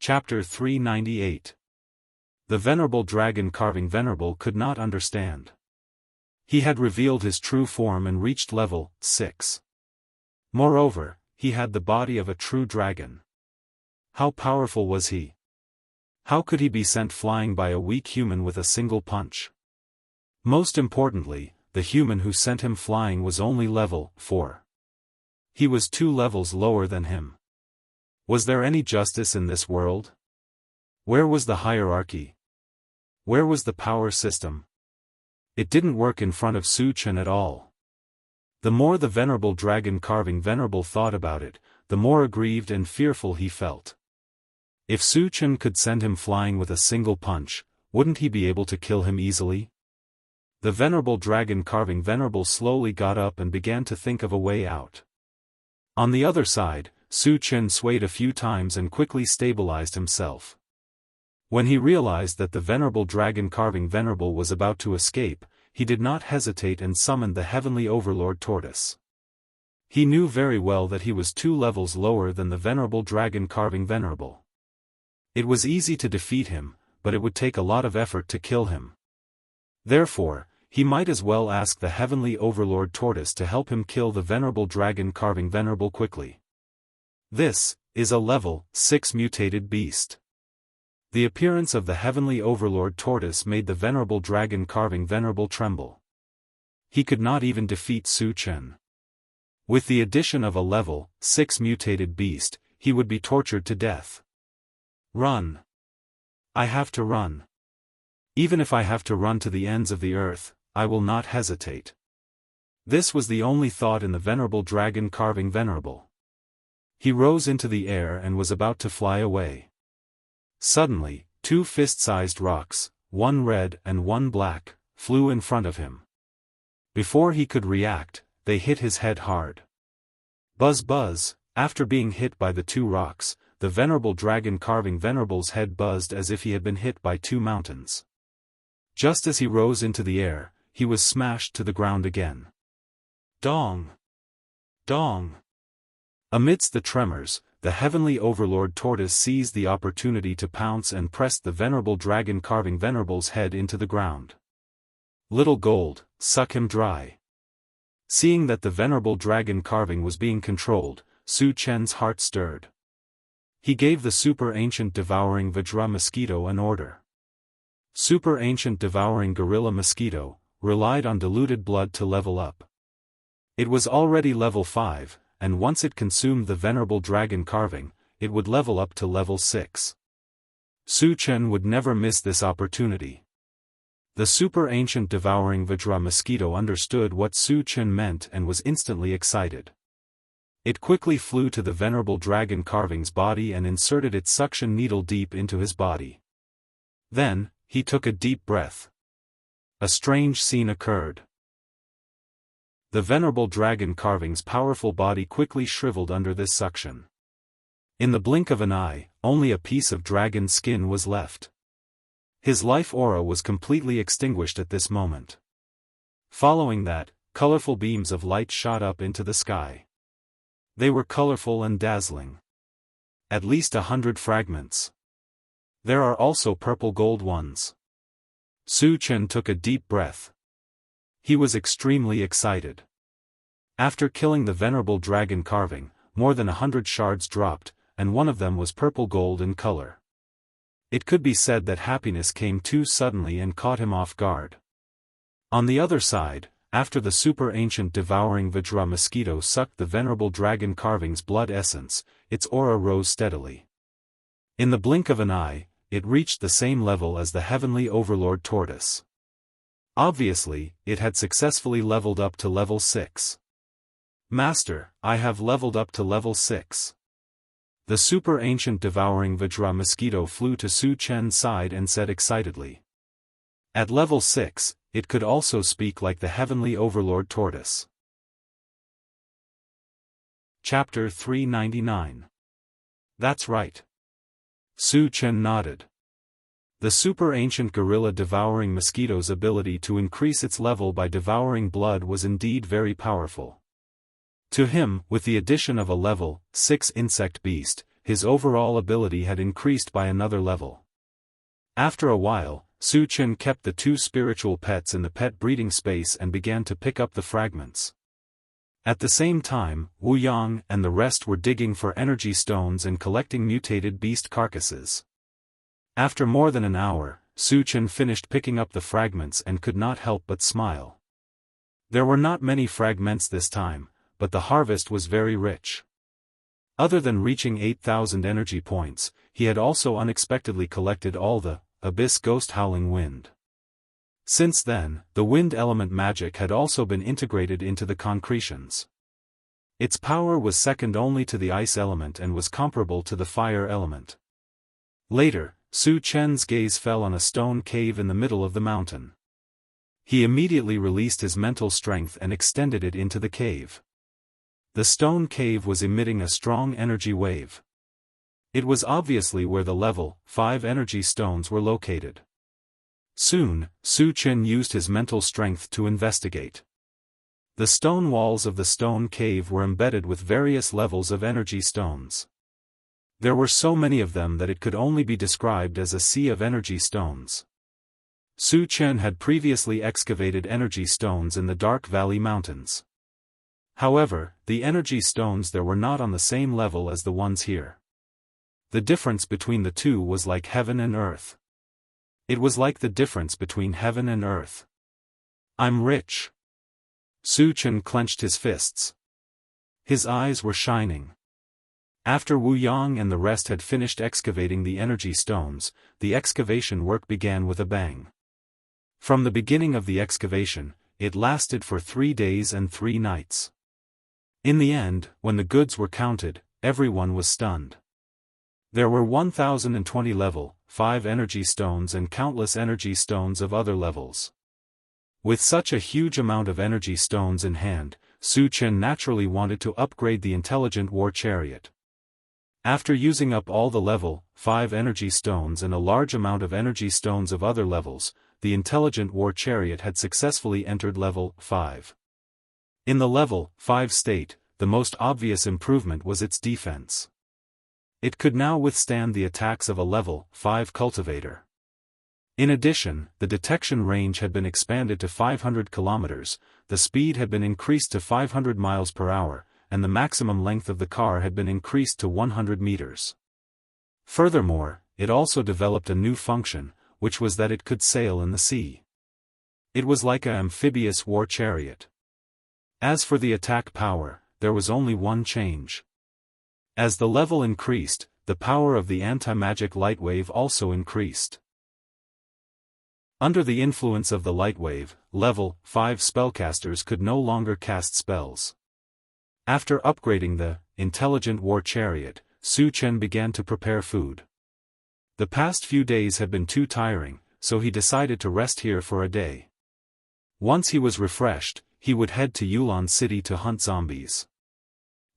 Chapter 398. The Venerable Dragon Carving Venerable could not understand. He had revealed his true form and reached level 6. Moreover, he had the body of a true dragon. How powerful was he? How could he be sent flying by a weak human with a single punch? Most importantly, the human who sent him flying was only level 4. He was 2 levels lower than him. Was there any justice in this world? Where was the hierarchy? Where was the power system? It didn't work in front of Su Chen at all. The more the Venerable Dragon Carving Venerable thought about it, the more aggrieved and fearful he felt. If Su Chen could send him flying with a single punch, wouldn't he be able to kill him easily? The Venerable Dragon Carving Venerable slowly got up and began to think of a way out. On the other side, Su Chen swayed a few times and quickly stabilized himself. When he realized that the Venerable Dragon Carving Venerable was about to escape, he did not hesitate and summoned the Heavenly Overlord Tortoise. He knew very well that he was 2 levels lower than the Venerable Dragon Carving Venerable. It was easy to defeat him, but it would take a lot of effort to kill him. Therefore, he might as well ask the Heavenly Overlord Tortoise to help him kill the Venerable Dragon Carving Venerable quickly. This is a level 6 mutated beast. The appearance of the Heavenly Overlord Tortoise made the Venerable Dragon Carving Venerable tremble. He could not even defeat Su Chen. With the addition of a level 6 mutated beast, he would be tortured to death. Run! I have to run. Even if I have to run to the ends of the earth, I will not hesitate. This was the only thought in the Venerable Dragon Carving Venerable. He rose into the air and was about to fly away. Suddenly, 2 fist-sized rocks, one red and one black, flew in front of him. Before he could react, they hit his head hard. Buzz buzz, after being hit by the 2 rocks, the Venerable Dragon Carving Venerable's head buzzed as if he had been hit by 2 mountains. Just as he rose into the air, he was smashed to the ground again. Dong! Dong! Amidst the tremors, the Heavenly Overlord Tortoise seized the opportunity to pounce and pressed the Venerable Dragon Carving Venerable's head into the ground. Little Gold, suck him dry. Seeing that the Venerable Dragon Carving was being controlled, Su Chen's heart stirred. He gave the Super Ancient Devouring Vajra Mosquito an order. Super Ancient Devouring Gorilla Mosquito relied on diluted blood to level up. It was already level 5, and once it consumed the Venerable Dragon Carving, it would level up to level 6. Su Chen would never miss this opportunity. The Super Ancient Devouring Vajra Mosquito understood what Su Chen meant and was instantly excited. It quickly flew to the Venerable Dragon Carving's body and inserted its suction needle deep into his body. Then, he took a deep breath. A strange scene occurred. The Venerable Dragon Carving's powerful body quickly shriveled under this suction. In the blink of an eye, only a piece of dragon skin was left. His life aura was completely extinguished at this moment. Following that, colorful beams of light shot up into the sky. They were colorful and dazzling. At least 100 fragments. There are also purple gold ones. Su Chen took a deep breath. He was extremely excited. After killing the Venerable Dragon Carving, more than 100 shards dropped, and one of them was purple gold in color. It could be said that happiness came too suddenly and caught him off guard. On the other side, after the Super Ancient Devouring Vajra Mosquito sucked the Venerable Dragon Carving's blood essence, its aura rose steadily. In the blink of an eye, it reached the same level as the Heavenly Overlord Tortoise. Obviously, it had successfully leveled up to level 6. Master, I have leveled up to level 6. The Super Ancient Devouring Vajra Mosquito flew to Su Chen's side and said excitedly. At level 6, it could also speak like the Heavenly Overlord Tortoise. Chapter 399. That's right. Su Chen nodded. The Super Ancient Gorilla Devouring Mosquito's ability to increase its level by devouring blood was indeed very powerful. To him, with the addition of a level 6 insect beast, his overall ability had increased by another level. After a while, Su Chen kept the two spiritual pets in the pet breeding space and began to pick up the fragments. At the same time, Wu Yang and the rest were digging for energy stones and collecting mutated beast carcasses. After more than an hour, Su Chen finished picking up the fragments and could not help but smile. There were not many fragments this time, but the harvest was very rich. Other than reaching 8,000 energy points, he had also unexpectedly collected all the Abyss Ghost Howling Wind. Since then, the wind element magic had also been integrated into the concretions. Its power was second only to the ice element and was comparable to the fire element. Later, Su Chen's gaze fell on a stone cave in the middle of the mountain. He immediately released his mental strength and extended it into the cave. The stone cave was emitting a strong energy wave. It was obviously where the level 5 energy stones were located. Soon, Su Chen used his mental strength to investigate. The stone walls of the stone cave were embedded with various levels of energy stones. There were so many of them that it could only be described as a sea of energy stones. Su Chen had previously excavated energy stones in the Dark Valley Mountains. However, the energy stones there were not on the same level as the ones here. The difference between the two was like heaven and earth. It was like the difference between heaven and earth. I'm rich. Su Chen clenched his fists. His eyes were shining. After Wu Yang and the rest had finished excavating the energy stones, the excavation work began with a bang. From the beginning of the excavation, it lasted for 3 days and 3 nights. In the end, when the goods were counted, everyone was stunned. There were 1,020 level 5 energy stones and countless energy stones of other levels. With such a huge amount of energy stones in hand, Su Chen naturally wanted to upgrade the intelligent war chariot. After using up all the level 5 energy stones and a large amount of energy stones of other levels, the intelligent war chariot had successfully entered level 5. In the level 5 state, the most obvious improvement was its defense. It could now withstand the attacks of a level 5 cultivator. In addition, the detection range had been expanded to 500 kilometers, the speed had been increased to 500 miles per hour, and the maximum length of the car had been increased to 100 meters. Furthermore, it also developed a new function, which was that it could sail in the sea. It was like an amphibious war chariot. As for the attack power, there was only one change. As the level increased, the power of the anti-magic light wave also increased. Under the influence of the light wave, level 5 spellcasters could no longer cast spells. After upgrading the intelligent war chariot, Su Chen began to prepare food. The past few days had been too tiring, so he decided to rest here for a day. Once he was refreshed, he would head to Yulan City to hunt zombies.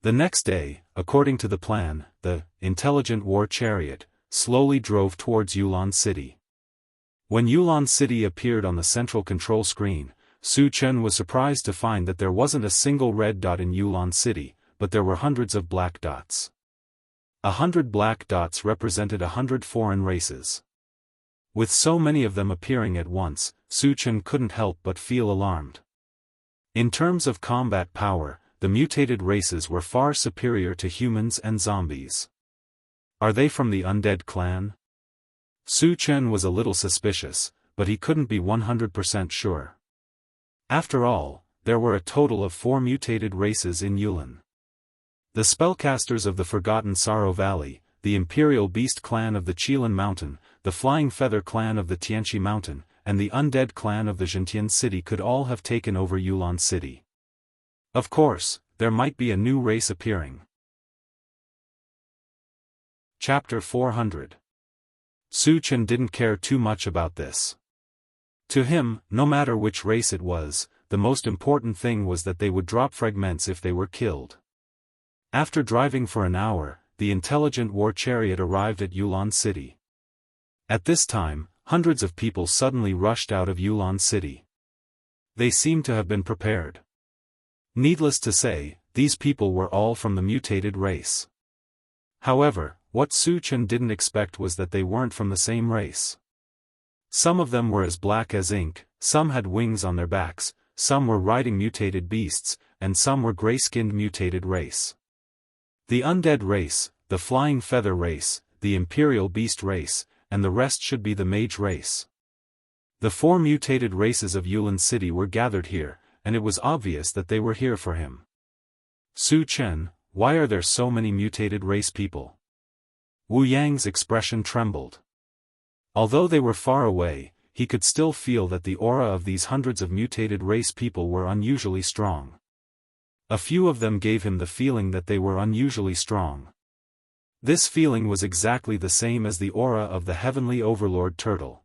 The next day, according to the plan, the intelligent war chariot slowly drove towards Yulan City. When Yulan City appeared on the central control screen, Su Chen was surprised to find that there wasn't a single red dot in Yulan City, but there were hundreds of black dots. 100 black dots represented 100 foreign races. With so many of them appearing at once, Su Chen couldn't help but feel alarmed. In terms of combat power, the mutated races were far superior to humans and zombies. Are they from the undead clan? Su Chen was a little suspicious, but he couldn't be 100% sure. After all, there were a total of 4 mutated races in Yulan. The spellcasters of the Forgotten Sorrow Valley, the Imperial Beast clan of the Qilan Mountain, the Flying Feather clan of the Tianqi Mountain, and the Undead clan of the Zhentian City could all have taken over Yulan City. Of course, there might be a new race appearing. Chapter 400. Su Chen didn't care too much about this. To him, no matter which race it was, the most important thing was that they would drop fragments if they were killed. After driving for an hour, the intelligent war chariot arrived at Yulan City. At this time, hundreds of people suddenly rushed out of Yulan City. They seemed to have been prepared. Needless to say, these people were all from the mutated race. However, What Su Chen didn't expect was that they weren't from the same race. Some of them were as black as ink, some had wings on their backs, some were riding mutated beasts, and some were gray-skinned mutated race. The undead race, the flying feather race, the imperial beast race, and the rest should be the mage race. The 4 mutated races of Yulin City were gathered here, and it was obvious that they were here for him. Su Chen, why are there so many mutated race people? Wu Yang's expression trembled. Although they were far away, he could still feel that the aura of these hundreds of mutated race people were unusually strong. A few of them gave him the feeling that they were unusually strong. This feeling was exactly the same as the aura of the heavenly overlord turtle.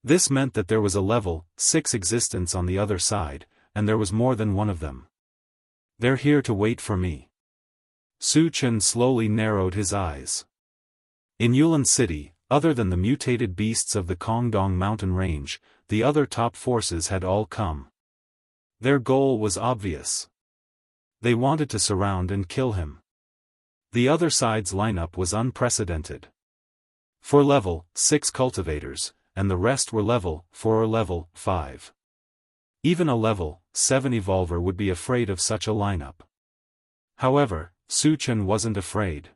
This meant that there was a level 6 existence on the other side, and there was more than one of them. They're here to wait for me. Su Chen slowly narrowed his eyes. In Yulin City, other than the mutated beasts of the Kongdong mountain range, the other top forces had all come. Their goal was obvious. They wanted to surround and kill him. The other side's lineup was unprecedented. 4 level 6 cultivators, and the rest were level 4 or level 5. Even a level 7 evolver would be afraid of such a lineup. However, Su Chen wasn't afraid.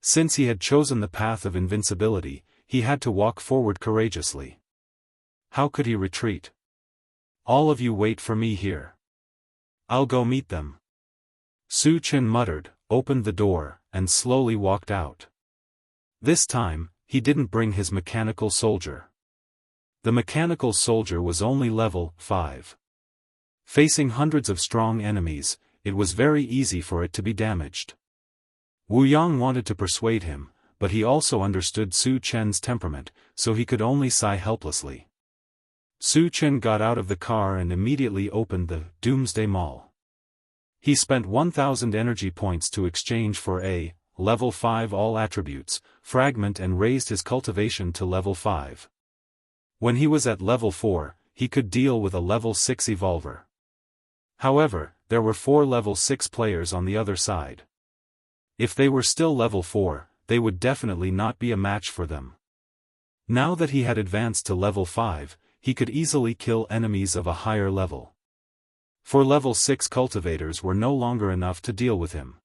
Since he had chosen the path of invincibility, he had to walk forward courageously. How could he retreat? All of you wait for me here. I'll go meet them. Su Chen muttered, opened the door, and slowly walked out. This time, he didn't bring his mechanical soldier. The mechanical soldier was only level 5. Facing hundreds of strong enemies, it was very easy for it to be damaged. Wu Yang wanted to persuade him, but he also understood Su Chen's temperament, so he could only sigh helplessly. Su Chen got out of the car and immediately opened the Doomsday Mall. He spent 1,000 energy points to exchange for a level 5 all attributes fragment and raised his cultivation to level 5. When he was at level 4, he could deal with a level 6 evolver. However, there were 4 level 6 players on the other side. If they were still level 4, they would definitely not be a match for them. Now that he had advanced to level 5, he could easily kill enemies of a higher level. 4 level 6 cultivators were no longer enough to deal with him.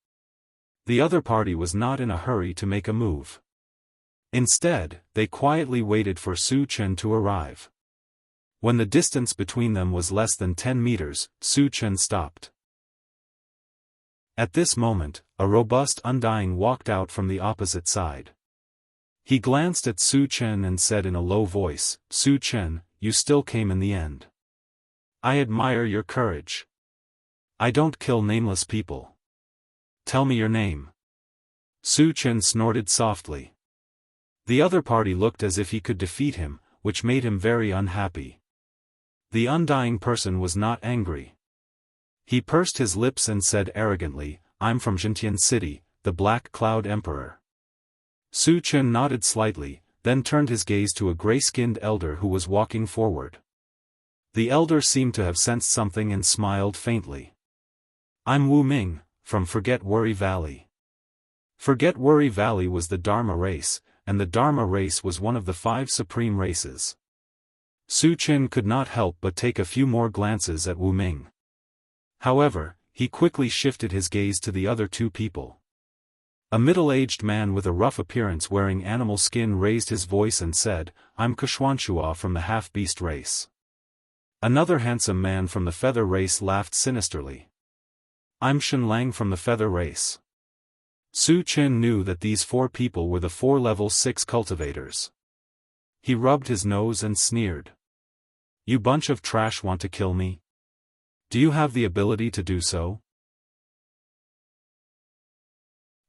The other party was not in a hurry to make a move. Instead, they quietly waited for Su Chen to arrive. When the distance between them was less than 10 meters, Su Chen stopped. At this moment, a robust Undying walked out from the opposite side. He glanced at Su Chen and said in a low voice, "Su Chen, you still came in the end. I admire your courage. I don't kill nameless people. Tell me your name." Su Chen snorted softly. The other party looked as if he could defeat him, which made him very unhappy. The Undying person was not angry. He pursed his lips and said arrogantly, "I'm from Jintian City, the Black Cloud Emperor." Su Chen nodded slightly, then turned his gaze to a gray-skinned elder who was walking forward. The elder seemed to have sensed something and smiled faintly. "I'm Wu Ming, from Forget Worry Valley." Forget Worry Valley was the Dharma race, and the Dharma race was one of the 5 supreme races. Su Chen could not help but take a few more glances at Wu Ming. However, he quickly shifted his gaze to the other 2 people. A middle-aged man with a rough appearance wearing animal skin raised his voice and said, "I'm Kuxuanshua from the half-beast race." Another handsome man from the feather race laughed sinisterly. "I'm Shenlang from the feather race." Su Chen knew that these 4 people were the 4 level 6 cultivators. He rubbed his nose and sneered. "You bunch of trash want to kill me? Do you have the ability to do so?"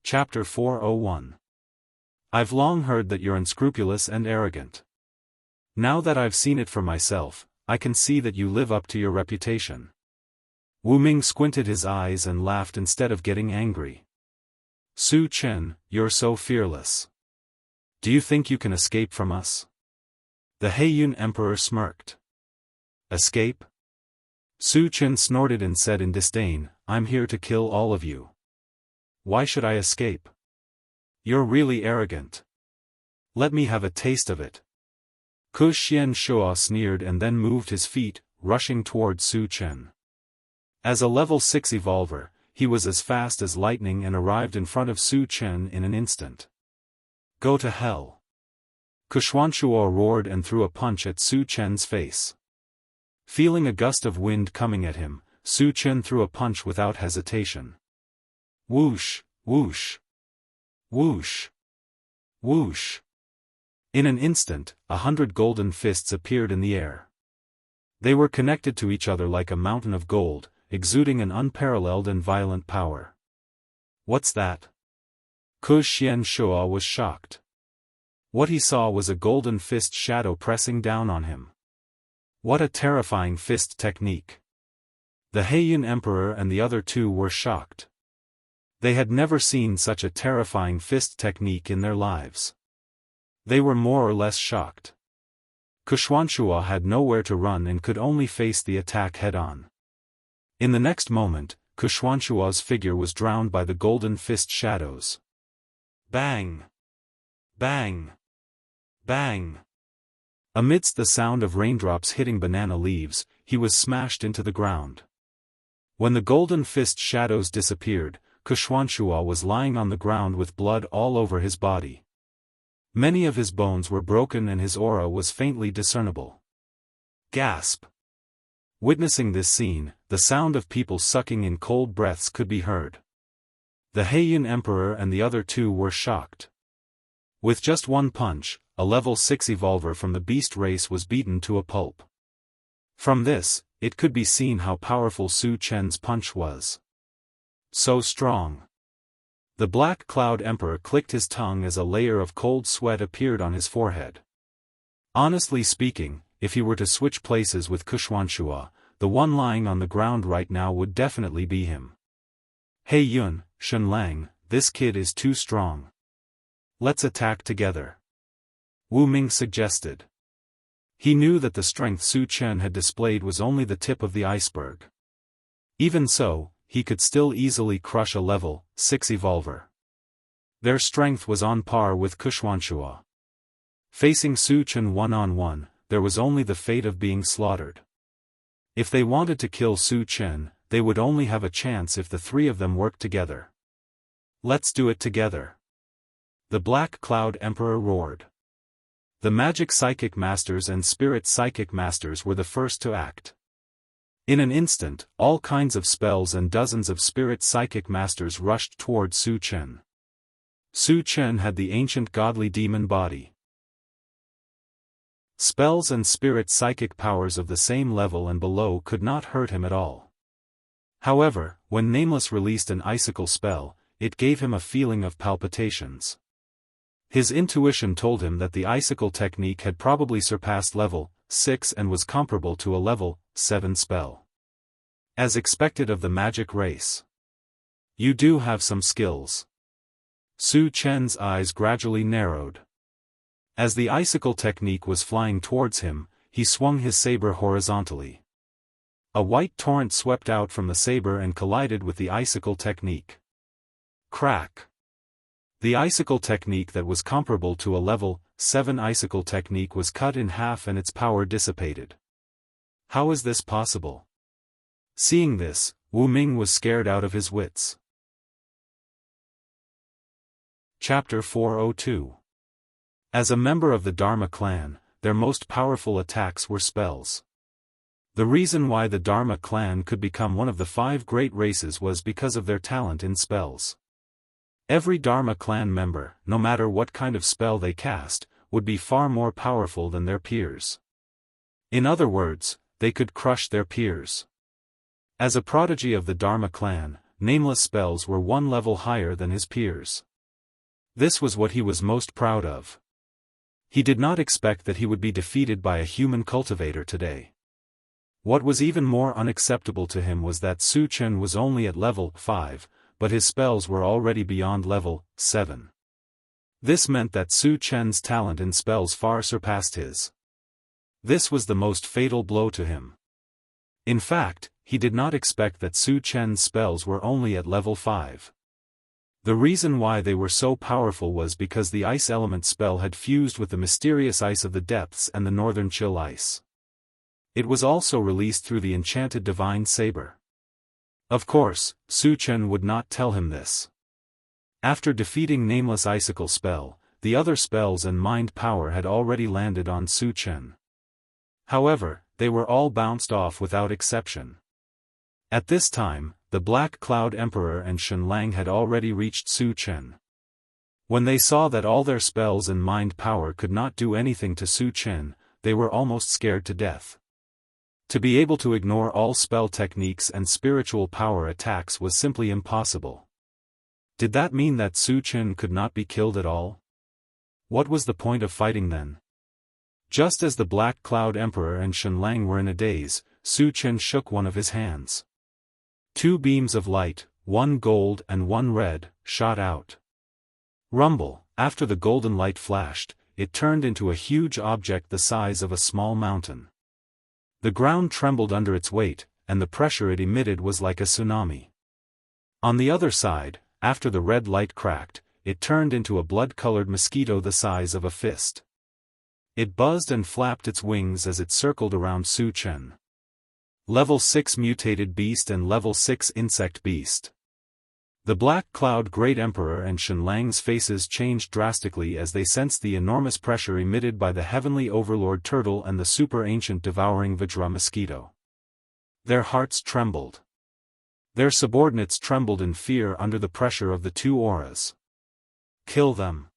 Chapter 401. I've long heard that you're unscrupulous and arrogant. Now that I've seen it for myself, I can see that you live up to your reputation. Wu Ming squinted his eyes and laughed instead of getting angry. "Su Chen, you're so fearless. Do you think you can escape from us?" The Heiyun Emperor smirked. "Escape?" Su Chen snorted and said in disdain, "I'm here to kill all of you. Why should I escape? You're really arrogant. Let me have a taste of it. Wuxia Xianxia sneered and then moved his feet, rushing toward Su Chen. As a level 6 evolver, he was as fast as lightning and arrived in front of Su Chen in an instant. Go to hell. Wuxia Xianxia roared and threw a punch at Su Chen's face. Feeling a gust of wind coming at him, Su Chen threw a punch without hesitation. Whoosh, whoosh. Whoosh. Whoosh. In an instant, 100 golden fists appeared in the air. They were connected to each other like a mountain of gold, exuding an unparalleled and violent power. What's that? Wuxia Xianxia was shocked. What he saw was a golden fist shadow pressing down on him. What a terrifying fist technique! The Heiyun Emperor and the other two were shocked. They had never seen such a terrifying fist technique in their lives. They were more or less shocked. Wuxia Xianxia had nowhere to run and could only face the attack head-on. In the next moment, Wuxia Xianxia's figure was drowned by the golden fist shadows. Bang! Bang! Bang! Amidst the sound of raindrops hitting banana leaves, he was smashed into the ground. When the golden fist shadows disappeared, Wuxia Xianxia was lying on the ground with blood all over his body. Many of his bones were broken and his aura was faintly discernible. Gasp! Witnessing this scene, the sound of people sucking in cold breaths could be heard. The Heiyun Emperor and the other two were shocked. With just one punch, a level 6 evolver from the beast race was beaten to a pulp. From this, it could be seen how powerful Su Chen's punch was. So strong. The Black Cloud Emperor clicked his tongue as a layer of cold sweat appeared on his forehead. Honestly speaking, if he were to switch places with Wuxia Xianxia, the one lying on the ground right now would definitely be him. Hey Yun, Shenlang, this kid is too strong. Let's attack together. Wu Ming suggested. He knew that the strength Su Chen had displayed was only the tip of the iceberg. Even so, he could still easily crush a level 6 evolver. Their strength was on par with Wuxia Xianxia. Facing Su Chen one-on-one, there was only the fate of being slaughtered. If they wanted to kill Su Chen, they would only have a chance if the three of them worked together. Let's do it together. The Black Cloud Emperor roared. The Magic Psychic Masters and Spirit Psychic Masters were the first to act. In an instant, all kinds of spells and dozens of Spirit Psychic Masters rushed toward Su Chen. Su Chen had the ancient godly demon body. Spells and spirit psychic powers of the same level and below could not hurt him at all. However, when Nameless released an icicle spell, it gave him a feeling of palpitations. His intuition told him that the icicle technique had probably surpassed level 6 and was comparable to a level 7 spell. As expected of the magic race. You do have some skills. Su Chen's eyes gradually narrowed. As the icicle technique was flying towards him, he swung his saber horizontally. A white torrent swept out from the saber and collided with the icicle technique. Crack! The icicle technique that was comparable to a level 7 icicle technique was cut in half and its power dissipated. How is this possible? Seeing this, Wu Ming was scared out of his wits. Chapter 402. As a member of the Dharma clan, their most powerful attacks were spells. The reason why the Dharma clan could become one of the 5 great races was because of their talent in spells. Every Dharma clan member, no matter what kind of spell they cast, would be far more powerful than their peers. In other words, they could crush their peers. As a prodigy of the Dharma clan, Nameless spells were one level higher than his peers. This was what he was most proud of. He did not expect that he would be defeated by a human cultivator today. What was even more unacceptable to him was that Su Chen was only at level 5, but his spells were already beyond level 7. This meant that Su Chen's talent in spells far surpassed his. This was the most fatal blow to him. In fact, he did not expect that Su Chen's spells were only at level 5. The reason why they were so powerful was because the ice element spell had fused with the mysterious ice of the depths and the northern chill ice. It was also released through the enchanted divine saber. Of course, Su Chen would not tell him this. After defeating Nameless Icicle spell, the other spells and mind power had already landed on Su Chen. However, they were all bounced off without exception. At this time, the Black Cloud Emperor and Shen Lang had already reached Su Chen. When they saw that all their spells and mind power could not do anything to Su Chen, they were almost scared to death. To be able to ignore all spell techniques and spiritual power attacks was simply impossible. Did that mean that Su Chen could not be killed at all? What was the point of fighting then? Just as the Black Cloud Emperor and Shen Lang were in a daze, Su Chen shook one of his hands. Two beams of light, one gold and one red, shot out. Rumble, after the golden light flashed, it turned into a huge object the size of a small mountain. The ground trembled under its weight, and the pressure it emitted was like a tsunami. On the other side, after the red light cracked, it turned into a blood-colored mosquito the size of a fist. It buzzed and flapped its wings as it circled around Su Chen. Level 6 Mutated Beast and Level 6 Insect Beast. The Black Cloud Great Emperor and Shen Lang's faces changed drastically as they sensed the enormous pressure emitted by the Heavenly Overlord Turtle and the super ancient Devouring Vajra Mosquito. Their hearts trembled. Their subordinates trembled in fear under the pressure of the two auras. Kill them!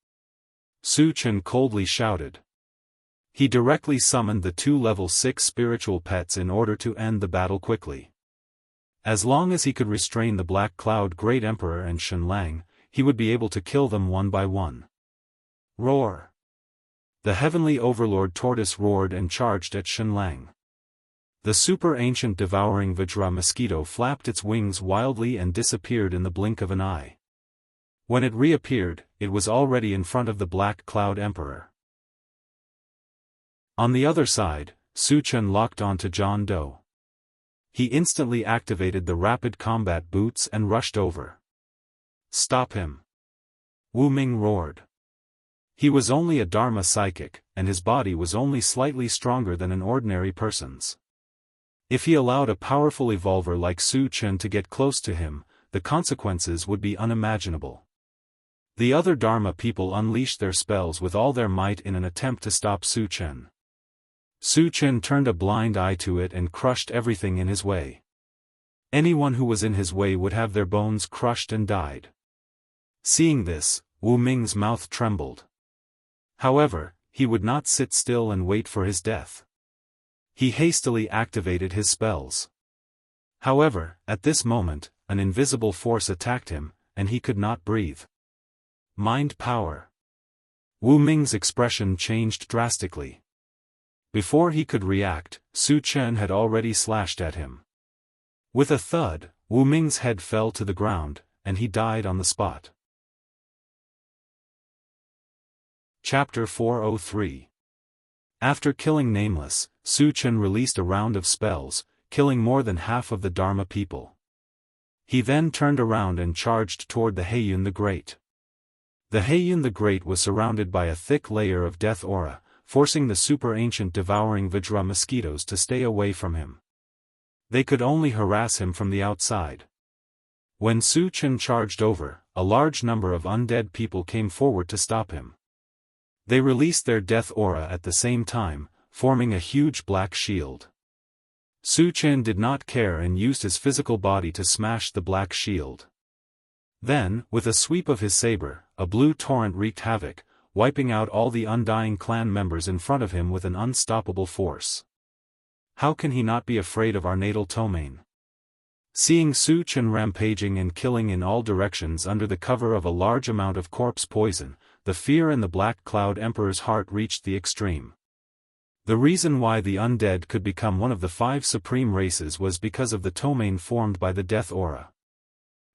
Su Chen coldly shouted. He directly summoned the two level 6 spiritual pets in order to end the battle quickly. As long as he could restrain the Black Cloud Great Emperor and Shen Lang, he would be able to kill them one by one. Roar! The Heavenly Overlord Tortoise roared and charged at Shen Lang. The super ancient Devouring Vajra Mosquito flapped its wings wildly and disappeared in the blink of an eye. When it reappeared, it was already in front of the Black Cloud Emperor. On the other side, Su Chen locked onto John Doe. He instantly activated the rapid combat boots and rushed over. Stop him! Wu Ming roared. He was only a Dharma psychic, and his body was only slightly stronger than an ordinary person's. If he allowed a powerful evolver like Su Chen to get close to him, the consequences would be unimaginable. The other Dharma people unleashed their spells with all their might in an attempt to stop Su Chen. Su Chen turned a blind eye to it and crushed everything in his way. Anyone who was in his way would have their bones crushed and died. Seeing this, Wu Ming's mouth trembled. However, he would not sit still and wait for his death. He hastily activated his spells. However, at this moment, an invisible force attacked him, and he could not breathe. Mind power. Wu Ming's expression changed drastically. Before he could react, Su Chen had already slashed at him. With a thud, Wu Ming's head fell to the ground, and he died on the spot. Chapter 403. After killing Nameless, Su Chen released a round of spells, killing more than half of the Dharma people. He then turned around and charged toward the Heiyun the Great. The Heiyun the Great was surrounded by a thick layer of death aura, forcing the super ancient Devouring Vajra mosquitoes to stay away from him. They could only harass him from the outside. When Su Chen charged over, a large number of undead people came forward to stop him. They released their death aura at the same time, forming a huge black shield. Su Chen did not care and used his physical body to smash the black shield. Then, with a sweep of his saber, a blue torrent wreaked havoc, wiping out all the Undying clan members in front of him with an unstoppable force. How can he not be afraid of our natal Tomane? Seeing Su Chen rampaging and killing in all directions under the cover of a large amount of corpse poison, the fear in the Black Cloud Emperor's heart reached the extreme. The reason why the undead could become one of the 5 supreme races was because of the Tomane formed by the death aura.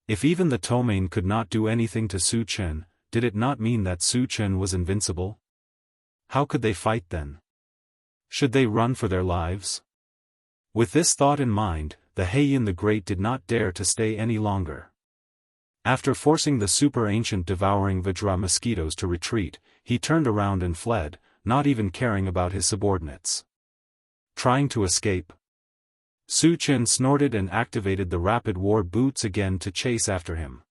If even the Tomane could not do anything to Su Chen, did it not mean that Su Chen was invincible? How could they fight then? Should they run for their lives? With this thought in mind, the Heiyun the Great did not dare to stay any longer. After forcing the super-ancient devouring Vajra mosquitoes to retreat, he turned around and fled, not even caring about his subordinates. Trying to escape? Su Chen snorted and activated the rapid war boots again to chase after him.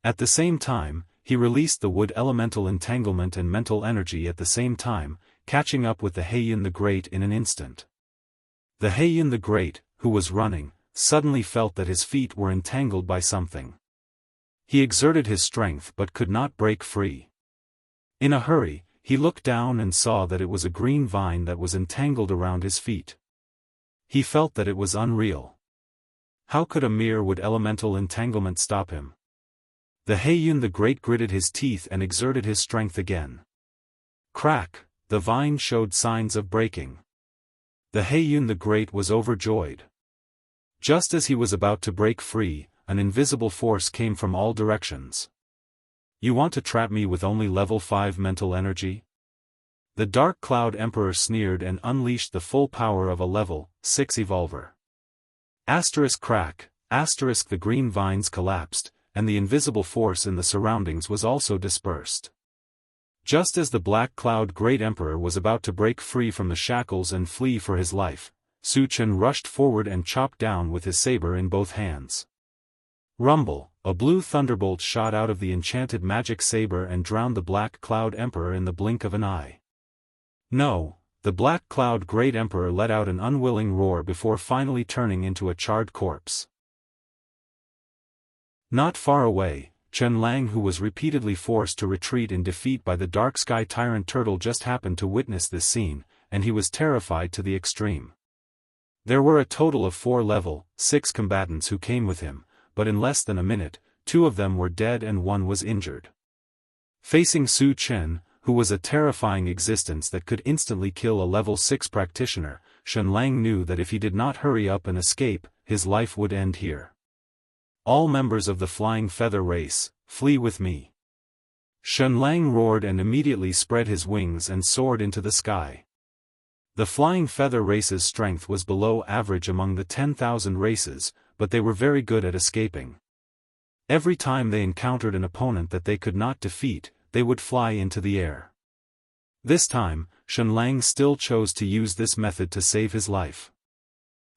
At the same time, he released the wood elemental entanglement and mental energy at the same time, catching up with the Heiyun the Great in an instant. The Heiyun the Great, who was running, suddenly felt that his feet were entangled by something. He exerted his strength but could not break free. In a hurry, he looked down and saw that it was a green vine that was entangled around his feet. He felt that it was unreal. How could a mere wood elemental entanglement stop him? The Heiyun the Great gritted his teeth and exerted his strength again. Crack, the vine showed signs of breaking. The Heiyun the Great was overjoyed. Just as he was about to break free, an invisible force came from all directions. You want to trap me with only level 5 mental energy? The Dark Cloud Emperor sneered and unleashed the full power of a level 6 evolver. Crack, the green vines collapsed, and the invisible force in the surroundings was also dispersed. Just as the Black Cloud Great Emperor was about to break free from the shackles and flee for his life, Su Chen rushed forward and chopped down with his saber in both hands. Rumble, a blue thunderbolt shot out of the enchanted magic saber and drowned the Black Cloud Emperor in the blink of an eye. No, the Black Cloud Great Emperor let out an unwilling roar before finally turning into a charred corpse. Not far away, Chen Lang, who was repeatedly forced to retreat in defeat by the Dark Sky Tyrant Turtle, just happened to witness this scene, and he was terrified to the extreme. There were a total of 4 level 6 combatants who came with him, but in less than a minute, 2 of them were dead and 1 was injured. Facing Su Chen, who was a terrifying existence that could instantly kill a level 6 practitioner, Chen Lang knew that if he did not hurry up and escape, his life would end here. All members of the Flying Feather race, flee with me. Chen Lang roared and immediately spread his wings and soared into the sky. The Flying Feather race's strength was below average among the 10,000 races, but they were very good at escaping. Every time they encountered an opponent that they could not defeat, they would fly into the air. This time, Chen Lang still chose to use this method to save his life.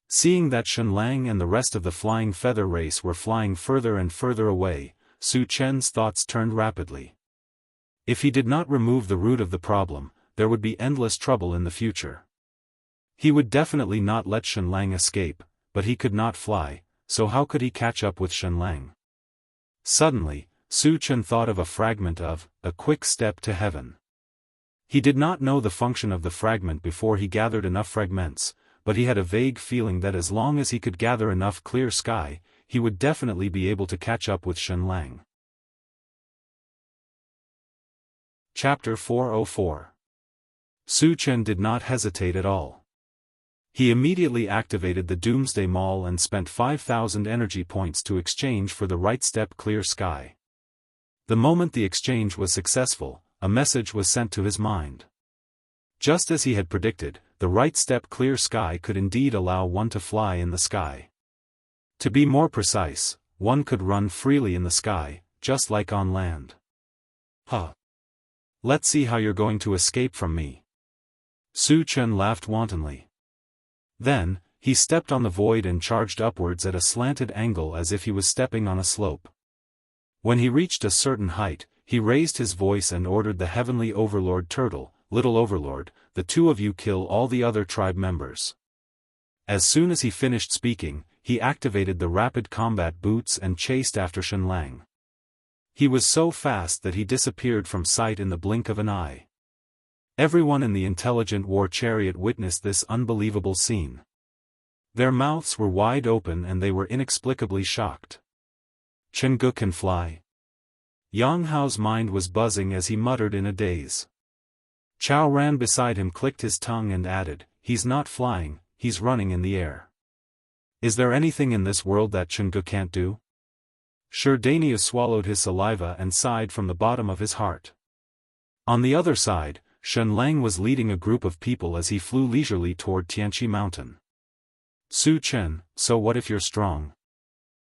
Seeing that Chen Lang and the rest of the Flying Feather race were flying further and further away, Su Chen's thoughts turned rapidly. If he did not remove the root of the problem, there would be endless trouble in the future. He would definitely not let Chen Lang escape, but he could not fly, so how could he catch up with Chen Lang? Suddenly, Su Chen thought of a fragment of A Quick Step to Heaven. He did not know the function of the fragment before he gathered enough fragments, but he had a vague feeling that as long as he could gather enough clear sky, he would definitely be able to catch up with Chen Lang. Chapter 404. Su Chen did not hesitate at all. He immediately activated the Doomsday Mall and spent 5,000 energy points to exchange for the Right Step Clear Sky. The moment the exchange was successful, a message was sent to his mind. Just as he had predicted, the Right Step Clear Sky could indeed allow one to fly in the sky. To be more precise, one could run freely in the sky, just like on land. Huh. Let's see how you're going to escape from me. Su Chen laughed wantonly. Then, he stepped on the void and charged upwards at a slanted angle as if he was stepping on a slope. When he reached a certain height, he raised his voice and ordered the Heavenly Overlord Turtle, Little Overlord, the 2 of you kill all the other tribe members. As soon as he finished speaking, he activated the Rapid Combat Boots and chased after Chen Lang. He was so fast that he disappeared from sight in the blink of an eye. Everyone in the Intelligent War Chariot witnessed this unbelievable scene. Their mouths were wide open and they were inexplicably shocked. Chen Gu can fly. Yang Hao's mind was buzzing as he muttered in a daze. Chao Ran beside him clicked his tongue and added, "He's not flying, he's running in the air. Is there anything in this world that Chen Gu can't do?" Sherdania swallowed his saliva and sighed from the bottom of his heart. On the other side, Chen Lang was leading a group of people as he flew leisurely toward Tianqi Mountain. "Su Chen, so what if you're strong?"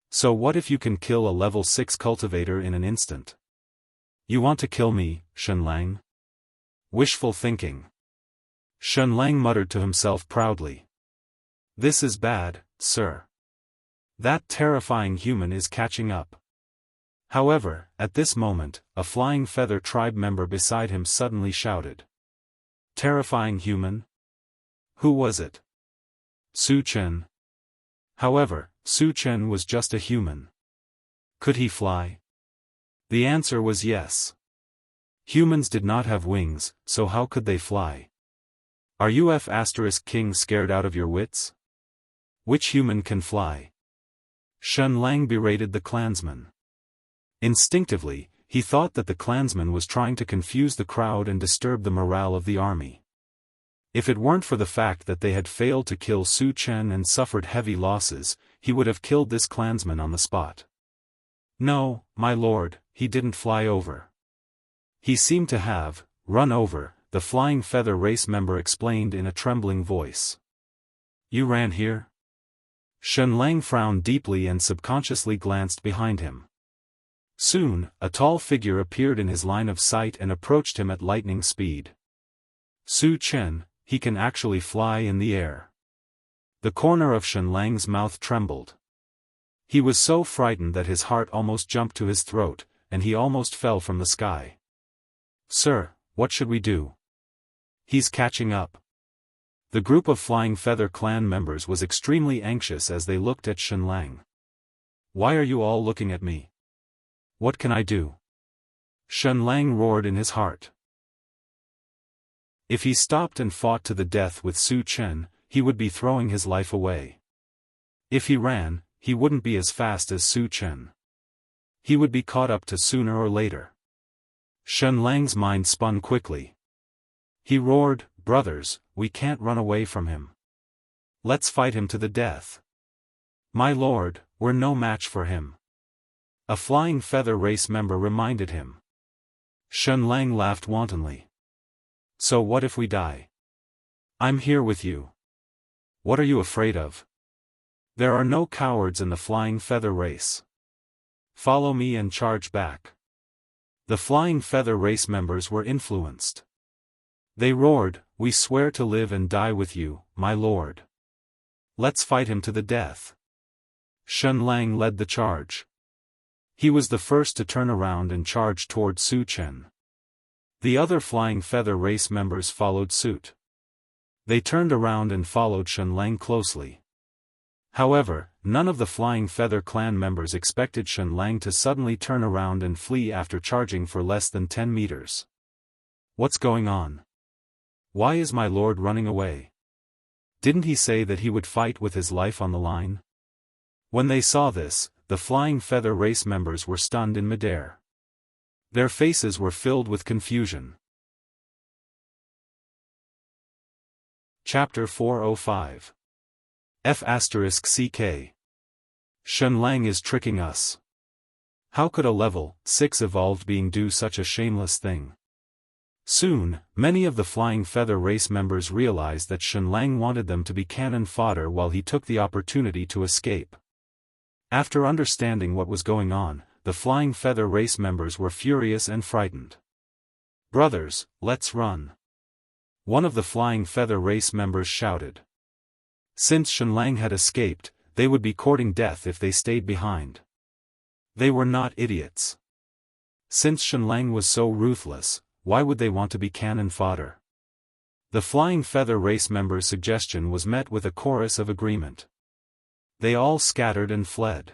So what if you can kill a level 6 cultivator in an instant? You want to kill me, Shenlang? Wishful thinking. Shenlang muttered to himself proudly. This is bad, sir. That terrifying human is catching up. However, at this moment, a Flying Feather tribe member beside him suddenly shouted. Terrifying human? Who was it? Su Chen. However, Su Chen was just a human. Could he fly? The answer was yes. Humans did not have wings, so how could they fly? Are you King scared out of your wits? Which human can fly? Shenlang berated the clansman. Instinctively, he thought that the clansman was trying to confuse the crowd and disturb the morale of the army. If it weren't for the fact that they had failed to kill Su Chen and suffered heavy losses, he would have killed this clansman on the spot. No, my lord, he didn't fly over. He seemed to have run over, the Flying Feather race member explained in a trembling voice. You ran here? Shenlang frowned deeply and subconsciously glanced behind him. Soon, a tall figure appeared in his line of sight and approached him at lightning speed. Su Chen, he can actually fly in the air. The corner of Shenlang's mouth trembled. He was so frightened that his heart almost jumped to his throat, and he almost fell from the sky. Sir, what should we do? He's catching up. The group of Flying Feather clan members was extremely anxious as they looked at Shenlang. Why are you all looking at me? What can I do? Shenlang roared in his heart. If he stopped and fought to the death with Su Chen, he would be throwing his life away. If he ran, he wouldn't be as fast as Su Chen. He would be caught up to sooner or later. Shenlang's mind spun quickly. He roared, brothers, we can't run away from him. Let's fight him to the death. My lord, we're no match for him. A Flying Feather race member reminded him. Shenlang laughed wantonly. So what if we die? I'm here with you. What are you afraid of? There are no cowards in the Flying Feather race. Follow me and charge back. The Flying Feather race members were influenced. They roared, we swear to live and die with you, my lord. Let's fight him to the death. Shenlang led the charge. He was the first to turn around and charge toward Su Chen. The other Flying Feather race members followed suit. They turned around and followed Shenlang closely. However, none of the Flying Feather clan members expected Shenlang to suddenly turn around and flee after charging for less than 10 meters. What's going on? Why is my lord running away? Didn't he say that he would fight with his life on the line? When they saw this, the Flying Feather race members were stunned in midair. Their faces were filled with confusion. Chapter 405 F***CK Shenlang is tricking us. How could a level 6 evolved being do such a shameless thing? Soon, many of the Flying Feather race members realized that Shenlang wanted them to be cannon fodder while he took the opportunity to escape. After understanding what was going on, the Flying Feather race members were furious and frightened. Brothers, let's run. One of the Flying Feather race members shouted. Since Shenlang had escaped, they would be courting death if they stayed behind. They were not idiots. Since Shenlang was so ruthless, why would they want to be cannon fodder? The Flying Feather race members' suggestion was met with a chorus of agreement. They all scattered and fled.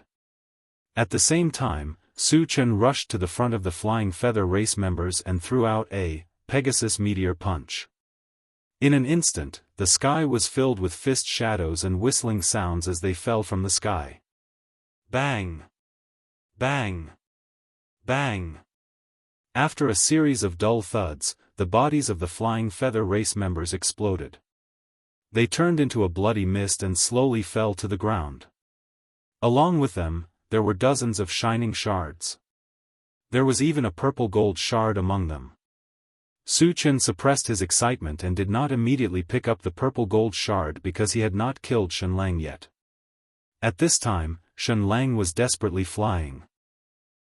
At the same time, Su Chen rushed to the front of the Flying Feather race members and threw out a Pegasus meteor punch. In an instant, the sky was filled with fist shadows and whistling sounds as they fell from the sky. Bang! Bang! Bang! After a series of dull thuds, the bodies of the Flying Feather race members exploded. They turned into a bloody mist and slowly fell to the ground. Along with them, there were dozens of shining shards. There was even a purple gold shard among them. Su Chen suppressed his excitement and did not immediately pick up the purple gold shard because he had not killed Shenlang yet. At this time, Shen Lang was desperately flying.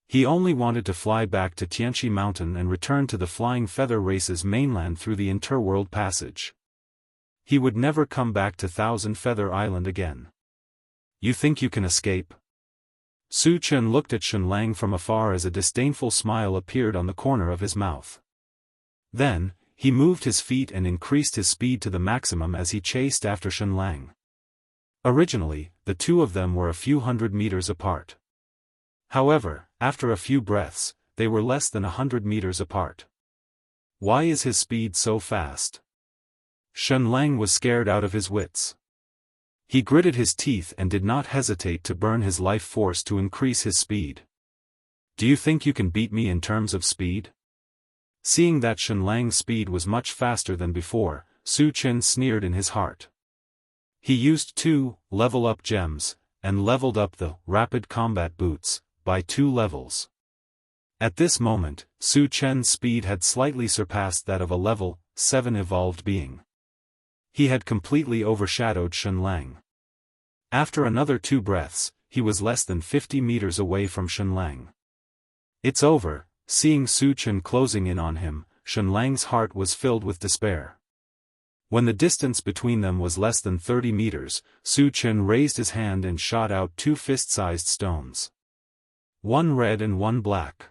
He only wanted to fly back to Tianqi Mountain and return to the Flying Feather Race's mainland through the Interworld Passage. He would never come back to Thousand Feather Island again. You think you can escape? Su Chen looked at Shen Lang from afar as a disdainful smile appeared on the corner of his mouth. Then, he moved his feet and increased his speed to the maximum as he chased after Shen Lang. Originally, the two of them were a few hundred meters apart. However, after a few breaths, they were less than 100 meters apart. Why is his speed so fast? Shen Lang was scared out of his wits. He gritted his teeth and did not hesitate to burn his life force to increase his speed. Do you think you can beat me in terms of speed? Seeing that Shen Lang's speed was much faster than before, Su Chen sneered in his heart. He used 2 level-up gems, and leveled up the rapid combat boots by 2 levels. At this moment, Su Chen's speed had slightly surpassed that of a level 7 evolved being. He had completely overshadowed Shen Lang. After another 2 breaths, he was less than 50 meters away from Shen Lang. It's over. Seeing Su Chen closing in on him, Shen Lang's heart was filled with despair. When the distance between them was less than 30 meters, Su Chen raised his hand and shot out 2 fist-sized stones. One red and one black.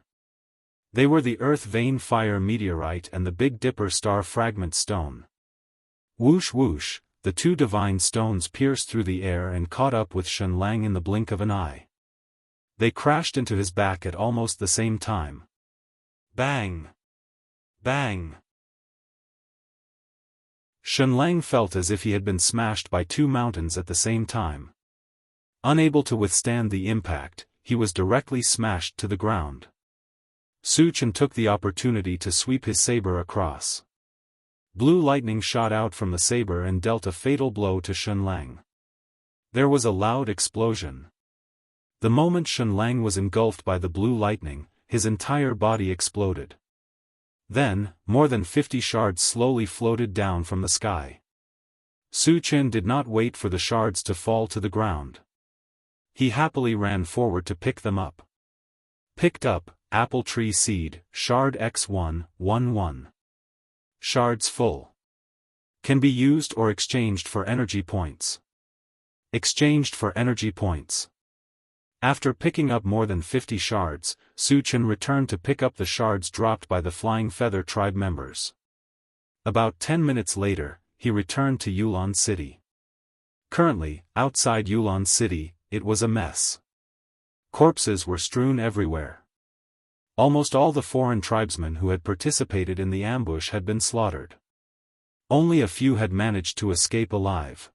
They were the Earth Vein Fire Meteorite and the Big Dipper Star Fragment Stone. Whoosh whoosh, the 2 divine stones pierced through the air and caught up with Shen Lang in the blink of an eye. They crashed into his back at almost the same time. Bang! Bang! Shen Lang felt as if he had been smashed by 2 mountains at the same time. Unable to withstand the impact, he was directly smashed to the ground. Su Chen took the opportunity to sweep his saber across. Blue lightning shot out from the saber and dealt a fatal blow to Shen Lang. There was a loud explosion. The moment Shen Lang was engulfed by the blue lightning, his entire body exploded. Then, more than 50 shards slowly floated down from the sky. Su Chen did not wait for the shards to fall to the ground. He happily ran forward to pick them up. Picked up, apple tree seed, shard X111. Shards full. Can be used or exchanged for energy points. Exchanged for energy points. After picking up more than 50 shards, Su Chen returned to pick up the shards dropped by the Flying Feather tribe members. About 10 minutes later, he returned to Yulan City. Currently, outside Yulan City, it was a mess. Corpses were strewn everywhere. Almost all the foreign tribesmen who had participated in the ambush had been slaughtered. Only a few had managed to escape alive.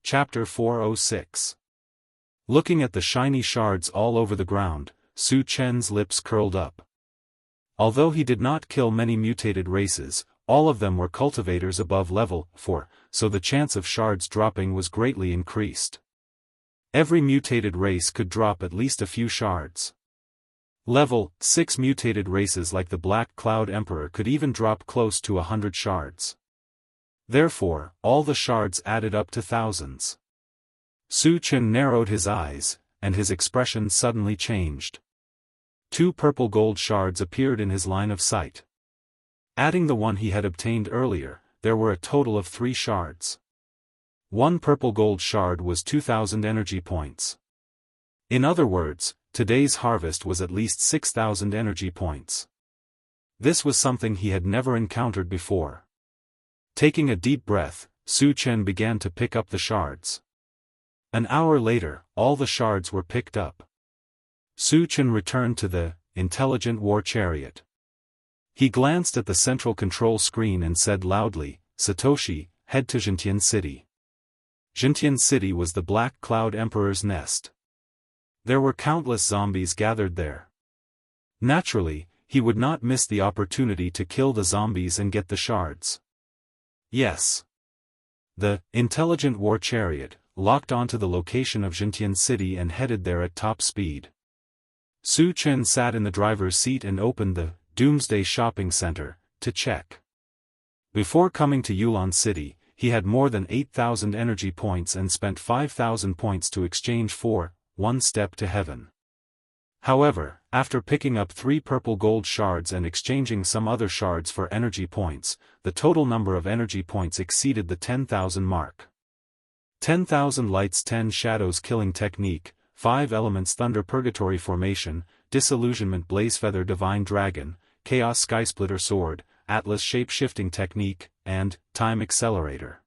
Chapter 406. Looking at the shiny shards all over the ground, Su Chen's lips curled up. Although he did not kill many mutated races, all of them were cultivators above level 4, so the chance of shards dropping was greatly increased. Every mutated race could drop at least a few shards. Level 6 mutated races like the Black Cloud Emperor could even drop close to 100 shards. Therefore, all the shards added up to thousands. Su Chen narrowed his eyes, and his expression suddenly changed. 2 purple gold shards appeared in his line of sight. Adding the one he had obtained earlier, there were a total of 3 shards. 1 purple gold shard was 2,000 energy points. In other words, today's harvest was at least 6,000 energy points. This was something he had never encountered before. Taking a deep breath, Su Chen began to pick up the shards. An hour later, all the shards were picked up. Su Chen returned to the intelligent war chariot. He glanced at the central control screen and said loudly, "Satoshi, head to Jintian City." Jintian City was the Black Cloud Emperor's nest. There were countless zombies gathered there. Naturally, he would not miss the opportunity to kill the zombies and get the shards. Yes. The intelligent war chariot locked onto the location of Jintian City and headed there at top speed. Su Chen sat in the driver's seat and opened the Doomsday Shopping Center to check. Before coming to Yulan City, he had more than 8,000 energy points and spent 5,000 points to exchange for one step to heaven. However, after picking up 3 purple gold shards and exchanging some other shards for energy points, the total number of energy points exceeded the 10,000 mark. 10,000 lights, 10 shadows, killing technique, 5 elements, thunder, purgatory formation, disillusionment, blazefeather, divine dragon, chaos, skysplitter sword, atlas, shape-shifting technique, and time accelerator.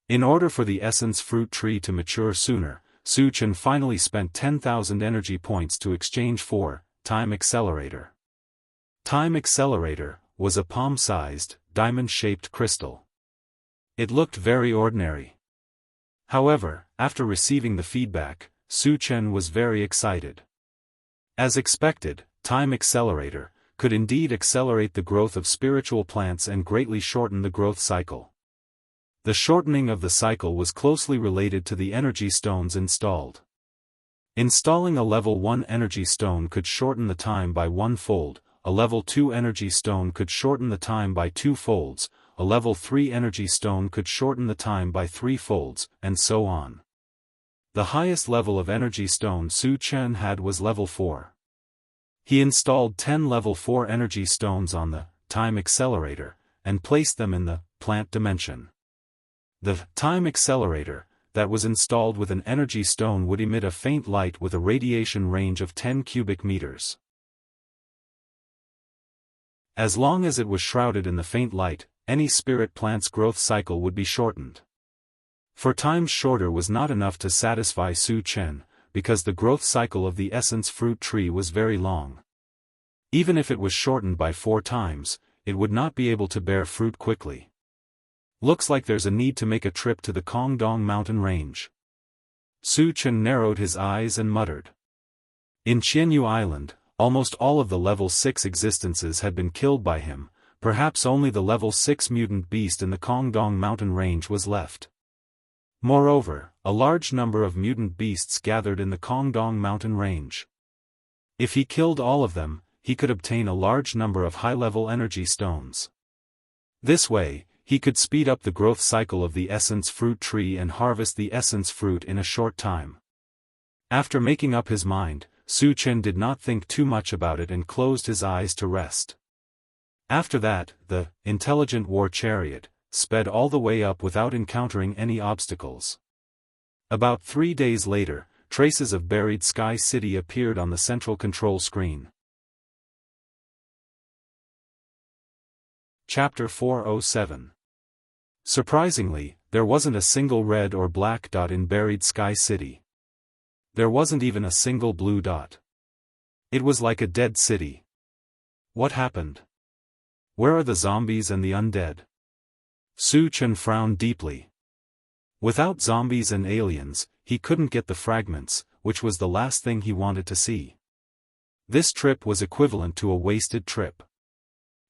In order for the essence fruit tree to mature sooner, Su Chen finally spent 10,000 energy points to exchange for time accelerator. Time accelerator was a palm-sized, diamond-shaped crystal. It looked very ordinary. However, after receiving the feedback, Su Chen was very excited. As expected, time accelerator could indeed accelerate the growth of spiritual plants and greatly shorten the growth cycle. The shortening of the cycle was closely related to the energy stones installed. Installing a level 1 energy stone could shorten the time by 1-fold, a level 2 energy stone could shorten the time by 2 folds, a level 3 energy stone could shorten the time by 3 folds, and so on. The highest level of energy stone Su Chen had was level 4. He installed 10 level 4 energy stones on the time accelerator, and placed them in the plant dimension. The time accelerator that was installed with an energy stone would emit a faint light with a radiation range of 10 cubic meters. As long as it was shrouded in the faint light, any spirit plant's growth cycle would be shortened. For times shorter was not enough to satisfy Su Chen, because the growth cycle of the essence fruit tree was very long. Even if it was shortened by 4 times, it would not be able to bear fruit quickly. Looks like there's a need to make a trip to the Kongdong mountain range. Su Chen narrowed his eyes and muttered. In Jianghu Island, almost all of the level 6 existences had been killed by him, perhaps only the level 6 mutant beast in the Kongdong mountain range was left. Moreover, a large number of mutant beasts gathered in the Kongdong mountain range. If he killed all of them, he could obtain a large number of high-level energy stones. This way, he could speed up the growth cycle of the essence fruit tree and harvest the essence fruit in a short time. After making up his mind, Su Chen did not think too much about it and closed his eyes to rest. After that, the intelligent war chariot sped all the way up without encountering any obstacles. About 3 days later, traces of buried Sky City appeared on the central control screen. Chapter 407. Surprisingly, there wasn't a single red or black dot in buried Sky City. There wasn't even a single blue dot. It was like a dead city. What happened? Where are the zombies and the undead? Su Chen frowned deeply. Without zombies and aliens, he couldn't get the fragments, which was the last thing he wanted to see. This trip was equivalent to a wasted trip.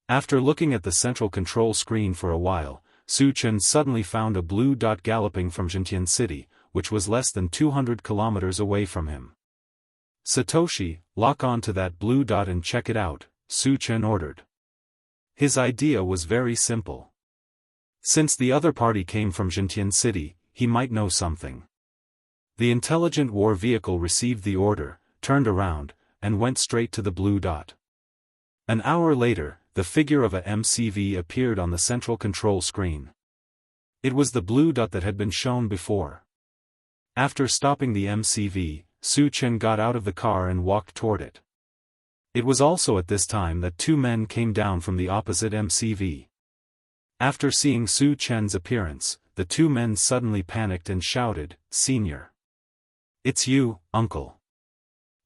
After looking at the central control screen for a while, Su Chen suddenly found a blue dot galloping from Jianghu City, which was less than 200 kilometers away from him. Satoshi, lock on to that blue dot and check it out, Su Chen ordered. His idea was very simple. Since the other party came from Jianghu City, he might know something. The intelligent war vehicle received the order, turned around, and went straight to the blue dot. An hour later, the figure of a MCV appeared on the central control screen. It was the blue dot that had been shown before. After stopping the MCV, Su Chen got out of the car and walked toward it. It was also at this time that 2 men came down from the opposite MCV. After seeing Su Chen's appearance, the 2 men suddenly panicked and shouted, "Senior! It's you, uncle!"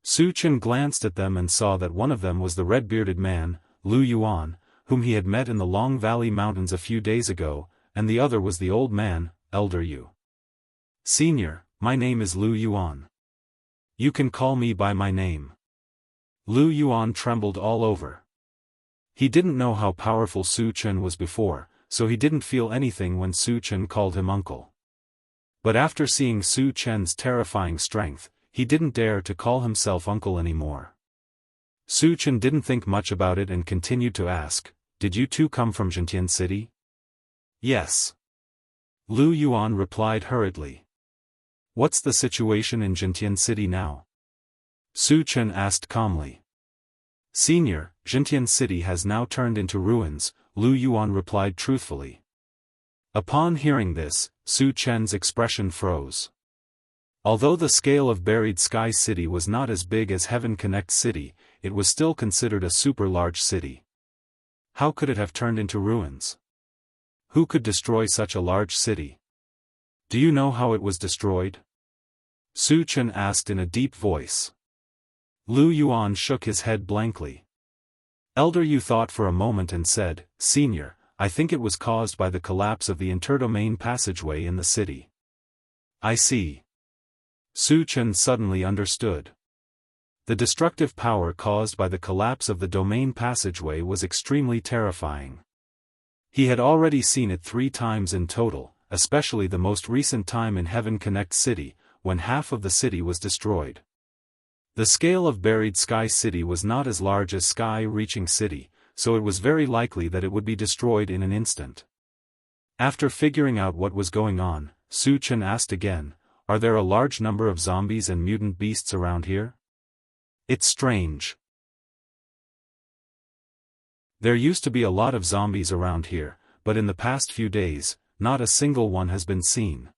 Su Chen glanced at them and saw that one of them was the red-bearded man, Lu Yuan, whom he had met in the Long Valley Mountains a few days ago, and the other was the old man, Elder Yu. "Senior, my name is Lu Yuan. You can call me by my name." Lu Yuan trembled all over. He didn't know how powerful Su Chen was before, so he didn't feel anything when Su Chen called him uncle. But after seeing Su Chen's terrifying strength, he didn't dare to call himself uncle anymore. Su Chen didn't think much about it and continued to ask, "Did you two come from Jianghu City?" "Yes. Lu Yuan replied hurriedly. What's the situation in Jintian City now? Su Chen asked calmly. Senior, Jintian City has now turned into ruins, Lu Yuan replied truthfully. Upon hearing this, Su Chen's expression froze. Although the scale of Buried Sky City was not as big as Heaven Connect City, it was still considered a super-large city. How could it have turned into ruins? Who could destroy such a large city? Do you know how it was destroyed? Su Chen asked in a deep voice. Lu Yuan shook his head blankly. Elder Yu thought for a moment and said, Senior, I think it was caused by the collapse of the interdomain passageway in the city. I see. Su Chen suddenly understood. The destructive power caused by the collapse of the domain passageway was extremely terrifying. He had already seen it 3 times in total, especially the most recent time in Heaven Connect City, when half of the city was destroyed. The scale of Buried Sky City was not as large as Sky Reaching City, so it was very likely that it would be destroyed in an instant. After figuring out what was going on, Su Chen asked again, Are there a large number of zombies and mutant beasts around here? It's strange. There used to be a lot of zombies around here, but in the past few days, not a single one has been seen.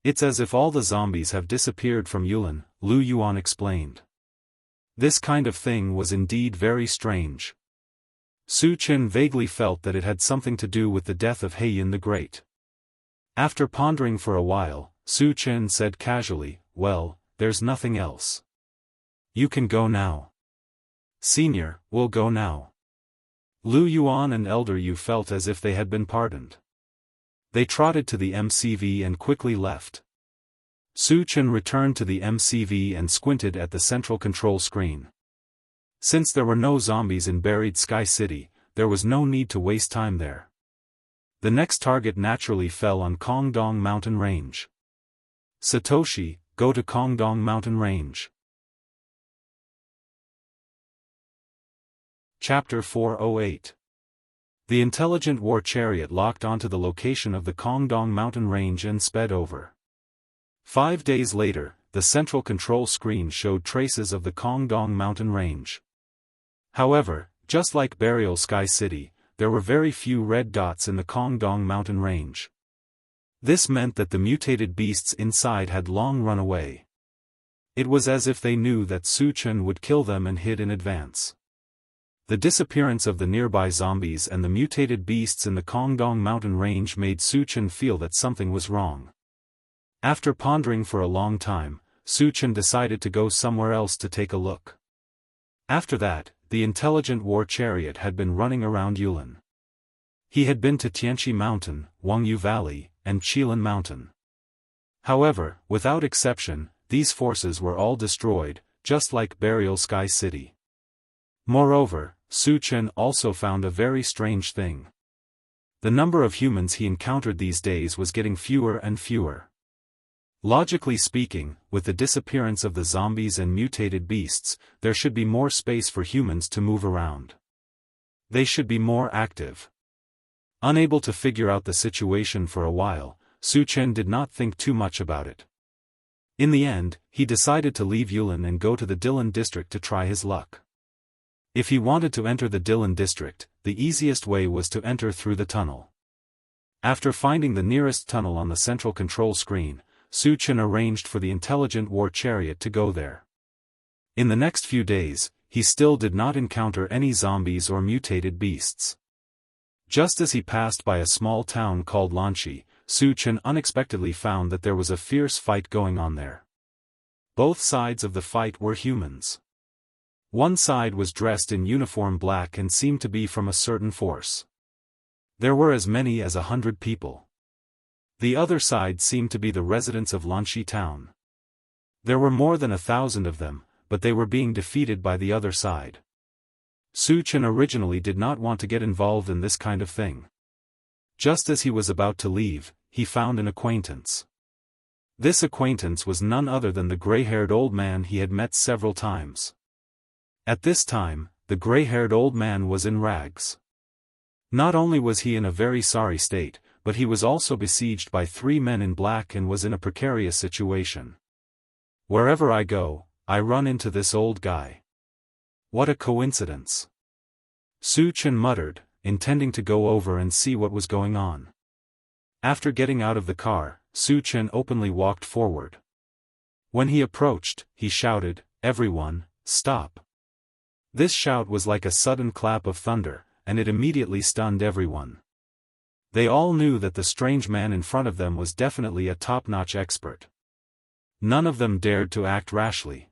It's as if all the zombies have disappeared from Yulin, Lu Yuan explained. This kind of thing was indeed very strange. Su Chen vaguely felt that it had something to do with the death of Heiyin the Great. After pondering for a while, Su Chen said casually, Well, there's nothing else. You can go now. Senior, we'll go now. Lu Yuan and Elder Yu felt as if they had been pardoned. They trotted to the MCV and quickly left. Su Chen returned to the MCV and squinted at the central control screen. Since there were no zombies in Buried Sky City, there was no need to waste time there. The next target naturally fell on Kongdong Mountain Range. Satoshi, go to Kongdong Mountain Range. Chapter 408. The intelligent war chariot locked onto the location of the Kongdong Mountain Range and sped over. 5 days later, the central control screen showed traces of the Kongdong Mountain Range. However, just like Burial Sky City, there were very few red dots in the Kongdong Mountain Range. This meant that the mutated beasts inside had long run away. It was as if they knew that Su Chen would kill them and hid in advance. The disappearance of the nearby zombies and the mutated beasts in the Kongdong Mountain Range made Su Chen feel that something was wrong. After pondering for a long time, Su Chen decided to go somewhere else to take a look. After that, the intelligent war chariot had been running around Yulin. He had been to Tianqi Mountain, Wangyu Valley, and Qilin Mountain. However, without exception, these forces were all destroyed, just like Burial Sky City. Moreover, Su Chen also found a very strange thing. The number of humans he encountered these days was getting fewer and fewer. Logically speaking, with the disappearance of the zombies and mutated beasts, there should be more space for humans to move around. They should be more active. Unable to figure out the situation for a while, Su Chen did not think too much about it. In the end, he decided to leave Yulin and go to the Dillon district to try his luck. If he wanted to enter the Dillon district, the easiest way was to enter through the tunnel. After finding the nearest tunnel on the central control screen, Su Chen arranged for the intelligent war chariot to go there. In the next few days, he still did not encounter any zombies or mutated beasts. Just as he passed by a small town called Lanshi, Su Chen unexpectedly found that there was a fierce fight going on there. Both sides of the fight were humans. One side was dressed in uniform black and seemed to be from a certain force. There were as many as 100 people. The other side seemed to be the residents of Lanshi town. There were more than 1,000 of them, but they were being defeated by the other side. Su Chen originally did not want to get involved in this kind of thing. Just as he was about to leave, he found an acquaintance. This acquaintance was none other than the gray-haired old man he had met several times. At this time, the gray-haired old man was in rags. Not only was he in a very sorry state, but he was also besieged by 3 men in black and was in a precarious situation. Wherever I go, I run into this old guy. What a coincidence. Su Chen muttered, intending to go over and see what was going on. After getting out of the car, Su Chen openly walked forward. When he approached, he shouted, "Everyone, stop." This shout was like a sudden clap of thunder, and it immediately stunned everyone. They all knew that the strange man in front of them was definitely a top-notch expert. None of them dared to act rashly.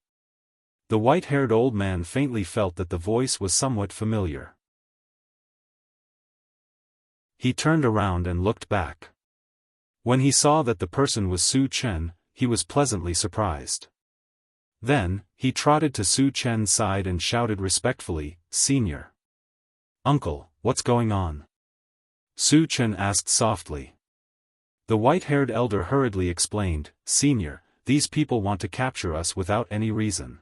The white-haired old man faintly felt that the voice was somewhat familiar. He turned around and looked back. When he saw that the person was Su Chen, he was pleasantly surprised. Then, he trotted to Su Chen's side and shouted respectfully, "Senior." "Uncle, what's going on?" Su Chen asked softly. The white-haired elder hurriedly explained, "Senior, these people want to capture us without any reason.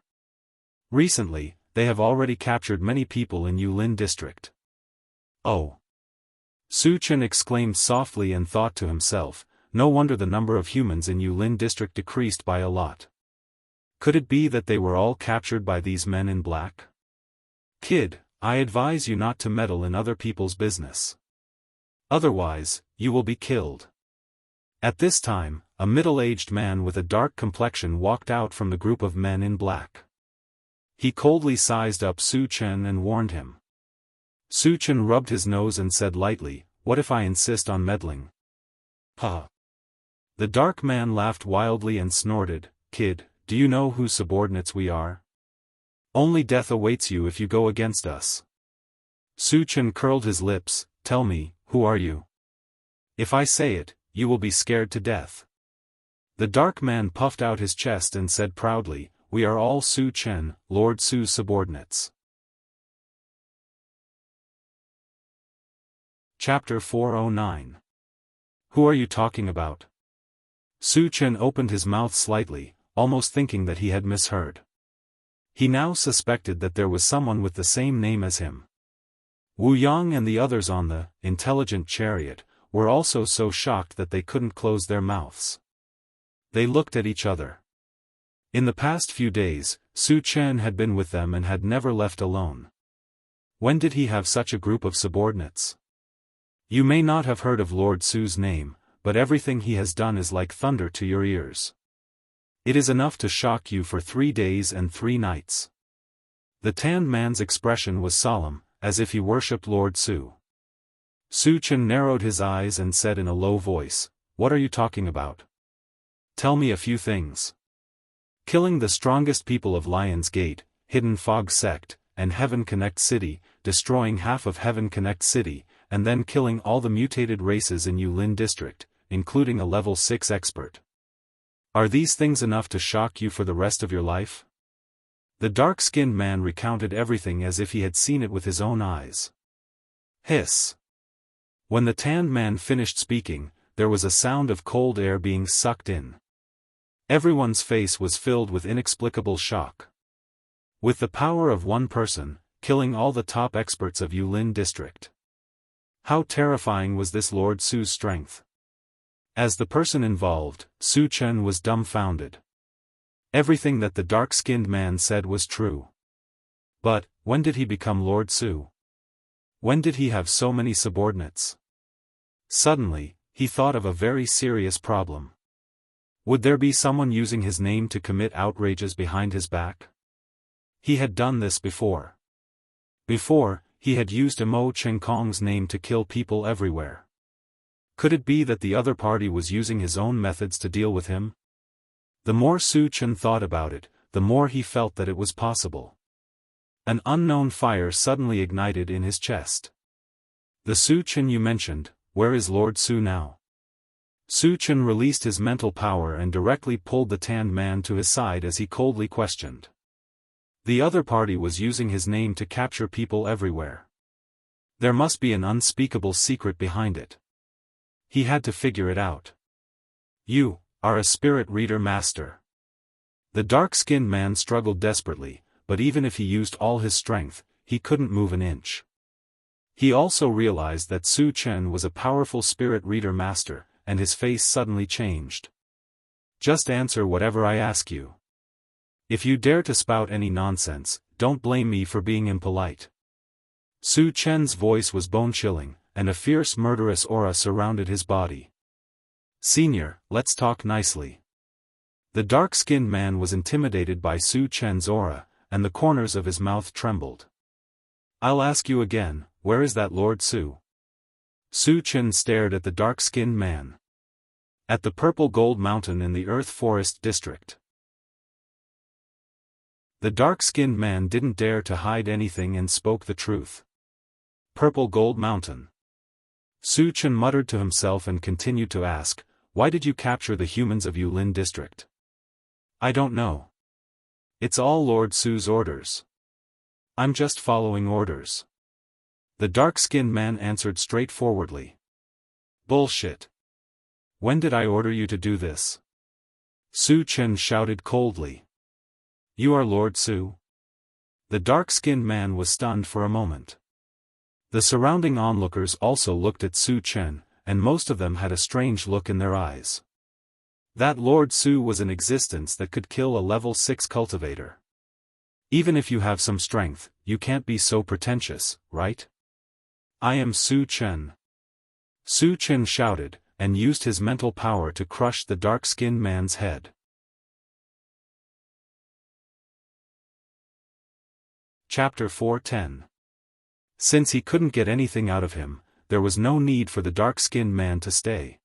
Recently, they have already captured many people in Yulin district." "Oh." Su Chen exclaimed softly and thought to himself, no wonder the number of humans in Yulin district decreased by a lot. Could it be that they were all captured by these men in black? "Kid, I advise you not to meddle in other people's business. Otherwise, you will be killed." At this time, a middle-aged man with a dark complexion walked out from the group of men in black. He coldly sized up Su Chen and warned him. Su Chen rubbed his nose and said lightly, "What if I insist on meddling?" "Huh." The dark man laughed wildly and snorted, "Kid, do you know whose subordinates we are? Only death awaits you if you go against us." Su Chen curled his lips, "Tell me, who are you? If I say it, you will be scared to death." The dark man puffed out his chest and said proudly, "We are all Su Chen, Lord Su's subordinates." Chapter 409. Who are you talking about? Su Chen opened his mouth slightly, almost thinking that he had misheard. He now suspected that there was someone with the same name as him. Wu Yang and the others on the intelligent chariot were also so shocked that they couldn't close their mouths. They looked at each other. In the past few days, Su Chen had been with them and had never left alone. When did he have such a group of subordinates? You may not have heard of Lord Su's name, but everything he has done is like thunder to your ears. It is enough to shock you for 3 days and 3 nights. The tanned man's expression was solemn, as if he worshipped Lord Su. Su Chen narrowed his eyes and said in a low voice, "What are you talking about? Tell me a few things." Killing the strongest people of Lion's Gate, Hidden Fog Sect, and Heaven Connect City, destroying half of Heaven Connect City, and then killing all the mutated races in Yulin district, including a level 6 expert. Are these things enough to shock you for the rest of your life? The dark-skinned man recounted everything as if he had seen it with his own eyes. Hiss. When the tanned man finished speaking, there was a sound of cold air being sucked in. Everyone's face was filled with inexplicable shock. With the power of one person, killing all the top experts of Yulin district. How terrifying was this Lord Su's strength? As the person involved, Su Chen was dumbfounded. Everything that the dark-skinned man said was true. But, when did he become Lord Su? When did he have so many subordinates? Suddenly, he thought of a very serious problem. Would there be someone using his name to commit outrages behind his back? He had done this before. Before, he had used Imo Chengkong's name to kill people everywhere. Could it be that the other party was using his own methods to deal with him? The more Su Chen thought about it, the more he felt that it was possible. An unknown fire suddenly ignited in his chest. The Su Chen you mentioned, where is Lord Su now? Su Chen released his mental power and directly pulled the tanned man to his side as he coldly questioned. The other party was using his name to capture people everywhere. There must be an unspeakable secret behind it. He had to figure it out. You are a spirit reader master. The dark-skinned man struggled desperately, but even if he used all his strength, he couldn't move an inch. He also realized that Su Chen was a powerful spirit reader master, and his face suddenly changed. Just answer whatever I ask you. If you dare to spout any nonsense, don't blame me for being impolite. Su Chen's voice was bone-chilling, and a fierce murderous aura surrounded his body. Senior, let's talk nicely. The dark-skinned man was intimidated by Su Chen's aura, and the corners of his mouth trembled. I'll ask you again, where is that Lord Su? Su Chen stared at the dark-skinned man. At the Purple Gold Mountain in the Earth Forest District. The dark-skinned man didn't dare to hide anything and spoke the truth. Purple Gold Mountain. Su Chen muttered to himself and continued to ask, why did you capture the humans of Yulin District? I don't know. It's all Lord Su's orders. I'm just following orders. The dark-skinned man answered straightforwardly. Bullshit. When did I order you to do this? Su Chen shouted coldly. You are Lord Su? The dark-skinned man was stunned for a moment. The surrounding onlookers also looked at Su Chen, and most of them had a strange look in their eyes. That Lord Su was an existence that could kill a level 6 cultivator. Even if you have some strength, you can't be so pretentious, right? I am Su Chen. Su Chen shouted, and used his mental power to crush the dark-skinned man's head. Chapter 4:10. Since he couldn't get anything out of him, there was no need for the dark-skinned man to stay.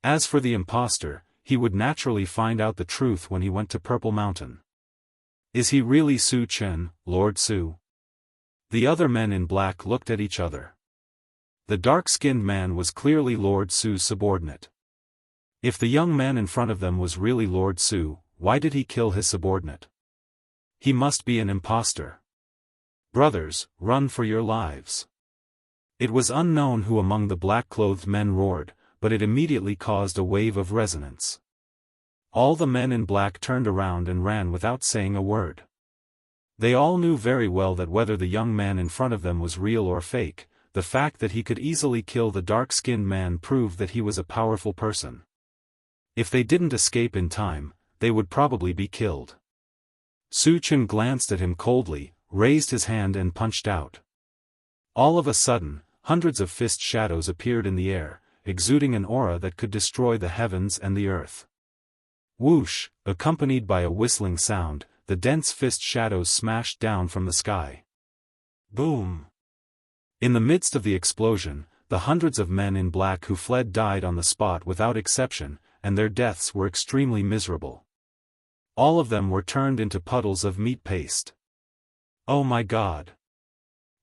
As for the impostor, he would naturally find out the truth when he went to Purple Mountain. Is he really Su Chen, Lord Su? The other men in black looked at each other. The dark-skinned man was clearly Lord Su's subordinate. If the young man in front of them was really Lord Su, why did he kill his subordinate? He must be an impostor. Brothers, run for your lives. It was unknown who among the black-clothed men roared, but it immediately caused a wave of resonance. All the men in black turned around and ran without saying a word. They all knew very well that whether the young man in front of them was real or fake, the fact that he could easily kill the dark-skinned man proved that he was a powerful person. If they didn't escape in time, they would probably be killed. Su Chen glanced at him coldly, raised his hand and punched out. All of a sudden, hundreds of fist shadows appeared in the air, exuding an aura that could destroy the heavens and the earth. Whoosh, accompanied by a whistling sound, the dense fist shadows smashed down from the sky. Boom! In the midst of the explosion, the hundreds of men in black who fled died on the spot without exception, and their deaths were extremely miserable. All of them were turned into puddles of meat paste. Oh my god!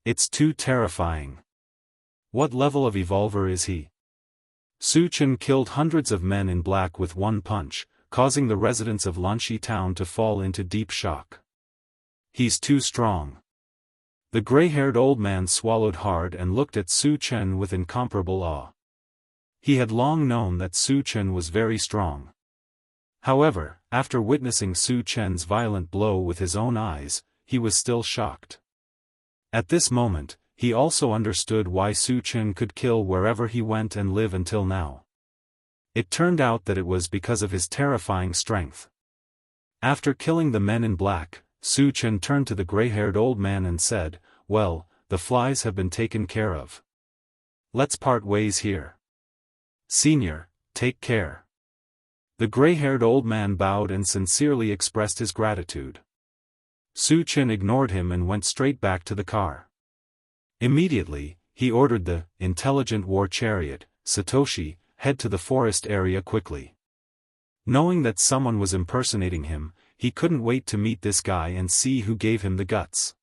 It's too terrifying. What level of evolver is he? Su Chen killed hundreds of men in black with one punch, causing the residents of Lanxi town to fall into deep shock. He's too strong. The gray-haired old man swallowed hard and looked at Su Chen with incomparable awe. He had long known that Su Chen was very strong. However, after witnessing Su Chen's violent blow with his own eyes, he was still shocked. At this moment, he also understood why Su Chen could kill wherever he went and live until now. It turned out that it was because of his terrifying strength. After killing the men in black, Su Chen turned to the gray-haired old man and said, well, the flies have been taken care of. Let's part ways here. Senior, take care. The gray-haired old man bowed and sincerely expressed his gratitude. Su Chen ignored him and went straight back to the car. Immediately, he ordered the intelligent war chariot, Satoshi, head to the forest area quickly. Knowing that someone was impersonating him, he couldn't wait to meet this guy and see who gave him the guts.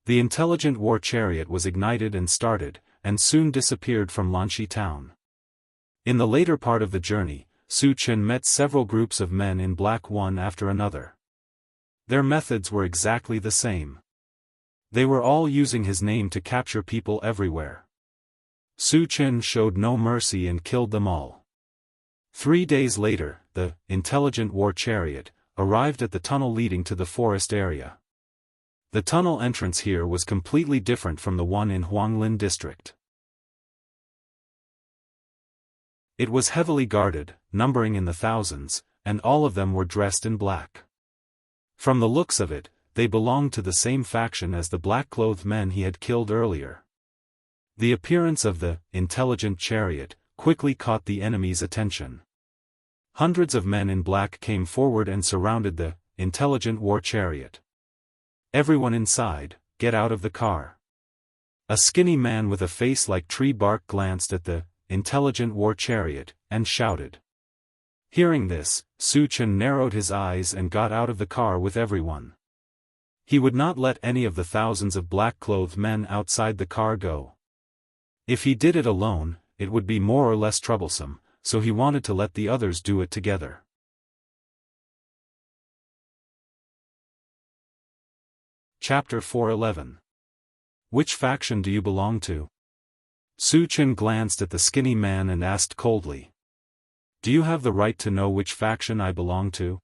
The intelligent war chariot was ignited and started, and soon disappeared from Lanxi town. In the later part of the journey, Su Chen met several groups of men in black one after another. Their methods were exactly the same. They were all using his name to capture people everywhere. Su Chen showed no mercy and killed them all. 3 days later, the intelligent war chariot arrived at the tunnel leading to the forest area. The tunnel entrance here was completely different from the one in Huanglin district. It was heavily guarded, numbering in the thousands, and all of them were dressed in black. From the looks of it, they belonged to the same faction as the black-clothed men he had killed earlier. The appearance of the intelligent chariot quickly caught the enemy's attention. Hundreds of men in black came forward and surrounded the intelligent war chariot. "Everyone inside, get out of the car." A skinny man with a face like tree bark glanced at the intelligent war chariot, and shouted. Hearing this, Su Chen narrowed his eyes and got out of the car with everyone. He would not let any of the thousands of black-clothed men outside the car go. If he did it alone, it would be more or less troublesome, so he wanted to let the others do it together. Chapter 411. Which faction do you belong to? Su Chen glanced at the skinny man and asked coldly. Do you have the right to know which faction I belong to?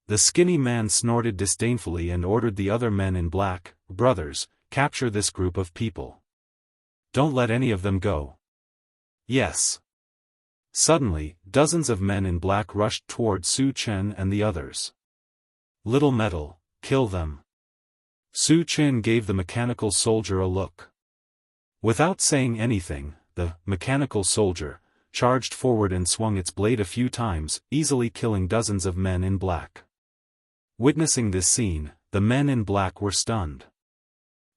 The skinny man snorted disdainfully and ordered the other men in black, brothers, capture this group of people. Don't let any of them go. Yes. Suddenly, dozens of men in black rushed toward Su Chen and the others. Little metal, kill them. Su Chen gave the mechanical soldier a look. Without saying anything, the mechanical soldier charged forward and swung its blade a few times, easily killing dozens of men in black. Witnessing this scene, the men in black were stunned.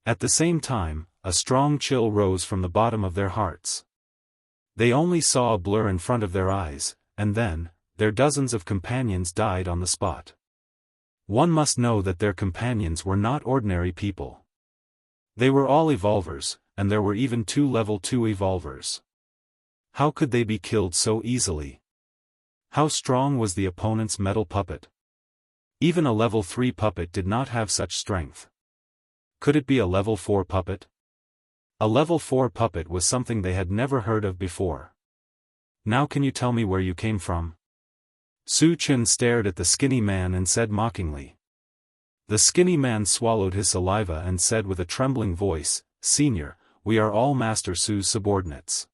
At the same time, a strong chill rose from the bottom of their hearts. They only saw a blur in front of their eyes, and then, their dozens of companions died on the spot. One must know that their companions were not ordinary people. They were all evolvers, and there were even 2 level 2 evolvers. How could they be killed so easily? How strong was the opponent's metal puppet? Even a level 3 puppet did not have such strength. Could it be a level 4 puppet? A level 4 puppet was something they had never heard of before. Now can you tell me where you came from? Su Chen stared at the skinny man and said mockingly. The skinny man swallowed his saliva and said with a trembling voice, Senior, we are all Master Su's subordinates.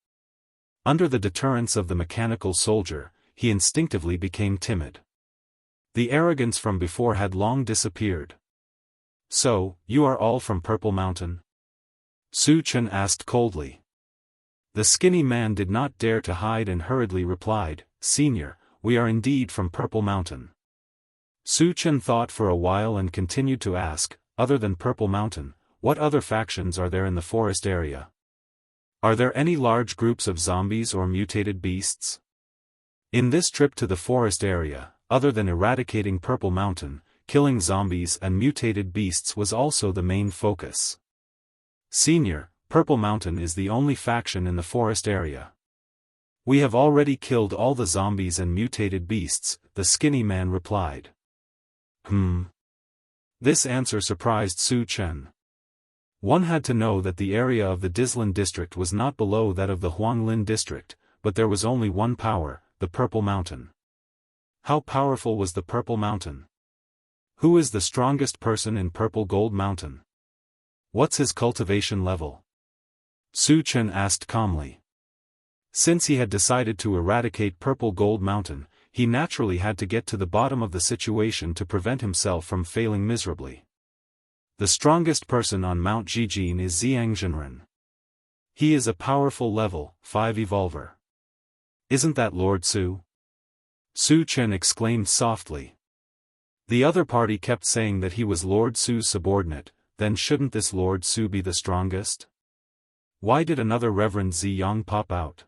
Under the deterrence of the mechanical soldier, he instinctively became timid. The arrogance from before had long disappeared. So, you are all from Purple Mountain? Su Chen asked coldly. The skinny man did not dare to hide and hurriedly replied, Senior, we are indeed from Purple Mountain. Su Chen thought for a while and continued to ask, other than Purple Mountain, what other factions are there in the forest area? Are there any large groups of zombies or mutated beasts? In this trip to the forest area, other than eradicating Purple Mountain, killing zombies and mutated beasts was also the main focus. Senior, Purple Mountain is the only faction in the forest area. We have already killed all the zombies and mutated beasts, the skinny man replied. This answer surprised Su Chen. One had to know that the area of the Dizlin district was not below that of the Huanglin district, but there was only one power, the Purple Mountain. How powerful was the Purple Mountain? Who is the strongest person in Purple Gold Mountain? What's his cultivation level? Su Chen asked calmly. Since he had decided to eradicate Purple Gold Mountain, he naturally had to get to the bottom of the situation to prevent himself from failing miserably. The strongest person on Mount Jijin is Xianxia. He is a powerful level 5 evolver. Isn't that Lord Su? Su Chen exclaimed softly. The other party kept saying that he was Lord Su's subordinate, then shouldn't this Lord Su be the strongest? Why did another Reverend Ziyang pop out?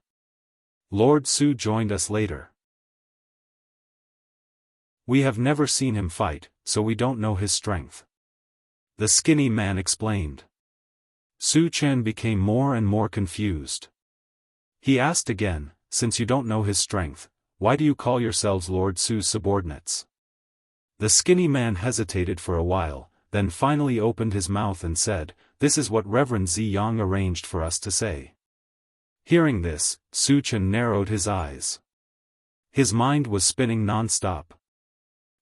Lord Su joined us later. We have never seen him fight, so we don't know his strength. The skinny man explained. Su Chen became more and more confused. He asked again, since you don't know his strength, why do you call yourselves Lord Su's subordinates? The skinny man hesitated for a while, then finally opened his mouth and said, this is what Reverend Ziyang arranged for us to say. Hearing this, Su Chen narrowed his eyes. His mind was spinning non-stop.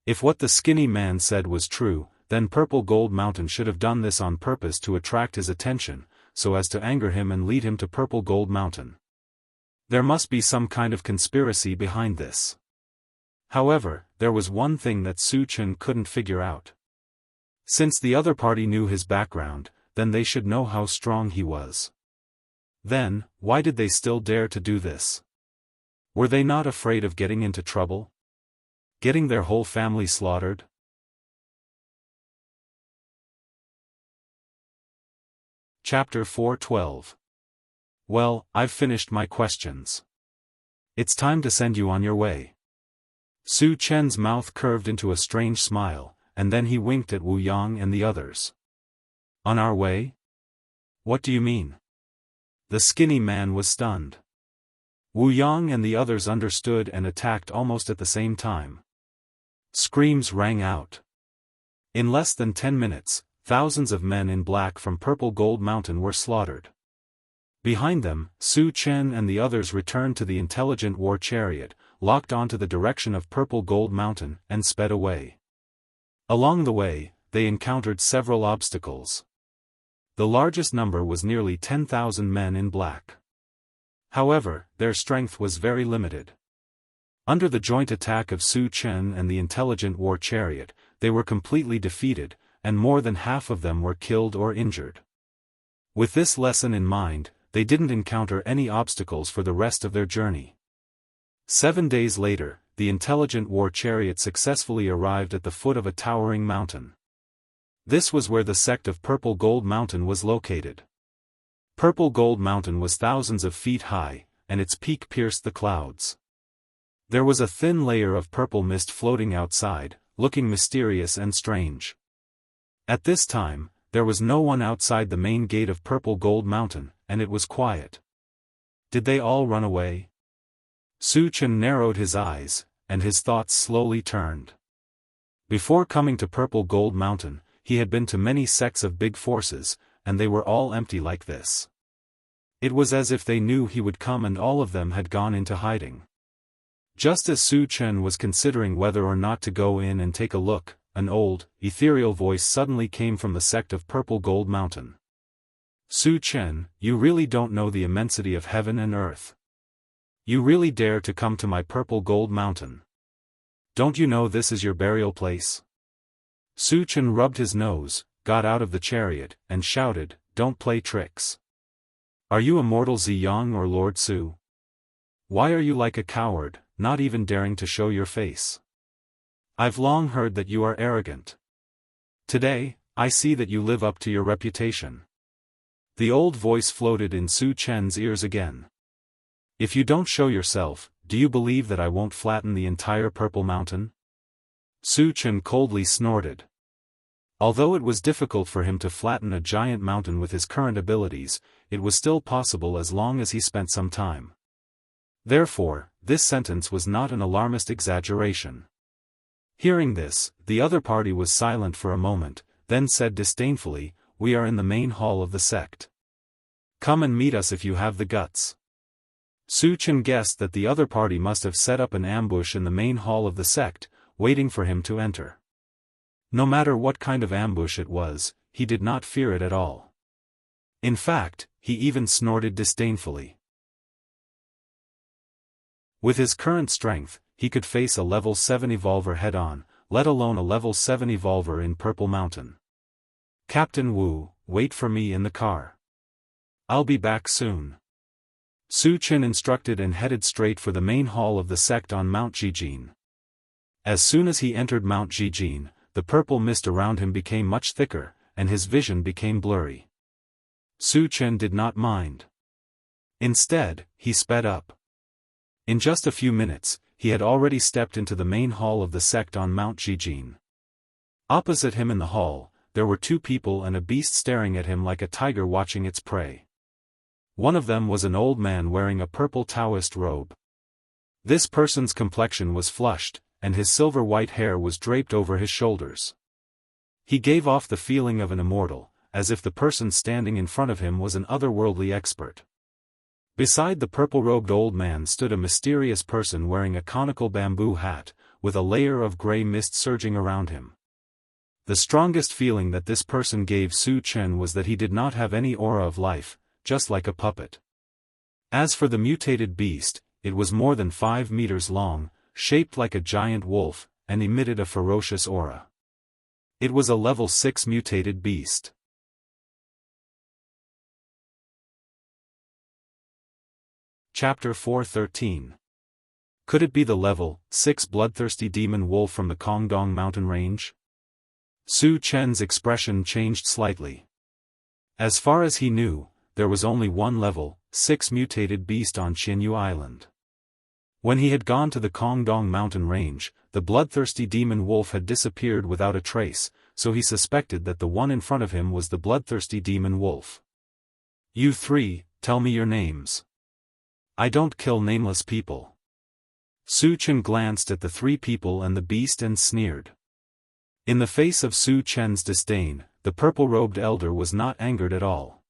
If what the skinny man said was true, then Purple Gold Mountain should have done this on purpose to attract his attention, so as to anger him and lead him to Purple Gold Mountain. There must be some kind of conspiracy behind this. However, there was one thing that Su Chen couldn't figure out. Since the other party knew his background, then they should know how strong he was. Then, why did they still dare to do this? Were they not afraid of getting into trouble? Getting their whole family slaughtered? Chapter 4:12. Well, I've finished my questions. It's time to send you on your way. Su Chen's mouth curved into a strange smile, and then he winked at Wu Yang and the others. On our way? What do you mean? The skinny man was stunned. Wu Yang and the others understood and attacked almost at the same time. Screams rang out. In less than 10 minutes, thousands of men in black from Purple Gold Mountain were slaughtered. Behind them, Su Chen and the others returned to the intelligent war chariot, locked onto the direction of Purple Gold Mountain, and sped away. Along the way, they encountered several obstacles. The largest number was nearly 10,000 men in black. However, their strength was very limited. Under the joint attack of Su Chen and the intelligent war chariot, they were completely defeated, and more than half of them were killed or injured. With this lesson in mind, they didn't encounter any obstacles for the rest of their journey. 7 days later, the intelligent war chariot successfully arrived at the foot of a towering mountain. This was where the sect of Purple Gold Mountain was located. Purple Gold Mountain was thousands of feet high, and its peak pierced the clouds. There was a thin layer of purple mist floating outside, looking mysterious and strange. At this time, there was no one outside the main gate of Purple Gold Mountain, and it was quiet. Did they all run away? Su Chen narrowed his eyes, and his thoughts slowly turned. Before coming to Purple Gold Mountain, he had been to many sects of big forces, and they were all empty like this. It was as if they knew he would come and all of them had gone into hiding. Just as Su Chen was considering whether or not to go in and take a look, an old, ethereal voice suddenly came from the sect of Purple Gold Mountain. Su Chen, you really don't know the immensity of heaven and earth. You really dare to come to my Purple Gold Mountain. Don't you know this is your burial place? Su Chen rubbed his nose, got out of the chariot, and shouted, Don't play tricks. Are you Immortal Ziyang or Lord Su? Why are you like a coward, not even daring to show your face? I've long heard that you are arrogant. Today, I see that you live up to your reputation. The old voice floated in Su Chen's ears again. If you don't show yourself, do you believe that I won't flatten the entire Purple Mountain? Su Chen coldly snorted. Although it was difficult for him to flatten a giant mountain with his current abilities, it was still possible as long as he spent some time. Therefore, this sentence was not an alarmist exaggeration. Hearing this, the other party was silent for a moment, then said disdainfully, We are in the main hall of the sect. Come and meet us if you have the guts. Su Chen guessed that the other party must have set up an ambush in the main hall of the sect, waiting for him to enter. No matter what kind of ambush it was, he did not fear it at all. In fact, he even snorted disdainfully. With his current strength, he could face a level 7 evolver head-on, let alone a level 7 evolver in Purple Mountain. Captain Wu, wait for me in the car. I'll be back soon. Su Chen instructed and headed straight for the main hall of the sect on Mount Jijin. As soon as he entered Mount Jijin, the purple mist around him became much thicker, and his vision became blurry. Su Chen did not mind. Instead, he sped up. In just a few minutes, he had already stepped into the main hall of the sect on Mount Jijin. Opposite him in the hall, there were 2 people and a beast staring at him like a tiger watching its prey. One of them was an old man wearing a purple Daoist robe. This person's complexion was flushed, and his silver-white hair was draped over his shoulders. He gave off the feeling of an immortal, as if the person standing in front of him was an otherworldly expert. Beside the purple-robed old man stood a mysterious person wearing a conical bamboo hat, with a layer of grey mist surging around him. The strongest feeling that this person gave Su Chen was that he did not have any aura of life, just like a puppet. As for the mutated beast, it was more than 5 meters long, shaped like a giant wolf, and emitted a ferocious aura. It was a level 6 mutated beast. Chapter 413. Could it be the level 6 bloodthirsty demon wolf from the Kongdong mountain range? Su Chen's expression changed slightly. As far as he knew, there was only one level 6 mutated beast on Jianghu Island. When he had gone to the Kongdong mountain range, the bloodthirsty demon wolf had disappeared without a trace, so he suspected that the one in front of him was the bloodthirsty demon wolf. You three, tell me your names. I don't kill nameless people. Su Chen glanced at the 3 people and the beast and sneered. In the face of Su Chen's disdain, the purple-robed elder was not angered at all.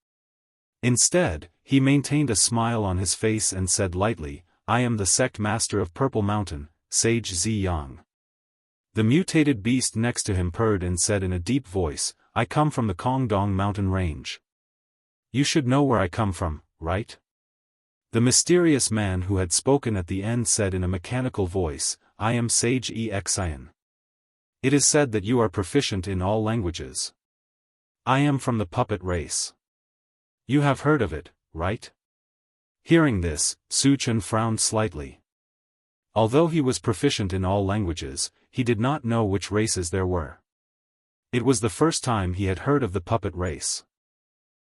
Instead, he maintained a smile on his face and said lightly, I am the sect master of Purple Mountain, Sage Ziyang. The mutated beast next to him purred and said in a deep voice, I come from the Kongdong mountain range. You should know where I come from, right? The mysterious man who had spoken at the end said in a mechanical voice, I am Sage Xian. It is said that you are proficient in all languages. I am from the puppet race. You have heard of it, right? Hearing this, Su Chen frowned slightly. Although he was proficient in all languages, he did not know which races there were. It was the first time he had heard of the puppet race.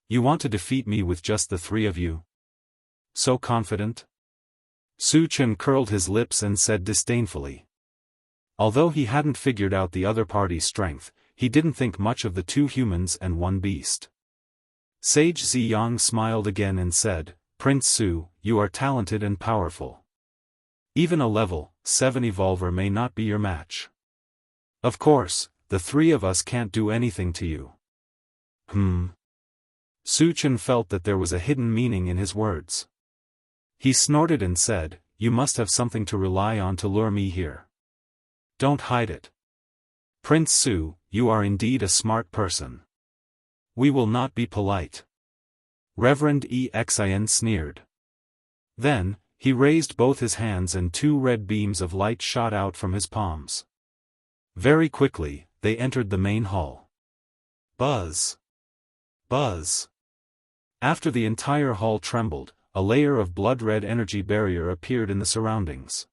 You want to defeat me with just the 3 of you? So confident? Su Chen curled his lips and said disdainfully. Although he hadn't figured out the other party's strength, he didn't think much of the 2 humans and 1 beast. Sage Ziyang smiled again and said, Prince Su, you are talented and powerful. Even a level 7 evolver may not be your match. Of course, the 3 of us can't do anything to you. Su Chen felt that there was a hidden meaning in his words. He snorted and said, you must have something to rely on to lure me here. Don't hide it. Prince Su, you are indeed a smart person. We will not be polite. Reverend Xian sneered. Then, he raised both his hands and 2 red beams of light shot out from his palms. Very quickly, they entered the main hall. Buzz! Buzz! After the entire hall trembled, a layer of blood-red energy barrier appeared in the surroundings.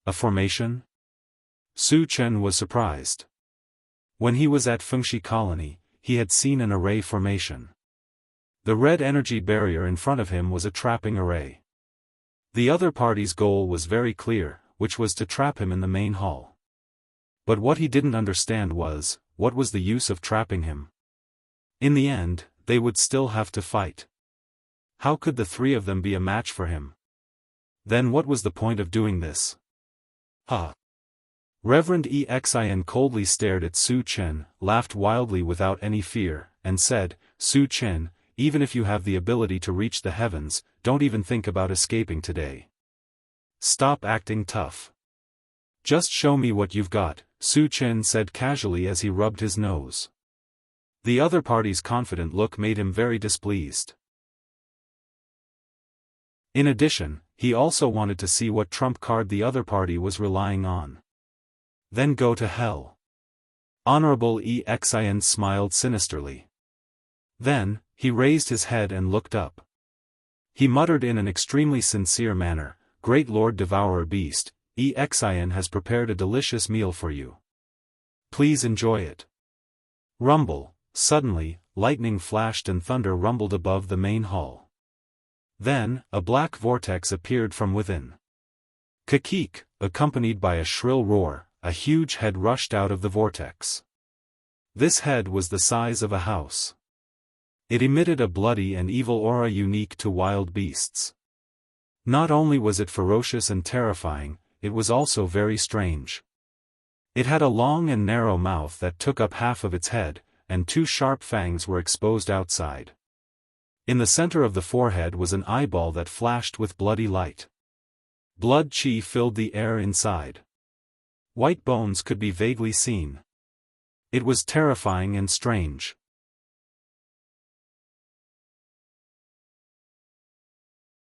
A formation? Su Chen was surprised. When he was at Fengshi Colony, he had seen an array formation. The red energy barrier in front of him was a trapping array. The other party's goal was very clear, which was to trap him in the main hall. But what he didn't understand was, what was the use of trapping him? In the end, they would still have to fight. How could the 3 of them be a match for him? Then what was the point of doing this? Reverend Xian coldly stared at Su Chen, laughed wildly without any fear, and said, Su Chen, even if you have the ability to reach the heavens, don't even think about escaping today. Stop acting tough. Just show me what you've got, Su Chen said casually as he rubbed his nose. The other party's confident look made him very displeased. In addition, he also wanted to see what trump card the other party was relying on. Then go to hell. Honorable Xian smiled sinisterly. Then, he raised his head and looked up. He muttered in an extremely sincere manner, Great Lord Devourer Beast, Xian has prepared a delicious meal for you. Please enjoy it. Rumble. Suddenly, lightning flashed and thunder rumbled above the main hall. Then, a black vortex appeared from within. Kakik, accompanied by a shrill roar, a huge head rushed out of the vortex. This head was the size of a house. It emitted a bloody and evil aura unique to wild beasts. Not only was it ferocious and terrifying, it was also very strange. It had a long and narrow mouth that took up half of its head, and 2 sharp fangs were exposed outside. In the center of the forehead was an eyeball that flashed with bloody light. Blood chi filled the air inside. White bones could be vaguely seen. It was terrifying and strange.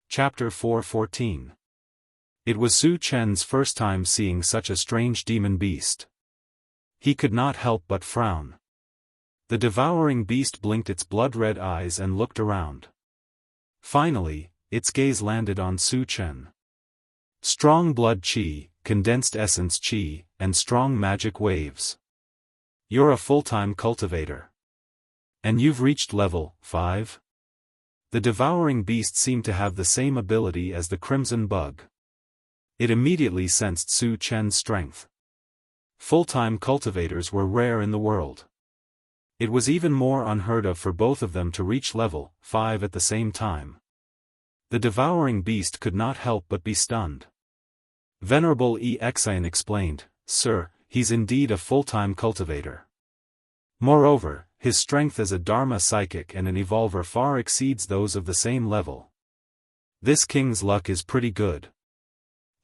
Chapter 4:14. It was Su Chen's first time seeing such a strange demon beast. He could not help but frown. The devouring beast blinked its blood-red eyes and looked around. Finally, its gaze landed on Su Chen. Strong blood qi, condensed essence qi, and strong magic waves. You're a full-time cultivator. And you've reached level 5? The devouring beast seemed to have the same ability as the crimson bug. It immediately sensed Su Chen's strength. Full-time cultivators were rare in the world. It was even more unheard of for both of them to reach level 5 at the same time. The devouring beast could not help but be stunned. Venerable Xian explained, "Sir, he's indeed a full-time cultivator. Moreover, his strength as a Dharma psychic and an evolver far exceeds those of the same level. This king's luck is pretty good.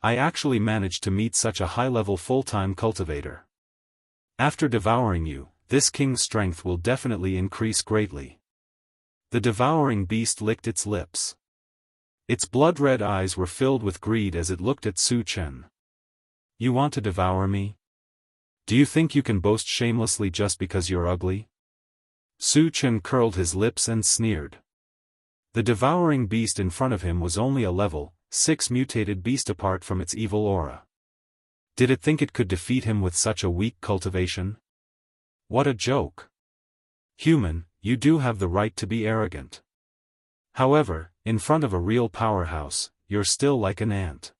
I actually managed to meet such a high-level full-time cultivator. After devouring you, this king's strength will definitely increase greatly." The devouring beast licked its lips. Its blood-red eyes were filled with greed as it looked at Su Chen. "You want to devour me? Do you think you can boast shamelessly just because you're ugly?" Su Chen curled his lips and sneered. The devouring beast in front of him was only a level 6 mutated beast apart from its evil aura. Did it think it could defeat him with such a weak cultivation? What a joke. Human, you do have the right to be arrogant. However, in front of a real powerhouse, you're still like an ant.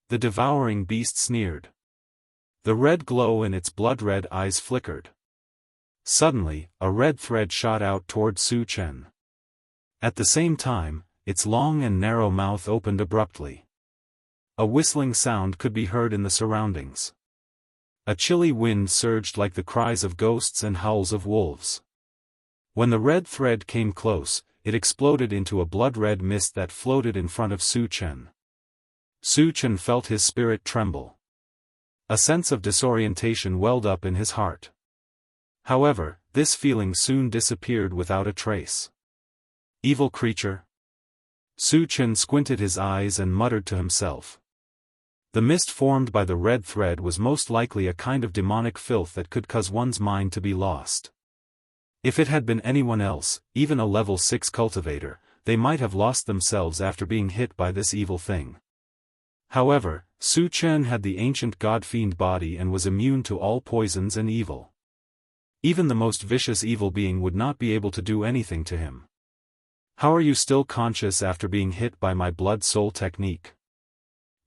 The devouring beast sneered. The red glow in its blood-red eyes flickered. Suddenly, a red thread shot out toward Su Chen. At the same time, its long and narrow mouth opened abruptly. A whistling sound could be heard in the surroundings. A chilly wind surged like the cries of ghosts and howls of wolves. When the red thread came close, it exploded into a blood-red mist that floated in front of Su Chen. Su Chen felt his spirit tremble. A sense of disorientation welled up in his heart. However, this feeling soon disappeared without a trace. Evil creature? Su Chen squinted his eyes and muttered to himself. The mist formed by the red thread was most likely a kind of demonic filth that could cause one's mind to be lost. If it had been anyone else, even a level 6 cultivator, they might have lost themselves after being hit by this evil thing. However, Su Chen had the ancient god-fiend body and was immune to all poisons and evil. Even the most vicious evil being would not be able to do anything to him. "How are you still conscious after being hit by my blood-soul technique?"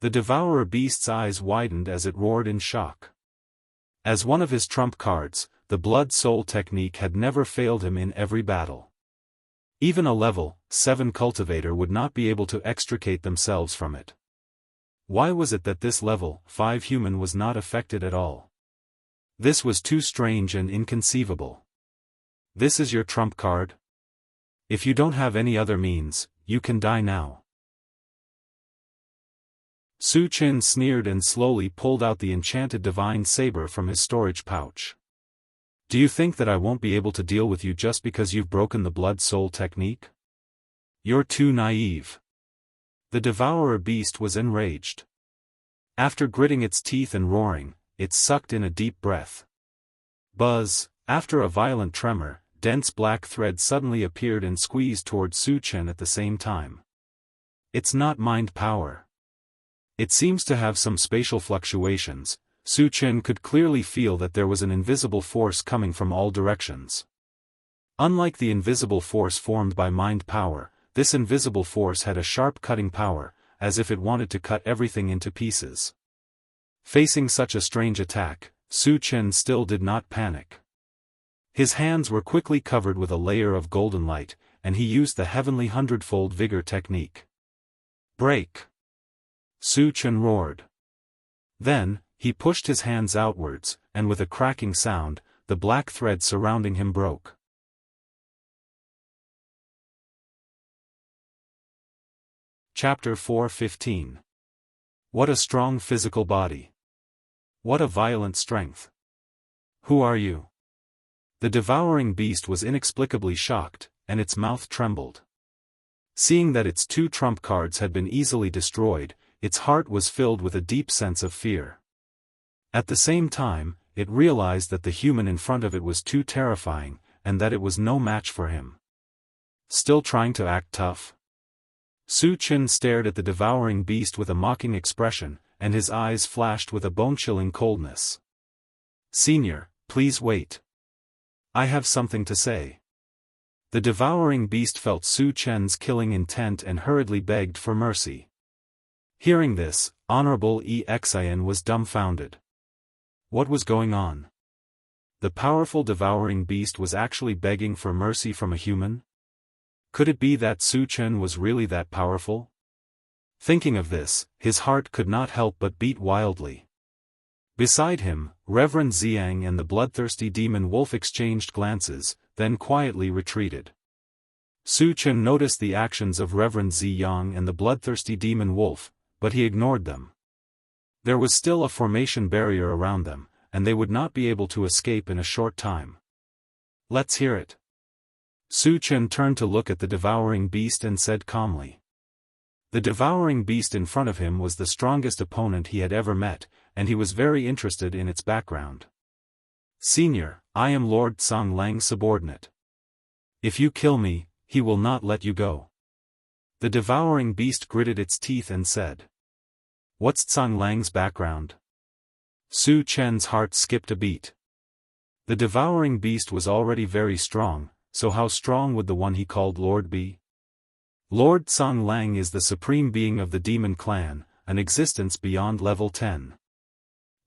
The devourer beast's eyes widened as it roared in shock. As one of his trump cards, the blood-soul technique had never failed him in every battle. Even a level 7 cultivator would not be able to extricate themselves from it. Why was it that this level 5 human was not affected at all? This was too strange and inconceivable. "This is your trump card? If you don't have any other means, you can die now." Su Chen sneered and slowly pulled out the enchanted divine saber from his storage pouch. "Do you think that I won't be able to deal with you just because you've broken the blood-soul technique? You're too naive." The devourer beast was enraged. After gritting its teeth and roaring, it sucked in a deep breath. Buzz! After a violent tremor, dense black thread suddenly appeared and squeezed toward Su Chen at the same time. "It's not mind power. It seems to have some spatial fluctuations." Su Chen could clearly feel that there was an invisible force coming from all directions. Unlike the invisible force formed by mind power, this invisible force had a sharp cutting power, as if it wanted to cut everything into pieces. Facing such a strange attack, Su Chen still did not panic. His hands were quickly covered with a layer of golden light, and he used the heavenly hundredfold vigor technique. "Break!" Su Chen roared. Then, he pushed his hands outwards, and with a cracking sound, the black thread surrounding him broke. Chapter 4:15. What a strong physical body. What a violent strength. Who are you? The devouring beast was inexplicably shocked, and its mouth trembled. Seeing that its 2 trump cards had been easily destroyed, its heart was filled with a deep sense of fear. At the same time, it realized that the human in front of it was too terrifying, and that it was no match for him. Still trying to act tough? Su Chen stared at the devouring beast with a mocking expression, and his eyes flashed with a bone-chilling coldness. "Senior, please wait. I have something to say." The devouring beast felt Su Chen's killing intent and hurriedly begged for mercy. Hearing this, Honorable Xian was dumbfounded. What was going on? The powerful devouring beast was actually begging for mercy from a human? Could it be that Su Chen was really that powerful? Thinking of this, his heart could not help but beat wildly. Beside him, Reverend Xiang and the bloodthirsty demon wolf exchanged glances, then quietly retreated. Su Chen noticed the actions of Reverend Xiang and the bloodthirsty demon wolf, but he ignored them. There was still a formation barrier around them, and they would not be able to escape in a short time. "Let's hear it." Su Chen turned to look at the devouring beast and said calmly. The devouring beast in front of him was the strongest opponent he had ever met, and he was very interested in its background. "Senior, I am Lord Tsang Lang's subordinate. If you kill me, he will not let you go." The devouring beast gritted its teeth and said. "What's Tsang Lang's background?" Su Chen's heart skipped a beat. The devouring beast was already very strong, so how strong would the one he called Lord be? Lord Tsang Lang is the supreme being of the demon clan, an existence beyond level 10.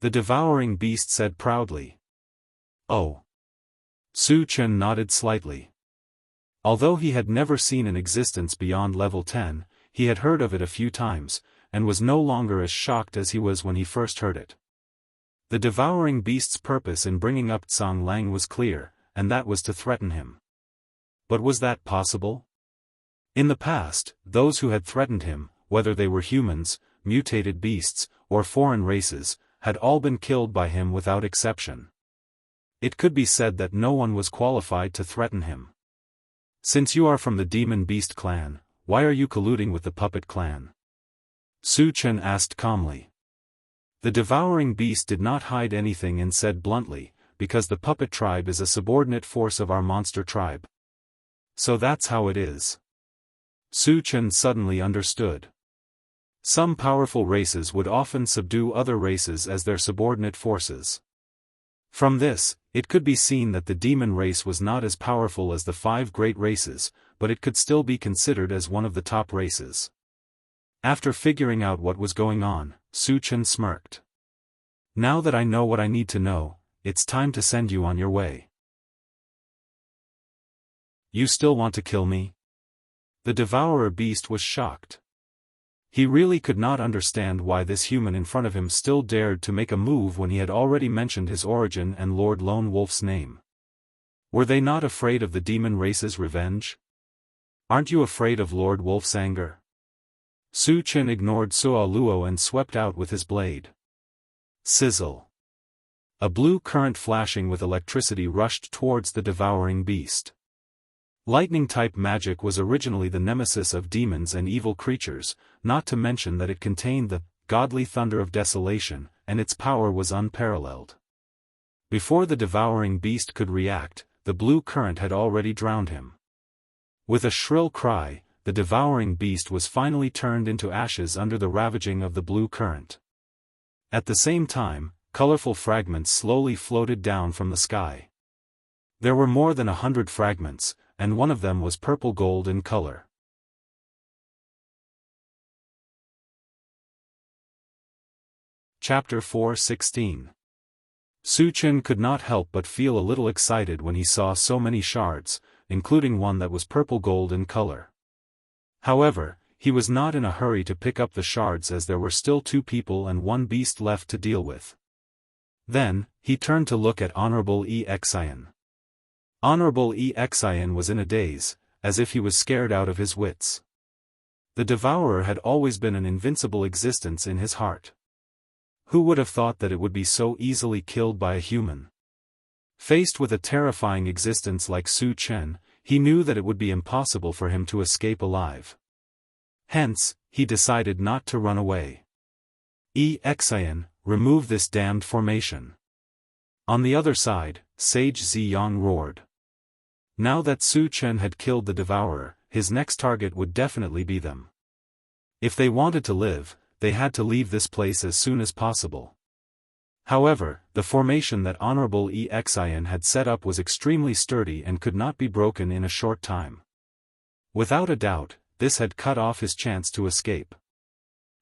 The devouring beast said proudly. "Oh." Su Chen nodded slightly. Although he had never seen an existence beyond level 10, he had heard of it a few times, and was no longer as shocked as he was when he first heard it. The devouring beast's purpose in bringing up Tsang Lang was clear, and that was to threaten him. But was that possible? In the past, those who had threatened him, whether they were humans, mutated beasts, or foreign races, had all been killed by him without exception. It could be said that no one was qualified to threaten him. "Since you are from the Demon Beast clan, why are you colluding with the Puppet clan?" Su Chen asked calmly. The devouring beast did not hide anything and said bluntly, "Because the Puppet tribe is a subordinate force of our monster tribe." "So that's how it is." Su Chen suddenly understood. Some powerful races would often subdue other races as their subordinate forces. From this, it could be seen that the demon race was not as powerful as the 5 great races, but it could still be considered as one of the top races. After figuring out what was going on, Su Chen smirked. "Now that I know what I need to know, it's time to send you on your way." "You still want to kill me?" The devourer beast was shocked. He really could not understand why this human in front of him still dared to make a move when he had already mentioned his origin and Lord Lone Wolf's name. Were they not afraid of the demon race's revenge? "Aren't you afraid of Lord Wolf's anger?" Su Chen ignored Suo Luo and swept out with his blade. Sizzle. A blue current flashing with electricity rushed towards the devouring beast. Lightning-type magic was originally the nemesis of demons and evil creatures, not to mention that it contained the godly thunder of desolation, and its power was unparalleled. Before the devouring beast could react, the blue current had already drowned him. With a shrill cry, the devouring beast was finally turned into ashes under the ravaging of the blue current. At the same time, colorful fragments slowly floated down from the sky. There were more than 100 fragments, and one of them was purple gold in color. Chapter 4:16. Su Chen could not help but feel a little excited when he saw so many shards, including one that was purple gold in color. However, he was not in a hurry to pick up the shards as there were still 2 people and 1 beast left to deal with. Then, he turned to look at Honorable Xian. Honorable Xian was in a daze, as if he was scared out of his wits. The devourer had always been an invincible existence in his heart. Who would have thought that it would be so easily killed by a human? Faced with a terrifying existence like Su Chen, he knew that it would be impossible for him to escape alive. Hence, he decided not to run away. Xian, remove this damned formation. On the other side, Sage Ziyang roared. Now that Su Chen had killed the Devourer, his next target would definitely be them. If they wanted to live, they had to leave this place as soon as possible. However, the formation that Honorable Xian had set up was extremely sturdy and could not be broken in a short time. Without a doubt, this had cut off his chance to escape.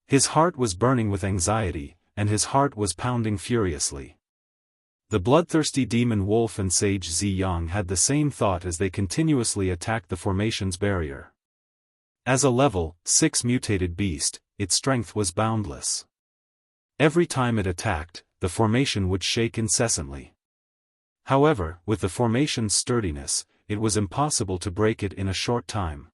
His heart was burning with anxiety, and his heart was pounding furiously. The bloodthirsty demon wolf and Sage Ziyang had the same thought as they continuously attacked the formation's barrier. As a level 6 mutated beast, its strength was boundless. Every time it attacked, the formation would shake incessantly. However, with the formation's sturdiness, it was impossible to break it in a short time.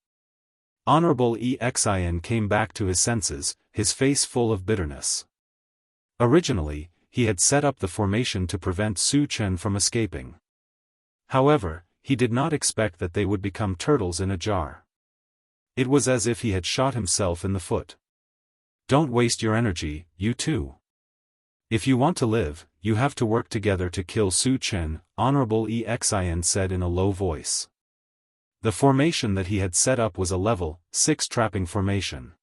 Honorable Xian came back to his senses, his face full of bitterness. Originally, he had set up the formation to prevent Su Chen from escaping. However, he did not expect that they would become turtles in a jar. It was as if he had shot himself in the foot. Don't waste your energy, you two. If you want to live, you have to work together to kill Su Chen, Honorable Xian said in a low voice. The formation that he had set up was a level 6 trapping formation.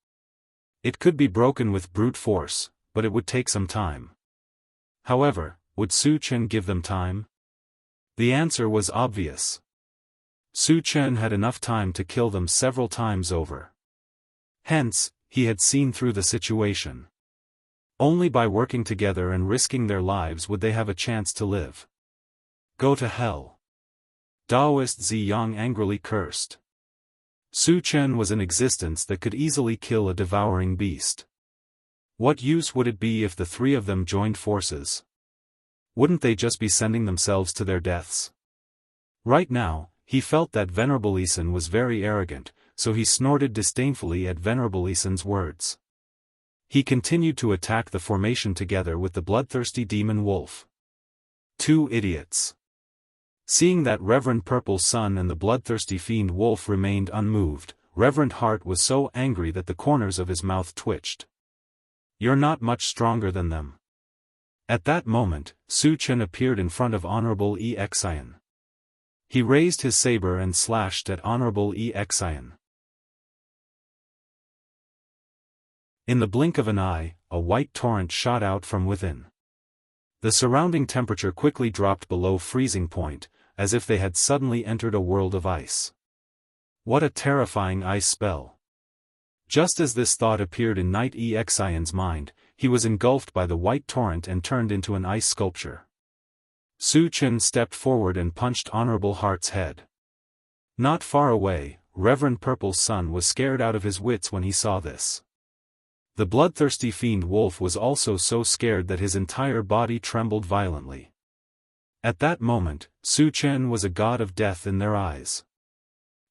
It could be broken with brute force, but it would take some time. However, would Su Chen give them time? The answer was obvious. Su Chen had enough time to kill them several times over. Hence, he had seen through the situation. Only by working together and risking their lives would they have a chance to live. Go to hell. Daoist Ziyang angrily cursed. Su Chen was an existence that could easily kill a devouring beast. What use would it be if the three of them joined forces? Wouldn't they just be sending themselves to their deaths? Right now, he felt that Venerable Isan was very arrogant, so he snorted disdainfully at Venerable Isan's words. He continued to attack the formation together with the bloodthirsty demon wolf. Two idiots. Seeing that Reverend Purple Sun and the bloodthirsty fiend wolf remained unmoved, Reverend Heart was so angry that the corners of his mouth twitched. You're not much stronger than them. At that moment, Su Chen appeared in front of Honorable Xian. He raised his saber and slashed at Honorable Xian. In the blink of an eye, a white torrent shot out from within. The surrounding temperature quickly dropped below freezing point, as if they had suddenly entered a world of ice. What a terrifying ice spell! Just as this thought appeared in Knight Xian's mind, he was engulfed by the white torrent and turned into an ice sculpture. Su Chen stepped forward and punched Honorable Heart's head. Not far away, Reverend Purple Sun was scared out of his wits when he saw this. The bloodthirsty fiend wolf was also so scared that his entire body trembled violently. At that moment, Su Chen was a god of death in their eyes.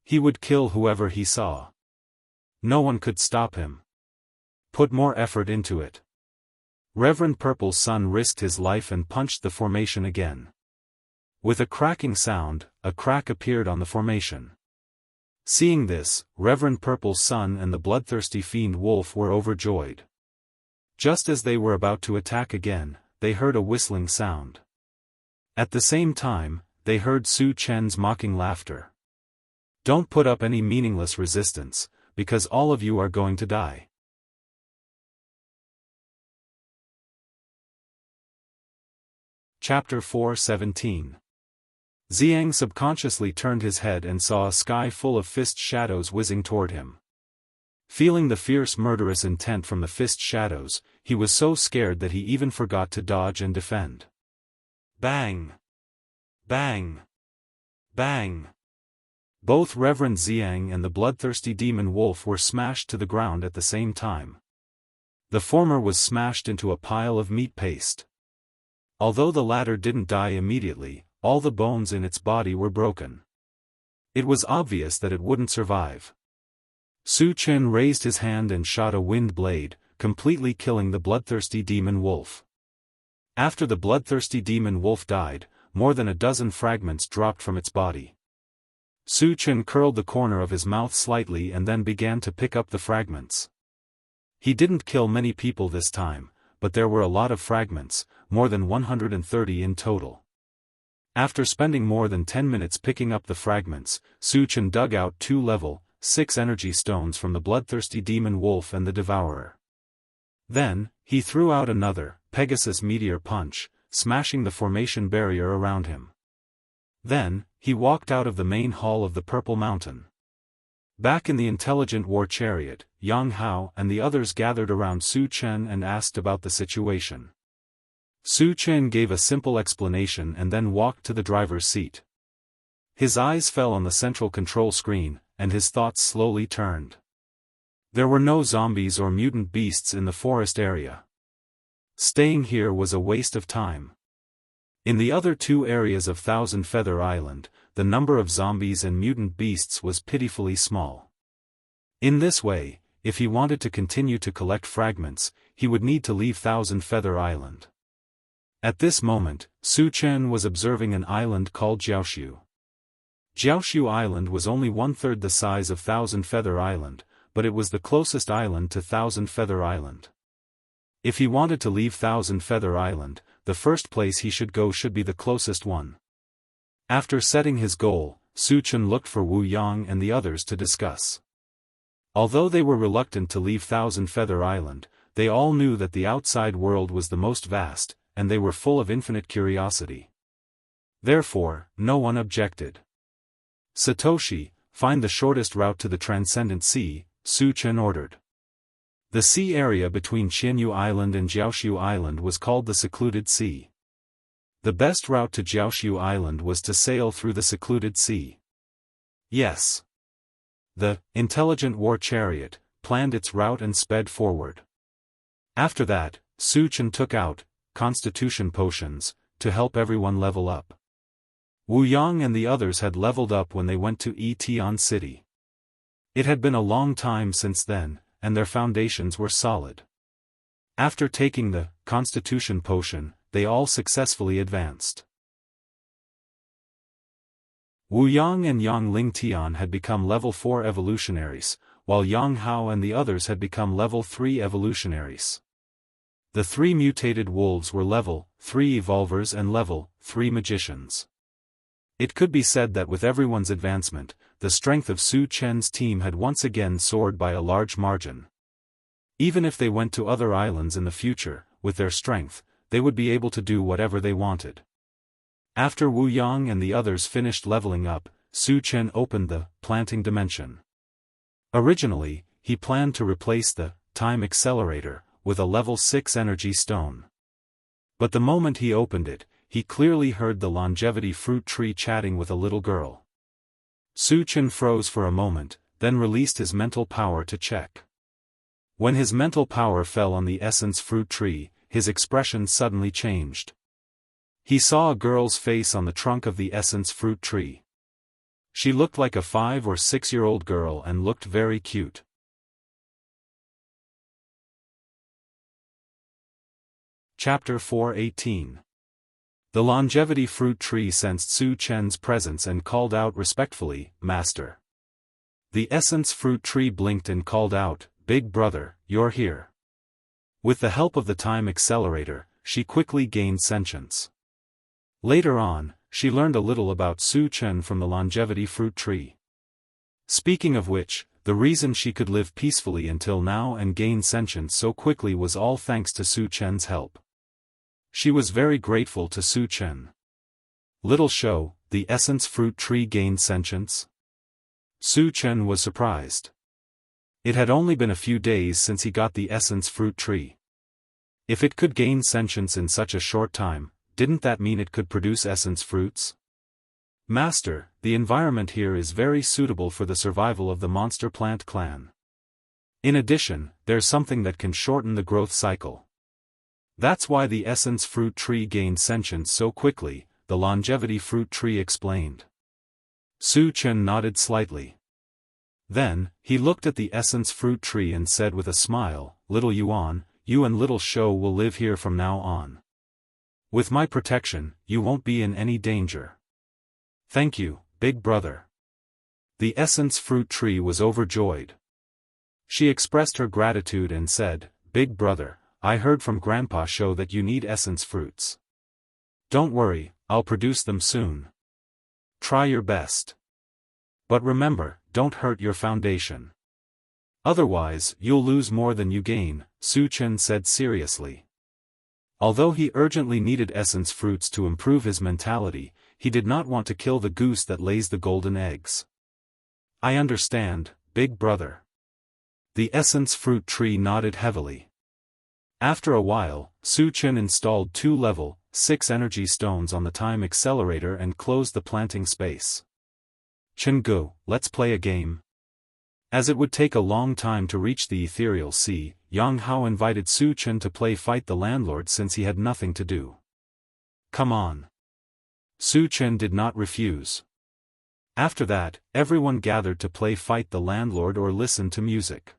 He would kill whoever he saw. No one could stop him. Put more effort into it. Reverend Purple Sun risked his life and punched the formation again. With a cracking sound, a crack appeared on the formation. Seeing this, Reverend Purple Sun and the bloodthirsty fiend wolf were overjoyed. Just as they were about to attack again, they heard a whistling sound. At the same time, they heard Su Chen's mocking laughter. Don't put up any meaningless resistance, because all of you are going to die. Chapter 4:17. Ziyang subconsciously turned his head and saw a sky full of fist shadows whizzing toward him. Feeling the fierce murderous intent from the fist shadows, he was so scared that he even forgot to dodge and defend. Bang! Bang! Bang! Both Reverend Ziyang and the bloodthirsty demon wolf were smashed to the ground at the same time. The former was smashed into a pile of meat paste. Although the latter didn't die immediately, all the bones in its body were broken. It was obvious that it wouldn't survive. Su Chen raised his hand and shot a wind blade, completely killing the bloodthirsty demon wolf. After the bloodthirsty demon wolf died, more than a dozen fragments dropped from its body. Su Chen curled the corner of his mouth slightly and then began to pick up the fragments. He didn't kill many people this time, but there were a lot of fragments, more than 130 in total. After spending more than 10 minutes picking up the fragments, Su Chen dug out 2 level 6 energy stones from the bloodthirsty demon wolf and the devourer. Then, he threw out another Pegasus meteor punch, smashing the formation barrier around him. Then, he walked out of the main hall of the Purple Mountain. Back in the intelligent war chariot, Yang Hao and the others gathered around Su Chen and asked about the situation. Su Chen gave a simple explanation and then walked to the driver's seat. His eyes fell on the central control screen, and his thoughts slowly turned. There were no zombies or mutant beasts in the forest area. Staying here was a waste of time. In the other 2 areas of Thousand Feather Island, the number of zombies and mutant beasts was pitifully small. In this way, if he wanted to continue to collect fragments, he would need to leave Thousand Feather Island. At this moment, Su Chen was observing an island called Jianghu. Jianghu Island was only 1/3 the size of Thousand Feather Island, but it was the closest island to Thousand Feather Island. If he wanted to leave Thousand Feather Island, the first place he should go should be the closest one. After setting his goal, Su Chen looked for Wu Yang and the others to discuss. Although they were reluctant to leave Thousand Feather Island, they all knew that the outside world was the most vast, and they were full of infinite curiosity. Therefore, no one objected. Satoshi, find the shortest route to the Transcendent Sea, Su Chen ordered. The sea area between Qianyu Island and Jianghu Island was called the Secluded Sea. The best route to Jianghu Island was to sail through the Secluded Sea. Yes. The intelligent war chariot planned its route and sped forward. After that, Su Chen took out constitution potions to help everyone level up. Wu Yang and the others had leveled up when they went to Etion City. It had been a long time since then, and their foundations were solid. After taking the constitution potion, they all successfully advanced. Wu Yang and Yang Lingtian had become level 4 evolutionaries, while Yang Hao and the others had become level 3 evolutionaries. The 3 mutated wolves were level 3 evolvers and level 3 magicians. It could be said that with everyone's advancement, the strength of Su Chen's team had once again soared by a large margin. Even if they went to other islands in the future, with their strength, they would be able to do whatever they wanted. After Wu Yang and the others finished leveling up, Su Chen opened the planting dimension. Originally, he planned to replace the time accelerator with a level 6 energy stone. But the moment he opened it, he clearly heard the longevity fruit tree chatting with a little girl. Su Chen froze for a moment, then released his mental power to check. When his mental power fell on the essence fruit tree, his expression suddenly changed. He saw a girl's face on the trunk of the essence fruit tree. She looked like a 5 or 6-year-old girl and looked very cute. Chapter 4:18. The longevity fruit tree sensed Su Chen's presence and called out respectfully, "Master." The essence fruit tree blinked and called out, "Big brother, you're here." With the help of the time accelerator, she quickly gained sentience. Later on, she learned a little about Su Chen from the longevity fruit tree. Speaking of which, the reason she could live peacefully until now and gain sentience so quickly was all thanks to Su Chen's help. She was very grateful to Su Chen. Little show, the essence fruit tree gained sentience? Su Chen was surprised. It had only been a few days since he got the essence fruit tree. If it could gain sentience in such a short time, didn't that mean it could produce essence fruits? Master, the environment here is very suitable for the survival of the monster plant clan. In addition, there's something that can shorten the growth cycle. That's why the essence fruit tree gained sentience so quickly, the longevity fruit tree explained. Su Chen nodded slightly. Then, he looked at the essence fruit tree and said with a smile, "Little Yuan, you and Little Shou will live here from now on." With my protection, you won't be in any danger. Thank you, big brother. The essence fruit tree was overjoyed. She expressed her gratitude and said, Big brother, I heard from Grandpa show that you need essence fruits. Don't worry, I'll produce them soon. Try your best. But remember, don't hurt your foundation. Otherwise, you'll lose more than you gain, Su Chen said seriously. Although he urgently needed essence fruits to improve his mentality, he did not want to kill the goose that lays the golden eggs. I understand, big brother. The essence fruit tree nodded heavily. After a while, Su Chen installed 2 level 6 energy stones on the time accelerator and closed the planting space. Chen Gu, let's play a game. As it would take a long time to reach the ethereal sea, Yang Hao invited Su Chen to play fight the landlord since he had nothing to do. Come on. Su Chen did not refuse. After that, everyone gathered to play fight the landlord or listen to music.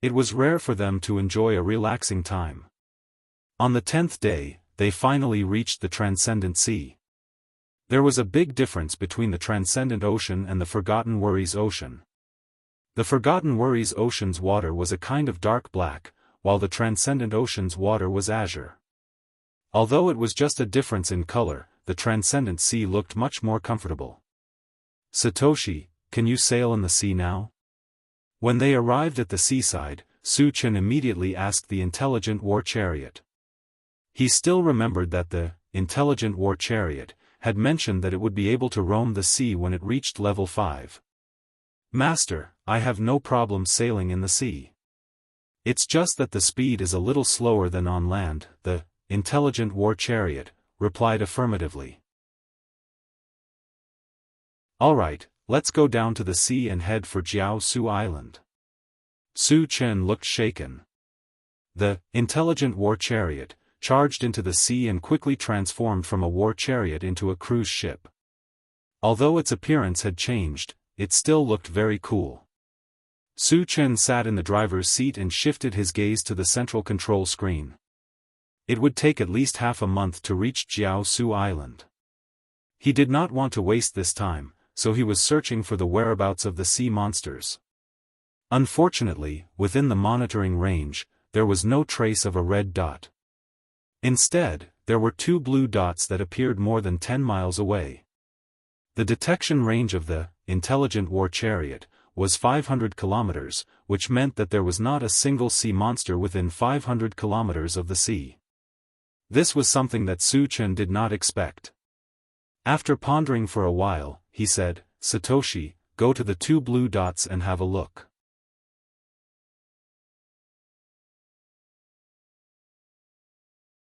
It was rare for them to enjoy a relaxing time. On the 10th day, they finally reached the transcendent sea. There was a big difference between the transcendent ocean and the Forgotten Worries Ocean. The Forgotten Worries Ocean's water was a kind of dark black, while the Transcendent Ocean's water was azure. Although it was just a difference in color, the Transcendent Sea looked much more comfortable. Satoshi, can you sail in the sea now? When they arrived at the seaside, Su Chen immediately asked the intelligent war chariot. He still remembered that the intelligent war chariot had mentioned that it would be able to roam the sea when it reached level 5. Master, I have no problem sailing in the sea. It's just that the speed is a little slower than on land, the intelligent war chariot replied affirmatively. Alright, let's go down to the sea and head for Jianghu Island. Su Chen looked shaken. The intelligent war chariot charged into the sea and quickly transformed from a war chariot into a cruise ship. Although its appearance had changed, it still looked very cool. Su Chen sat in the driver's seat and shifted his gaze to the central control screen. It would take at least half a month to reach Jianghu Island. He did not want to waste this time, so he was searching for the whereabouts of the sea monsters. Unfortunately, within the monitoring range, there was no trace of a red dot. Instead, there were 2 blue dots that appeared more than 10 miles away. The detection range of the intelligent war chariot was 500 kilometers, which meant that there was not a single sea monster within 500 kilometers of the sea. This was something that Su Chen did not expect. After pondering for a while, he said, Satoshi, go to the 2 blue dots and have a look.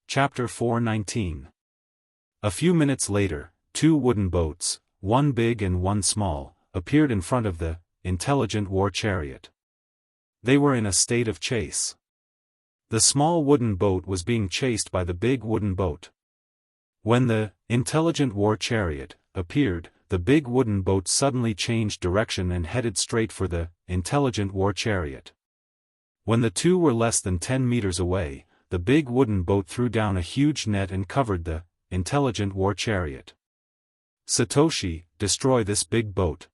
Chapter 4:19. A few minutes later, 2 wooden boats, one big and one small, appeared in front of the intelligent war chariot. They were in a state of chase. The small wooden boat was being chased by the big wooden boat. When the intelligent war chariot appeared, the big wooden boat suddenly changed direction and headed straight for the intelligent war chariot. When the 2 were less than 10 meters away, the big wooden boat threw down a huge net and covered the intelligent war chariot. Satoshi, destroy this big boat.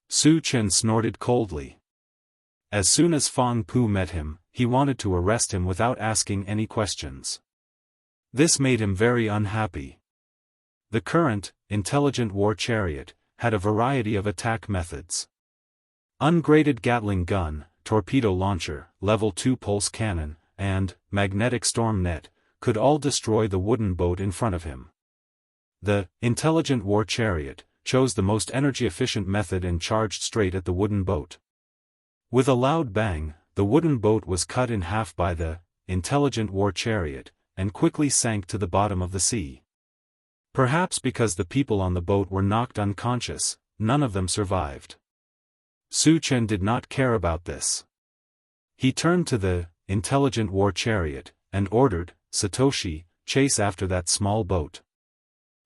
Su Chen snorted coldly. As soon as Fang Pu met him, he wanted to arrest him without asking any questions. This made him very unhappy. The current, intelligent war chariot, had a variety of attack methods. Ungraded Gatling gun, torpedo launcher, level 2 pulse cannon, and magnetic storm net, could all destroy the wooden boat in front of him. The intelligent war chariot chose the most energy-efficient method and charged straight at the wooden boat. With a loud bang, the wooden boat was cut in half by the intelligent war chariot, and quickly sank to the bottom of the sea. Perhaps because the people on the boat were knocked unconscious, none of them survived. Su Chen did not care about this. He turned to the intelligent war chariot, and ordered, Satoshi, chase after that small boat.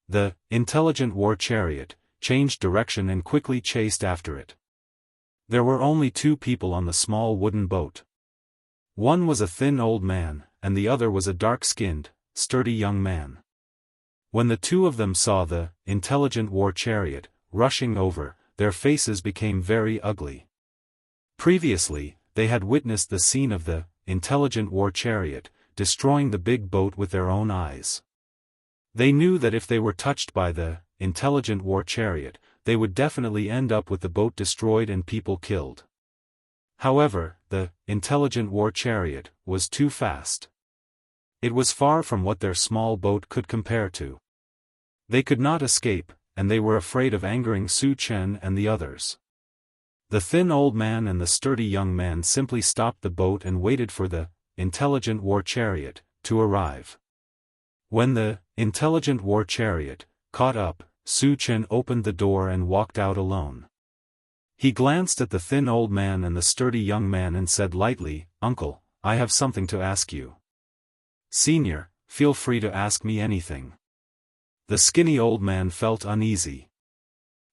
The intelligent war chariot changed direction and quickly chased after it. There were only 2 people on the small wooden boat. One was a thin old man, and the other was a dark-skinned, sturdy young man. When the two of them saw the intelligent war chariot rushing over, their faces became very ugly. Previously, they had witnessed the scene of the intelligent war chariot destroying the big boat with their own eyes. They knew that if they were touched by the intelligent war chariot, they would definitely end up with the boat destroyed and people killed. However, the intelligent war chariot was too fast. It was far from what their small boat could compare to. They could not escape, and they were afraid of angering Su Chen and the others. The thin old man and the sturdy young man simply stopped the boat and waited for the intelligent war chariot to arrive. When the intelligent war chariot caught up, Su Chen opened the door and walked out alone. He glanced at the thin old man and the sturdy young man and said lightly, "Uncle, I have something to ask you." "Senior, feel free to ask me anything." The skinny old man felt uneasy.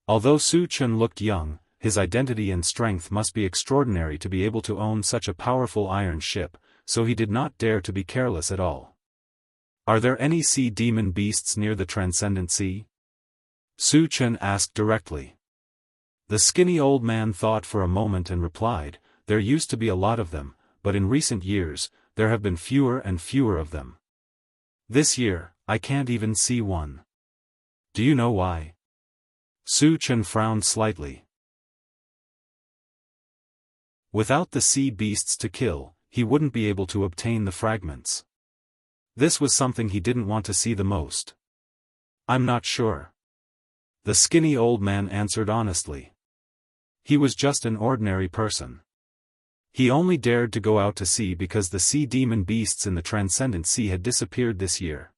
Although Su Chen looked young, his identity and strength must be extraordinary to be able to own such a powerful iron ship, so he did not dare to be careless at all. "Are there any sea demon beasts near the Transcendent Sea?" Su Chen asked directly. The skinny old man thought for a moment and replied, "There used to be a lot of them, but in recent years, there have been fewer and fewer of them. This year, I can't even see one." "Do you know why?" Su Chen frowned slightly. Without the sea beasts to kill, he wouldn't be able to obtain the fragments. This was something he didn't want to see the most. "I'm not sure." The skinny old man answered honestly. He was just an ordinary person. He only dared to go out to sea because the sea demon beasts in the Transcendent Sea had disappeared this year.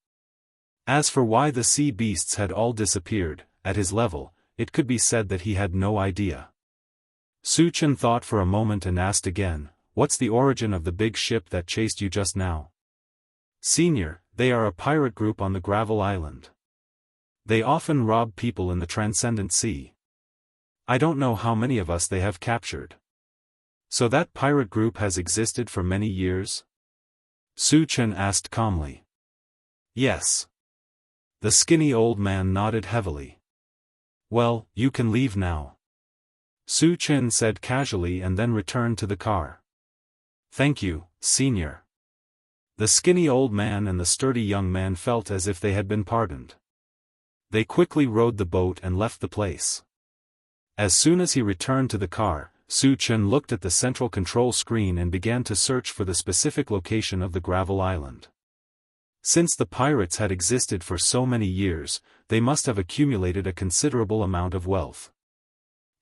As for why the sea beasts had all disappeared, at his level, it could be said that he had no idea. Su Chen thought for a moment and asked again, "What's the origin of the big ship that chased you just now?" "Senior, they are a pirate group on the Gravel Island. They often rob people in the Transcendent Sea. I don't know how many of us they have captured." "So that pirate group has existed for many years?" Su Chen asked calmly. "Yes." The skinny old man nodded heavily. "Well, you can leave now," Su Chen said casually and then returned to the car. "Thank you, Senior." The skinny old man and the sturdy young man felt as if they had been pardoned. They quickly rowed the boat and left the place. As soon as he returned to the car, Su Chen looked at the central control screen and began to search for the specific location of the Gravel Island. Since the pirates had existed for so many years, they must have accumulated a considerable amount of wealth.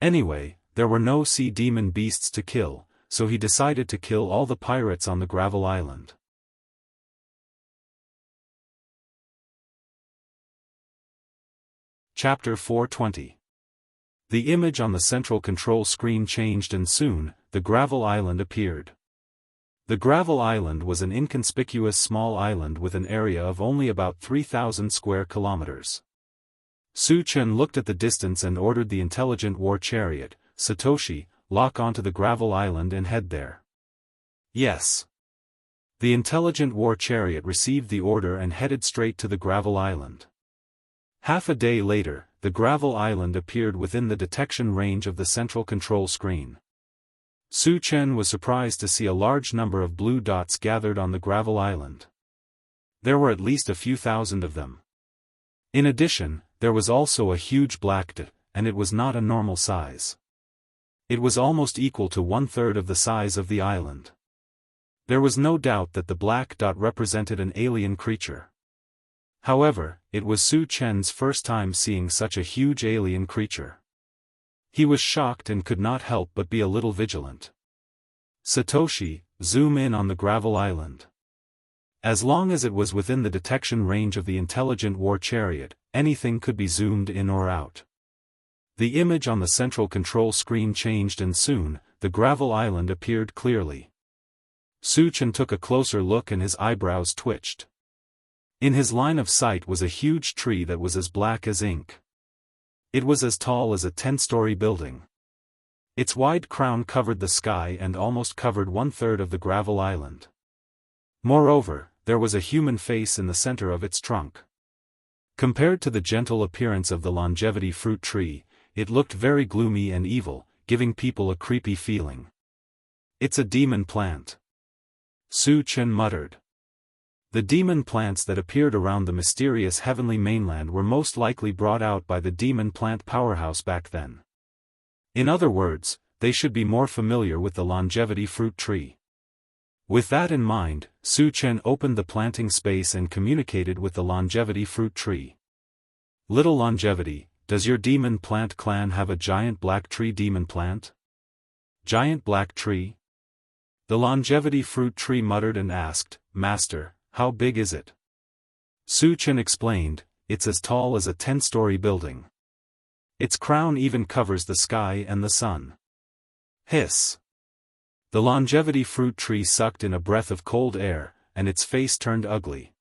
Anyway, there were no sea demon beasts to kill, so he decided to kill all the pirates on the Gravel Island. Chapter 420. The image on the central control screen changed and soon, the Gravel Island appeared. The Gravel Island was an inconspicuous small island with an area of only about 3,000 square kilometers. Su Chen looked at the distance and ordered the intelligent war chariot, Satoshi, lock onto the Gravel Island and head there. Yes. The intelligent war chariot received the order and headed straight to the Gravel Island. Half a day later, the Gravel Island appeared within the detection range of the central control screen. Su Chen was surprised to see a large number of blue dots gathered on the Gravel Island. There were at least a few thousand of them. In addition, there was also a huge black dot, and it was not a normal size. It was almost equal to 1/3 of the size of the island. There was no doubt that the black dot represented an alien creature. However, it was Su Chen's first time seeing such a huge alien creature. He was shocked and could not help but be a little vigilant. "Satoshi, zoom in on the Gravel Island." As long as it was within the detection range of the intelligent war chariot, anything could be zoomed in or out. The image on the central control screen changed and soon, the Gravel Island appeared clearly. Su Chen took a closer look and his eyebrows twitched. In his line of sight was a huge tree that was as black as ink. It was as tall as a 10-story building. Its wide crown covered the sky and almost covered 1/3 of the Gravel Island. Moreover, there was a human face in the center of its trunk. Compared to the gentle appearance of the longevity fruit tree, it looked very gloomy and evil, giving people a creepy feeling. "It's a demon plant," Su Chen muttered. The demon plants that appeared around the mysterious heavenly mainland were most likely brought out by the demon plant powerhouse back then. In other words, they should be more familiar with the longevity fruit tree. With that in mind, Su Chen opened the planting space and communicated with the longevity fruit tree. "Little longevity, does your demon plant clan have a giant black tree demon plant?" "Giant black tree?" The longevity fruit tree muttered and asked, "Master, how big is it?" Su Chen explained, "It's as tall as a 10-story building. Its crown even covers the sky and the sun." Hiss! The longevity fruit tree sucked in a breath of cold air, and its face turned ugly.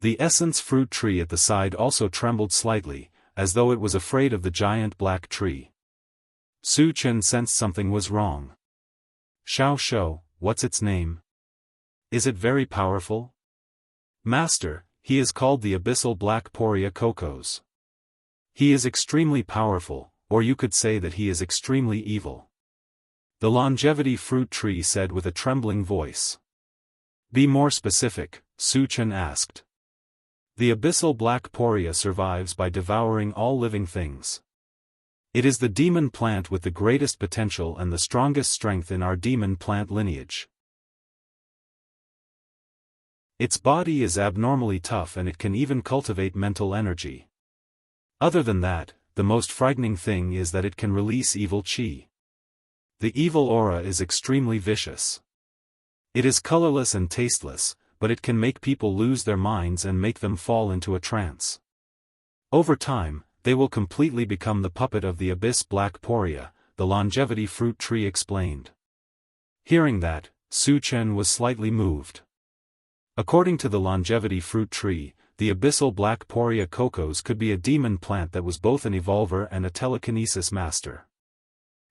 The essence fruit tree at the side also trembled slightly, as though it was afraid of the giant black tree. Su Chen sensed something was wrong. "Xiao Shou, what's its name? Is it very powerful?" "Master, he is called the Abyssal Black Poria Kokos. He is extremely powerful, or you could say that he is extremely evil," the longevity fruit tree said with a trembling voice. "Be more specific," Su Chen asked. "The Abyssal Black Poria survives by devouring all living things. It is the demon plant with the greatest potential and the strongest strength in our demon plant lineage. Its body is abnormally tough and it can even cultivate mental energy. Other than that, the most frightening thing is that it can release evil chi. The evil aura is extremely vicious. It is colorless and tasteless, but it can make people lose their minds and make them fall into a trance. Over time, they will completely become the puppet of the Abyss Black Poria," the longevity fruit tree explained. Hearing that, Su Chen was slightly moved. According to the longevity fruit tree, the Abyssal Black Poria Kokos could be a demon plant that was both an evolver and a telekinesis master.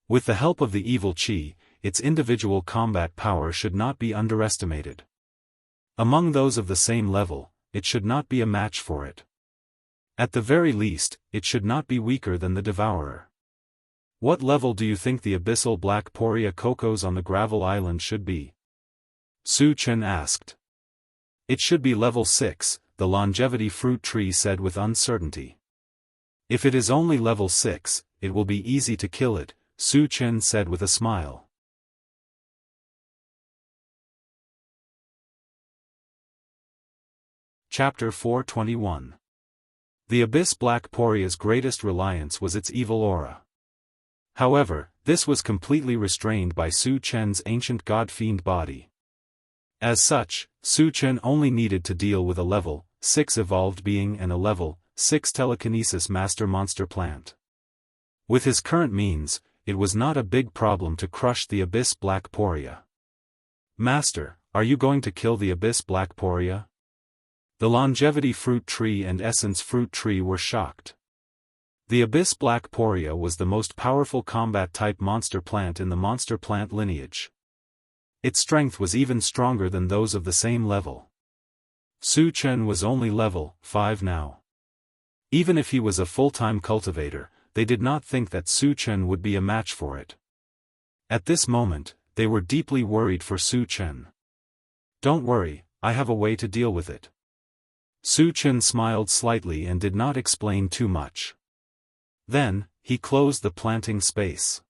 With the help of the evil chi, its individual combat power should not be underestimated. Among those of the same level, it should not be a match for it. At the very least, it should not be weaker than the Devourer. "What level do you think the Abyssal Black Poria Kokos on the Gravel Island should be?" Su Chen asked. "It should be level 6, the longevity fruit tree said with uncertainty. "If it is only level 6, it will be easy to kill it," Su Chen said with a smile. Chapter 421. The Abyss Black Poria's greatest reliance was its evil aura. However, this was completely restrained by Su Chen's ancient god-fiend body. As such, Su Chen only needed to deal with a level 6 evolved being and a level 6 telekinesis master monster plant. With his current means, it was not a big problem to crush the Abyss Black Poria. "Master, are you going to kill the Abyss Black Poria?" The longevity fruit tree and essence fruit tree were shocked. The Abyss Black Poria was the most powerful combat-type monster plant in the monster plant lineage. Its strength was even stronger than those of the same level. Su Chen was only level 5 now. Even if he was a full-time cultivator, they did not think that Su Chen would be a match for it. At this moment, they were deeply worried for Su Chen. "Don't worry, I have a way to deal with it." Su Chen smiled slightly and did not explain too much. Then, he closed the planting space.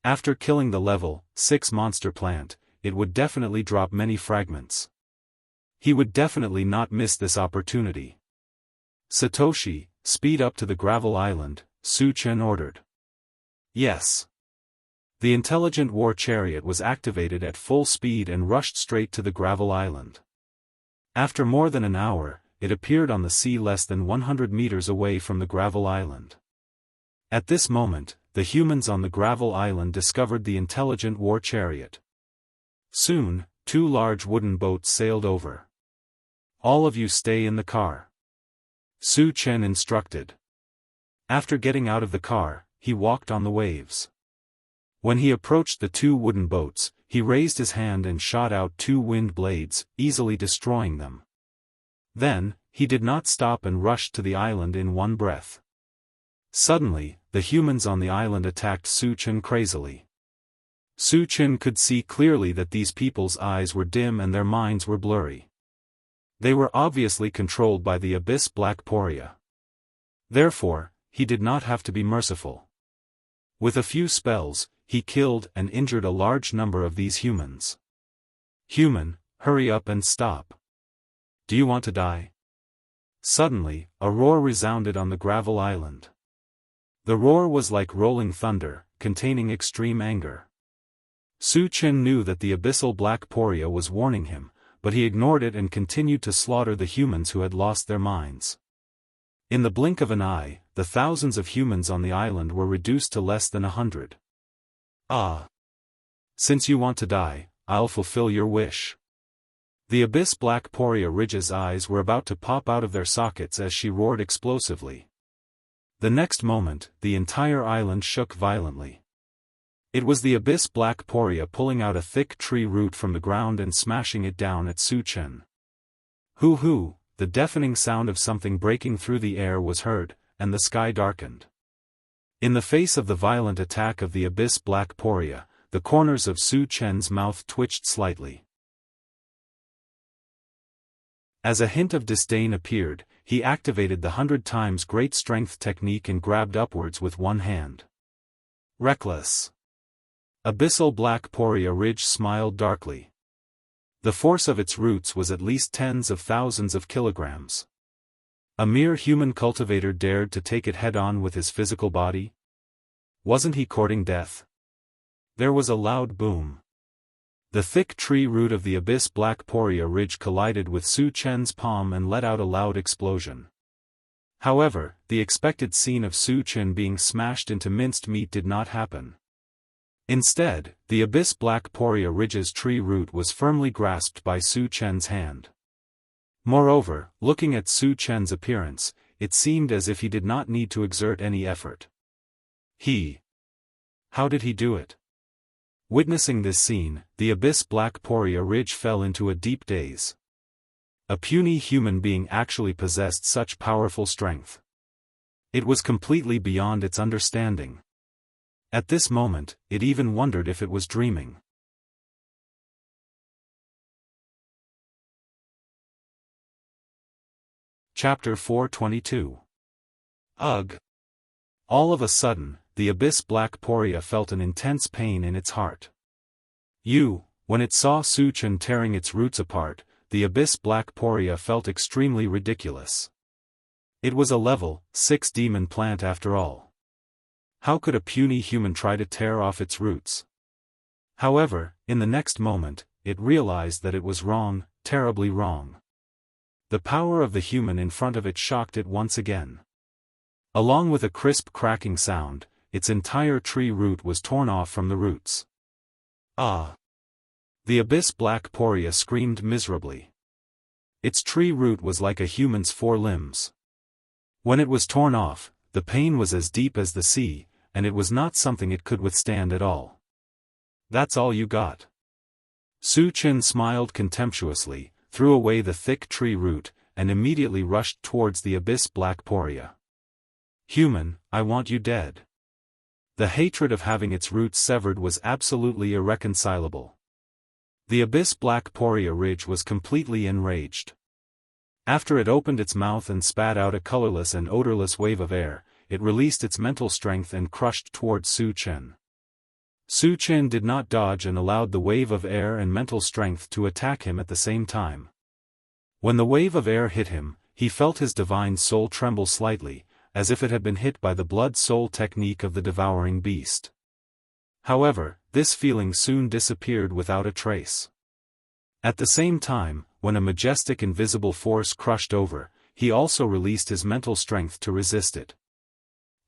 After killing the level 6 monster plant, it would definitely drop many fragments. He would definitely not miss this opportunity. "Satoshi, speed up to the gravel island," Su Chen ordered. Yes. The intelligent war chariot was activated at full speed and rushed straight to the gravel island. After more than an hour, it appeared on the sea less than 100 meters away from the gravel island. At this moment, the humans on the gravel island discovered the intelligent war chariot. Soon, 2 large wooden boats sailed over. "All of you stay in the car," Su Chen instructed. After getting out of the car, he walked on the waves. When he approached the 2 wooden boats, he raised his hand and shot out 2 wind blades, easily destroying them. Then, he did not stop and rushed to the island in one breath. Suddenly, the humans on the island attacked Su Chen crazily. Su Chen could see clearly that these people's eyes were dim and their minds were blurry. They were obviously controlled by the Abyss Black Poria. Therefore, he did not have to be merciful. With a few spells, he killed and injured a large number of these humans. Human, hurry up and stop. Do you want to die? Suddenly, a roar resounded on the gravel island. The roar was like rolling thunder, containing extreme anger. Su Chen knew that the Abyssal Black Poria was warning him, but he ignored it and continued to slaughter the humans who had lost their minds. In the blink of an eye, the thousands of humans on the island were reduced to less than 100. Ah! Since you want to die, I'll fulfill your wish. The Abyss Black Poria Ridge's eyes were about to pop out of their sockets as she roared explosively. The next moment, the entire island shook violently. It was the Abyss Black Poria pulling out a thick tree root from the ground and smashing it down at Su Chen. Hoo-hoo, the deafening sound of something breaking through the air was heard, and the sky darkened. In the face of the violent attack of the Abyss Black Poria, the corners of Su Chen's mouth twitched slightly. As a hint of disdain appeared, he activated the 100 times great strength technique and grabbed upwards with one hand. Reckless. Abyssal Black Poria Ridge smiled darkly. The force of its roots was at least tens of thousands of kilograms. A mere human cultivator dared to take it head-on with his physical body? Wasn't he courting death? There was a loud boom. The thick tree root of the Abyss Black Poria Ridge collided with Su Chen's palm and let out a loud explosion. However, the expected scene of Su Chen being smashed into minced meat did not happen. Instead, the Abyss Black Poria Ridge's tree root was firmly grasped by Su Chen's hand. Moreover, looking at Su Chen's appearance, it seemed as if he did not need to exert any effort. How did he do it? Witnessing this scene, the Abyss Black Poria Ridge fell into a deep daze. A puny human being actually possessed such powerful strength. It was completely beyond its understanding. At this moment, it even wondered if it was dreaming. Chapter 422. Ugh! All of a sudden, the Abyss Black Poria felt an intense pain in its heart. When it saw Su Chen tearing its roots apart, the Abyss Black Poria felt extremely ridiculous. It was a level 6 demon plant after all. How could a puny human try to tear off its roots? However, in the next moment, it realized that it was wrong, terribly wrong. The power of the human in front of it shocked it once again. Along with a crisp cracking sound, its entire tree root was torn off from the roots. Ah! The Abyss Black Poria screamed miserably. Its tree root was like a human's 4 limbs. When it was torn off, the pain was as deep as the sea, and it was not something it could withstand at all. That's all you got? Su Chen smiled contemptuously, threw away the thick tree root, and immediately rushed towards the Abyss Black Poria. Human, I want you dead. The hatred of having its roots severed was absolutely irreconcilable. The Abyss Black Poria Ridge was completely enraged. After it opened its mouth and spat out a colorless and odorless wave of air, it released its mental strength and crushed towards Su Chen. Su Chen did not dodge and allowed the wave of air and mental strength to attack him at the same time. When the wave of air hit him, he felt his divine soul tremble slightly, as if it had been hit by the blood-soul technique of the devouring beast. However, this feeling soon disappeared without a trace. At the same time, when a majestic invisible force crushed over, he also released his mental strength to resist it.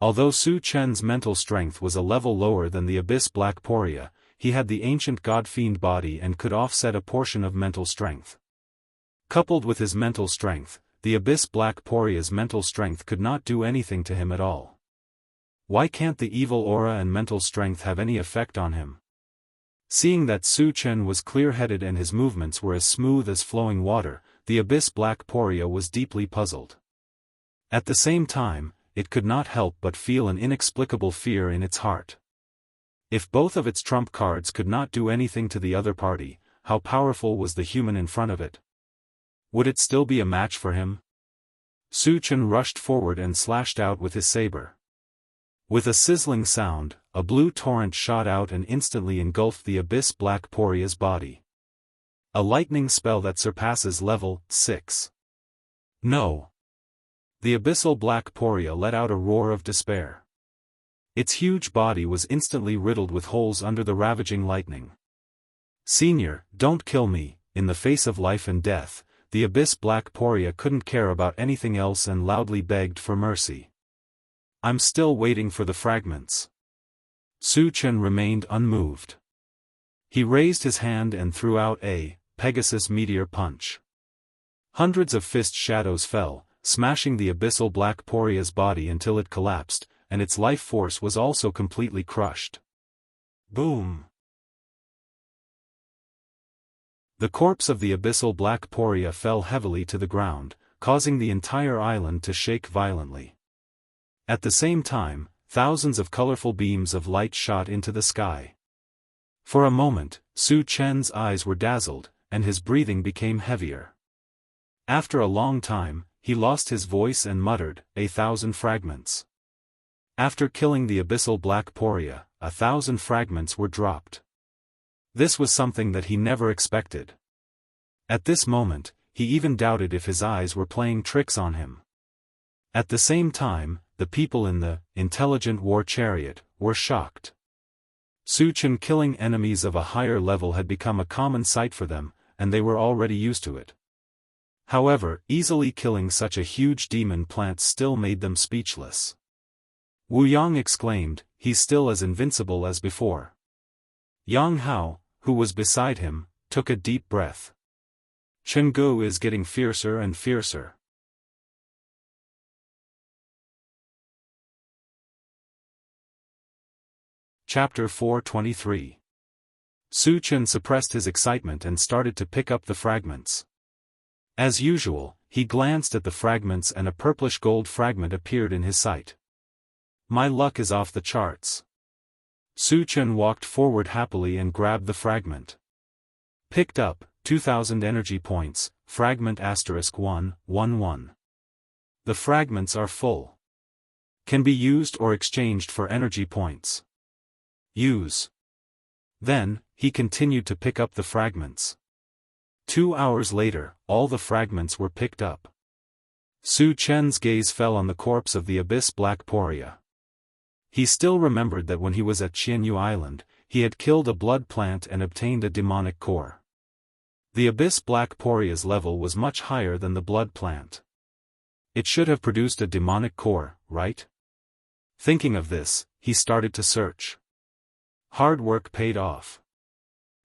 Although Su Chen's mental strength was a level lower than the Abyss Black Poria, he had the ancient god-fiend body and could offset a portion of mental strength. Coupled with his mental strength, the Abyss Black Poria's mental strength could not do anything to him at all. Why can't the evil aura and mental strength have any effect on him? Seeing that Su Chen was clear-headed and his movements were as smooth as flowing water, the Abyss Black Poria was deeply puzzled. At the same time, it could not help but feel an inexplicable fear in its heart. If both of its trump cards could not do anything to the other party, how powerful was the human in front of it? Would it still be a match for him? Su Chen rushed forward and slashed out with his saber. With a sizzling sound, a blue torrent shot out and instantly engulfed the Abyss Black Poria's body. A lightning spell that surpasses level 6. No. The Abyssal Black Poria let out a roar of despair. Its huge body was instantly riddled with holes under the ravaging lightning. "Senior, don't kill me." In the face of life and death, the Abyss Black Poria couldn't care about anything else and loudly begged for mercy. "I'm still waiting for the fragments." Su Chen remained unmoved. He raised his hand and threw out a Pegasus Meteor Punch. Hundreds of fist shadows fell, smashing the Abyssal Black Poria's body until it collapsed, and its life force was also completely crushed. Boom! The corpse of the Abyssal Black Poria fell heavily to the ground, causing the entire island to shake violently. At the same time, thousands of colorful beams of light shot into the sky. For a moment, Su Chen's eyes were dazzled, and his breathing became heavier. After a long time, he lost his voice and muttered, "1,000 fragments." After killing the Abyssal Black Poria, 1,000 fragments were dropped. This was something that he never expected. At this moment, he even doubted if his eyes were playing tricks on him. At the same time, the people in the intelligent war chariot were shocked. Su Chen killing enemies of a higher level had become a common sight for them, and they were already used to it. However, easily killing such a huge demon plant still made them speechless. Wu Yang exclaimed, "He's still as invincible as before." Yang Hao, who was beside him, took a deep breath. Chenggu is getting fiercer and fiercer. Chapter 423. Su Chen suppressed his excitement and started to pick up the fragments. As usual, he glanced at the fragments and a purplish gold fragment appeared in his sight. "My luck is off the charts." Su Chen walked forward happily and grabbed the fragment. Picked up, 2,000 energy points, fragment *111. The fragments are full. Can be used or exchanged for energy points. Use. Then, he continued to pick up the fragments. 2 hours later, all the fragments were picked up. Su Chen's gaze fell on the corpse of the Abyss Black Poria. He still remembered that when he was at Jianghu Island, he had killed a blood plant and obtained a demonic core. The Abyss Black Poria's level was much higher than the blood plant. It should have produced a demonic core, right? Thinking of this, he started to search. Hard work paid off.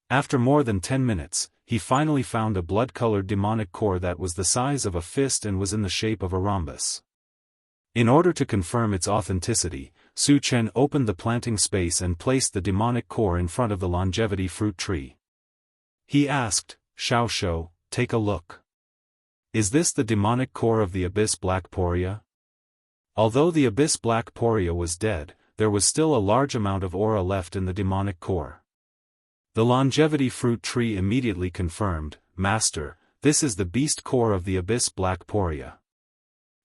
After more than 10 minutes, he finally found a blood-colored demonic core that was the size of a fist and was in the shape of a rhombus. In order to confirm its authenticity, Su Chen opened the planting space and placed the demonic core in front of the longevity fruit tree. He asked, "Xiao Shou, take a look. Is this the demonic core of the Abyss Black Poria?" Although the Abyss Black Poria was dead, there was still a large amount of aura left in the demonic core. The longevity fruit tree immediately confirmed, "Master, this is the beast core of the Abyss Black Poria."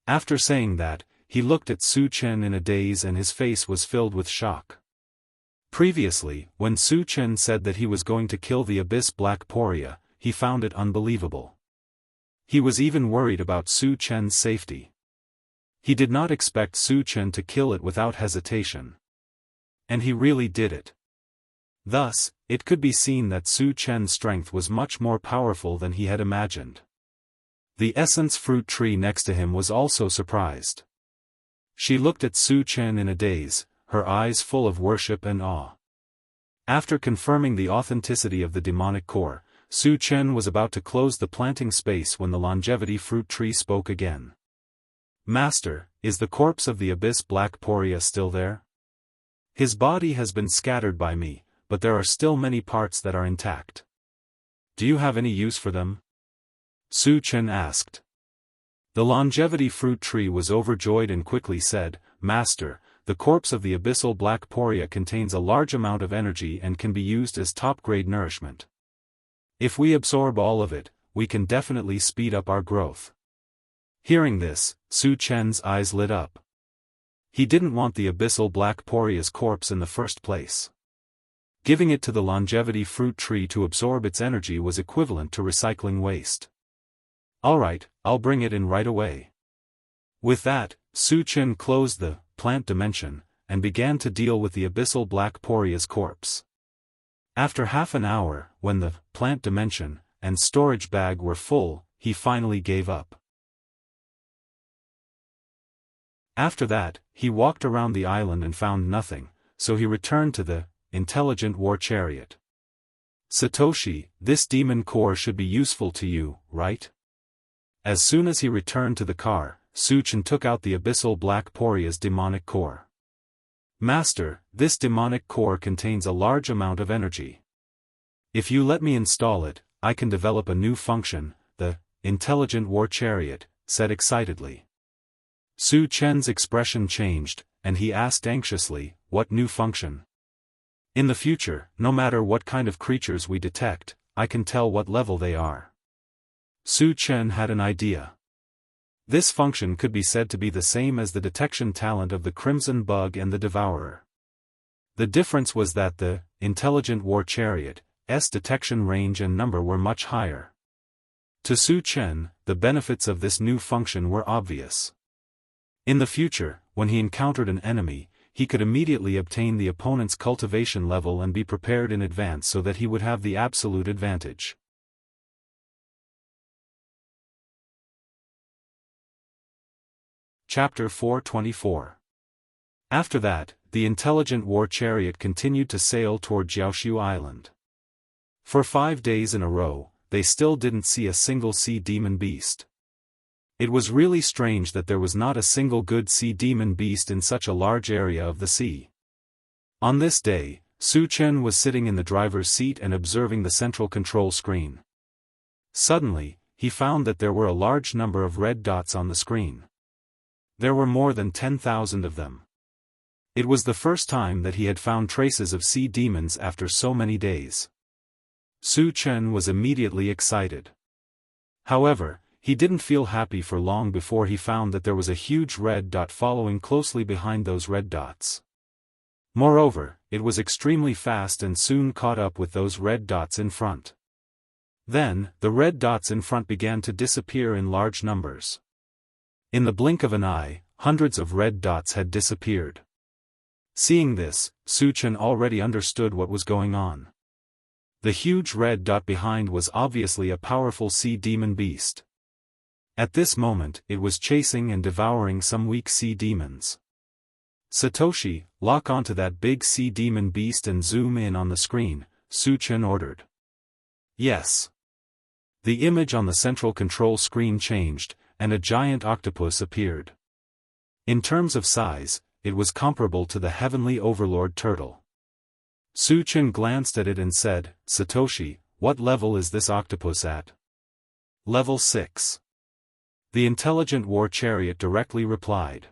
After saying that, he looked at Su Chen in a daze and his face was filled with shock. Previously, when Su Chen said that he was going to kill the Abyss Black Poria, he found it unbelievable. He was even worried about Su Chen's safety. He did not expect Su Chen to kill it without hesitation. And he really did it. Thus, it could be seen that Su Chen's strength was much more powerful than he had imagined. The essence fruit tree next to him was also surprised. She looked at Su Chen in a daze, her eyes full of worship and awe. After confirming the authenticity of the demonic core, Su Chen was about to close the planting space when the longevity fruit tree spoke again. "Master, is the corpse of the Abyss Black Poria still there? His body has been scattered by me, but there are still many parts that are intact. Do you have any use for them? Su Chen asked. The longevity fruit tree was overjoyed and quickly said, Master, the corpse of the abyssal black poria contains a large amount of energy and can be used as top-grade nourishment. If we absorb all of it, we can definitely speed up our growth. Hearing this, Su Chen's eyes lit up. He didn't want the abyssal black poria's corpse in the first place. Giving it to the longevity fruit tree to absorb its energy was equivalent to recycling waste. Alright, I'll bring it in right away. With that, Su Chen closed the plant dimension, and began to deal with the abyssal black poria's corpse. After half an hour, when the plant dimension and storage bag were full, he finally gave up. After that, he walked around the island and found nothing, so he returned to the intelligent war chariot. Satoshi, this demon core should be useful to you, right? As soon as he returned to the car, Su Chen took out the abyssal black poria's demonic core. Master, this demonic core contains a large amount of energy. If you let me install it, I can develop a new function, the intelligent war chariot said excitedly. Su Chen's expression changed, and he asked anxiously, what new function? In the future, no matter what kind of creatures we detect, I can tell what level they are. Su Chen had an idea. This function could be said to be the same as the detection talent of the Crimson Bug and the Devourer. The difference was that the intelligent war chariot's detection range and number were much higher. To Su Chen, the benefits of this new function were obvious. In the future, when he encountered an enemy, he could immediately obtain the opponent's cultivation level and be prepared in advance so that he would have the absolute advantage. Chapter 424. After that, the intelligent war chariot continued to sail toward Jianghu Island. For 5 days in a row, they still didn't see a single sea demon beast. It was really strange that there was not a single good sea demon beast in such a large area of the sea. On this day, Su Chen was sitting in the driver's seat and observing the central control screen. Suddenly, he found that there were a large number of red dots on the screen. There were more than 10,000 of them. It was the first time that he had found traces of sea demons after so many days. Su Chen was immediately excited. However, he didn't feel happy for long before he found that there was a huge red dot following closely behind those red dots. Moreover, it was extremely fast and soon caught up with those red dots in front. Then, the red dots in front began to disappear in large numbers. In the blink of an eye, hundreds of red dots had disappeared. Seeing this, Su Chen already understood what was going on. The huge red dot behind was obviously a powerful sea demon beast. At this moment, it was chasing and devouring some weak sea demons. Satoshi, lock onto that big sea demon beast and zoom in on the screen, Su Chen ordered. Yes. The image on the central control screen changed, and a giant octopus appeared. In terms of size, it was comparable to the heavenly overlord turtle. Su Chen glanced at it and said, Satoshi, what level is this octopus at? Level 6. The intelligent war chariot directly replied.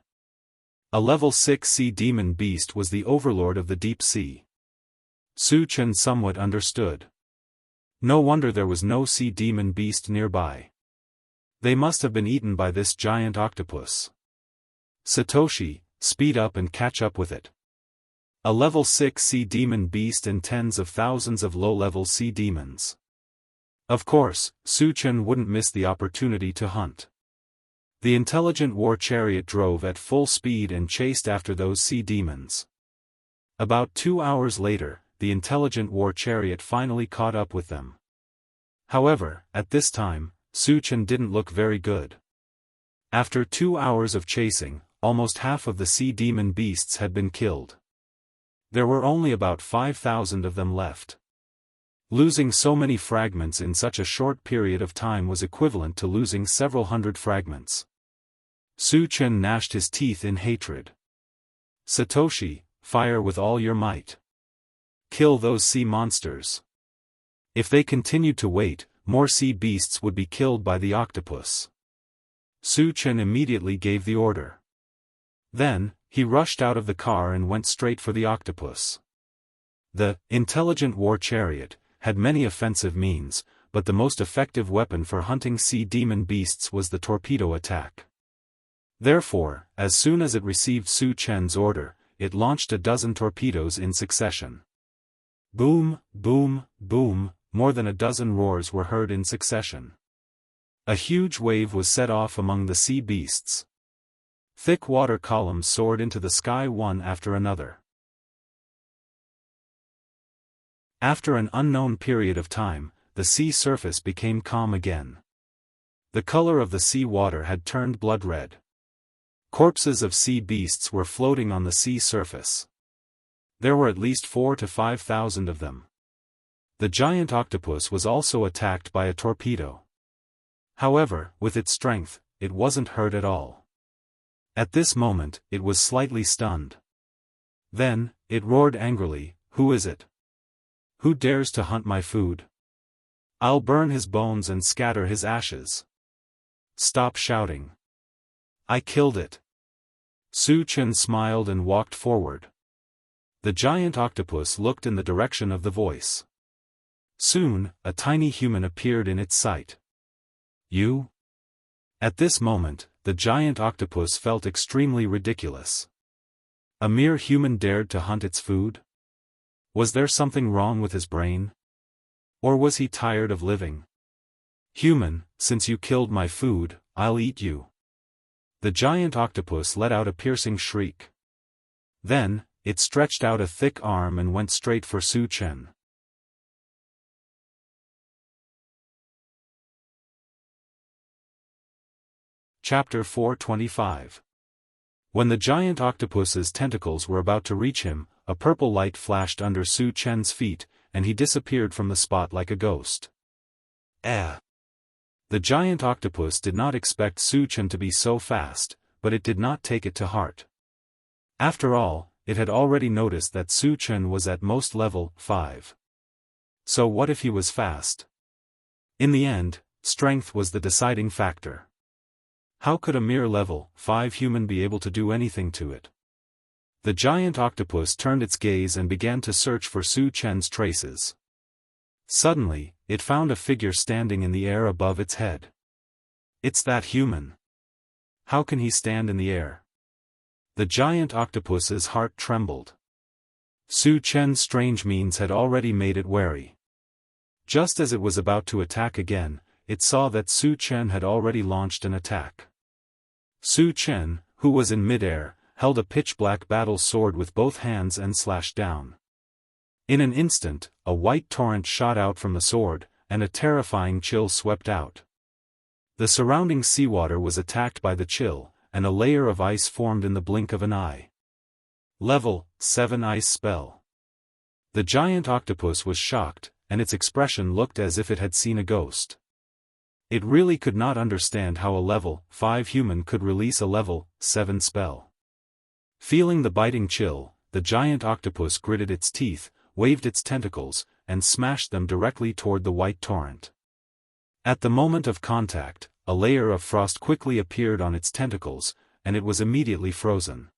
A level 6 sea demon beast was the overlord of the deep sea. Su Chen somewhat understood. No wonder there was no sea demon beast nearby. They must have been eaten by this giant octopus. Satoshi, speed up and catch up with it. A level 6 sea demon beast and tens of thousands of low-level sea demons. Of course, Su Chen wouldn't miss the opportunity to hunt. The intelligent war chariot drove at full speed and chased after those sea demons. About 2 hours later, the intelligent war chariot finally caught up with them. However, at this time, Su Chen didn't look very good. After 2 hours of chasing, almost half of the sea demon beasts had been killed. There were only about 5,000 of them left. Losing so many fragments in such a short period of time was equivalent to losing several hundred fragments. Su Chen gnashed his teeth in hatred. Satoshi, fire with all your might. kill those sea monsters. If they continued to wait, more sea beasts would be killed by the octopus. Su Chen immediately gave the order. Then, he rushed out of the car and went straight for the octopus. The intelligent war chariot had many offensive means, but the most effective weapon for hunting sea demon beasts was the torpedo attack. Therefore, as soon as it received Su Chen's order, it launched a dozen torpedoes in succession. Boom, boom, boom, more than a dozen roars were heard in succession. A huge wave was set off among the sea beasts. Thick water columns soared into the sky one after another. After an unknown period of time, the sea surface became calm again. The color of the sea water had turned blood red. Corpses of sea beasts were floating on the sea surface. There were at least 4,000 to 5,000 of them. The giant octopus was also attacked by a torpedo. However, with its strength, it wasn't hurt at all. At this moment, it was slightly stunned. Then, it roared angrily, "Who is it? Who dares to hunt my food? I'll burn his bones and scatter his ashes. Stop shouting. I killed it." Su Chen smiled and walked forward. The giant octopus looked in the direction of the voice. Soon, a tiny human appeared in its sight. "You?" At this moment, the giant octopus felt extremely ridiculous. A mere human dared to hunt its food? Was there something wrong with his brain? Or was he tired of living? "Human, since you killed my food, I'll eat you." The giant octopus let out a piercing shriek. Then, it stretched out a thick arm and went straight for Su Chen. Chapter 425. When the giant octopus's tentacles were about to reach him, a purple light flashed under Su Chen's feet, and he disappeared from the spot like a ghost. The giant octopus did not expect Su Chen to be so fast, but it did not take it to heart. After all, it had already noticed that Su Chen was at most level 5. So what if he was fast? In the end, strength was the deciding factor. How could a mere level 5 human be able to do anything to it? The giant octopus turned its gaze and began to search for Su Chen's traces. Suddenly, it found a figure standing in the air above its head. It's that human. How can he stand in the air? The giant octopus's heart trembled. Su Chen's strange means had already made it wary. Just as it was about to attack again, it saw that Su Chen had already launched an attack. Su Chen, who was in midair, held a pitch-black battle sword with both hands and slashed down. In an instant, a white torrent shot out from the sword, and a terrifying chill swept out. The surrounding seawater was attacked by the chill, and a layer of ice formed in the blink of an eye. Level 7 ice spell. The giant octopus was shocked, and its expression looked as if it had seen a ghost. It really could not understand how a level 5 human could release a level 7 spell. Feeling the biting chill, the giant octopus gritted its teeth, waved its tentacles, and smashed them directly toward the white torrent. At the moment of contact, a layer of frost quickly appeared on its tentacles, and it was immediately frozen.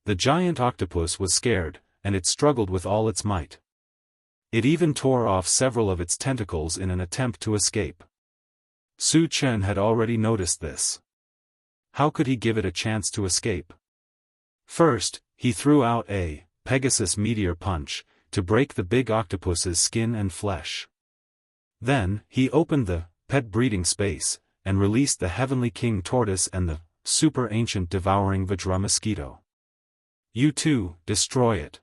The giant octopus was scared, and it struggled with all its might. It even tore off several of its tentacles in an attempt to escape. Su Chen had already noticed this. How could he give it a chance to escape? First, he threw out a Pegasus meteor punch to break the big octopus's skin and flesh. Then, he opened the pet breeding space and released the Heavenly King tortoise and the super ancient devouring Vajra mosquito. "You too, destroy it."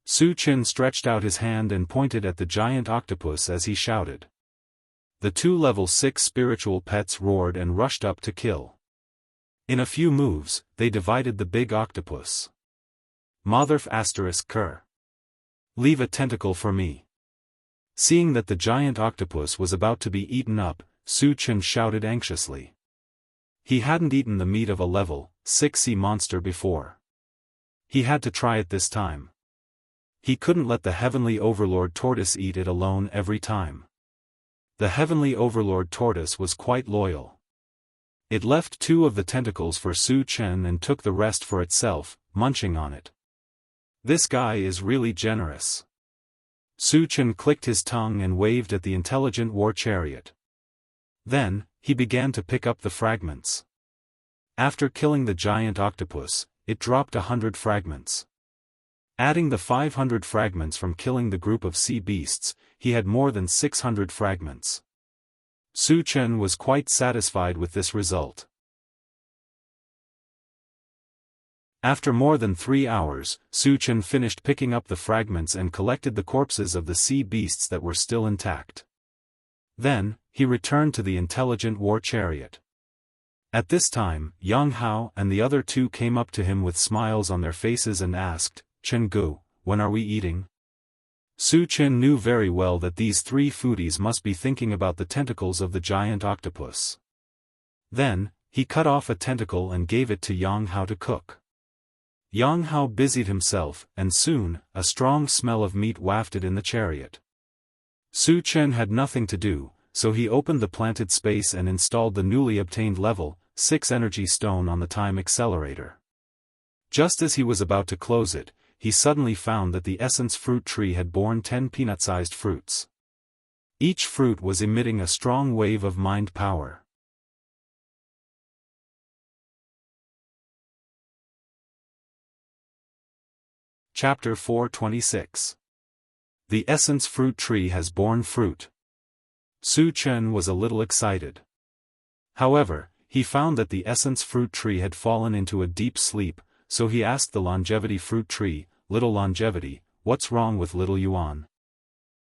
Su Chen stretched out his hand and pointed at the giant octopus as he shouted. The 2 level 6 spiritual pets roared and rushed up to kill. In a few moves, they divided the big octopus. Motherf *****. Leave a tentacle for me. Seeing that the giant octopus was about to be eaten up, Su Chen shouted anxiously. He hadn't eaten the meat of a level 6 sea monster before. He had to try it this time. He couldn't let the Heavenly Overlord Tortoise eat it alone every time. The Heavenly Overlord Tortoise was quite loyal. It left 2 of the tentacles for Su Chen and took the rest for itself, munching on it. This guy is really generous. Su Chen clicked his tongue and waved at the intelligent war chariot. Then, he began to pick up the fragments. After killing the giant octopus, it dropped 100 fragments. Adding the 500 fragments from killing the group of sea beasts, he had more than 600 fragments. Su Chen was quite satisfied with this result. After more than 3 hours, Su Chen finished picking up the fragments and collected the corpses of the sea beasts that were still intact. Then, he returned to the intelligent war chariot. At this time, Yang Hao and the other 2 came up to him with smiles on their faces and asked, "Chen Gu, when are we eating?" Su Chen knew very well that these 3 foodies must be thinking about the tentacles of the giant octopus. Then, he cut off a tentacle and gave it to Yang Hao to cook. Yang Hao busied himself, and soon, a strong smell of meat wafted in the chariot. Su Chen had nothing to do, so he opened the planted space and installed the newly obtained level 6 energy stone on the time accelerator. Just as he was about to close it, he suddenly found that the essence fruit tree had borne 10 peanut-sized fruits. Each fruit was emitting a strong wave of mind power. Chapter 426. The essence fruit tree has borne fruit. Su Chen was a little excited. However, he found that the essence fruit tree had fallen into a deep sleep, so he asked the longevity fruit tree, "Little longevity, what's wrong with little Yuan?"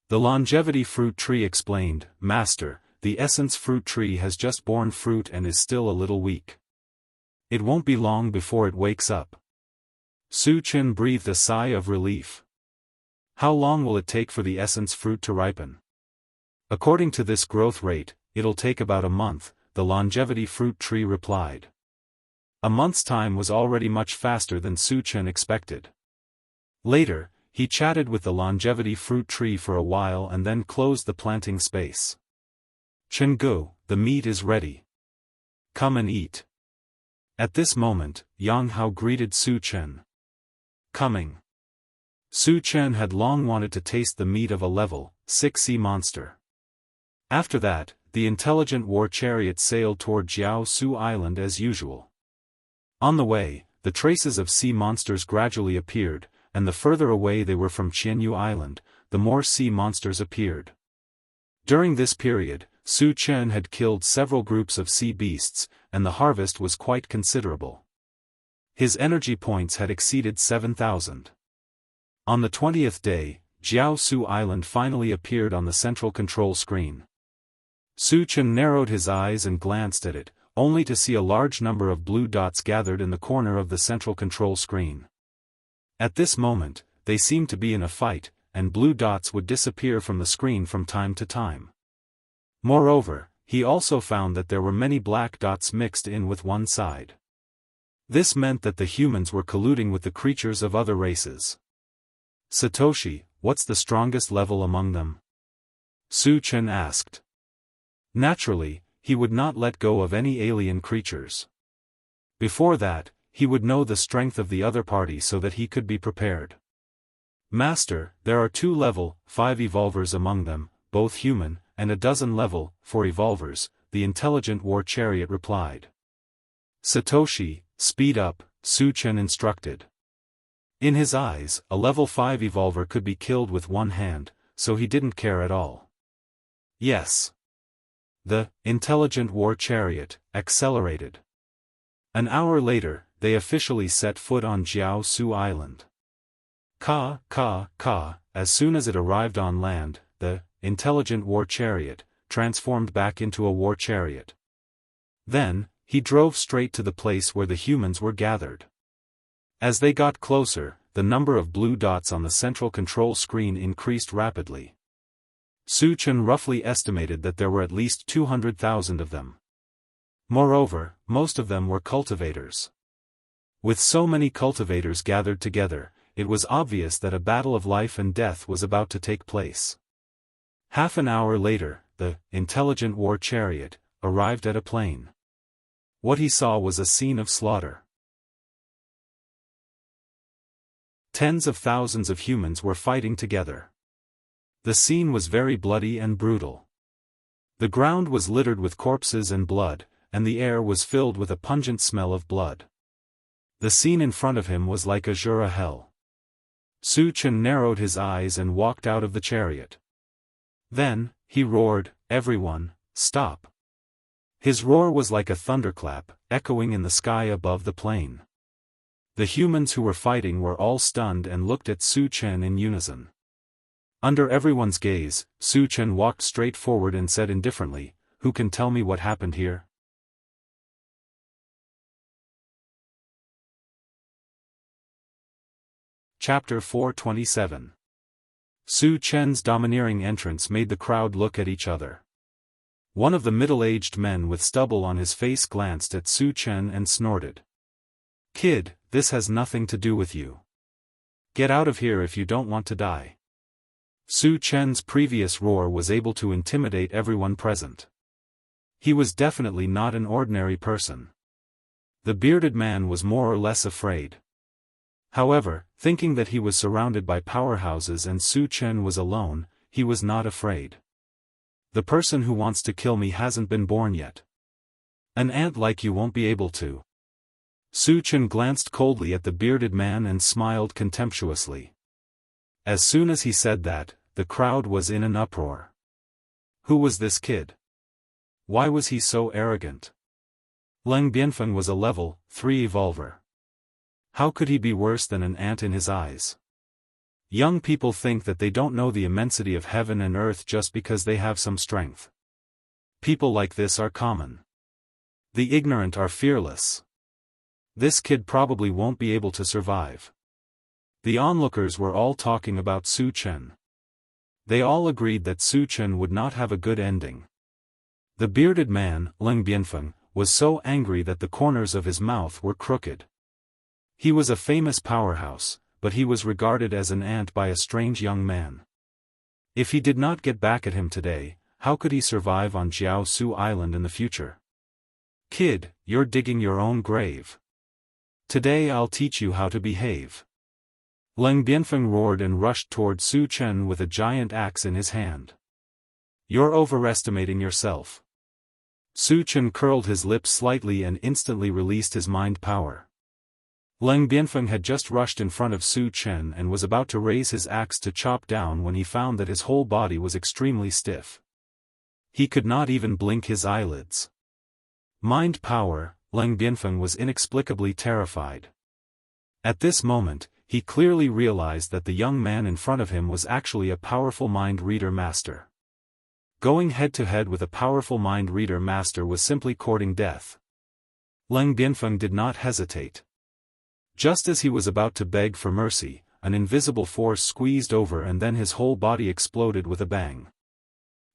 The longevity fruit tree explained, "Master, the essence fruit tree has just borne fruit and is still a little weak. It won't be long before it wakes up." Su Chen breathed a sigh of relief. "How long will it take for the essence fruit to ripen?" "According to this growth rate, it'll take about a month," the longevity fruit tree replied. A month's time was already much faster than Su Chen expected. Later, he chatted with the longevity fruit tree for a while and then closed the planting space. "Chen Gu, the meat is ready. Come and eat." At this moment, Yang Hao greeted Su Chen. "Coming." Su Chen had long wanted to taste the meat of a level 6 sea monster. After that, the intelligent war chariot sailed toward Jianghu Island as usual. On the way, the traces of sea monsters gradually appeared, and the further away they were from Jianghu Island, the more sea monsters appeared. During this period, Su Chen had killed several groups of sea beasts, and the harvest was quite considerable. His energy points had exceeded 7,000. On the 20th day, Jianghu Island finally appeared on the central control screen. Su Chen narrowed his eyes and glanced at it, only to see a large number of blue dots gathered in the corner of the central control screen. At this moment, they seemed to be in a fight, and blue dots would disappear from the screen from time to time. Moreover, he also found that there were many black dots mixed in with one side. This meant that the humans were colluding with the creatures of other races. "Satoshi, what's the strongest level among them?" Su Chen asked. Naturally, he would not let go of any alien creatures. Before that, he would know the strength of the other party so that he could be prepared. "Master, there are 2 level 5 evolvers among them, both human, and a dozen level 4 evolvers," the intelligent war chariot replied. "Satoshi, speed up," Su Chen instructed. In his eyes, a level 5 evolver could be killed with one hand, so he didn't care at all. "Yes." The intelligent war chariot accelerated. An hour later, they officially set foot on Jianghu Island. As soon as it arrived on land, the intelligent war chariot transformed back into a war chariot. Then, he drove straight to the place where the humans were gathered. As they got closer, the number of blue dots on the central control screen increased rapidly. Su Chen roughly estimated that there were at least 200,000 of them. Moreover, most of them were cultivators. With so many cultivators gathered together, it was obvious that a battle of life and death was about to take place. Half an hour later, the intelligent war chariot arrived at a plain. What he saw was a scene of slaughter. Tens of thousands of humans were fighting together. The scene was very bloody and brutal. The ground was littered with corpses and blood, and the air was filled with a pungent smell of blood. The scene in front of him was like a Jura hell. Su Chen narrowed his eyes and walked out of the chariot. Then, he roared, "Everyone, stop!" His roar was like a thunderclap, echoing in the sky above the plain. The humans who were fighting were all stunned and looked at Su Chen in unison. Under everyone's gaze, Su Chen walked straight forward and said indifferently, "Who can tell me what happened here?" Chapter 427. Su Chen's domineering entrance made the crowd look at each other. One of the middle-aged men with stubble on his face glanced at Su Chen and snorted. "Kid, this has nothing to do with you. Get out of here if you don't want to die." Su Chen's previous roar was able to intimidate everyone present. He was definitely not an ordinary person. The bearded man was more or less afraid. However, thinking that he was surrounded by powerhouses and Su Chen was alone, he was not afraid. "The person who wants to kill me hasn't been born yet. An ant like you won't be able to." Su Chen glanced coldly at the bearded man and smiled contemptuously. As soon as he said that, the crowd was in an uproar. Who was this kid? Why was he so arrogant? Leng Bianfeng was a level 3 evolver. How could he be worse than an ant in his eyes? Young people think that they don't know the immensity of heaven and earth just because they have some strength. People like this are common. The ignorant are fearless. This kid probably won't be able to survive. The onlookers were all talking about Su Chen. They all agreed that Su Chen would not have a good ending. The bearded man, Leng Bianfeng, was so angry that the corners of his mouth were crooked. He was a famous powerhouse, but he was regarded as an ant by a strange young man. If he did not get back at him today, how could he survive on Jianghu Island in the future? "Kid, you're digging your own grave. Today I'll teach you how to behave." Leng Bianfeng roared and rushed toward Su Chen with a giant axe in his hand. "You're overestimating yourself." Su Chen curled his lips slightly and instantly released his mind power. Leng Bianfeng had just rushed in front of Su Chen and was about to raise his axe to chop down when he found that his whole body was extremely stiff. He could not even blink his eyelids. Mind power, Leng Bianfeng was inexplicably terrified. At this moment, he clearly realized that the young man in front of him was actually a powerful mind reader master. Going head-to-head with a powerful mind reader master was simply courting death. Leng Bianfeng did not hesitate. Just as he was about to beg for mercy, an invisible force squeezed over and then his whole body exploded with a bang.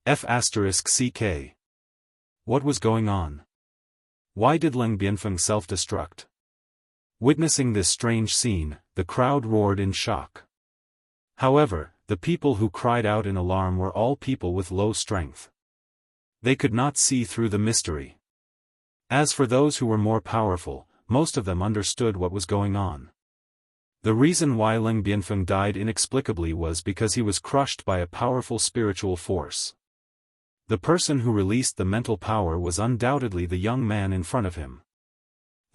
F***CK. What was going on? Why did Leng Bianfeng self-destruct? Witnessing this strange scene, the crowd roared in shock. However, the people who cried out in alarm were all people with low strength. They could not see through the mystery. As for those who were more powerful, most of them understood what was going on. The reason why Leng Bianfeng died inexplicably was because he was crushed by a powerful spiritual force. The person who released the mental power was undoubtedly the young man in front of him.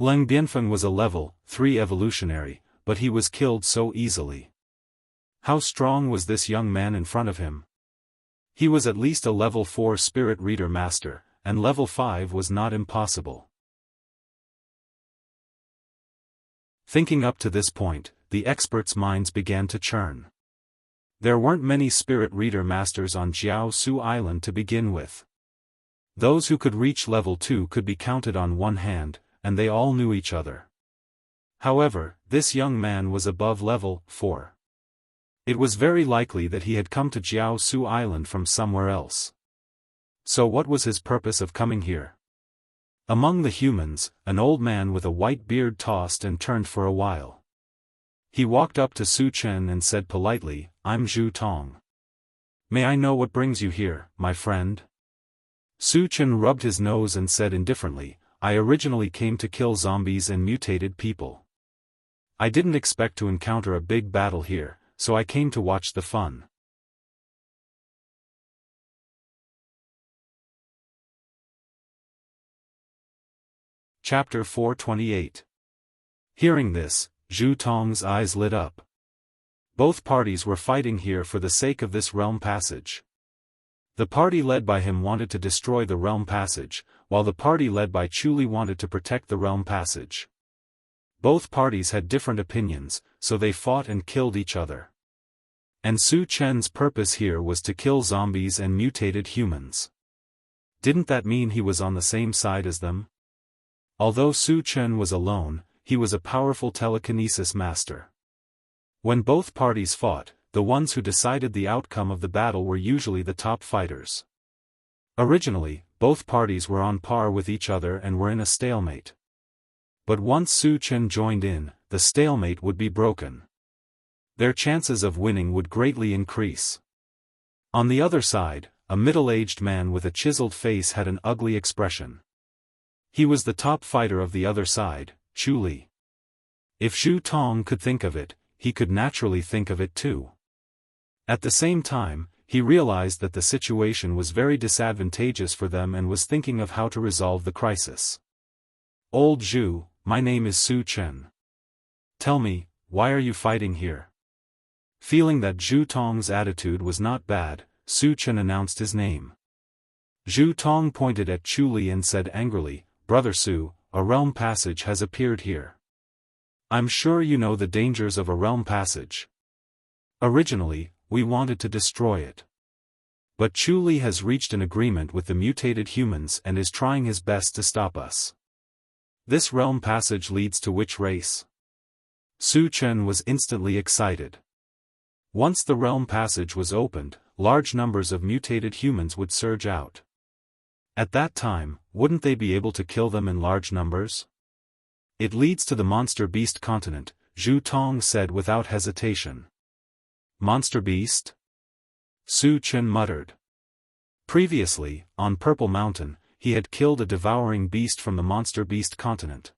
Leng Bianfeng was a level 3 evolutionary, but he was killed so easily. How strong was this young man in front of him? He was at least a level 4 spirit reader master, and level 5 was not impossible. Thinking up to this point, the experts' minds began to churn. There weren't many spirit reader masters on Jianghu Island to begin with. Those who could reach level 2 could be counted on one hand, and they all knew each other. However, this young man was above level 4. It was very likely that he had come to Jianghu Island from somewhere else. So what was his purpose of coming here? Among the humans, an old man with a white beard tossed and turned for a while. He walked up to Su Chen and said politely, "I'm Zhu Tong. May I know what brings you here, my friend?" Su Chen rubbed his nose and said indifferently, "I originally came to kill zombies and mutated people. I didn't expect to encounter a big battle here, so I came to watch the fun." Chapter 428. Hearing this, Zhu Tong's eyes lit up. Both parties were fighting here for the sake of this realm passage. The party led by him wanted to destroy the realm passage, while the party led by Chuli wanted to protect the realm passage. Both parties had different opinions, so they fought and killed each other. And Su Chen's purpose here was to kill zombies and mutated humans. Didn't that mean he was on the same side as them? Although Su Chen was alone, he was a powerful telekinesis master. When both parties fought, the ones who decided the outcome of the battle were usually the top fighters. Originally, both parties were on par with each other and were in a stalemate. But once Su Chen joined in, the stalemate would be broken. Their chances of winning would greatly increase. On the other side, a middle-aged man with a chiseled face had an ugly expression. He was the top fighter of the other side, Chuli. If Zhu Tong could think of it, he could naturally think of it too. At the same time, he realized that the situation was very disadvantageous for them and was thinking of how to resolve the crisis. "Old Zhu, my name is Su Chen. Tell me, why are you fighting here?" Feeling that Zhu Tong's attitude was not bad, Su Chen announced his name. Zhu Tong pointed at Chuli and said angrily, "Brother Su, a realm passage has appeared here. I'm sure you know the dangers of a realm passage. Originally, we wanted to destroy it. But Chuli has reached an agreement with the mutated humans and is trying his best to stop us." "This realm passage leads to which race?" Su Chen was instantly excited. Once the realm passage was opened, large numbers of mutated humans would surge out. At that time, wouldn't they be able to kill them in large numbers? "It leads to the monster beast continent," Zhu Tong said without hesitation. "Monster beast?" Su Chen muttered. Previously, on Purple Mountain, he had killed a devouring beast from the monster beast continent.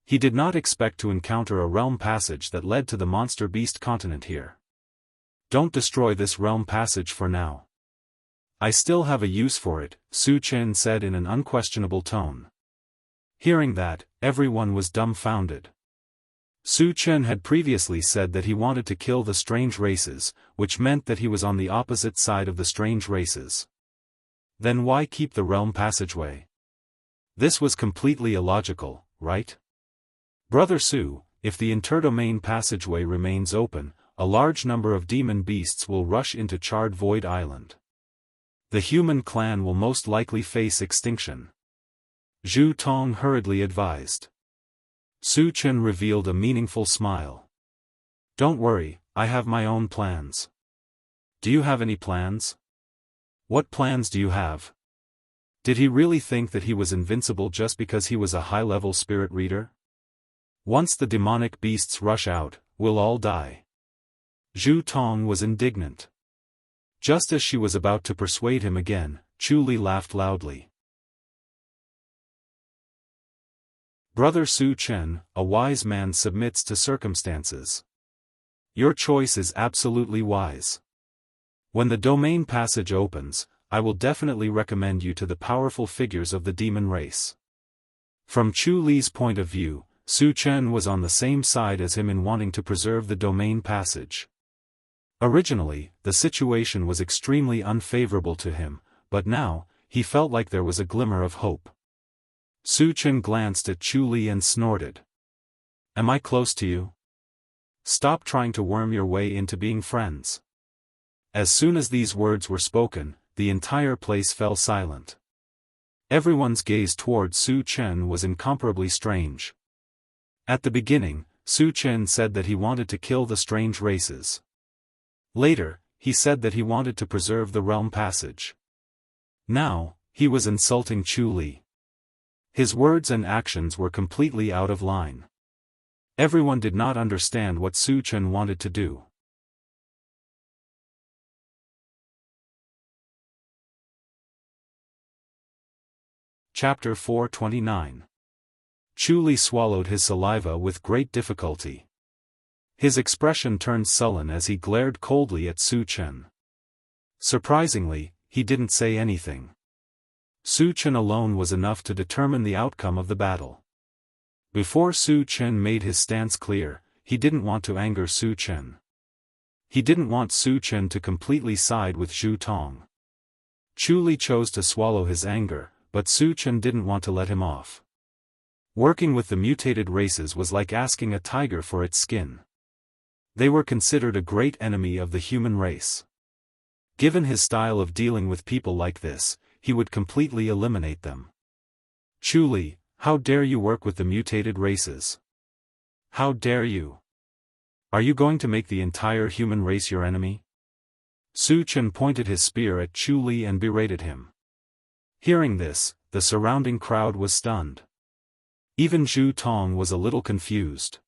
He did not expect to encounter a realm passage that led to the monster beast continent here. "Don't destroy this realm passage for now. I still have a use for it," Su Chen said in an unquestionable tone. Hearing that, everyone was dumbfounded. Su Chen had previously said that he wanted to kill the strange races, which meant that he was on the opposite side of the strange races. Then why keep the realm passageway? This was completely illogical, right? "Brother Su, if the interdomain passageway remains open, a large number of demon beasts will rush into Charred Void Island. The human clan will most likely face extinction," Zhu Tong hurriedly advised. Su Chen revealed a meaningful smile. "Don't worry, I have my own plans." "Do you have any plans?" "What plans do you have?" Did he really think that he was invincible just because he was a high-level spirit reader? "Once the demonic beasts rush out, we'll all die." Zhu Tong was indignant. Just as she was about to persuade him again, Chuli laughed loudly. "Brother Su Chen, a wise man submits to circumstances. Your choice is absolutely wise. When the domain passage opens, I will definitely recommend you to the powerful figures of the demon race." From Chuli's point of view, Su Chen was on the same side as him in wanting to preserve the domain passage. Originally, the situation was extremely unfavorable to him, but now, he felt like there was a glimmer of hope. Su Chen glanced at Chuli and snorted. "Am I close to you? Stop trying to worm your way into being friends." As soon as these words were spoken, the entire place fell silent. Everyone's gaze toward Su Chen was incomparably strange. At the beginning, Su Chen said that he wanted to kill the strange races. Later, he said that he wanted to preserve the realm passage. Now, he was insulting Chuli. His words and actions were completely out of line. Everyone did not understand what Su Chen wanted to do. Chapter 429. Chu Li swallowed his saliva with great difficulty. His expression turned sullen as he glared coldly at Su Chen. Surprisingly, he didn't say anything. Su Chen alone was enough to determine the outcome of the battle. Before Su Chen made his stance clear, he didn't want to anger Su Chen. He didn't want Su Chen to completely side with Zhu Tong. Chu Li chose to swallow his anger, but Su Chen didn't want to let him off. Working with the mutated races was like asking a tiger for its skin. They were considered a great enemy of the human race. Given his style of dealing with people like this, he would completely eliminate them. Chu Li, how dare you work with the mutated races? How dare you? Are you going to make the entire human race your enemy? Su Chen pointed his spear at Chu Li and berated him. Hearing this, the surrounding crowd was stunned. Even Zhu Tong was a little confused.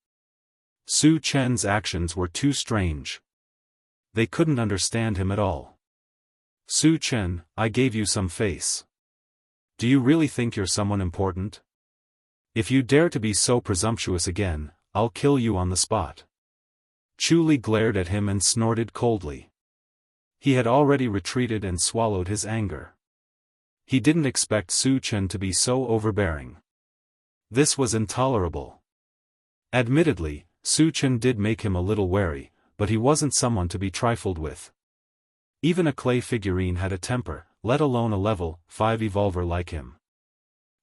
Su Chen's actions were too strange. They couldn't understand him at all. Su Chen, I gave you some face. Do you really think you're someone important? If you dare to be so presumptuous again, I'll kill you on the spot. Chu Li glared at him and snorted coldly. He had already retreated and swallowed his anger. He didn't expect Su Chen to be so overbearing. This was intolerable. Admittedly, Su Chen did make him a little wary, but he wasn't someone to be trifled with. Even a clay figurine had a temper, let alone a level 5 evolver like him.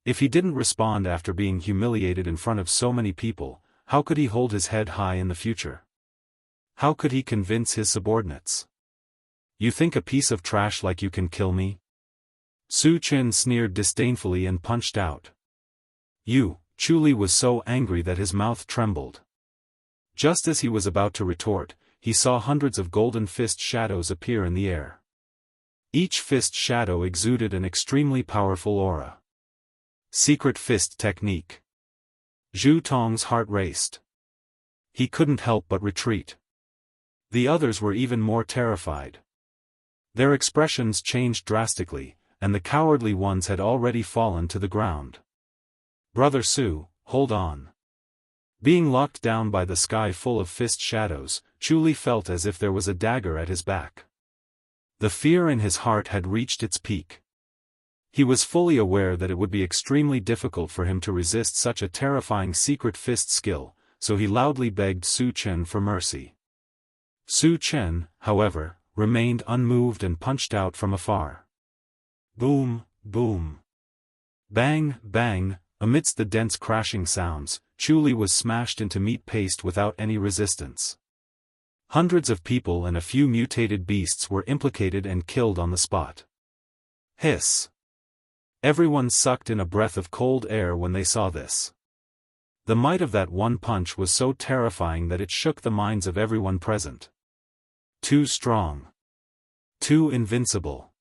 If he didn't respond after being humiliated in front of so many people, how could he hold his head high in the future? How could he convince his subordinates? You think a piece of trash like you can kill me? Su Chen sneered disdainfully and punched out. Chu Li was so angry that his mouth trembled. Just as he was about to retort, he saw hundreds of golden fist shadows appear in the air. Each fist shadow exuded an extremely powerful aura. Secret fist technique. Zhu Tong's heart raced. He couldn't help but retreat. The others were even more terrified. Their expressions changed drastically, and the cowardly ones had already fallen to the ground. Brother Su, hold on. Being locked down by the sky full of fist shadows, Chu Li felt as if there was a dagger at his back. The fear in his heart had reached its peak. He was fully aware that it would be extremely difficult for him to resist such a terrifying secret fist skill, so he loudly begged Su Chen for mercy. Su Chen, however, remained unmoved and punched out from afar. Boom, boom. Bang, bang, amidst the dense crashing sounds, Chu Li was smashed into meat paste without any resistance. Hundreds of people and a few mutated beasts were implicated and killed on the spot. Hiss. Everyone sucked in a breath of cold air when they saw this. The might of that one punch was so terrifying that it shook the minds of everyone present. Too strong. Too invincible.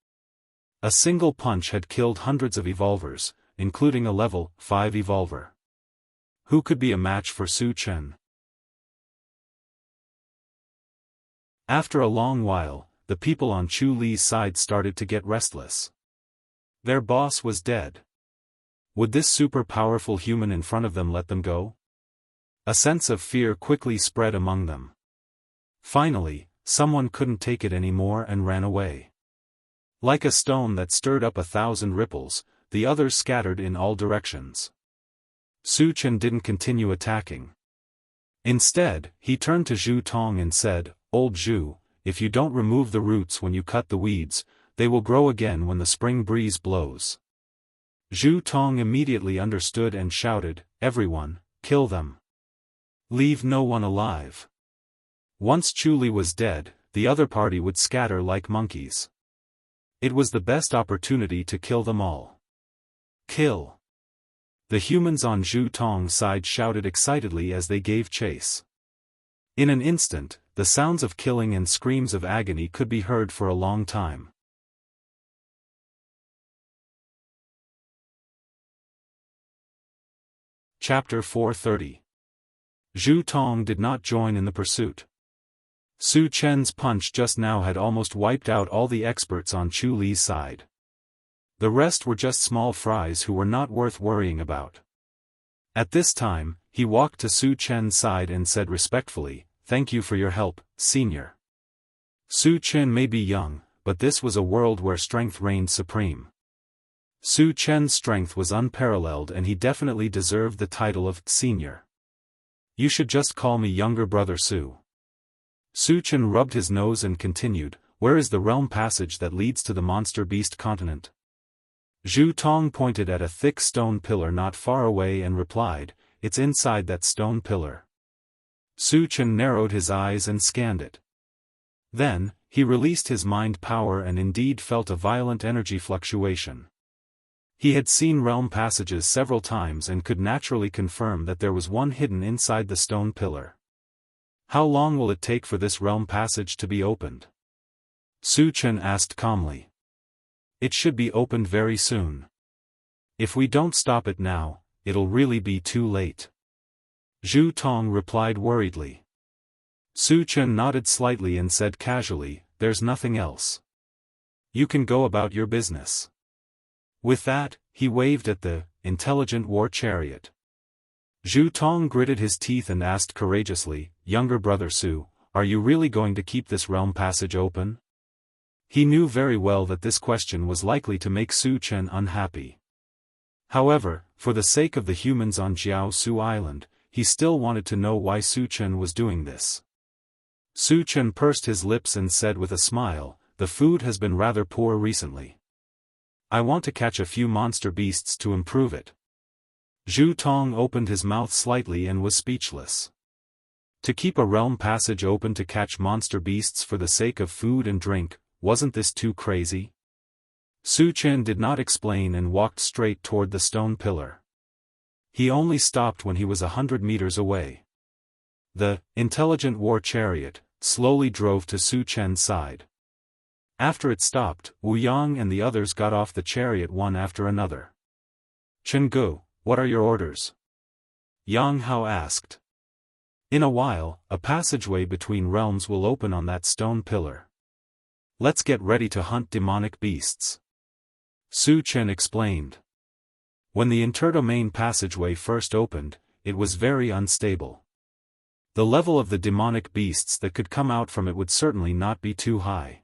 A single punch had killed hundreds of evolvers, including a level 5 evolver. Who could be a match for Su Chen? After a long while, the people on Chu Li's side started to get restless. Their boss was dead. Would this super powerful human in front of them let them go? A sense of fear quickly spread among them. Finally, someone couldn't take it anymore and ran away. Like a stone that stirred up 1,000 ripples, the others scattered in all directions. Su Chen didn't continue attacking. Instead, he turned to Zhu Tong and said, "Old Zhu, if you don't remove the roots when you cut the weeds, they will grow again when the spring breeze blows." Zhu Tong immediately understood and shouted, "Everyone, kill them. Leave no one alive." Once Chu Li was dead, the other party would scatter like monkeys. It was the best opportunity to kill them all. Kill. The humans on Zhu Tong's side shouted excitedly as they gave chase. In an instant, the sounds of killing and screams of agony could be heard for a long time. Chapter 430. Zhu Tong did not join in the pursuit. Su Chen's punch just now had almost wiped out all the experts on Chu Li's side. The rest were just small fries who were not worth worrying about. At this time, he walked to Su Chen's side and said respectfully, "Thank you for your help, senior." Su Chen may be young, but this was a world where strength reigned supreme. Su Chen's strength was unparalleled and he definitely deserved the title of senior. "You should just call me younger brother Su." Su Chen rubbed his nose and continued, "Where is the realm passage that leads to the monster beast continent?" Zhu Tong pointed at a thick stone pillar not far away and replied, "It's inside that stone pillar." Su Chen narrowed his eyes and scanned it. Then, he released his mind power and indeed felt a violent energy fluctuation. He had seen realm passages several times and could naturally confirm that there was one hidden inside the stone pillar. "How long will it take for this realm passage to be opened?" Su Chen asked calmly. "It should be opened very soon. If we don't stop it now, it'll really be too late." Zhu Tong replied worriedly. Su Chen nodded slightly and said casually, "There's nothing else. You can go about your business." With that, he waved at the intelligent war chariot. Zhu Tong gritted his teeth and asked courageously, "Younger brother Su, are you really going to keep this realm passage open?" He knew very well that this question was likely to make Su Chen unhappy. However, for the sake of the humans on Jianghu Island, he still wanted to know why Su Chen was doing this. Su Chen pursed his lips and said with a smile, "The food has been rather poor recently. I want to catch a few monster beasts to improve it." Zhu Tong opened his mouth slightly and was speechless. To keep a realm passage open to catch monster beasts for the sake of food and drink, wasn't this too crazy? Su Chen did not explain and walked straight toward the stone pillar. He only stopped when he was 100 meters away. The intelligent war chariot slowly drove to Su Chen's side. After it stopped, Wu Yang and the others got off the chariot one after another. "Chenggu, what are your orders?" Yang Hao asked. "In a while, a passageway between realms will open on that stone pillar. Let's get ready to hunt demonic beasts." Su Chen explained. When the interdomain passageway first opened, it was very unstable. The level of the demonic beasts that could come out from it would certainly not be too high.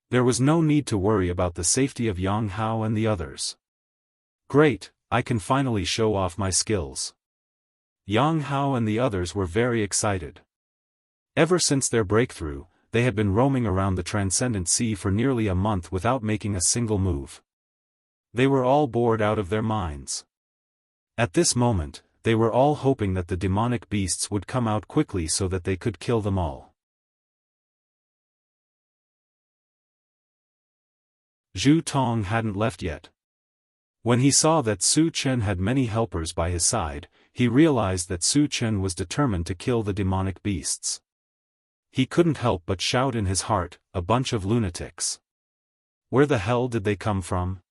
There was no need to worry about the safety of Yang Hao and the others. "Great, I can finally show off my skills." Yang Hao and the others were very excited. Ever since their breakthrough, they had been roaming around the Transcendent Sea for nearly a month without making a single move. They were all bored out of their minds. At this moment, they were all hoping that the demonic beasts would come out quickly so that they could kill them all. Zhu Tong hadn't left yet. When he saw that Su Chen had many helpers by his side, he realized that Su Chen was determined to kill the demonic beasts. He couldn't help but shout in his heart, "A bunch of lunatics. Where the hell did they come from?"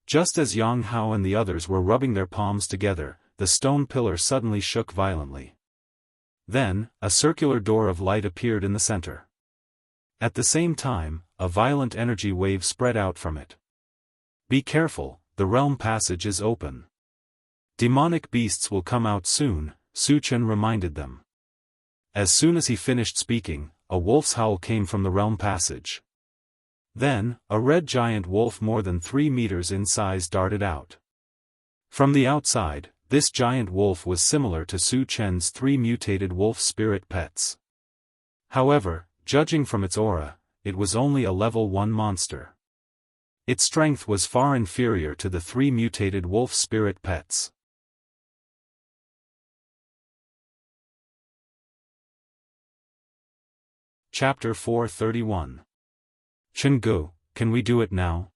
Just as Yang Hao and the others were rubbing their palms together, the stone pillar suddenly shook violently. Then, a circular door of light appeared in the center. At the same time, a violent energy wave spread out from it. "Be careful, the realm passage is open. Demonic beasts will come out soon," Su Chen reminded them. As soon as he finished speaking, a wolf's howl came from the realm passage. Then, a red giant wolf more than 3 meters in size darted out. From the outside, this giant wolf was similar to Su Chen's 3 mutated wolf spirit pets. However, judging from its aura, it was only a level 1 monster. Its strength was far inferior to the 3 mutated wolf spirit pets. Chapter 431. "Chenggu, can we do it now?"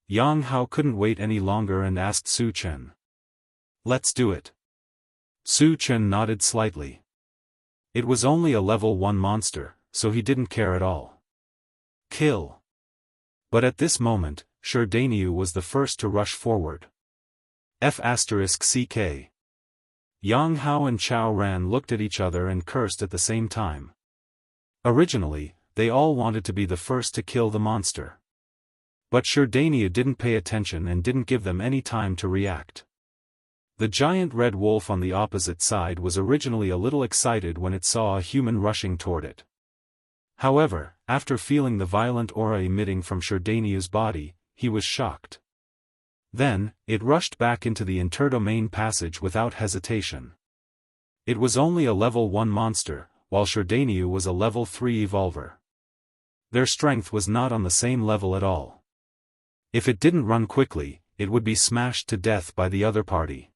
Yang Hao couldn't wait any longer and asked Su Chen. "Let's do it." Su Chen nodded slightly. It was only a level 1 monster, so he didn't care at all. Kill. But at this moment, Daoist was the first to rush forward. F*CK. Yang Hao and Chao Ran looked at each other and cursed at the same time. Originally, they all wanted to be the first to kill the monster. But Sherdania didn't pay attention and didn't give them any time to react. The giant red wolf on the opposite side was originally a little excited when it saw a human rushing toward it. However, after feeling the violent aura emitting from Sherdania's body, he was shocked. Then, it rushed back into the interdomain passage without hesitation. It was only a level 1 monster, while Sherdania was a level 3 evolver. Their strength was not on the same level at all. If it didn't run quickly, it would be smashed to death by the other party.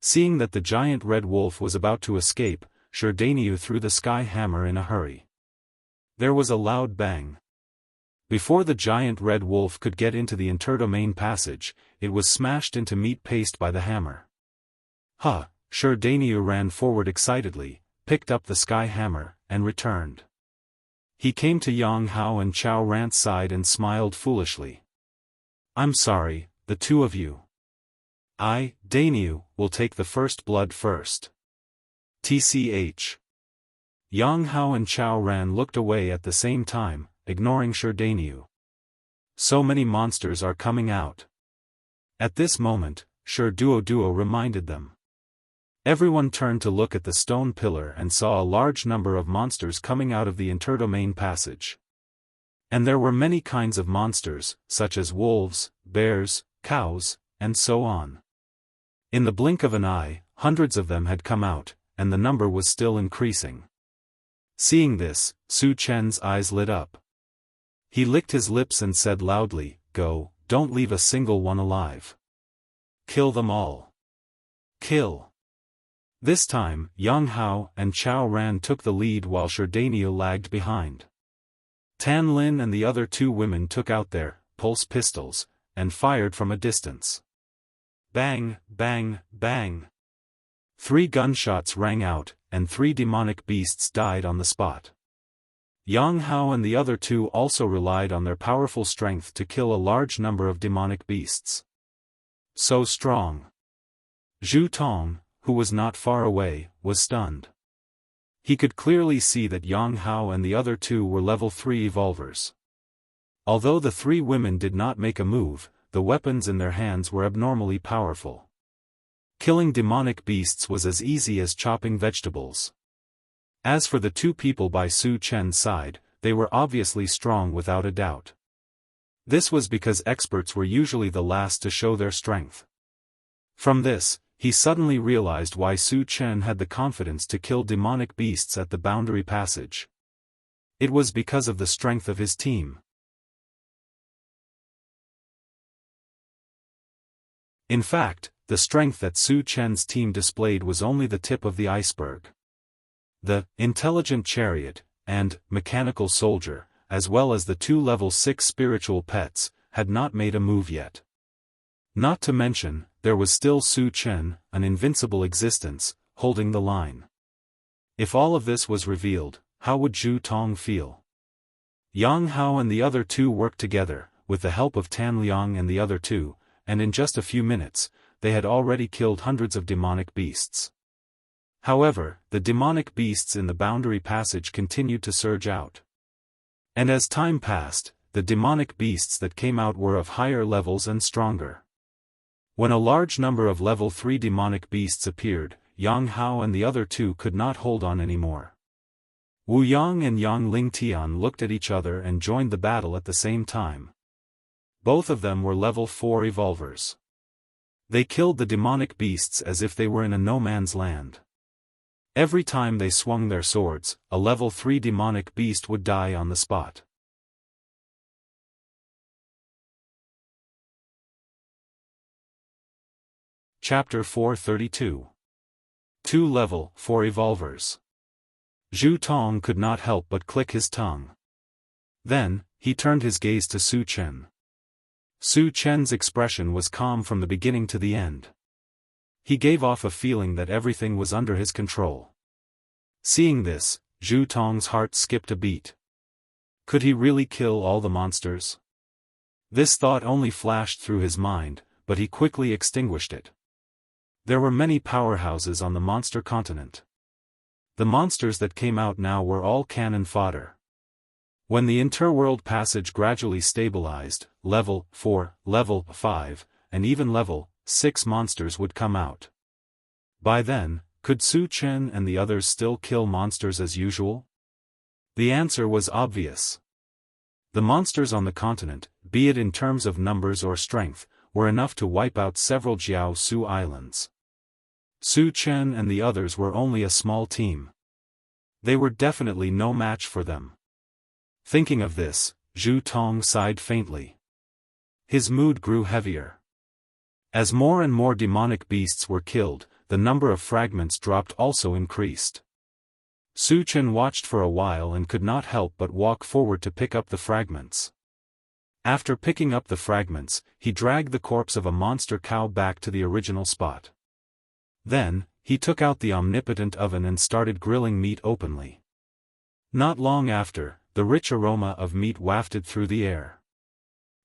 Seeing that the giant red wolf was about to escape, Sherdania threw the sky hammer in a hurry. There was a loud bang. Before the giant red wolf could get into the interdomain passage, it was smashed into meat paste by the hammer. Sherdania ran forward excitedly, picked up the sky hammer, and returned. He came to Yang Hao and Chao Ran's side and smiled foolishly. "I'm sorry, the two of you. I, Dainu, will take the first blood first. TCH. Yang Hao and Chao Ran looked away at the same time, ignoring Sherdaniu. So many monsters are coming out. At this moment, Duo reminded them. Everyone turned to look at the stone pillar and saw a large number of monsters coming out of the interdomain passage. And there were many kinds of monsters, such as wolves, bears, cows, and so on. In the blink of an eye, hundreds of them had come out, and the number was still increasing. Seeing this, Su Chen's eyes lit up. He licked his lips and said loudly, "Go, don't leave a single one alive. Kill them all. Kill." This time, Yang Hao and Chao Ran took the lead while Sherdania lagged behind. Tan Lin and the other two women took out their pulse pistols, and fired from a distance. Bang, bang, bang. 3 gunshots rang out, and 3 demonic beasts died on the spot. Yang Hao and the other two also relied on their powerful strength to kill a large number of demonic beasts. So strong. Zhu Tong, who was not far away, was stunned. He could clearly see that Yang Hao and the other two were level 3 evolvers. Although the 3 women did not make a move, the weapons in their hands were abnormally powerful. Killing demonic beasts was as easy as chopping vegetables. As for the 2 people by Su Chen's side, they were obviously strong without a doubt. This was because experts were usually the last to show their strength. From this, he suddenly realized why Su Chen had the confidence to kill demonic beasts at the boundary passage. It was because of the strength of his team. In fact, the strength that Su Chen's team displayed was only the tip of the iceberg. The intelligent chariot and mechanical soldier, as well as the 2 level 6 spiritual pets, had not made a move yet. Not to mention, there was still Su Chen, an invincible existence, holding the line. If all of this was revealed, how would Zhu Tong feel? Yang Hao and the other two worked together, with the help of Tan Liang and the other two, and in just a few minutes, they had already killed hundreds of demonic beasts. However, the demonic beasts in the boundary passage continued to surge out. And as time passed, the demonic beasts that came out were of higher levels and stronger. When a large number of level 3 demonic beasts appeared, Yang Hao and the other two could not hold on anymore. Wu Yang and Yang Lingtian looked at each other and joined the battle at the same time. Both of them were level 4 evolvers. They killed the demonic beasts as if they were in a no-man's land. Every time they swung their swords, a level 3 demonic beast would die on the spot. Chapter 432. 2 level 4 evolvers. Zhu Tong could not help but click his tongue. Then, he turned his gaze to Su Chen. Su Chen's expression was calm from the beginning to the end. He gave off a feeling that everything was under his control. Seeing this, Zhu Tong's heart skipped a beat. Could he really kill all the monsters? This thought only flashed through his mind, but he quickly extinguished it. There were many powerhouses on the monster continent. The monsters that came out now were all cannon fodder. When the interworld passage gradually stabilized, level 4, level 5, and even level 6 monsters would come out. By then, could Su Chen and the others still kill monsters as usual? The answer was obvious. The monsters on the continent, be it in terms of numbers or strength, were enough to wipe out several Jianghu islands. Su Chen and the others were only a small team. They were definitely no match for them. Thinking of this, Zhu Tong sighed faintly. His mood grew heavier. As more and more demonic beasts were killed, the number of fragments dropped also increased. Su Chen watched for a while and could not help but walk forward to pick up the fragments. After picking up the fragments, he dragged the corpse of a monster cow back to the original spot. Then, he took out the omnipotent oven and started grilling meat openly. Not long after, the rich aroma of meat wafted through the air.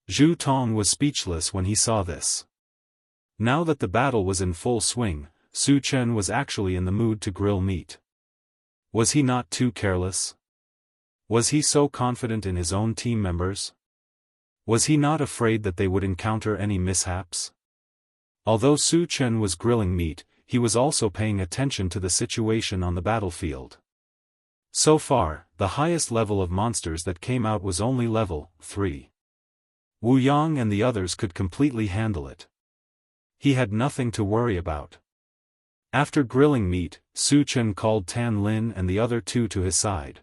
Zhu Tong was speechless when he saw this. Now that the battle was in full swing, Su Chen was actually in the mood to grill meat. Was he not too careless? Was he so confident in his own team members? Was he not afraid that they would encounter any mishaps? Although Su Chen was grilling meat, he was also paying attention to the situation on the battlefield. So far, the highest level of monsters that came out was only level 3. Wu Yang and the others could completely handle it. He had nothing to worry about. After grilling meat, Su Chen called Tan Lin and the other two to his side.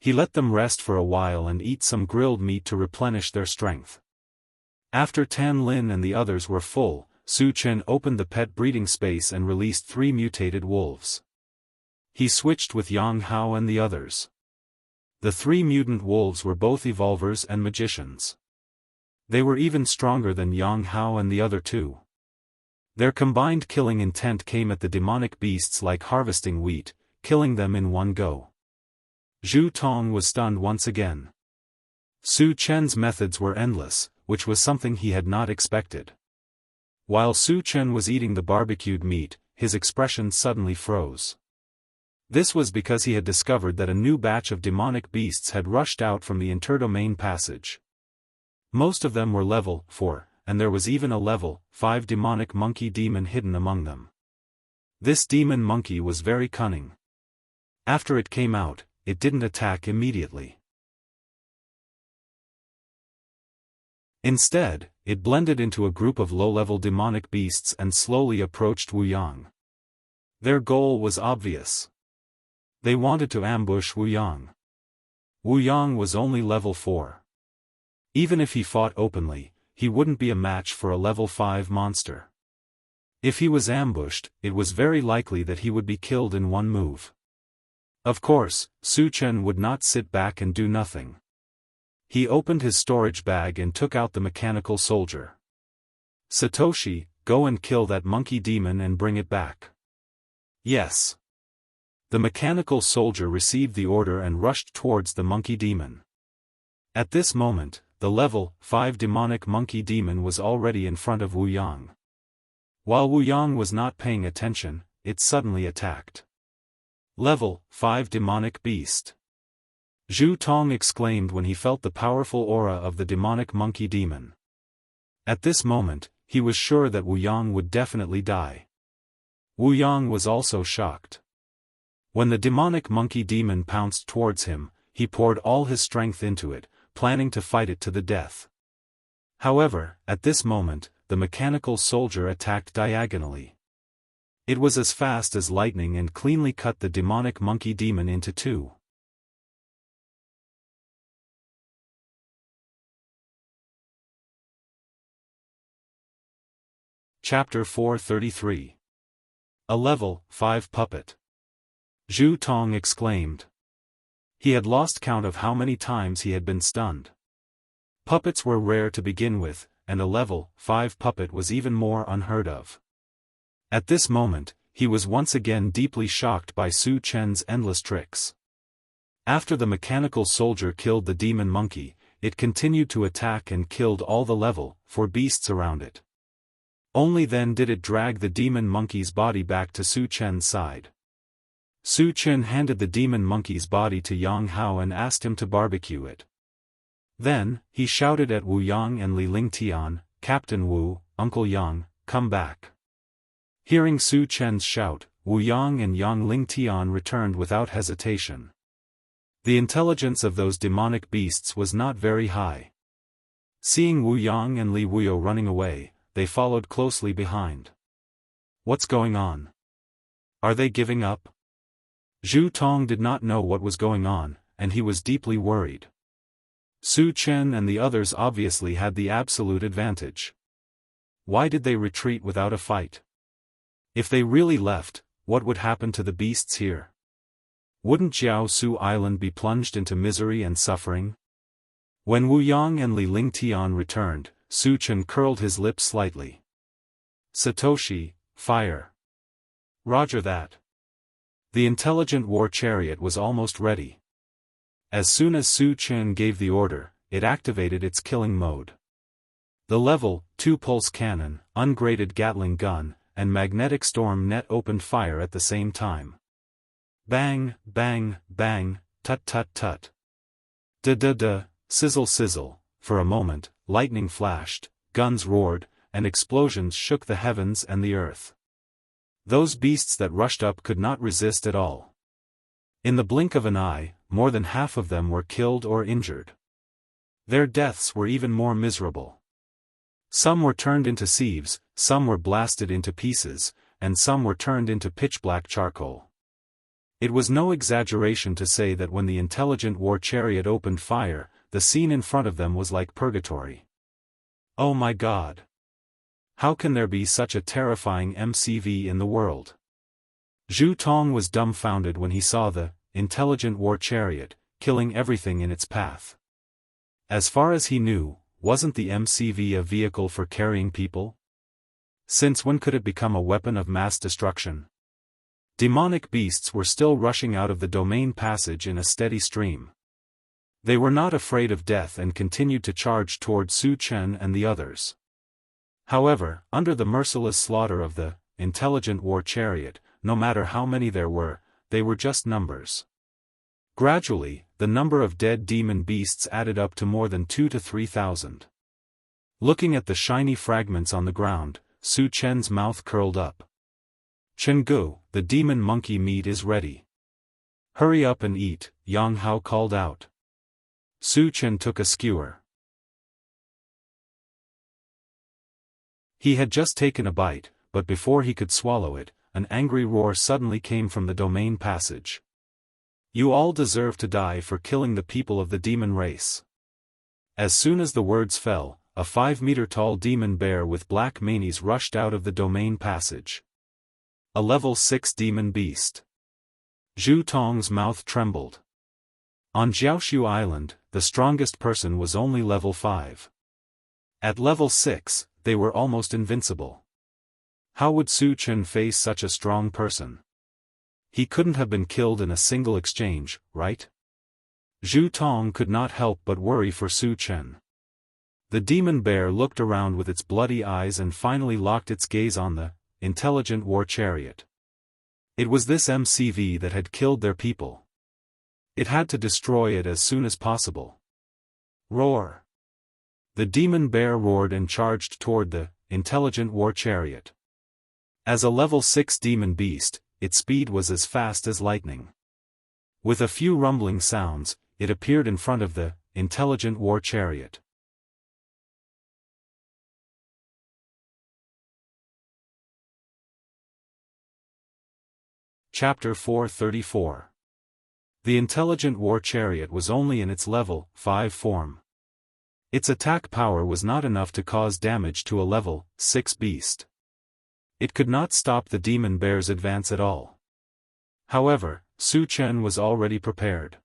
He let them rest for a while and eat some grilled meat to replenish their strength. After Tan Lin and the others were full, Su Chen opened the pet breeding space and released 3 mutated wolves. He switched with Yang Hao and the others. The 3 mutant wolves were both evolvers and magicians. They were even stronger than Yang Hao and the other 2. Their combined killing intent came at the demonic beasts like harvesting wheat, killing them in one go. Zhu Tong was stunned once again. Su Chen's methods were endless, which was something he had not expected. While Su Chen was eating the barbecued meat, his expression suddenly froze. This was because he had discovered that a new batch of demonic beasts had rushed out from the interdomain passage. Most of them were level 4, and there was even a level 5 demonic monkey demon hidden among them. This demon monkey was very cunning. After it came out, it didn't attack immediately. Instead, it blended into a group of low-level demonic beasts and slowly approached Wu Yang. Their goal was obvious. They wanted to ambush Wu Yang. Wu Yang was only level 4. Even if he fought openly, he wouldn't be a match for a level 5 monster. If he was ambushed, it was very likely that he would be killed in one move. Of course, Su Chen would not sit back and do nothing. He opened his storage bag and took out the mechanical soldier. Satoshi, go and kill that monkey demon and bring it back. Yes. The mechanical soldier received the order and rushed towards the monkey demon. At this moment, the level 5 demonic monkey demon was already in front of Wu Yang. While Wu Yang was not paying attention, it suddenly attacked. Level 5 demonic beast. Zhu Tong exclaimed when he felt the powerful aura of the demonic monkey demon. At this moment, he was sure that Wu Yang would definitely die. Wu Yang was also shocked. When the demonic monkey demon pounced towards him, he poured all his strength into it, planning to fight it to the death. However, at this moment, the mechanical soldier attacked diagonally. It was as fast as lightning and cleanly cut the demonic monkey demon into 2. Chapter 433. A level 5 puppet. Zhu Tong exclaimed. He had lost count of how many times he had been stunned. Puppets were rare to begin with, and a level 5 puppet was even more unheard of. At this moment, he was once again deeply shocked by Su Chen's endless tricks. After the mechanical soldier killed the demon monkey, it continued to attack and killed all the level 4 beasts around it. Only then did it drag the demon monkey's body back to Su Chen's side. Su Chen handed the demon monkey's body to Yang Hao and asked him to barbecue it. Then, he shouted at Wu Yang and Li Lingtian, "Captain Wu, Uncle Yang, come back." Hearing Su Chen's shout, Wu Yang and Yang Lingtian returned without hesitation. The intelligence of those demonic beasts was not very high. Seeing Wu Yang and Li Wuyo running away, they followed closely behind. What's going on? Are they giving up? Zhu Tong did not know what was going on, and he was deeply worried. Su Chen and the others obviously had the absolute advantage. Why did they retreat without a fight? If they really left, what would happen to the beasts here? Wouldn't Jianghu Island be plunged into misery and suffering? When Wu Yang and Li Lingtian returned, Su Chen curled his lips slightly. Satoshi, fire. Roger that. The intelligent war chariot was almost ready. As soon as Su Chen gave the order, it activated its killing mode. The level 2 pulse cannon, ungraded Gatling gun, and magnetic storm net opened fire at the same time. Bang, bang, bang, tut tut tut. Da-da-da, sizzle sizzle. For a moment, lightning flashed, guns roared, and explosions shook the heavens and the earth. Those beasts that rushed up could not resist at all. In the blink of an eye, more than half of them were killed or injured. Their deaths were even more miserable. Some were turned into sieves, some were blasted into pieces, and some were turned into pitch-black charcoal. It was no exaggeration to say that when the intelligent war chariot opened fire, the scene in front of them was like purgatory. Oh my God! How can there be such a terrifying MCV in the world? Zhu Tong was dumbfounded when he saw the intelligent war chariot, killing everything in its path. As far as he knew, wasn't the MCV a vehicle for carrying people? Since when could it become a weapon of mass destruction? Demonic beasts were still rushing out of the domain passage in a steady stream. They were not afraid of death and continued to charge toward Su Chen and the others. However, under the merciless slaughter of the intelligent war chariot, no matter how many there were, they were just numbers. Gradually, the number of dead demon beasts added up to more than 2,000 to 3,000. Looking at the shiny fragments on the ground, Su Chen's mouth curled up. "Chenggu, the demon monkey meat is ready. Hurry up and eat," Yang Hao called out. Su Chen took a skewer. He had just taken a bite, but before he could swallow it, an angry roar suddenly came from the domain passage. "You all deserve to die for killing the people of the demon race." As soon as the words fell, a 5-meter-tall demon bear with black manes rushed out of the domain passage. A level 6 demon beast. Zhu Tong's mouth trembled. On Jianghu Island, the strongest person was only level 5. At level 6, they were almost invincible. How would Su Chen face such a strong person? He couldn't have been killed in a single exchange, right? Zhu Tong could not help but worry for Su Chen. The demon bear looked around with its bloody eyes and finally locked its gaze on the intelligent war chariot. It was this MCV that had killed their people. It had to destroy it as soon as possible. Roar! The demon bear roared and charged toward the intelligent war chariot. As a level 6 demon beast, its speed was as fast as lightning. With a few rumbling sounds, it appeared in front of the intelligent war chariot. Chapter 434. The intelligent war chariot was only in its level 5 form. Its attack power was not enough to cause damage to a level 6 beast. It could not stop the demon bear's advance at all. However, Su Chen was already prepared.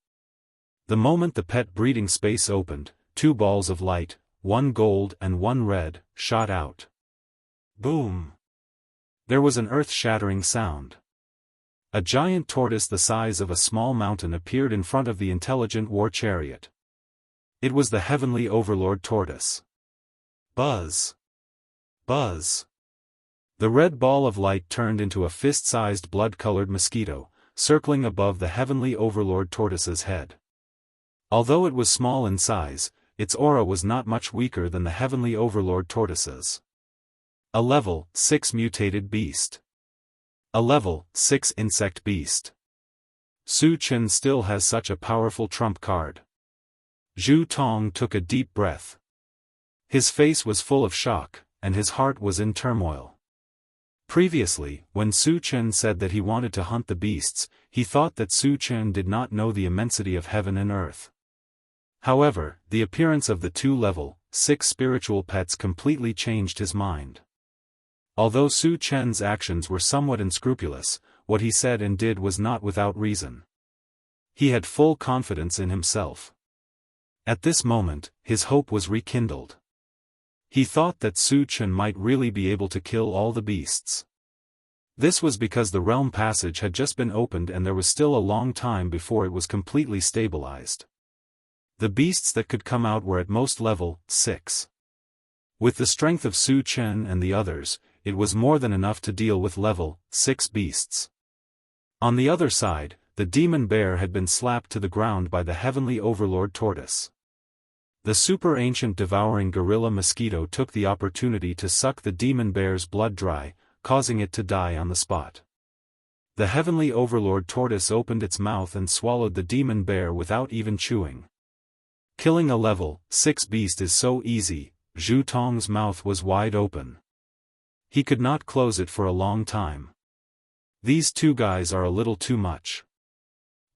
The moment the pet breeding space opened, 2 balls of light, 1 gold and 1 red, shot out. Boom! There was an earth-shattering sound. A giant tortoise the size of a small mountain appeared in front of the intelligent war chariot. It was the heavenly overlord tortoise. Buzz! Buzz! The red ball of light turned into a fist-sized blood-colored mosquito, circling above the heavenly overlord tortoise's head. Although it was small in size, its aura was not much weaker than the heavenly overlord tortoise's. A level 6 mutated beast. A level 6 insect beast. Su Chen still has such a powerful trump card. Zhu Tong took a deep breath. His face was full of shock, and his heart was in turmoil. Previously, when Su Chen said that he wanted to hunt the beasts, he thought that Su Chen did not know the immensity of heaven and earth. However, the appearance of the two level 6 spiritual pets completely changed his mind. Although Su Chen's actions were somewhat unscrupulous, what he said and did was not without reason. He had full confidence in himself. At this moment, his hope was rekindled. He thought that Su Chen might really be able to kill all the beasts. This was because the realm passage had just been opened and there was still a long time before it was completely stabilized. The beasts that could come out were at most level 6. With the strength of Su Chen and the others, it was more than enough to deal with level 6 beasts. On the other side, the demon bear had been slapped to the ground by the heavenly overlord tortoise. The super ancient devouring gorilla mosquito took the opportunity to suck the demon bear's blood dry, causing it to die on the spot. The heavenly overlord tortoise opened its mouth and swallowed the demon bear without even chewing. Killing a level 6 beast is so easy. Zhu Tong's mouth was wide open. He could not close it for a long time. These two guys are a little too much.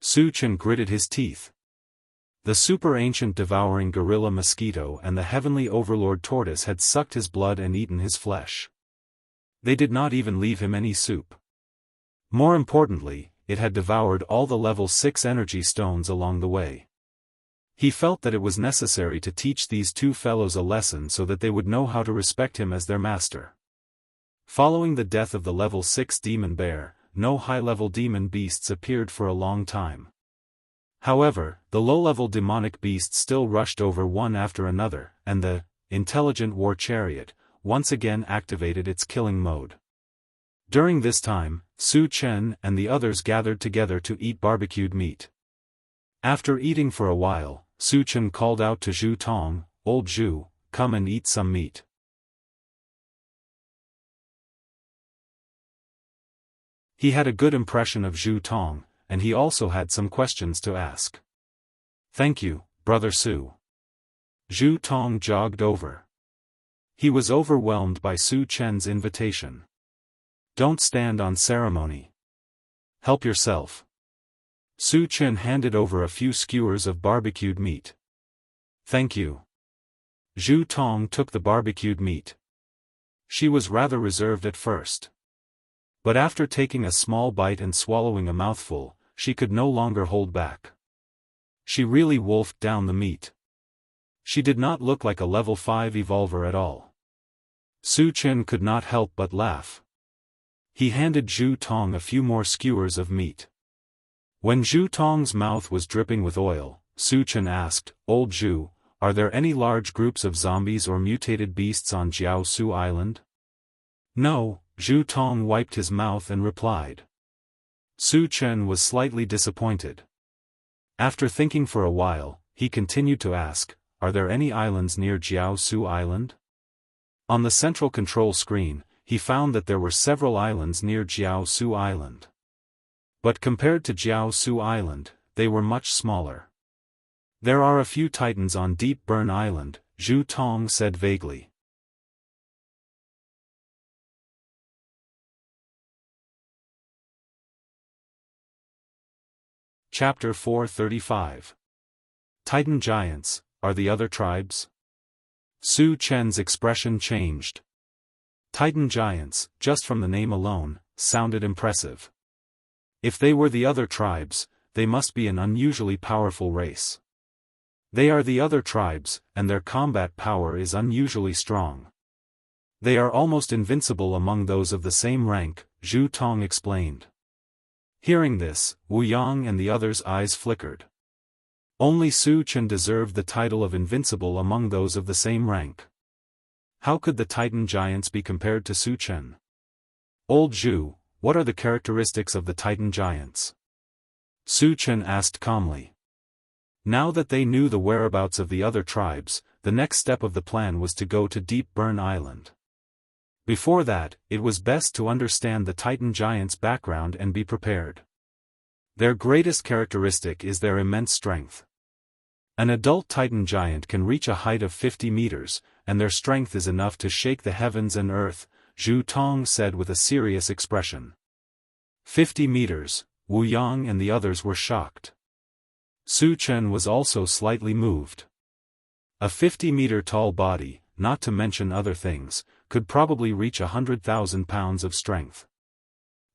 Su Chen gritted his teeth. The super ancient devouring gorilla mosquito and the heavenly overlord tortoise had sucked his blood and eaten his flesh. They did not even leave him any soup. More importantly, it had devoured all the level 6 energy stones along the way. He felt that it was necessary to teach these two fellows a lesson so that they would know how to respect him as their master. Following the death of the level 6 demon bear, no high-level demon beasts appeared for a long time. However, the low-level demonic beasts still rushed over one after another, and the intelligent war chariot once again activated its killing mode. During this time, Su Chen and the others gathered together to eat barbecued meat. After eating for a while, Su Chen called out to Zhu Tong, "Old Zhu, come and eat some meat." He had a good impression of Zhu Tong, and he also had some questions to ask. "Thank you, Brother Su." Zhu Tong jogged over. He was overwhelmed by Su Chen's invitation. "Don't stand on ceremony. Help yourself." Su Chen handed over a few skewers of barbecued meat. "Thank you." Zhu Tong took the barbecued meat. She was rather reserved at first. But after taking a small bite and swallowing a mouthful, she could no longer hold back. She really wolfed down the meat. She did not look like a level 5 evolver at all. Su Chen could not help but laugh. He handed Zhu Tong a few more skewers of meat. When Zhu Tong's mouth was dripping with oil, Su Chen asked, "Old Zhu, are there any large groups of zombies or mutated beasts on Jianghu Island?" "No," Zhu Tong wiped his mouth and replied. Su Chen was slightly disappointed. After thinking for a while, he continued to ask, "Are there any islands near Jianghu Island?" On the central control screen, he found that there were several islands near Jianghu Island. But compared to Jianghu Island, they were much smaller. "There are a few titans on Deep Burn Island," Zhu Tong said vaguely. Chapter 435. Titan Giants, are the other tribes? Su Chen's expression changed. Titan Giants, just from the name alone, sounded impressive. If they were the other tribes, they must be an unusually powerful race. They are the other tribes, and their combat power is unusually strong. They are almost invincible among those of the same rank, Zhu Tong explained. Hearing this, Wu Yang and the others' eyes flickered. Only Su Chen deserved the title of invincible among those of the same rank. How could the Titan Giants be compared to Su Chen? Old Zhu, what are the characteristics of the Titan giants? Su Chen asked calmly. Now that they knew the whereabouts of the other tribes, the next step of the plan was to go to Deep Burn Island. Before that, it was best to understand the Titan giants' background and be prepared. Their greatest characteristic is their immense strength. An adult Titan giant can reach a height of 50 meters, and their strength is enough to shake the heavens and earth, Zhu Tong said with a serious expression. 50 meters, Wu Yang and the others were shocked. Su Chen was also slightly moved. A 50-meter tall body, not to mention other things, could probably reach 100,000 pounds of strength.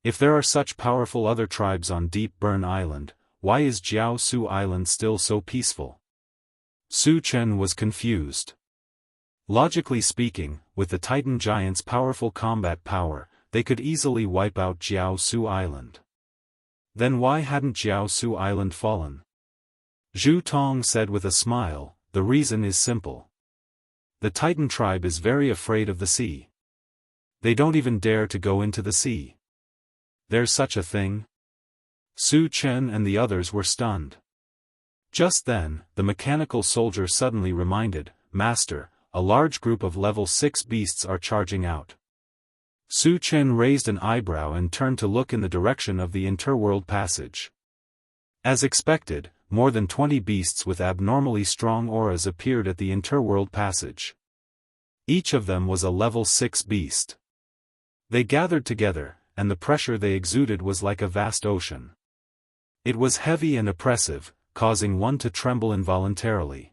If there are such powerful other tribes on Deep Burn Island, why is Jianghu Island still so peaceful? Su Chen was confused. Logically speaking, with the Titan giants' powerful combat power, they could easily wipe out Jianghu Island. Then why hadn't Jianghu Island fallen? Zhu Tong said with a smile, the reason is simple. The Titan tribe is very afraid of the sea. They don't even dare to go into the sea. There's such a thing? Su Chen and the others were stunned. Just then, the mechanical soldier suddenly reminded, Master, a large group of level 6 beasts are charging out. Su Chen raised an eyebrow and turned to look in the direction of the interworld passage. As expected, more than 20 beasts with abnormally strong auras appeared at the interworld passage. Each of them was a level 6 beast. They gathered together, and the pressure they exuded was like a vast ocean. It was heavy and oppressive, causing one to tremble involuntarily.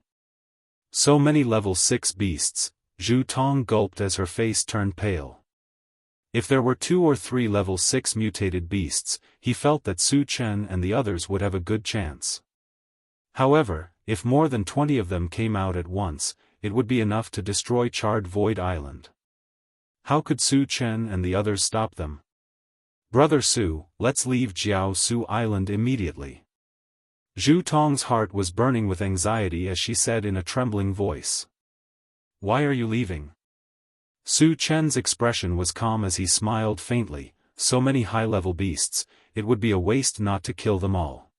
So many level 6 beasts, Zhu Tong gulped as her face turned pale. If there were 2 or 3 level 6 mutated beasts, he felt that Su Chen and the others would have a good chance. However, if more than 20 of them came out at once, it would be enough to destroy Charred Void Island. How could Su Chen and the others stop them? Brother Su, let's leave Jianghu Island immediately. Zhu Tong's heart was burning with anxiety as she said in a trembling voice. Why are you leaving? Su Chen's expression was calm as he smiled faintly, so many high-level beasts, it would be a waste not to kill them all.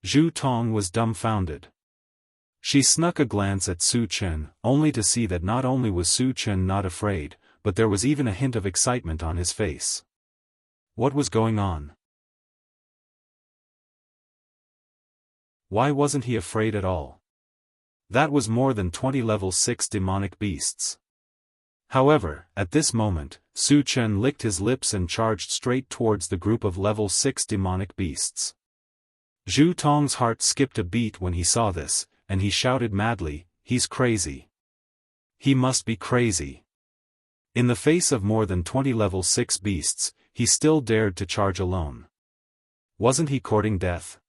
Zhu Tong was dumbfounded. She snuck a glance at Su Chen, only to see that not only was Su Chen not afraid, but there was even a hint of excitement on his face. What was going on? Why wasn't he afraid at all? That was more than 20 level 6 demonic beasts. However, at this moment, Su Chen licked his lips and charged straight towards the group of level 6 demonic beasts. Zhu Tong's heart skipped a beat when he saw this, and he shouted madly, he's crazy. He must be crazy. In the face of more than 20 level 6 beasts, he still dared to charge alone. Wasn't he courting death?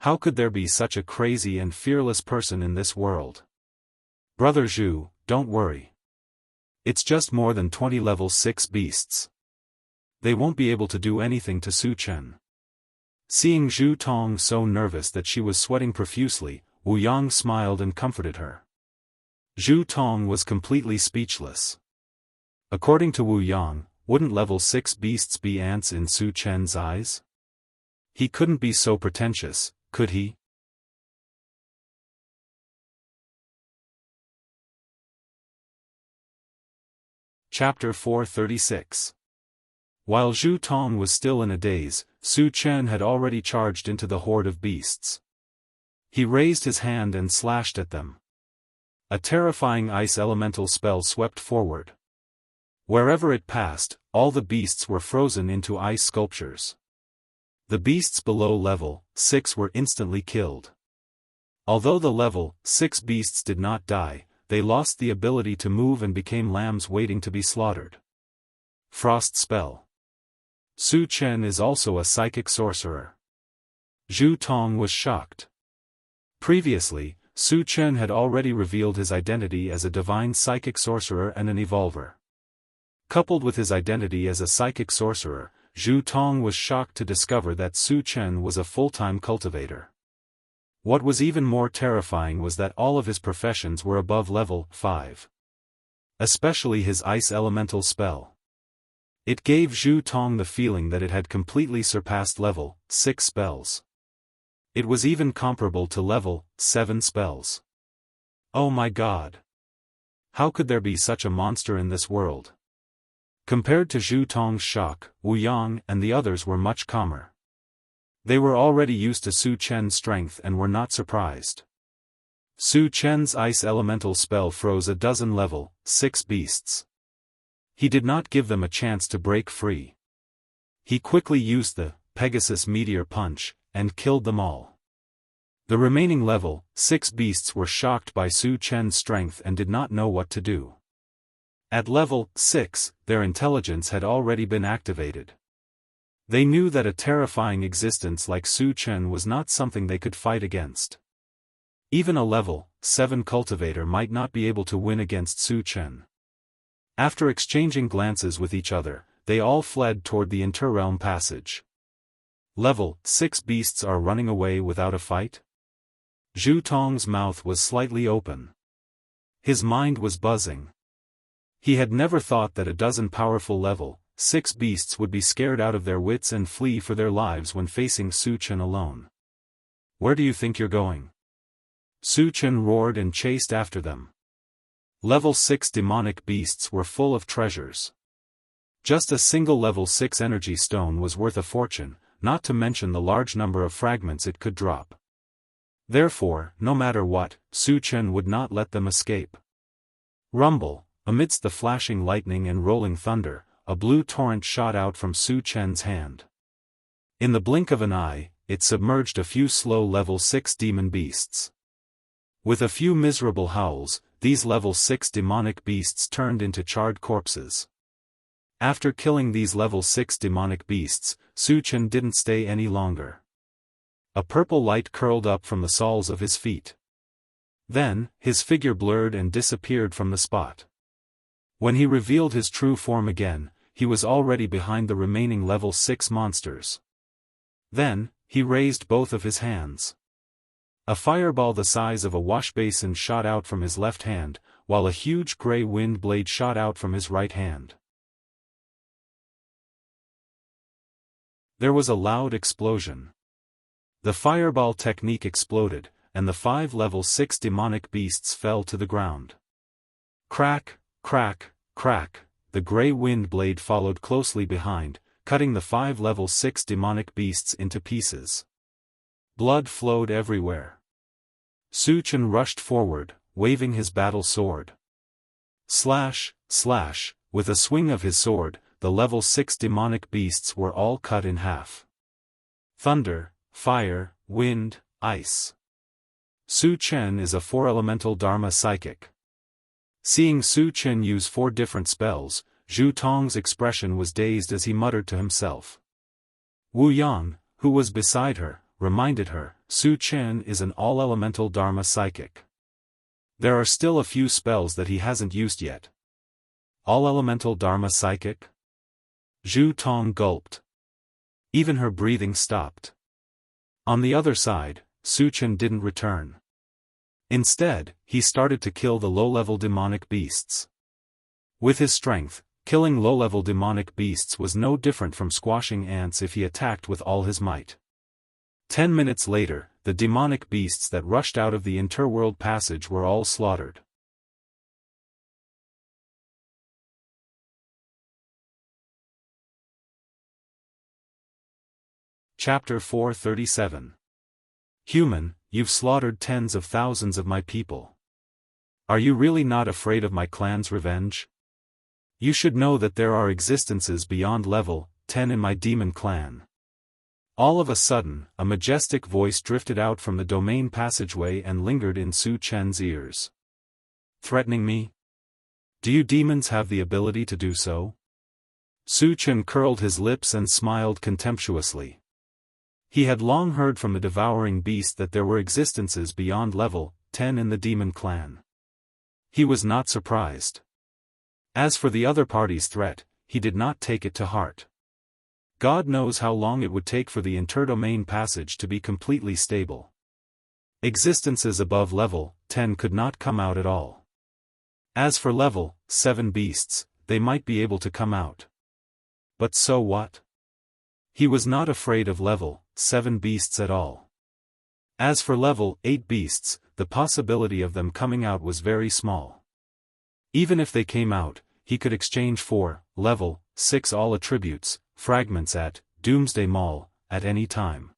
How could there be such a crazy and fearless person in this world? Brother Zhu, don't worry. It's just more than 20 level 6 beasts. They won't be able to do anything to Su Chen. Seeing Zhu Tong so nervous that she was sweating profusely, Wu Yang smiled and comforted her. Zhu Tong was completely speechless. According to Wu Yang, wouldn't level 6 beasts be ants in Su Chen's eyes? He couldn't be so pretentious, could he? Chapter 436. While Zhu Tong was still in a daze, Su Chen had already charged into the horde of beasts. He raised his hand and slashed at them. A terrifying ice elemental spell swept forward. Wherever it passed, all the beasts were frozen into ice sculptures. The beasts below level 6 were instantly killed. Although the level 6 beasts did not die, they lost the ability to move and became lambs waiting to be slaughtered. Frost spell. Su Chen is also a psychic sorcerer. Zhu Tong was shocked. Previously, Su Chen had already revealed his identity as a divine psychic sorcerer and an evolver. Coupled with his identity as a psychic sorcerer, Zhu Tong was shocked to discover that Su Chen was a full-time cultivator. What was even more terrifying was that all of his professions were above level 5. Especially his ice elemental spell. It gave Zhu Tong the feeling that it had completely surpassed level 6 spells. It was even comparable to level 7 spells. Oh my god! How could there be such a monster in this world? Compared to Zhu Tong's shock, Wu Yang and the others were much calmer. They were already used to Su Chen's strength and were not surprised. Su Chen's ice elemental spell froze a dozen level 6 beasts. He did not give them a chance to break free. He quickly used the Pegasus Meteor Punch and killed them all. The remaining level 6 beasts were shocked by Su Chen's strength and did not know what to do. At level 6, their intelligence had already been activated. They knew that a terrifying existence like Su Chen was not something they could fight against. Even a level 7 cultivator might not be able to win against Su Chen. After exchanging glances with each other, they all fled toward the interrealm passage. Level 6 beasts are running away without a fight? Zhu Tong's mouth was slightly open. His mind was buzzing. He had never thought that a dozen powerful level 6 beasts would be scared out of their wits and flee for their lives when facing Su Chen alone. Where do you think you're going? Su Chen roared and chased after them. Level 6 demonic beasts were full of treasures. Just a single level 6 energy stone was worth a fortune, not to mention the large number of fragments it could drop. Therefore, no matter what, Su Chen would not let them escape. Rumble, amidst the flashing lightning and rolling thunder, a blue torrent shot out from Su Chen's hand. In the blink of an eye, it submerged a few slow level 6 demon beasts. With a few miserable howls, these level 6 demonic beasts turned into charred corpses. After killing these level 6 demonic beasts, Su Chen didn't stay any longer. A purple light curled up from the soles of his feet. Then, his figure blurred and disappeared from the spot. When he revealed his true form again, he was already behind the remaining level 6 monsters. Then, he raised both of his hands. A fireball the size of a washbasin shot out from his left hand, while a huge gray wind blade shot out from his right hand. There was a loud explosion. The fireball technique exploded, and the 5 level 6 demonic beasts fell to the ground. Crack, crack, crack, the gray wind blade followed closely behind, cutting the 5 level 6 demonic beasts into pieces. Blood flowed everywhere. Su Chen rushed forward, waving his battle sword. Slash, slash, with a swing of his sword, the level 6 demonic beasts were all cut in half. Thunder, fire, wind, ice. Su Chen is a 4-elemental Dharma psychic. Seeing Su Chen use 4 different spells, Zhu Tong's expression was dazed as he muttered to himself. Wu Yang, who was beside her, reminded her, Su Chen is an all-elemental Dharma psychic. There are still a few spells that he hasn't used yet. All-elemental Dharma psychic? Zhu Tong gulped. Even her breathing stopped. On the other side, Su Chen didn't return. Instead, he started to kill the low-level demonic beasts. With his strength, killing low-level demonic beasts was no different from squashing ants if he attacked with all his might. 10 minutes later, the demonic beasts that rushed out of the interworld passage were all slaughtered. Chapter 437. Human, you've slaughtered tens of thousands of my people. Are you really not afraid of my clan's revenge? You should know that there are existences beyond level 10 in my demon clan. All of a sudden, a majestic voice drifted out from the domain passageway and lingered in Su Chen's ears. Threatening me? Do you demons have the ability to do so? Su Chen curled his lips and smiled contemptuously. He had long heard from the devouring beast that there were existences beyond level 10 in the demon clan. He was not surprised. As for the other party's threat, he did not take it to heart. God knows how long it would take for the interdomain passage to be completely stable. Existences above level 10 could not come out at all. As for level 7 beasts, they might be able to come out. But so what? He was not afraid of level 7 beasts at all. As for level 8 beasts, the possibility of them coming out was very small. Even if they came out, he could exchange for level 6 all attributes, fragments at Doomsday Mall, at any time.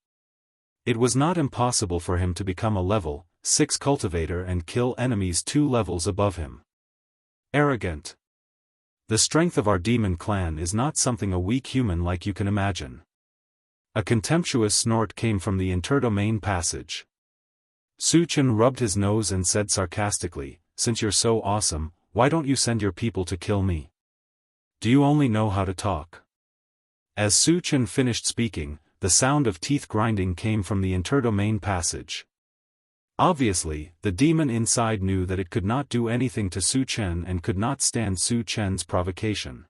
It was not impossible for him to become a level 6 cultivator and kill enemies 2 levels above him. Arrogant. The strength of our demon clan is not something a weak human like you can imagine. A contemptuous snort came from the interdomain passage. Su Chen rubbed his nose and said sarcastically, "Since you're so awesome, why don't you send your people to kill me? Do you only know how to talk?" As Su Chen finished speaking, the sound of teeth grinding came from the interdomain passage. Obviously, the demon inside knew that it could not do anything to Su Chen and could not stand Su Chen's provocation.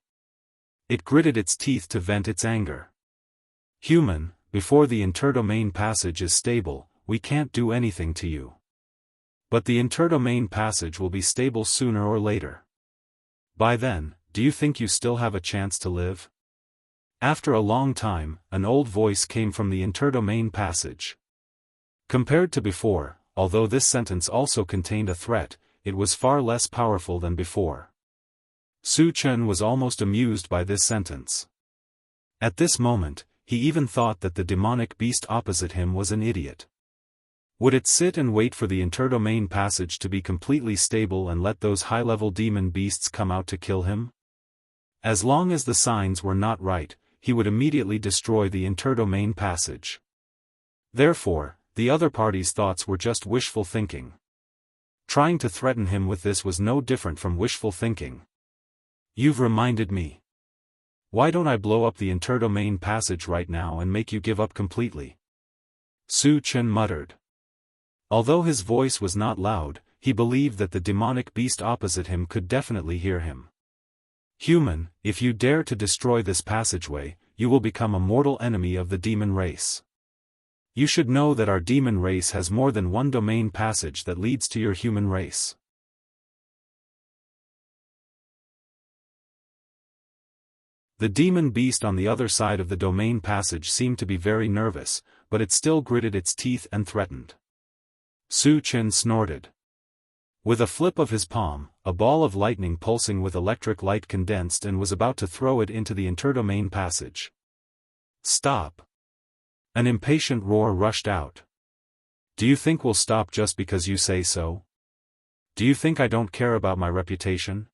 It gritted its teeth to vent its anger. "Human, before the interdomain passage is stable, we can't do anything to you. But the interdomain passage will be stable sooner or later. By then, do you think you still have a chance to live?" After a long time, an old voice came from the interdomain passage. Compared to before, although this sentence also contained a threat, it was far less powerful than before. Su Chen was almost amused by this sentence. At this moment, he even thought that the demonic beast opposite him was an idiot. Would it sit and wait for the interdomain passage to be completely stable and let those high-level demon beasts come out to kill him? As long as the signs were not right, he would immediately destroy the interdomain passage. Therefore, the other party's thoughts were just wishful thinking. Trying to threaten him with this was no different from wishful thinking. "You've reminded me. Why don't I blow up the interdomain passage right now and make you give up completely?" Su Chen muttered. Although his voice was not loud, he believed that the demonic beast opposite him could definitely hear him. "Human, if you dare to destroy this passageway, you will become a mortal enemy of the demon race. You should know that our demon race has more than one domain passage that leads to your human race." The demon beast on the other side of the domain passage seemed to be very nervous, but it still gritted its teeth and threatened. Su Chen snorted. With a flip of his palm, a ball of lightning pulsing with electric light condensed and was about to throw it into the interdomain passage. "Stop!" An impatient roar rushed out. "Do you think we'll stop just because you say so? Do you think I don't care about my reputation?"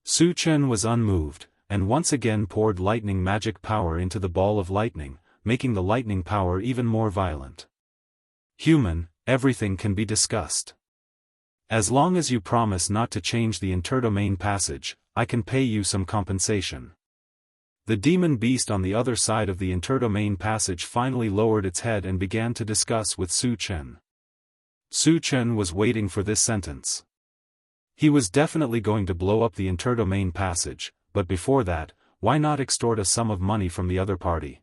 Su Chen was unmoved, and once again poured lightning magic power into the ball of lightning, making the lightning power even more violent. "Human, everything can be discussed. As long as you promise not to change the interdomain passage, I can pay you some compensation." The demon beast on the other side of the interdomain passage finally lowered its head and began to discuss with Su Chen. Su Chen was waiting for this sentence. He was definitely going to blow up the interdomain passage, but before that, why not extort a sum of money from the other party?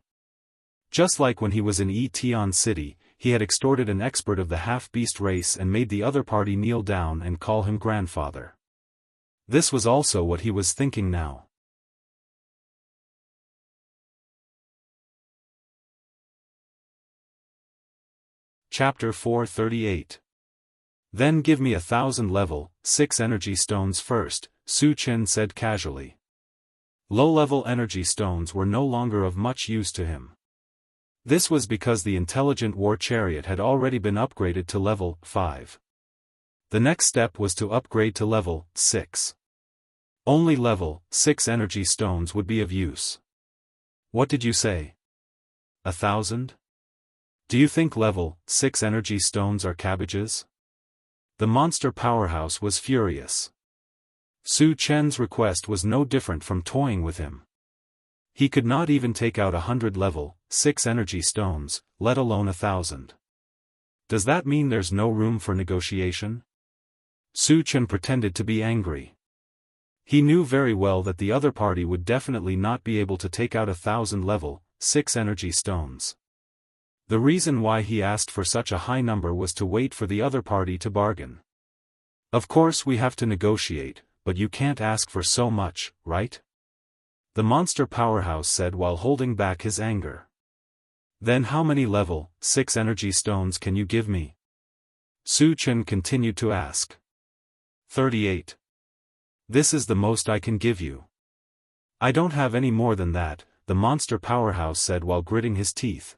Just like when he was in Etion City, he had extorted an expert of the half-beast race and made the other party kneel down and call him grandfather. This was also what he was thinking now. Chapter 438. "Then give me 1,000 level 6 energy stones first," Su Chen said casually. Low-level energy stones were no longer of much use to him. This was because the intelligent war chariot had already been upgraded to level 5. The next step was to upgrade to level 6. Only level 6 energy stones would be of use. "What did you say? 1,000? Do you think level 6 energy stones are cabbages?" The monster powerhouse was furious. Su Chen's request was no different from toying with him. He could not even take out 100 level 6 energy stones, let alone 1,000. Does that mean there's no room for negotiation? Su Chen pretended to be angry. He knew very well that the other party would definitely not be able to take out 1,000 level 6 energy stones. The reason why he asked for such a high number was to wait for the other party to bargain. "Of course we have to negotiate, but you can't ask for so much, right?" the monster powerhouse said while holding back his anger. Then how many level 6 energy stones can you give me? Su Chen continued to ask. 38. This is the most I can give you. I don't have any more than that, the monster powerhouse said while gritting his teeth.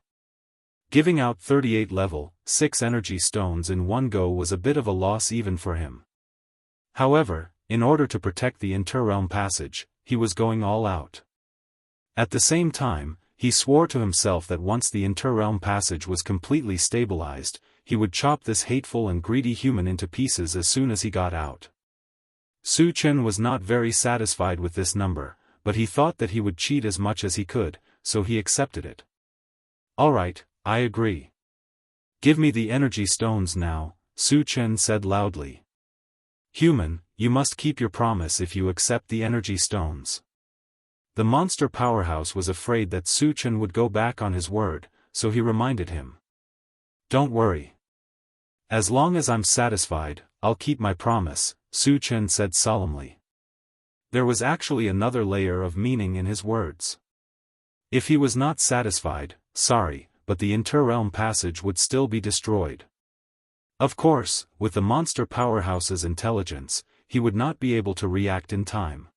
Giving out 38 level 6 energy stones in one go was a bit of a loss even for him. However, in order to protect the interrealm passage, he was going all out. At the same time, he swore to himself that once the interrealm passage was completely stabilized, he would chop this hateful and greedy human into pieces as soon as he got out. Su Chen was not very satisfied with this number, but he thought that he would cheat as much as he could, so he accepted it. Alright, I agree. Give me the energy stones now, Su Chen said loudly. Human, you must keep your promise if you accept the energy stones. The monster powerhouse was afraid that Su Chen would go back on his word, so he reminded him. Don't worry. As long as I'm satisfied, I'll keep my promise, Su Chen said solemnly. There was actually another layer of meaning in his words. If he was not satisfied, sorry, but the interrealm passage would still be destroyed. Of course, with the monster powerhouse's intelligence, he would not be able to react in time.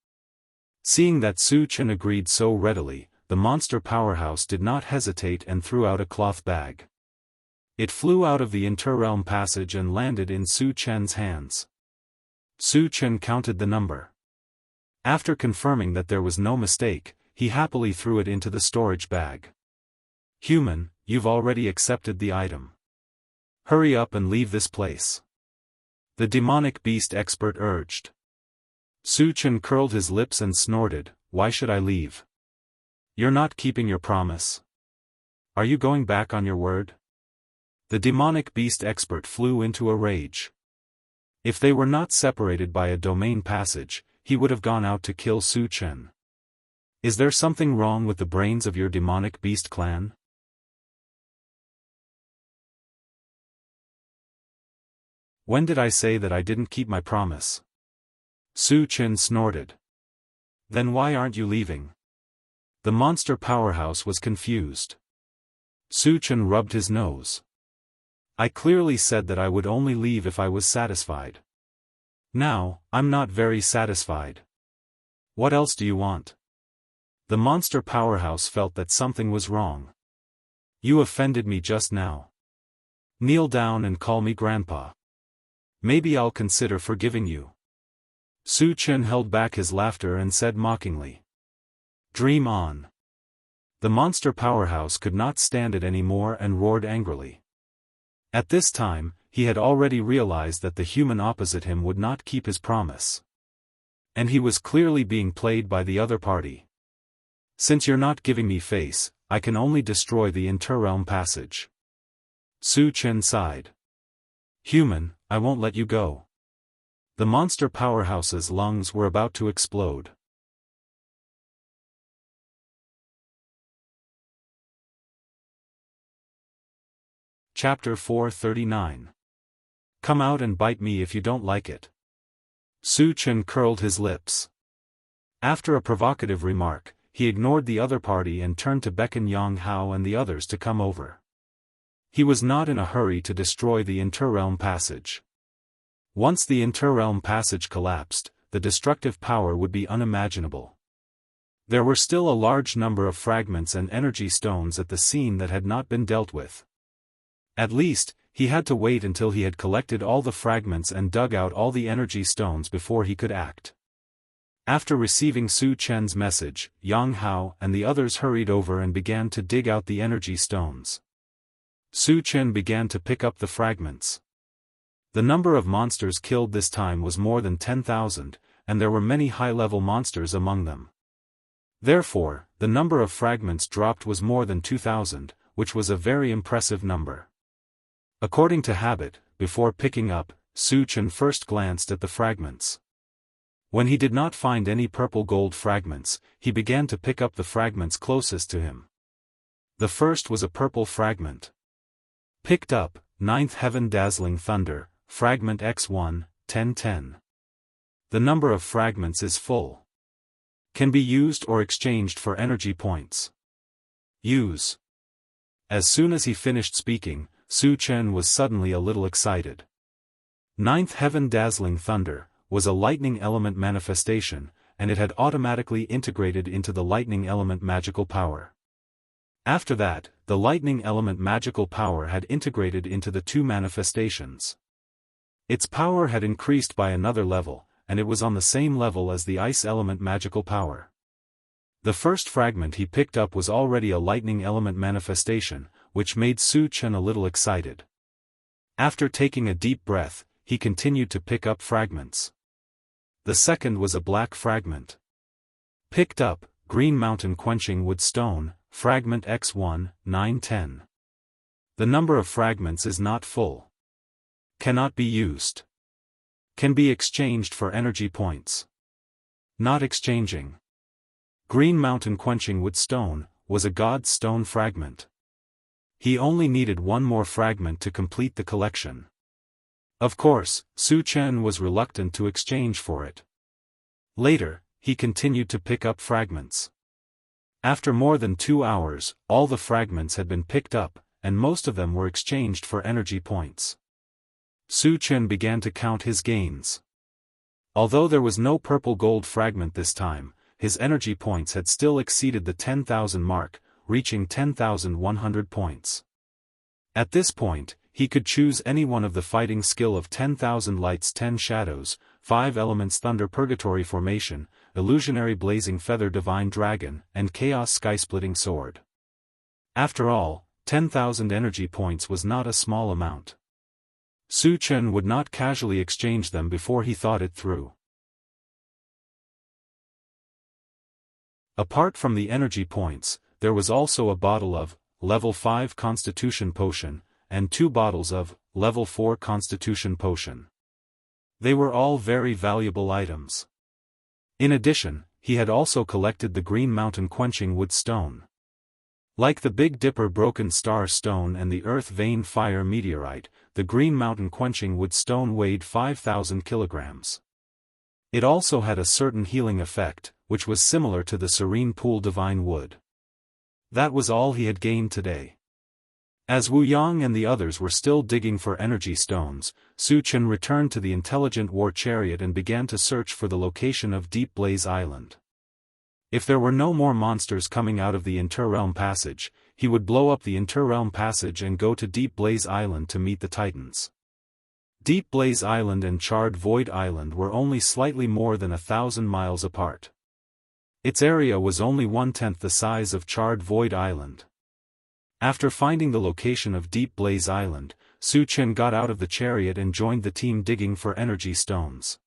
Seeing that Su Chen agreed so readily, the monster powerhouse did not hesitate and threw out a cloth bag. It flew out of the interrealm passage and landed in Su Chen's hands. Su Chen counted the number. After confirming that there was no mistake, he happily threw it into the storage bag. Human, you've already accepted the item. Hurry up and leave this place. The demonic beast expert urged. Su Chen curled his lips and snorted, why should I leave? You're not keeping your promise. Are you going back on your word? The demonic beast expert flew into a rage. If they were not separated by a domain passage, he would have gone out to kill Su Chen. Is there something wrong with the brains of your demonic beast clan? When did I say that I didn't keep my promise? Su Chen snorted. Then why aren't you leaving? The monster powerhouse was confused. Su Chen rubbed his nose. I clearly said that I would only leave if I was satisfied. Now, I'm not very satisfied. What else do you want? The monster powerhouse felt that something was wrong. You offended me just now. Kneel down and call me Grandpa. Maybe I'll consider forgiving you. Su Chen held back his laughter and said mockingly. Dream on. The monster powerhouse could not stand it anymore and roared angrily. At this time, he had already realized that the human opposite him would not keep his promise. And he was clearly being played by the other party. Since you're not giving me face, I can only destroy the interrealm passage. Su Chen sighed. Human, I won't let you go. The monster powerhouse's lungs were about to explode. Chapter 439. Come out and bite me if you don't like it. Su Chen curled his lips. After a provocative remark, he ignored the other party and turned to beckon Jianghu and the others to come over. He was not in a hurry to destroy the interrealm passage. Once the interrealm passage collapsed, the destructive power would be unimaginable. There were still a large number of fragments and energy stones at the scene that had not been dealt with. At least, he had to wait until he had collected all the fragments and dug out all the energy stones before he could act. After receiving Su Chen's message, Jianghu and the others hurried over and began to dig out the energy stones. Su Chen began to pick up the fragments. The number of monsters killed this time was more than 10,000, and there were many high-level monsters among them. Therefore, the number of fragments dropped was more than 2,000, which was a very impressive number. According to habit, before picking up, Su Chen first glanced at the fragments. When he did not find any purple gold fragments, he began to pick up the fragments closest to him. The first was a purple fragment. Picked up, 9th Heaven Dazzling Thunder, Fragment X1, 1010. The number of fragments is full. Can be used or exchanged for energy points. Use. As soon as he finished speaking, Su Chen was suddenly a little excited. Ninth Heaven Dazzling Thunder was a lightning element manifestation, and it had automatically integrated into the lightning element magical power. After that, the lightning element magical power had integrated into the two manifestations. Its power had increased by another level, and it was on the same level as the ice element magical power. The first fragment he picked up was already a lightning element manifestation, which made Su Chen a little excited. After taking a deep breath, he continued to pick up fragments. The second was a black fragment. Picked up, Green Mountain Quenching Wood Stone, Fragment X1, 910. The number of fragments is not full. Cannot be used. Can be exchanged for energy points. Not exchanging. Green Mountain Quenching Wood Stone was a god stone fragment. He only needed one more fragment to complete the collection. Of course, Su Chen was reluctant to exchange for it. Later, he continued to pick up fragments. After more than 2 hours, all the fragments had been picked up, and most of them were exchanged for energy points. Su Chen began to count his gains. Although there was no purple gold fragment this time, his energy points had still exceeded the 10,000 mark, reaching 10,100 points. At this point, he could choose any one of the fighting skill of 10,000 lights, 10 shadows, 5 elements, thunder, purgatory formation, illusionary blazing feather, divine dragon, and chaos sky-splitting sword. After all, 10,000 energy points was not a small amount. Su Chen would not casually exchange them before he thought it through. Apart from the energy points, there was also a bottle of Level 5 Constitution Potion, and 2 bottles of Level 4 Constitution Potion. They were all very valuable items. In addition, he had also collected the Green Mountain Quenching Wood Stone. Like the Big Dipper Broken Star Stone and the Earth Vein Fire Meteorite, the Green Mountain Quenching Wood Stone weighed 5,000 kilograms. It also had a certain healing effect, which was similar to the Serene Pool Divine Wood. That was all he had gained today. As Wu Yang and the others were still digging for energy stones, Su Chen returned to the Intelligent War Chariot and began to search for the location of Deep Blaze Island. If there were no more monsters coming out of the Interrealm Passage, he would blow up the Interrealm Passage and go to Deep Blaze Island to meet the Titans. Deep Blaze Island and Charred Void Island were only slightly more than 1,000 miles apart. Its area was only 1/10 the size of Charred Void Island. After finding the location of Deep Blaze Island, Su Chen got out of the chariot and joined the team digging for energy stones.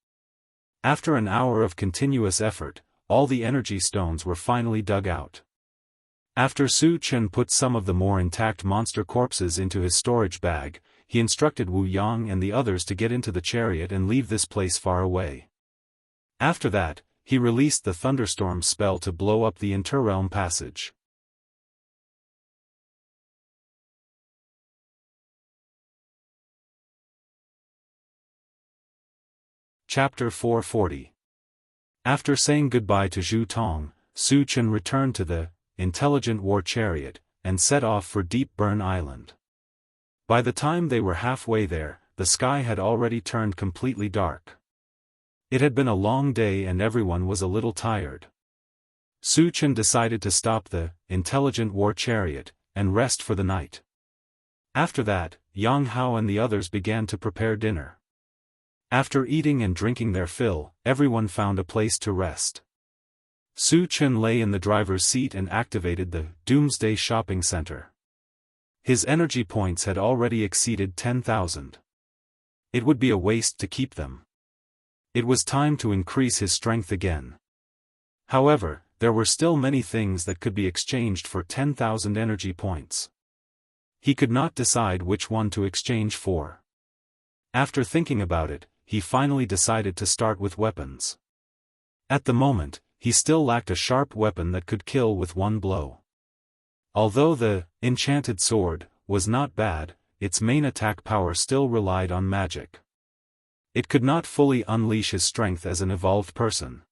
After an hour of continuous effort, all the energy stones were finally dug out. After Su Chen put some of the more intact monster corpses into his storage bag, he instructed Wu Yang and the others to get into the chariot and leave this place far away. After that, he released the thunderstorm spell to blow up the Interrealm Passage. Chapter 440. After saying goodbye to Zhu Tong, Su Chen returned to the Intelligent War Chariot, and set off for Deep Burn Island. By the time they were halfway there, the sky had already turned completely dark. It had been a long day and everyone was a little tired. Su Chen decided to stop the Intelligent War Chariot, and rest for the night. After that, Yang Hao and the others began to prepare dinner. After eating and drinking their fill, everyone found a place to rest. Su Chen lay in the driver's seat and activated the Doomsday Shopping Center. His energy points had already exceeded 10,000. It would be a waste to keep them. It was time to increase his strength again. However, there were still many things that could be exchanged for 10,000 energy points. He could not decide which one to exchange for. After thinking about it, he finally decided to start with weapons. At the moment, he still lacked a sharp weapon that could kill with one blow. Although the enchanted sword was not bad, its main attack power still relied on magic. It could not fully unleash his strength as an evolved person.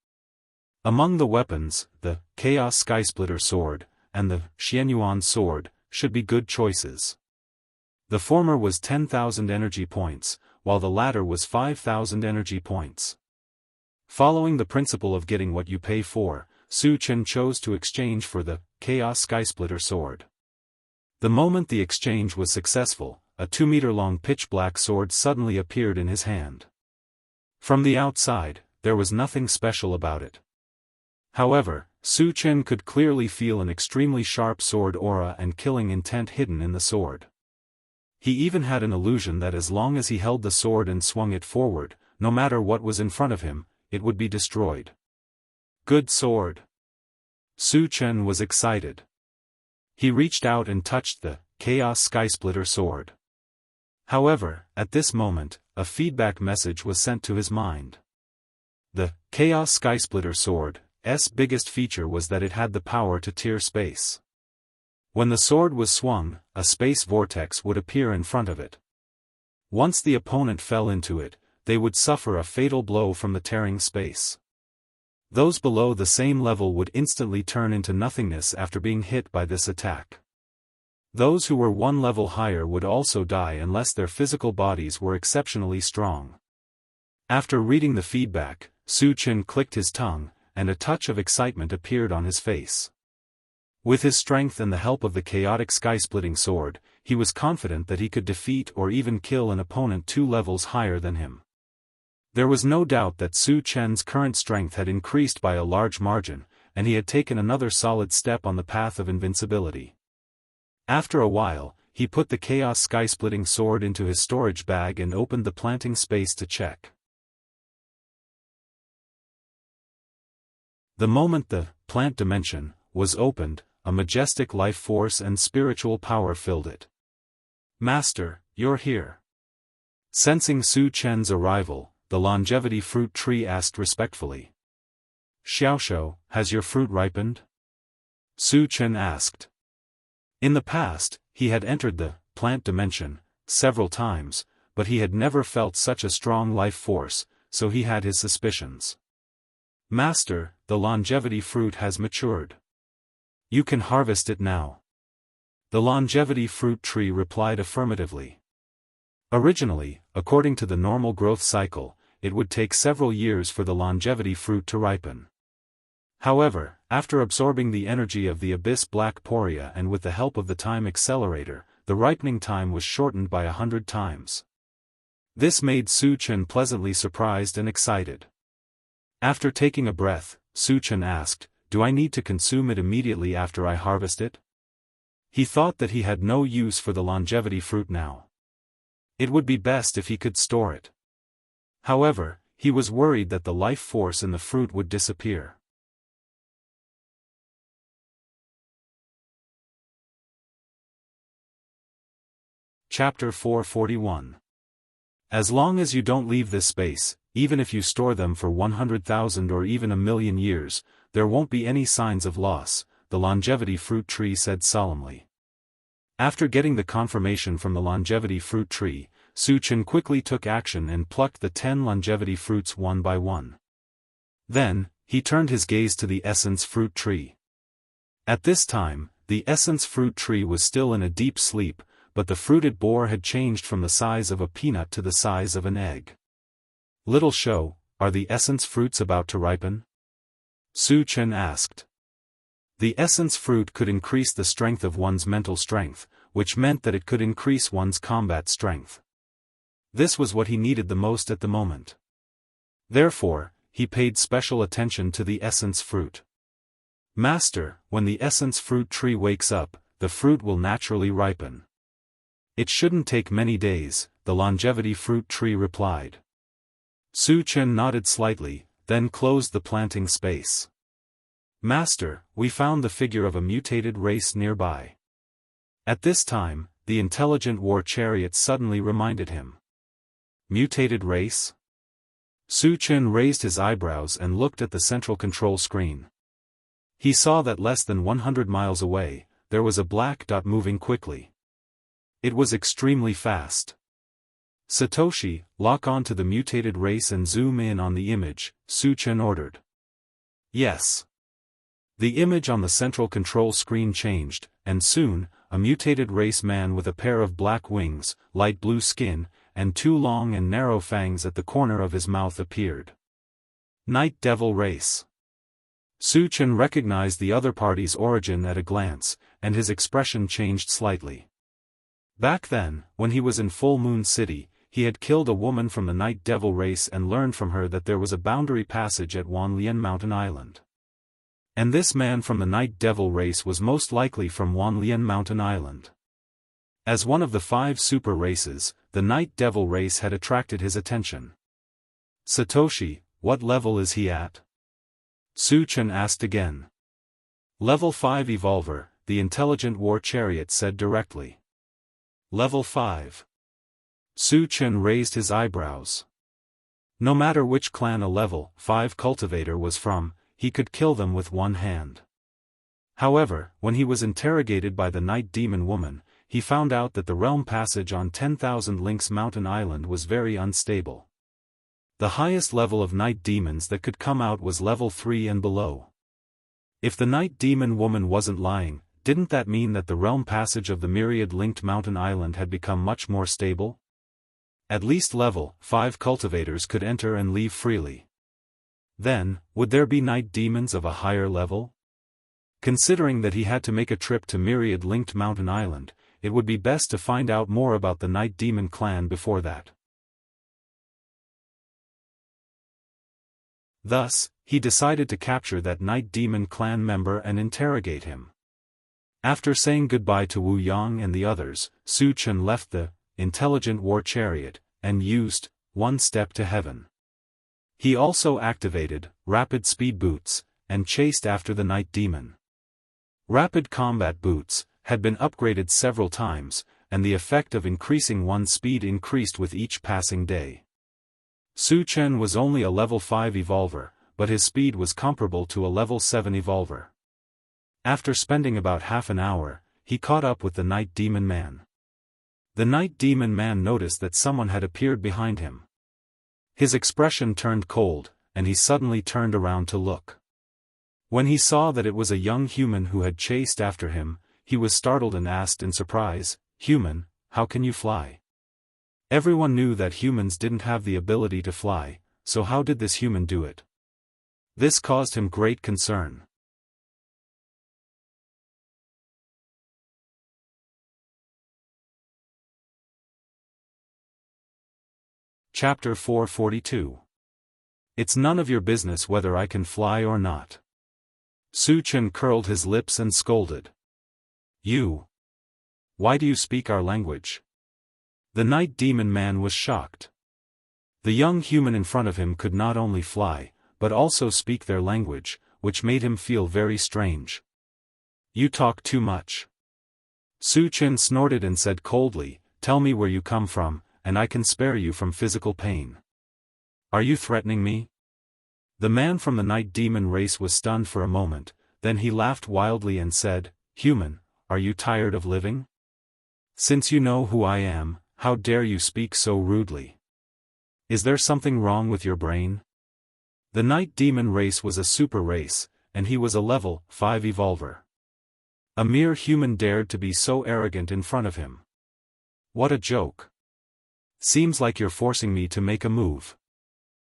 Among the weapons, the Chaos Skysplitter sword, and the Xianyuan sword, should be good choices. The former was 10,000 energy points, while the latter was 5,000 energy points. Following the principle of getting what you pay for, Su Chen chose to exchange for the Chaos Skysplitter sword. The moment the exchange was successful, a 2-meter-long pitch-black sword suddenly appeared in his hand. From the outside, there was nothing special about it. However, Su Chen could clearly feel an extremely sharp sword aura and killing intent hidden in the sword. He even had an illusion that as long as he held the sword and swung it forward, no matter what was in front of him, it would be destroyed. Good sword. Su Chen was excited. He reached out and touched the Chaos Skysplitter sword. However, at this moment, a feedback message was sent to his mind. The Chaos Skysplitter sword's biggest feature was that it had the power to tear space. When the sword was swung, a space vortex would appear in front of it. Once the opponent fell into it, they would suffer a fatal blow from the tearing space. Those below the same level would instantly turn into nothingness after being hit by this attack. Those who were one level higher would also die unless their physical bodies were exceptionally strong. After reading the feedback, Su Chen clicked his tongue, and a touch of excitement appeared on his face. With his strength and the help of the chaotic sky-splitting sword, he was confident that he could defeat or even kill an opponent 2 levels higher than him. There was no doubt that Su Chen's current strength had increased by a large margin, and he had taken another solid step on the path of invincibility. After a while, he put the chaos sky-splitting sword into his storage bag and opened the planting space to check. The moment the plant dimension was opened, a majestic life force and spiritual power filled it. "Master, you're here." Sensing Su Chen's arrival, the longevity fruit tree asked respectfully. "Xiaoxiao, has your fruit ripened?" Su Chen asked. In the past, he had entered the plant dimension several times, but he had never felt such a strong life force, so he had his suspicions. "Master, the longevity fruit has matured. You can harvest it now." The longevity fruit tree replied affirmatively. Originally, according to the normal growth cycle, it would take several years for the longevity fruit to ripen. However, after absorbing the energy of the abyss black poria and with the help of the time accelerator, the ripening time was shortened by 100 times. This made Su Chen pleasantly surprised and excited. After taking a breath, Su Chen asked, "Do I need to consume it immediately after I harvest it?" He thought that he had no use for the longevity fruit now. It would be best if he could store it. However, he was worried that the life force in the fruit would disappear. Chapter 441. As long as you don't leave this space, even if you store them for 100,000 or even 1,000,000 years, there won't be any signs of loss, the longevity fruit tree said solemnly. After getting the confirmation from the longevity fruit tree, Su Chen quickly took action and plucked the 10 longevity fruits one by one. Then, he turned his gaze to the essence fruit tree. At this time, the essence fruit tree was still in a deep sleep, but the fruit it bore had changed from the size of a peanut to the size of an egg. "Little show, are the essence fruits about to ripen?" Su Chen asked. The essence fruit could increase the strength of one's mental strength, which meant that it could increase one's combat strength. This was what he needed the most at the moment. Therefore, he paid special attention to the essence fruit. "Master, when the essence fruit tree wakes up, the fruit will naturally ripen." "It shouldn't take many days," the longevity fruit tree replied. Su Chen nodded slightly, then closed the planting space. "Master, we found the figure of a mutated race nearby." At this time, the intelligent war chariot suddenly reminded him. Mutated race? Su Chen raised his eyebrows and looked at the central control screen. He saw that less than 100 miles away, there was a black dot moving quickly. It was extremely fast. "Satoshi, lock on to the mutated race and zoom in on the image," Su Chen ordered. Yes. The image on the central control screen changed, and soon, a mutated race man with a pair of black wings, light blue skin, and two long and narrow fangs at the corner of his mouth appeared. Night Devil race. Su Chen recognized the other party's origin at a glance, and his expression changed slightly. Back then, when he was in Full Moon City, he had killed a woman from the Night Devil race and learned from her that there was a boundary passage at Wanlian Mountain Island. And this man from the Night Devil race was most likely from Wanlian Mountain Island. As one of the 5 super races, the Night Devil race had attracted his attention. Satoshi, what level is he at? Su Chen asked again. Level 5 Evolver, the intelligent war chariot said directly. Level 5. Su Chen raised his eyebrows. No matter which clan a level 5 cultivator was from, he could kill them with one hand. However, when he was interrogated by the Night Demon Woman, he found out that the realm passage on 10,000 Links Mountain Island was very unstable. The highest level of night demons that could come out was level 3 and below. If the Night Demon Woman wasn't lying, didn't that mean that the realm passage of the myriad-linked mountain island had become much more stable? At least level 5 cultivators could enter and leave freely. Then, would there be night demons of a higher level? Considering that he had to make a trip to myriad-linked mountain island, it would be best to find out more about the Night Demon clan before that. Thus, he decided to capture that Night Demon clan member and interrogate him. After saying goodbye to Wu Yang and the others, Su Chen left the intelligent war chariot and used one step to heaven. He also activated rapid speed boots and chased after the Night Demon. Rapid combat boots had been upgraded several times, and the effect of increasing one's speed increased with each passing day. Su Chen was only a level 5 evolver, but his speed was comparable to a level 7 evolver. After spending about half an hour, he caught up with the Night Demon Man. The Night Demon Man noticed that someone had appeared behind him. His expression turned cold, and he suddenly turned around to look. When he saw that it was a young human who had chased after him, he was startled and asked in surprise, "Human, how can you fly?" Everyone knew that humans didn't have the ability to fly, so how did this human do it? This caused him great concern. Chapter 442. It's none of your business whether I can fly or not. Su Chen curled his lips and scolded. You. Why do you speak our language? The Night Demon Man was shocked. The young human in front of him could not only fly, but also speak their language, which made him feel very strange. You talk too much. Su Chen snorted and said coldly, "Tell me where you come from, and I can spare you from physical pain." Are you threatening me? The man from the Night Demon race was stunned for a moment, then he laughed wildly and said, "Human, are you tired of living? Since you know who I am, how dare you speak so rudely? Is there something wrong with your brain?" The Night Demon race was a super race, and he was a level 5 evolver. A mere human dared to be so arrogant in front of him. What a joke. Seems like you're forcing me to make a move.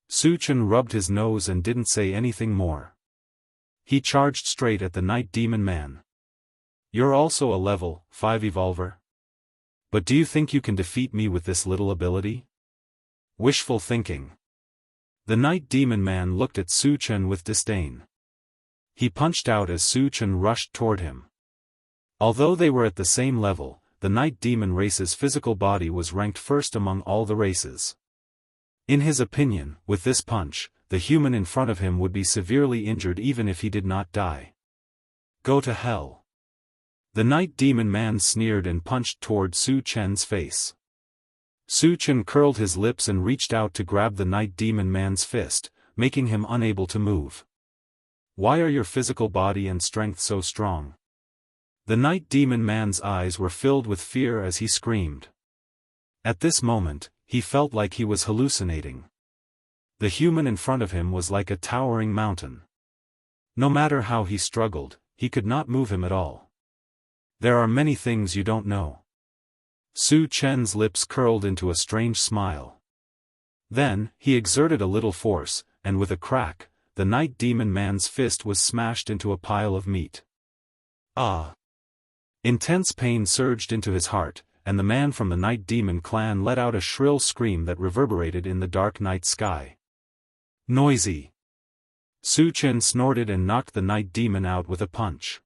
Su Chen rubbed his nose and didn't say anything more. He charged straight at the Night Demon Man. You're also a level 5 evolver? But do you think you can defeat me with this little ability? Wishful thinking. The Night Demon Man looked at Su Chen with disdain. He punched out as Su Chen rushed toward him. Although they were at the same level, the Night Demon race's physical body was ranked first among all the races. In his opinion, with this punch, the human in front of him would be severely injured even if he did not die. Go to hell. The Night Demon Man sneered and punched toward Su Chen's face. Su Chen curled his lips and reached out to grab the Night Demon Man's fist, making him unable to move. Why are your physical body and strength so strong? The Night Demon Man's eyes were filled with fear as he screamed. At this moment, he felt like he was hallucinating. The human in front of him was like a towering mountain. No matter how he struggled, he could not move him at all. There are many things you don't know. Su Chen's lips curled into a strange smile. Then, he exerted a little force, and with a crack, the night demon man's fist was smashed into a pile of meat. Ah! Intense pain surged into his heart, and the man from the night demon clan let out a shrill scream that reverberated in the dark night sky. Noisy! Su Chen snorted and knocked the night demon out with a punch.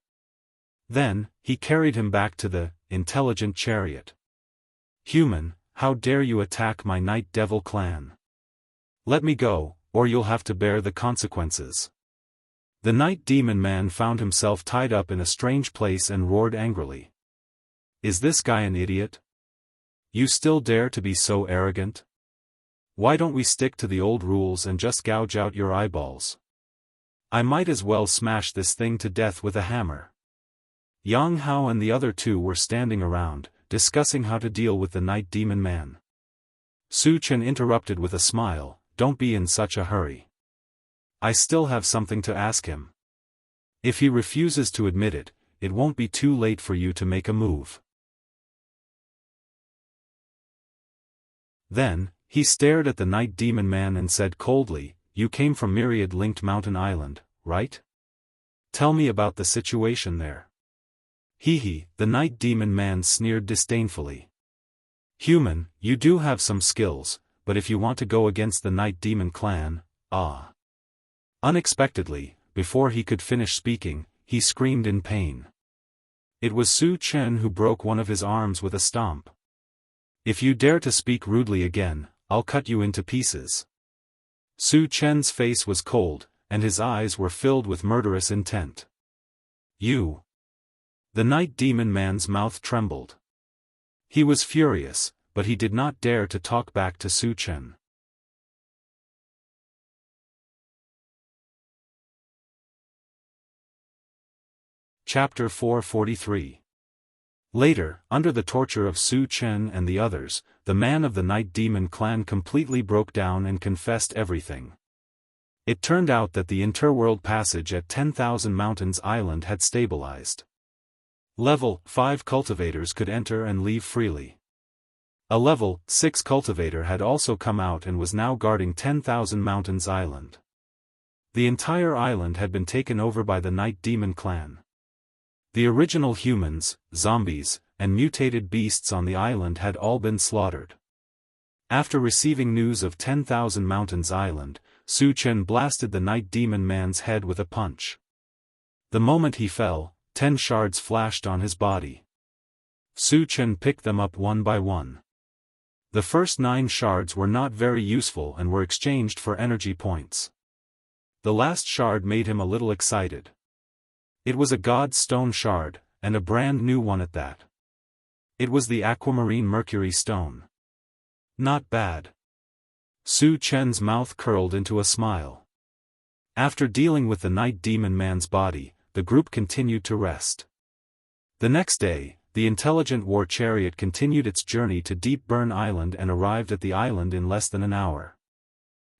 Then, he carried him back to the intelligent chariot. Human, how dare you attack my night devil clan? Let me go, or you'll have to bear the consequences. The night demon man found himself tied up in a strange place and roared angrily. Is this guy an idiot? You still dare to be so arrogant? Why don't we stick to the old rules and just gouge out your eyeballs? I might as well smash this thing to death with a hammer. Jianghu and the other two were standing around, discussing how to deal with the night demon man. Su Chen interrupted with a smile, don't be in such a hurry. I still have something to ask him. If he refuses to admit it, it won't be too late for you to make a move. Then, he stared at the night demon man and said coldly, you came from Myriad-linked Mountain Island, right? Tell me about the situation there. Hee, the night demon man sneered disdainfully. Human, you do have some skills, but if you want to go against the night demon clan, ah. Unexpectedly, before he could finish speaking, he screamed in pain. It was Su Chen who broke one of his arms with a stomp. If you dare to speak rudely again, I'll cut you into pieces. Su Chen's face was cold, and his eyes were filled with murderous intent. You. The night demon man's mouth trembled. He was furious, but he did not dare to talk back to Su Chen. Chapter 443. Later, under the torture of Su Chen and the others, the man of the night demon clan completely broke down and confessed everything. It turned out that the interworld passage at 10,000 Mountains Island had stabilized. Level 5 cultivators could enter and leave freely. A level 6 cultivator had also come out and was now guarding 10,000 Mountains Island. The entire island had been taken over by the night demon clan. The original humans, zombies, and mutated beasts on the island had all been slaughtered. After receiving news of 10,000 Mountains Island, Su Chen blasted the night demon man's head with a punch. The moment he fell, 10 shards flashed on his body. Su Chen picked them up one by one. The first 9 shards were not very useful and were exchanged for energy points. The last shard made him a little excited. It was a god stone shard, and a brand new one at that. It was the aquamarine mercury stone. Not bad. Su Chen's mouth curled into a smile. After dealing with the night demon man's body, the group continued to rest. The next day, the intelligent war chariot continued its journey to Deep Burn Island and arrived at the island in less than an hour.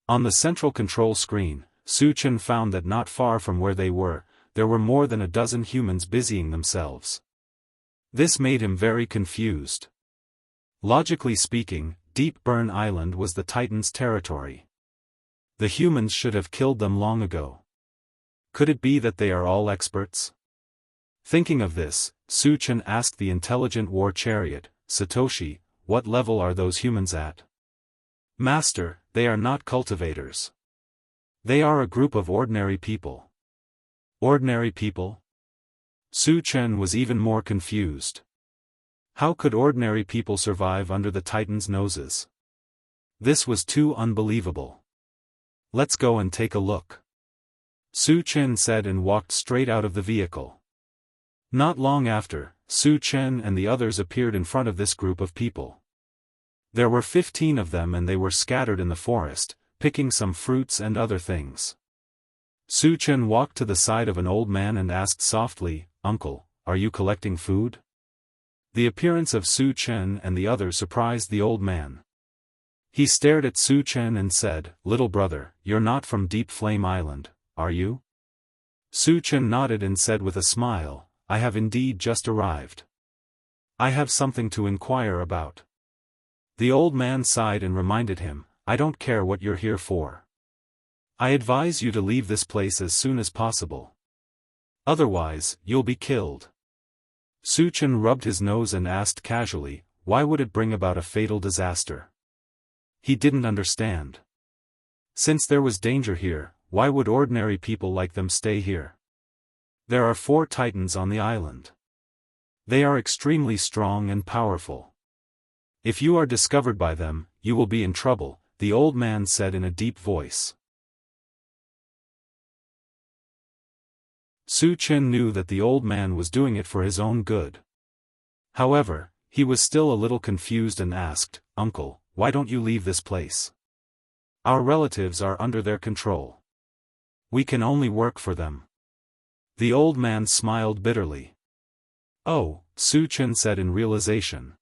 On the central control screen, Su Chen found that not far from where they were, there were more than a dozen humans busying themselves. This made him very confused. Logically speaking, Deep Burn Island was the Titans' territory. The humans should have killed them long ago. Could it be that they are all experts? Thinking of this, Su Chen asked the intelligent war chariot, Satoshi, what level are those humans at? Master, they are not cultivators. They are a group of ordinary people. Ordinary people? Su Chen was even more confused. How could ordinary people survive under the Titans' noses? This was too unbelievable. Let's go and take a look. Su Chen said and walked straight out of the vehicle. Not long after, Su Chen and the others appeared in front of this group of people. There were 15 of them and they were scattered in the forest, picking some fruits and other things. Su Chen walked to the side of an old man and asked softly, Uncle, are you collecting food? The appearance of Su Chen and the others surprised the old man. He stared at Su Chen and said, Little brother, you're not from Deep Flame Island, are you? Su Chen nodded and said with a smile, I have indeed just arrived. I have something to inquire about. The old man sighed and reminded him, I don't care what you're here for. I advise you to leave this place as soon as possible. Otherwise, you'll be killed. Su Chen rubbed his nose and asked casually, why would it bring about a fatal disaster? He didn't understand. Since there was danger here, why would ordinary people like them stay here? There are 4 titans on the island. They are extremely strong and powerful. If you are discovered by them, you will be in trouble, the old man said in a deep voice. Su Chen knew that the old man was doing it for his own good. However, he was still a little confused and asked, Uncle, why don't you leave this place? Our relatives are under their control. We can only work for them. The old man smiled bitterly. Oh, Su Chen said in realization.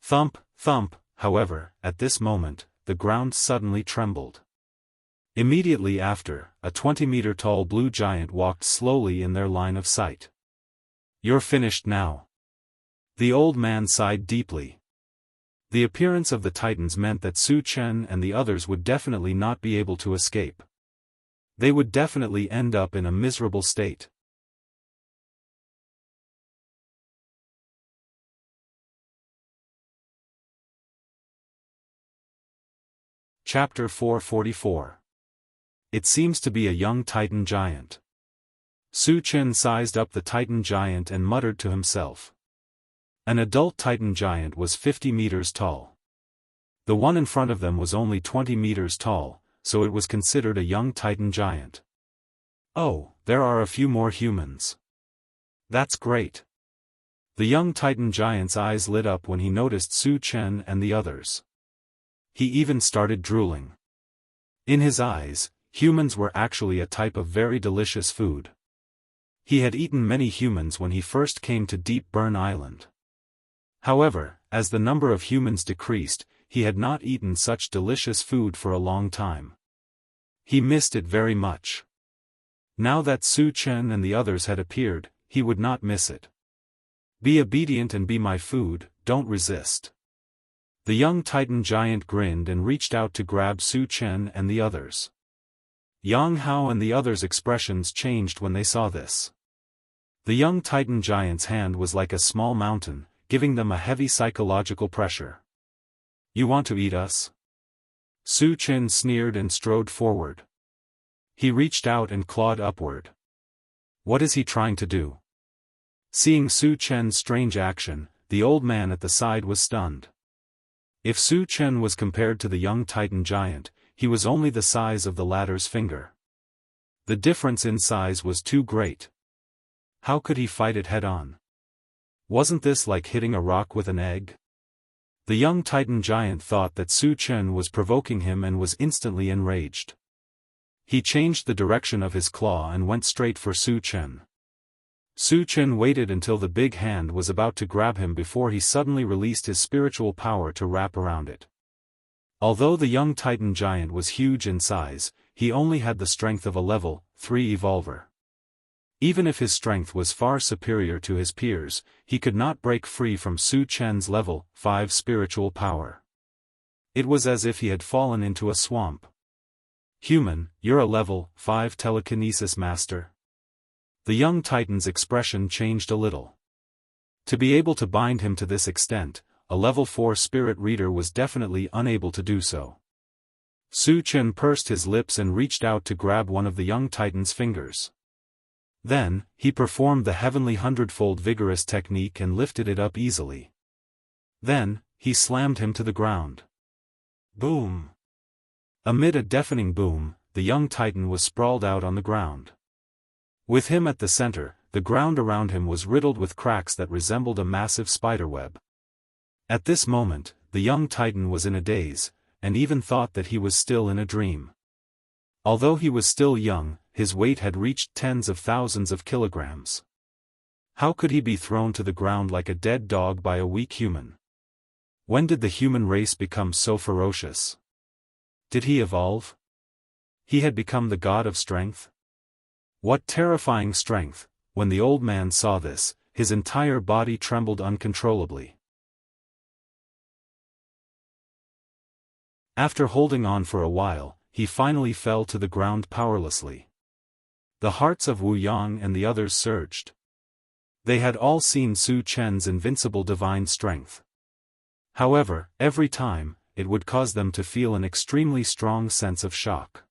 Thump, thump, however, at this moment, the ground suddenly trembled. Immediately after, a 20-meter-tall blue giant walked slowly in their line of sight. You're finished now. The old man sighed deeply. The appearance of the titans meant that Su Chen and the others would definitely not be able to escape. They would definitely end up in a miserable state. Chapter 444. It seems to be a young Titan giant. Su Chen sized up the Titan giant and muttered to himself. An adult Titan giant was 50 meters tall. The one in front of them was only 20 meters tall, so it was considered a young Titan giant. Oh, there are a few more humans. That's great. The young Titan giant's eyes lit up when he noticed Su Chen and the others. He even started drooling. In his eyes, humans were actually a type of very delicious food. He had eaten many humans when he first came to Deep Burn Island. However, as the number of humans decreased, he had not eaten such delicious food for a long time. He missed it very much. Now that Su Chen and the others had appeared, he would not miss it. Be obedient and be my food, don't resist. The young Titan giant grinned and reached out to grab Su Chen and the others. Yang Hao and the others' expressions changed when they saw this. The young Titan giant's hand was like a small mountain, giving them a heavy psychological pressure. You want to eat us? Su Chen sneered and strode forward. He reached out and clawed upward. What is he trying to do? Seeing Su Chen's strange action, the old man at the side was stunned. If Su Chen was compared to the young Titan giant, he was only the size of the latter's finger. The difference in size was too great. How could he fight it head-on? Wasn't this like hitting a rock with an egg? The young Titan giant thought that Su Chen was provoking him and was instantly enraged. He changed the direction of his claw and went straight for Su Chen. Su Chen waited until the big hand was about to grab him before he suddenly released his spiritual power to wrap around it. Although the young Titan giant was huge in size, he only had the strength of a level 3 evolver. Even if his strength was far superior to his peers, he could not break free from Su Chen's level 5 spiritual power. It was as if he had fallen into a swamp. Human, you're a level 5 telekinesis master. The young Titan's expression changed a little. To be able to bind him to this extent, a level 4 spirit reader was definitely unable to do so. Su Chen pursed his lips and reached out to grab one of the young Titan's fingers. Then, he performed the heavenly hundredfold vigorous technique and lifted it up easily. Then, he slammed him to the ground. Boom! Amid a deafening boom, the young Titan was sprawled out on the ground. With him at the center, the ground around him was riddled with cracks that resembled a massive spiderweb. At this moment, the young Titan was in a daze, and even thought that he was still in a dream. Although he was still young, his weight had reached tens of thousands of kilograms. How could he be thrown to the ground like a dead dog by a weak human? When did the human race become so ferocious? Did he evolve? He had become the god of strength? What terrifying strength! When the old man saw this, his entire body trembled uncontrollably. After holding on for a while, he finally fell to the ground powerlessly. The hearts of Wu Yang and the others surged. They had all seen Su Chen's invincible divine strength. However, every time, it would cause them to feel an extremely strong sense of shock.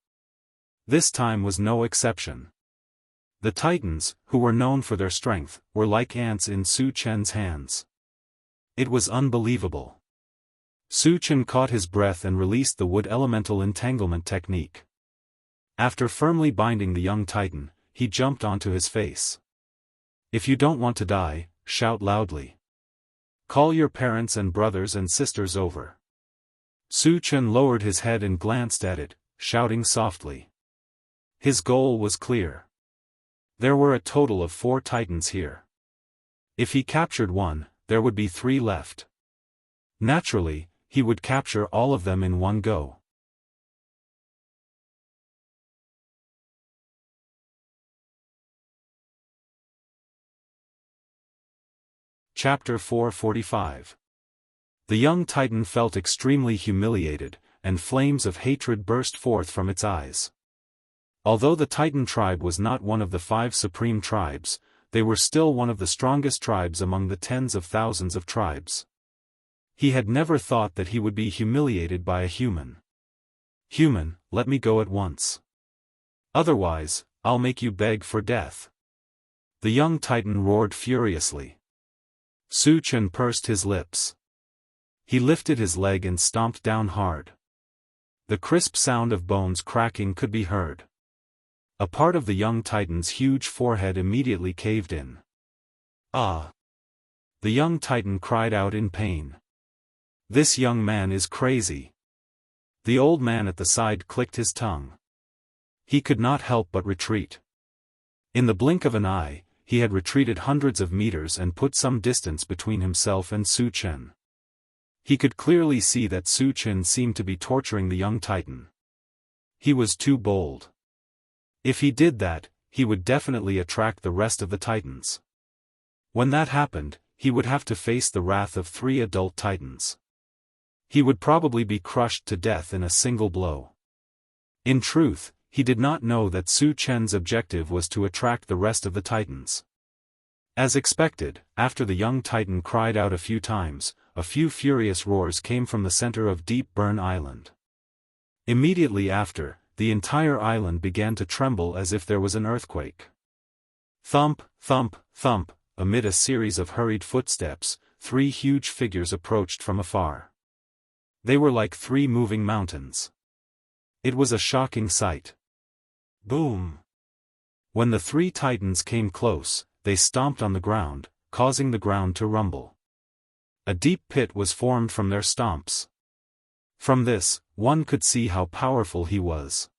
This time was no exception. The Titans, who were known for their strength, were like ants in Su Chen's hands. It was unbelievable. Su Chen caught his breath and released the wood elemental entanglement technique. After firmly binding the young Titan, he jumped onto his face. If you don't want to die, shout loudly. Call your parents and brothers and sisters over. Su Chen lowered his head and glanced at it, shouting softly. His goal was clear. There were a total of 4 Titans here. If he captured one, there would be 3 left. Naturally, he would capture all of them in one go. Chapter 445. The young Titan felt extremely humiliated, and flames of hatred burst forth from its eyes. Although the Titan tribe was not one of the 5 supreme tribes, they were still one of the strongest tribes among the tens of thousands of tribes. He had never thought that he would be humiliated by a human. Human, let me go at once. Otherwise, I'll make you beg for death. The young Titan roared furiously. Su Chen pursed his lips. He lifted his leg and stomped down hard. The crisp sound of bones cracking could be heard. A part of the young Titan's huge forehead immediately caved in. Ah! The young Titan cried out in pain. This young man is crazy. The old man at the side clicked his tongue. He could not help but retreat. In the blink of an eye, he had retreated hundreds of meters and put some distance between himself and Su Chen. He could clearly see that Su Chen seemed to be torturing the young Titan. He was too bold. If he did that, he would definitely attract the rest of the Titans. When that happened, he would have to face the wrath of 3 adult Titans. He would probably be crushed to death in a single blow. In truth, he did not know that Su Chen's objective was to attract the rest of the Titans. As expected, after the young Titan cried out a few times, a few furious roars came from the center of Deep Burn Island. Immediately after, the entire island began to tremble as if there was an earthquake. Thump, thump, thump, amid a series of hurried footsteps, 3 huge figures approached from afar. They were like 3 moving mountains. It was a shocking sight. Boom! When the 3 Titans came close, they stomped on the ground, causing the ground to rumble. A deep pit was formed from their stomps. From this, one could see how powerful he was.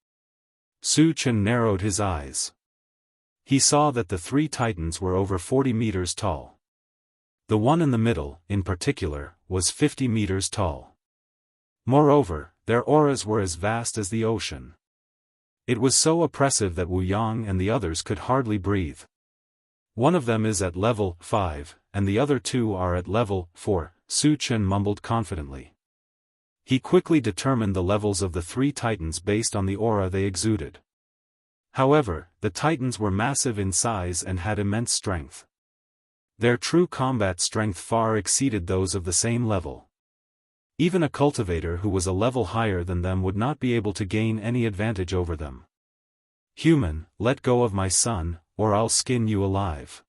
Su Chen narrowed his eyes. He saw that the 3 Titans were over 40 meters tall. The one in the middle, in particular, was 50 meters tall. Moreover, their auras were as vast as the ocean. It was so oppressive that Wu Yang and the others could hardly breathe. One of them is at level 5, and the other 2 are at level 4, Su Chen mumbled confidently. He quickly determined the levels of the 3 Titans based on the aura they exuded. However, the Titans were massive in size and had immense strength. Their true combat strength far exceeded those of the same level. Even a cultivator who was a level higher than them would not be able to gain any advantage over them. Human, let go of my son, or I'll skin you alive.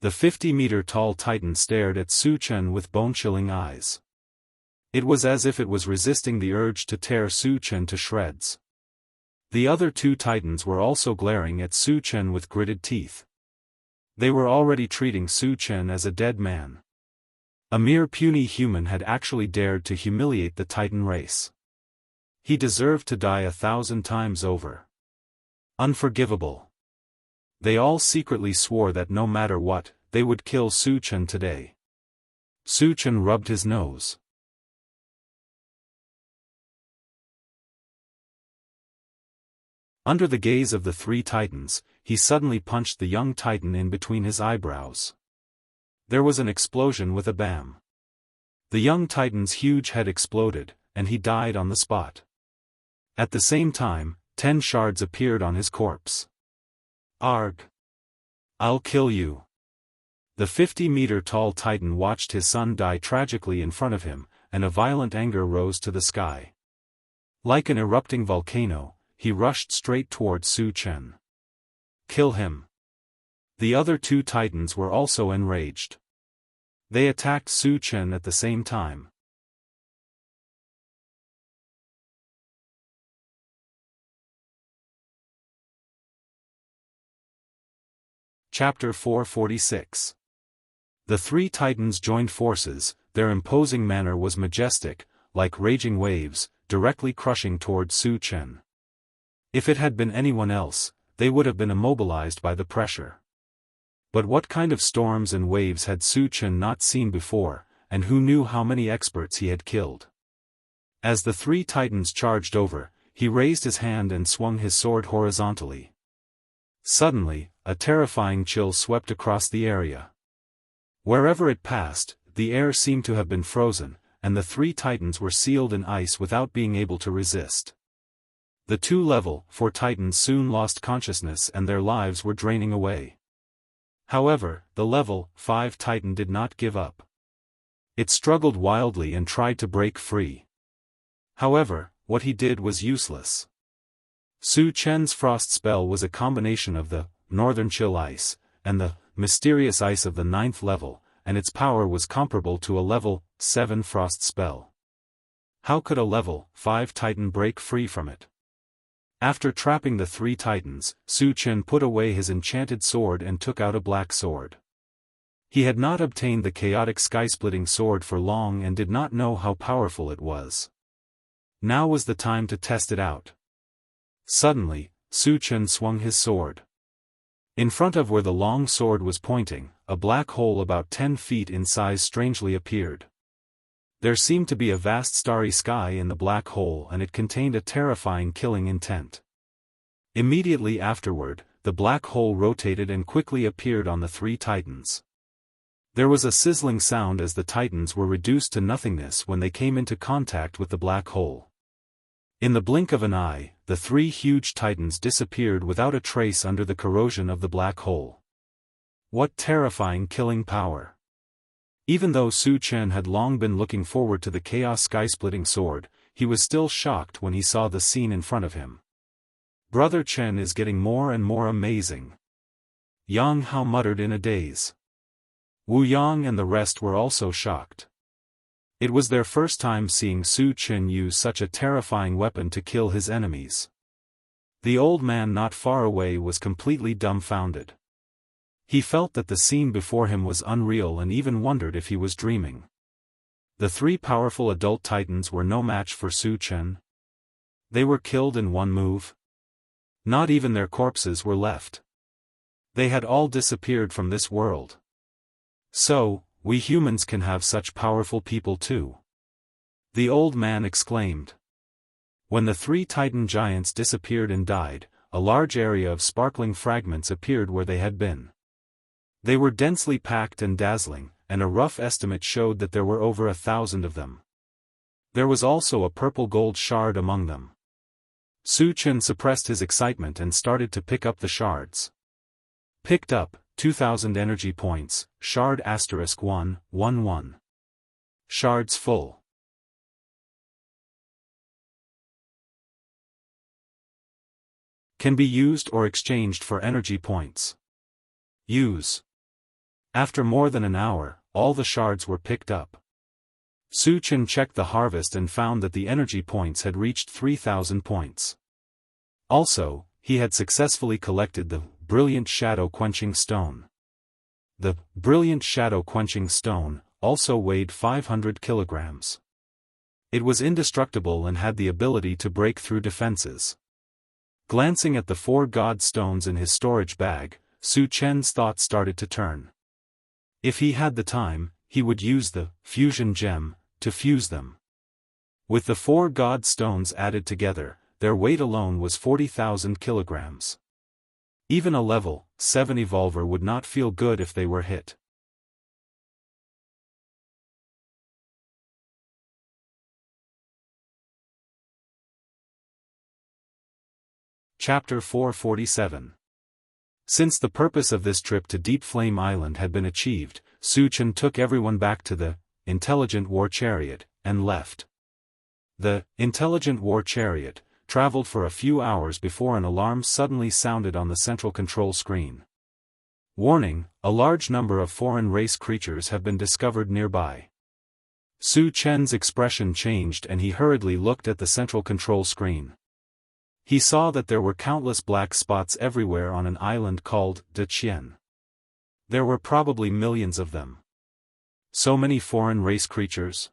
The 50-meter-tall Titan stared at Su Chen with bone-chilling eyes. It was as if it was resisting the urge to tear Su Chen to shreds. The other 2 Titans were also glaring at Su Chen with gritted teeth. They were already treating Su Chen as a dead man. A mere puny human had actually dared to humiliate the Titan race. He deserved to die 1,000 times over. Unforgivable. They all secretly swore that no matter what, they would kill Su Chen today. Su Chen rubbed his nose. Under the gaze of the 3 Titans, he suddenly punched the young titan in between his eyebrows. There was an explosion with a bam. The young titan's huge head exploded, and he died on the spot. At the same time, 10 shards appeared on his corpse. Arg! I'll kill you. The 50-meter-tall titan watched his son die tragically in front of him, and a violent anger rose to the sky. Like an erupting volcano, he rushed straight towards Su Chen. Kill him. The other 2 titans were also enraged. They attacked Su Chen at the same time. Chapter 446. The 3 titans joined forces. Their imposing manner was majestic, like raging waves, directly crushing towards Su Chen. If it had been anyone else, they would have been immobilized by the pressure. But what kind of storms and waves had Su Chen not seen before, and who knew how many experts he had killed? As the 3 titans charged over, he raised his hand and swung his sword horizontally. Suddenly, a terrifying chill swept across the area. Wherever it passed, the air seemed to have been frozen, and the 3 titans were sealed in ice without being able to resist. The 2 level 4 titans soon lost consciousness and their lives were draining away. However, the level 5 titan did not give up. It struggled wildly and tried to break free. However, what he did was useless. Su Chen's frost spell was a combination of the northern chill ice and the mysterious ice of the 9th level, and its power was comparable to a level 7 frost spell. How could a level 5 titan break free from it? After trapping the 3 titans, Su Chen put away his enchanted sword and took out a black sword. He had not obtained the chaotic sky-splitting sword for long and did not know how powerful it was. Now was the time to test it out. Suddenly, Su Chen swung his sword. In front of where the long sword was pointing, a black hole about 10 feet in size strangely appeared. There seemed to be a vast starry sky in the black hole and it contained a terrifying killing intent. Immediately afterward, the black hole rotated and quickly appeared on the 3 titans. There was a sizzling sound as the titans were reduced to nothingness when they came into contact with the black hole. In the blink of an eye, the 3 huge titans disappeared without a trace under the corrosion of the black hole. What terrifying killing power! Even though Su Chen had long been looking forward to the chaos sky-splitting sword, he was still shocked when he saw the scene in front of him. Brother Chen is getting more and more amazing. Yang Hao muttered in a daze. Wu Yang and the rest were also shocked. It was their first time seeing Su Chen use such a terrifying weapon to kill his enemies. The old man not far away was completely dumbfounded. He felt that the scene before him was unreal and even wondered if he was dreaming. The 3 powerful adult titans were no match for Su Chen. They were killed in one move. Not even their corpses were left. They had all disappeared from this world. So, we humans can have such powerful people too. The old man exclaimed. When the 3 titan giants disappeared and died, a large area of sparkling fragments appeared where they had been. They were densely packed and dazzling, and a rough estimate showed that there were over 1,000 of them. There was also a purple gold shard among them. Su Chen suppressed his excitement and started to pick up the shards. Picked up, 2,000 energy points, shard *111. Shards full. Can be used or exchanged for energy points. Use. After more than an hour, all the shards were picked up. Su Chen checked the harvest and found that the energy points had reached 3,000 points. Also, he had successfully collected the Brilliant Shadow Quenching Stone. The Brilliant Shadow Quenching Stone also weighed 500 kilograms. It was indestructible and had the ability to break through defenses. Glancing at the 4 god stones in his storage bag, Su Chen's thoughts started to turn. If he had the time, he would use the fusion gem to fuse them. With the 4 god stones added together, their weight alone was 40,000 kilograms. Even a level 7 evolver would not feel good if they were hit. Chapter 447. Since the purpose of this trip to Deep Flame Island had been achieved, Su Chen took everyone back to the intelligent war chariot, and left. The intelligent war chariot traveled for a few hours before an alarm suddenly sounded on the central control screen. Warning, a large number of foreign race creatures have been discovered nearby. Su Chen's expression changed and he hurriedly looked at the central control screen. He saw that there were countless black spots everywhere on an island called Deqian. There were probably millions of them. So many foreign race creatures?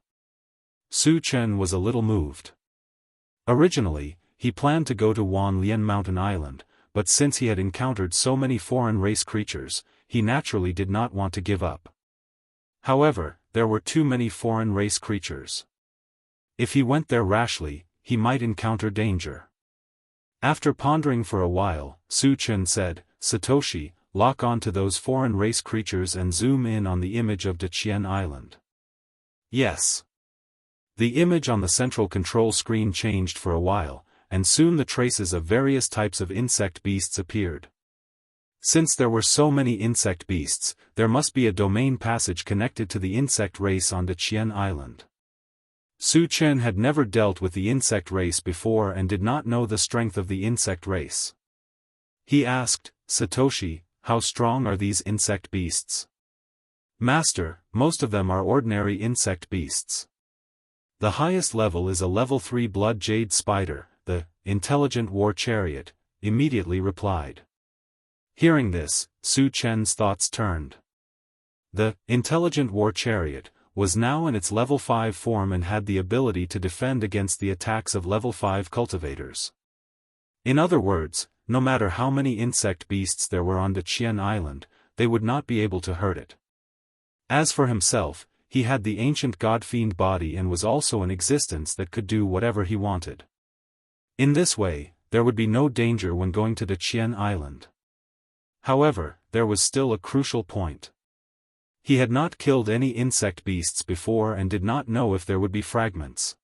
Su Chen was a little moved. Originally, he planned to go to Wan Lian Mountain Island, but since he had encountered so many foreign race creatures, he naturally did not want to give up. However, there were too many foreign race creatures. If he went there rashly, he might encounter danger. After pondering for a while, Su Chen said, "Satoshi, lock on to those foreign race creatures and zoom in on the image of Deqian Island." Yes. The image on the central control screen changed for a while, and soon the traces of various types of insect beasts appeared. Since there were so many insect beasts, there must be a domain passage connected to the insect race on Deqian Island. Su Chen had never dealt with the insect race before and did not know the strength of the insect race. He asked, "Satoshi, how strong are these insect beasts?" "Master, most of them are ordinary insect beasts. The highest level is a level 3 blood jade spider," the intelligent war chariot immediately replied. Hearing this, Su Chen's thoughts turned. The intelligent war chariot was now in its level 5 form and had the ability to defend against the attacks of level 5 cultivators. In other words, no matter how many insect beasts there were on Deqian Island, they would not be able to hurt it. As for himself, he had the ancient god-fiend body and was also an existence that could do whatever he wanted. In this way, there would be no danger when going to Deqian Island. However, there was still a crucial point. He had not killed any insect beasts before and did not know if there would be fragments.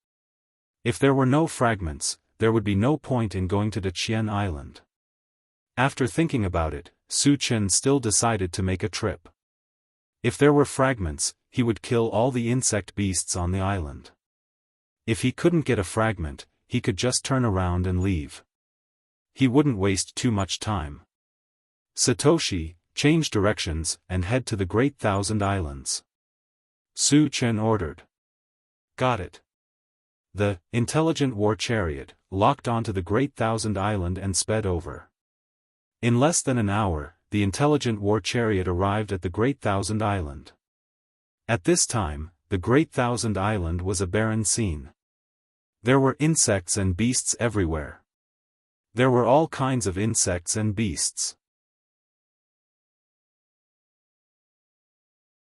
If there were no fragments, there would be no point in going to Deqian Island. After thinking about it, Su Chen still decided to make a trip. If there were fragments, he would kill all the insect beasts on the island. If he couldn't get a fragment, he could just turn around and leave. He wouldn't waste too much time. "Satoshi, change directions and head to the Great Thousand Islands," Su Chen ordered. "Got it." The intelligent war chariot locked onto the Great Thousand Island and sped over. In less than an hour, the intelligent war chariot arrived at the Great Thousand Island. At this time, the Great Thousand Island was a barren scene. There were insects and beasts everywhere. There were all kinds of insects and beasts.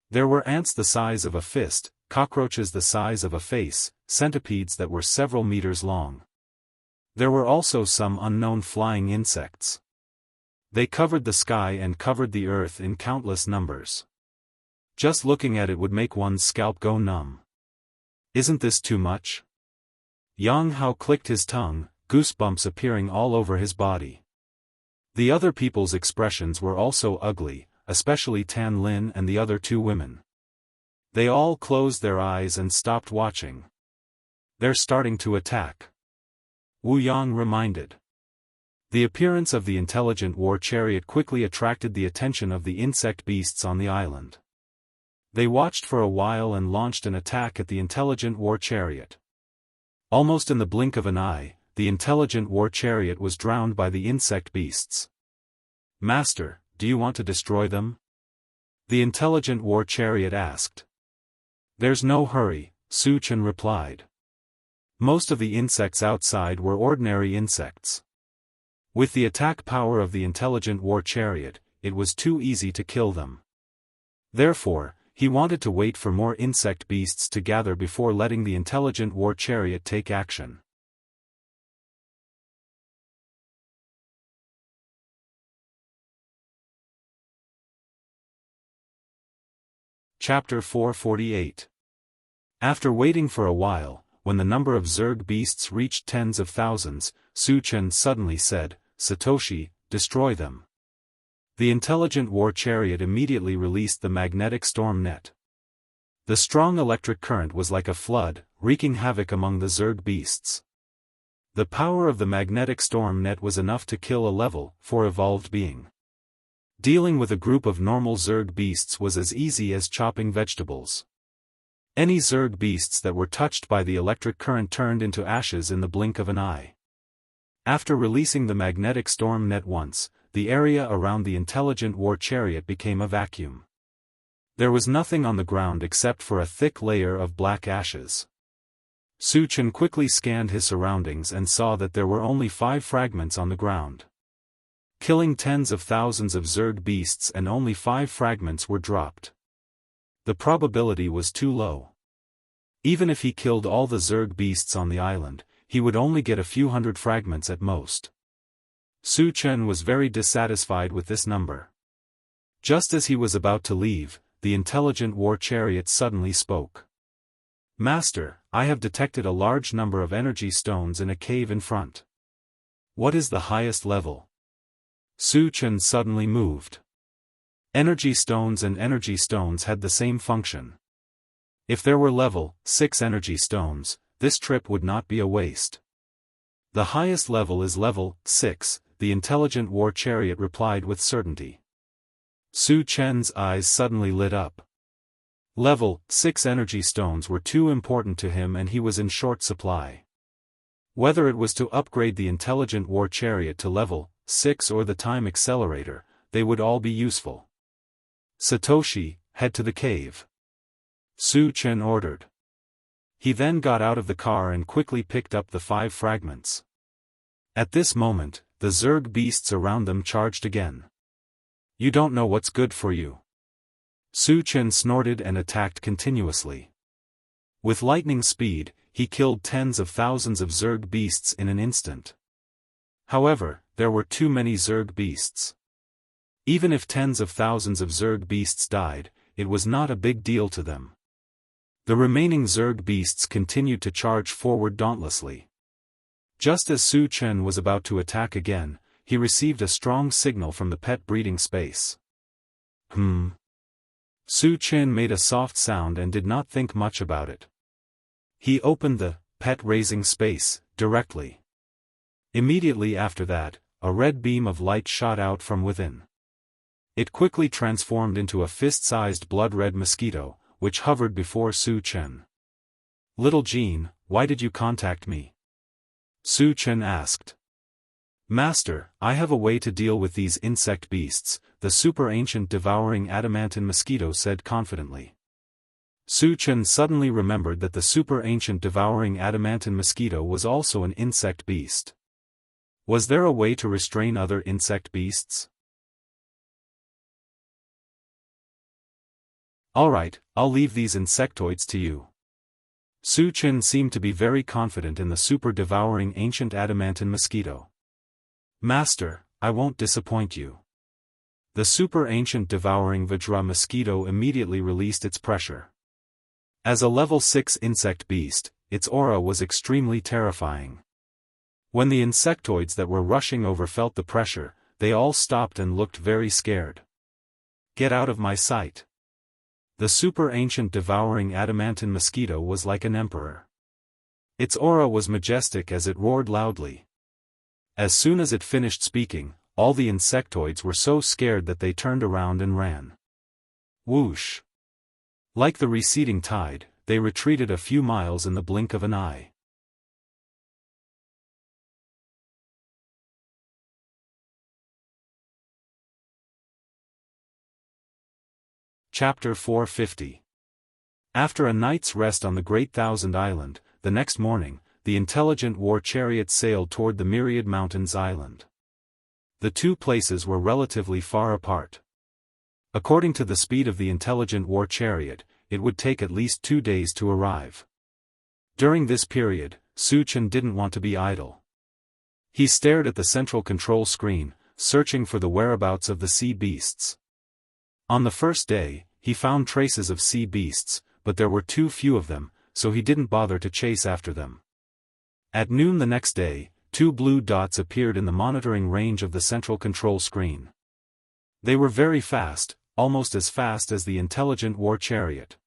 There were ants the size of a fist, cockroaches the size of a face, centipedes that were several meters long. There were also some unknown flying insects. They covered the sky and covered the earth in countless numbers. Just looking at it would make one's scalp go numb. Isn't this too much? Yang Hao clicked his tongue, goosebumps appearing all over his body. The other people's expressions were also ugly, especially Tan Lin and the other two women. They all closed their eyes and stopped watching. "They're starting to attack," Wu Yang reminded. The appearance of the intelligent war chariot quickly attracted the attention of the insect beasts on the island. They watched for a while and launched an attack at the intelligent war chariot. Almost in the blink of an eye, the intelligent war chariot was drowned by the insect beasts. "Master, do you want to destroy them?" the intelligent war chariot asked. "There's no hurry," Su Chen replied. Most of the insects outside were ordinary insects. With the attack power of the intelligent war chariot, it was too easy to kill them. Therefore, he wanted to wait for more insect beasts to gather before letting the intelligent war chariot take action. Chapter 448. After waiting for a while, when the number of Zerg beasts reached tens of thousands, Su Chen suddenly said, "Satoshi, destroy them." The intelligent war chariot immediately released the magnetic storm net. The strong electric current was like a flood, wreaking havoc among the Zerg beasts. The power of the magnetic storm net was enough to kill a level 4 evolved being. Dealing with a group of normal Zerg beasts was as easy as chopping vegetables. Any Zerg beasts that were touched by the electric current turned into ashes in the blink of an eye. After releasing the magnetic storm net once, the area around the intelligent war chariot became a vacuum. There was nothing on the ground except for a thick layer of black ashes. Su Chen quickly scanned his surroundings and saw that there were only 5 fragments on the ground. Killing tens of thousands of Zerg beasts and only 5 fragments were dropped. The probability was too low. Even if he killed all the Zerg beasts on the island, he would only get a few hundred fragments at most. Su Chen was very dissatisfied with this number. Just as he was about to leave, the intelligent war chariot suddenly spoke. "Master, I have detected a large number of energy stones in a cave in front. What is the highest level?" Su Chen suddenly moved. Energy stones and energy stones had the same function. If there were level 6 energy stones, this trip would not be a waste. "The highest level is level 6, the intelligent war chariot replied with certainty. Su Chen's eyes suddenly lit up. Level 6 energy stones were too important to him and he was in short supply. Whether it was to upgrade the intelligent war chariot to level 6 or the time accelerator, they would all be useful. "Satoshi, head to the cave," Su Chen ordered. He then got out of the car and quickly picked up the 5 fragments. At this moment, the Zerg beasts around them charged again. "You don't know what's good for you." Su Chen snorted and attacked continuously. With lightning speed, he killed tens of thousands of Zerg beasts in an instant. However, there were too many Zerg beasts. Even if tens of thousands of Zerg beasts died, it was not a big deal to them. The remaining Zerg beasts continued to charge forward dauntlessly. Just as Su Chen was about to attack again, he received a strong signal from the pet breeding space. Su Chen made a soft sound and did not think much about it. He opened the pet raising space directly. Immediately after that, a red beam of light shot out from within. It quickly transformed into a fist-sized blood-red mosquito, which hovered before Su Chen. "Little Jean, why did you contact me?" Su Chen asked. "Master, I have a way to deal with these insect beasts," the super-ancient devouring adamantine mosquito said confidently. Su Chen suddenly remembered that the super-ancient devouring adamantine mosquito was also an insect beast. Was there a way to restrain other insect beasts? "Alright, I'll leave these insectoids to you." Su Chen seemed to be very confident in the super-devouring ancient adamantine mosquito. "Master, I won't disappoint you." The super-ancient devouring Vajra mosquito immediately released its pressure. As a level 6 insect beast, its aura was extremely terrifying. When the insectoids that were rushing over felt the pressure, they all stopped and looked very scared. "Get out of my sight." The super-ancient devouring adamantine mosquito was like an emperor. Its aura was majestic as it roared loudly. As soon as it finished speaking, all the insectoids were so scared that they turned around and ran. Whoosh! Like the receding tide, they retreated a few miles in the blink of an eye. Chapter 450. After a night's rest on the Great Thousand Island, the next morning, the intelligent war chariot sailed toward the Myriad Mountains Island. The two places were relatively far apart. According to the speed of the intelligent war chariot, it would take at least 2 days to arrive. During this period, Su Chen didn't want to be idle. He stared at the central control screen, searching for the whereabouts of the sea beasts. On the first day, he found traces of sea beasts, but there were too few of them, so he didn't bother to chase after them. At noon the next day, 2 blue dots appeared in the monitoring range of the central control screen. They were very fast, almost as fast as the intelligent war chariot.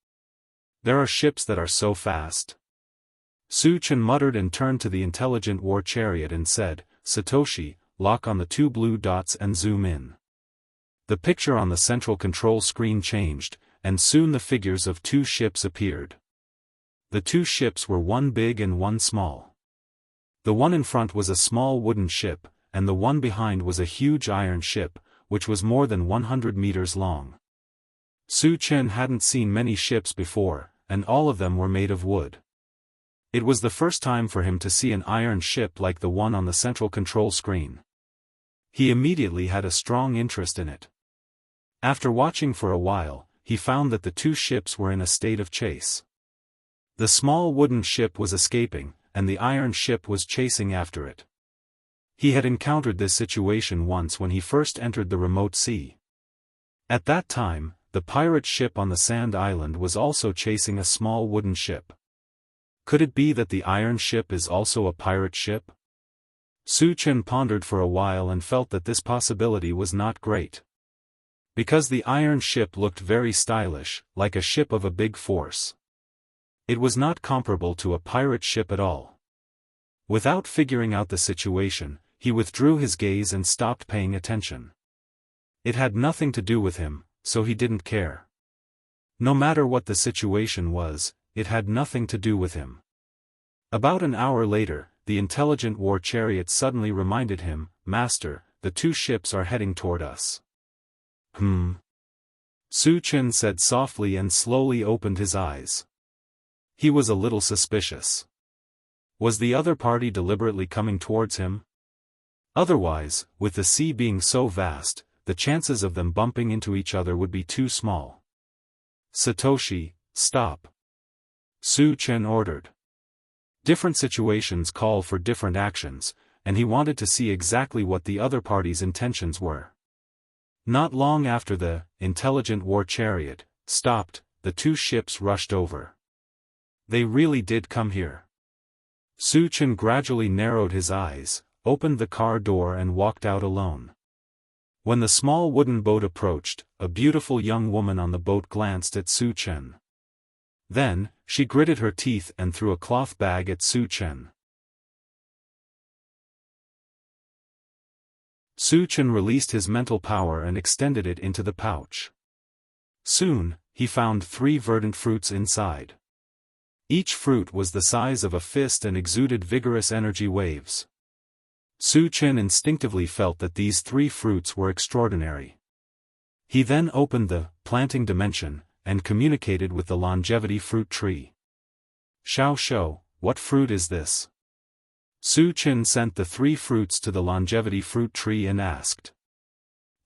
There are ships that are so fast. Su Chen muttered and turned to the intelligent war chariot and said, "Satoshi, lock on the 2 blue dots and zoom in." The picture on the central control screen changed, and soon the figures of 2 ships appeared. The 2 ships were one big and one small. The one in front was a small wooden ship, and the one behind was a huge iron ship, which was more than 100 meters long. Su Chen hadn't seen many ships before, and all of them were made of wood. It was the first time for him to see an iron ship like the one on the central control screen. He immediately had a strong interest in it. After watching for a while, he found that the 2 ships were in a state of chase. The small wooden ship was escaping, and the iron ship was chasing after it. He had encountered this situation once when he first entered the remote sea. At that time, the pirate ship on the sand island was also chasing a small wooden ship. Could it be that the iron ship is also a pirate ship? Su Chen pondered for a while and felt that this possibility was not great. Because the iron ship looked very stylish, like a ship of a big force. It was not comparable to a pirate ship at all. Without figuring out the situation, he withdrew his gaze and stopped paying attention. It had nothing to do with him, so he didn't care. No matter what the situation was, it had nothing to do with him. About an hour later, the intelligent war chariot suddenly reminded him, "Master, the 2 ships are heading toward us." Su Chen said softly and slowly opened his eyes. He was a little suspicious. Was the other party deliberately coming towards him? Otherwise, with the sea being so vast, the chances of them bumping into each other would be too small. "Satoshi, stop," Su Chen ordered. Different situations call for different actions, and he wanted to see exactly what the other party's intentions were. Not long after the intelligent war chariot stopped, the 2 ships rushed over. They really did come here. Su Chen gradually narrowed his eyes, opened the car door and walked out alone. When the small wooden boat approached, a beautiful young woman on the boat glanced at Su Chen. Then, she gritted her teeth and threw a cloth bag at Su Chen. Su Chen released his mental power and extended it into the pouch. Soon, he found 3 verdant fruits inside. Each fruit was the size of a fist and exuded vigorous energy waves. Su Chen instinctively felt that these 3 fruits were extraordinary. He then opened the planting dimension, and communicated with the longevity fruit tree. "Xiao Shou, what fruit is this?" Su Chen sent the 3 fruits to the longevity fruit tree and asked.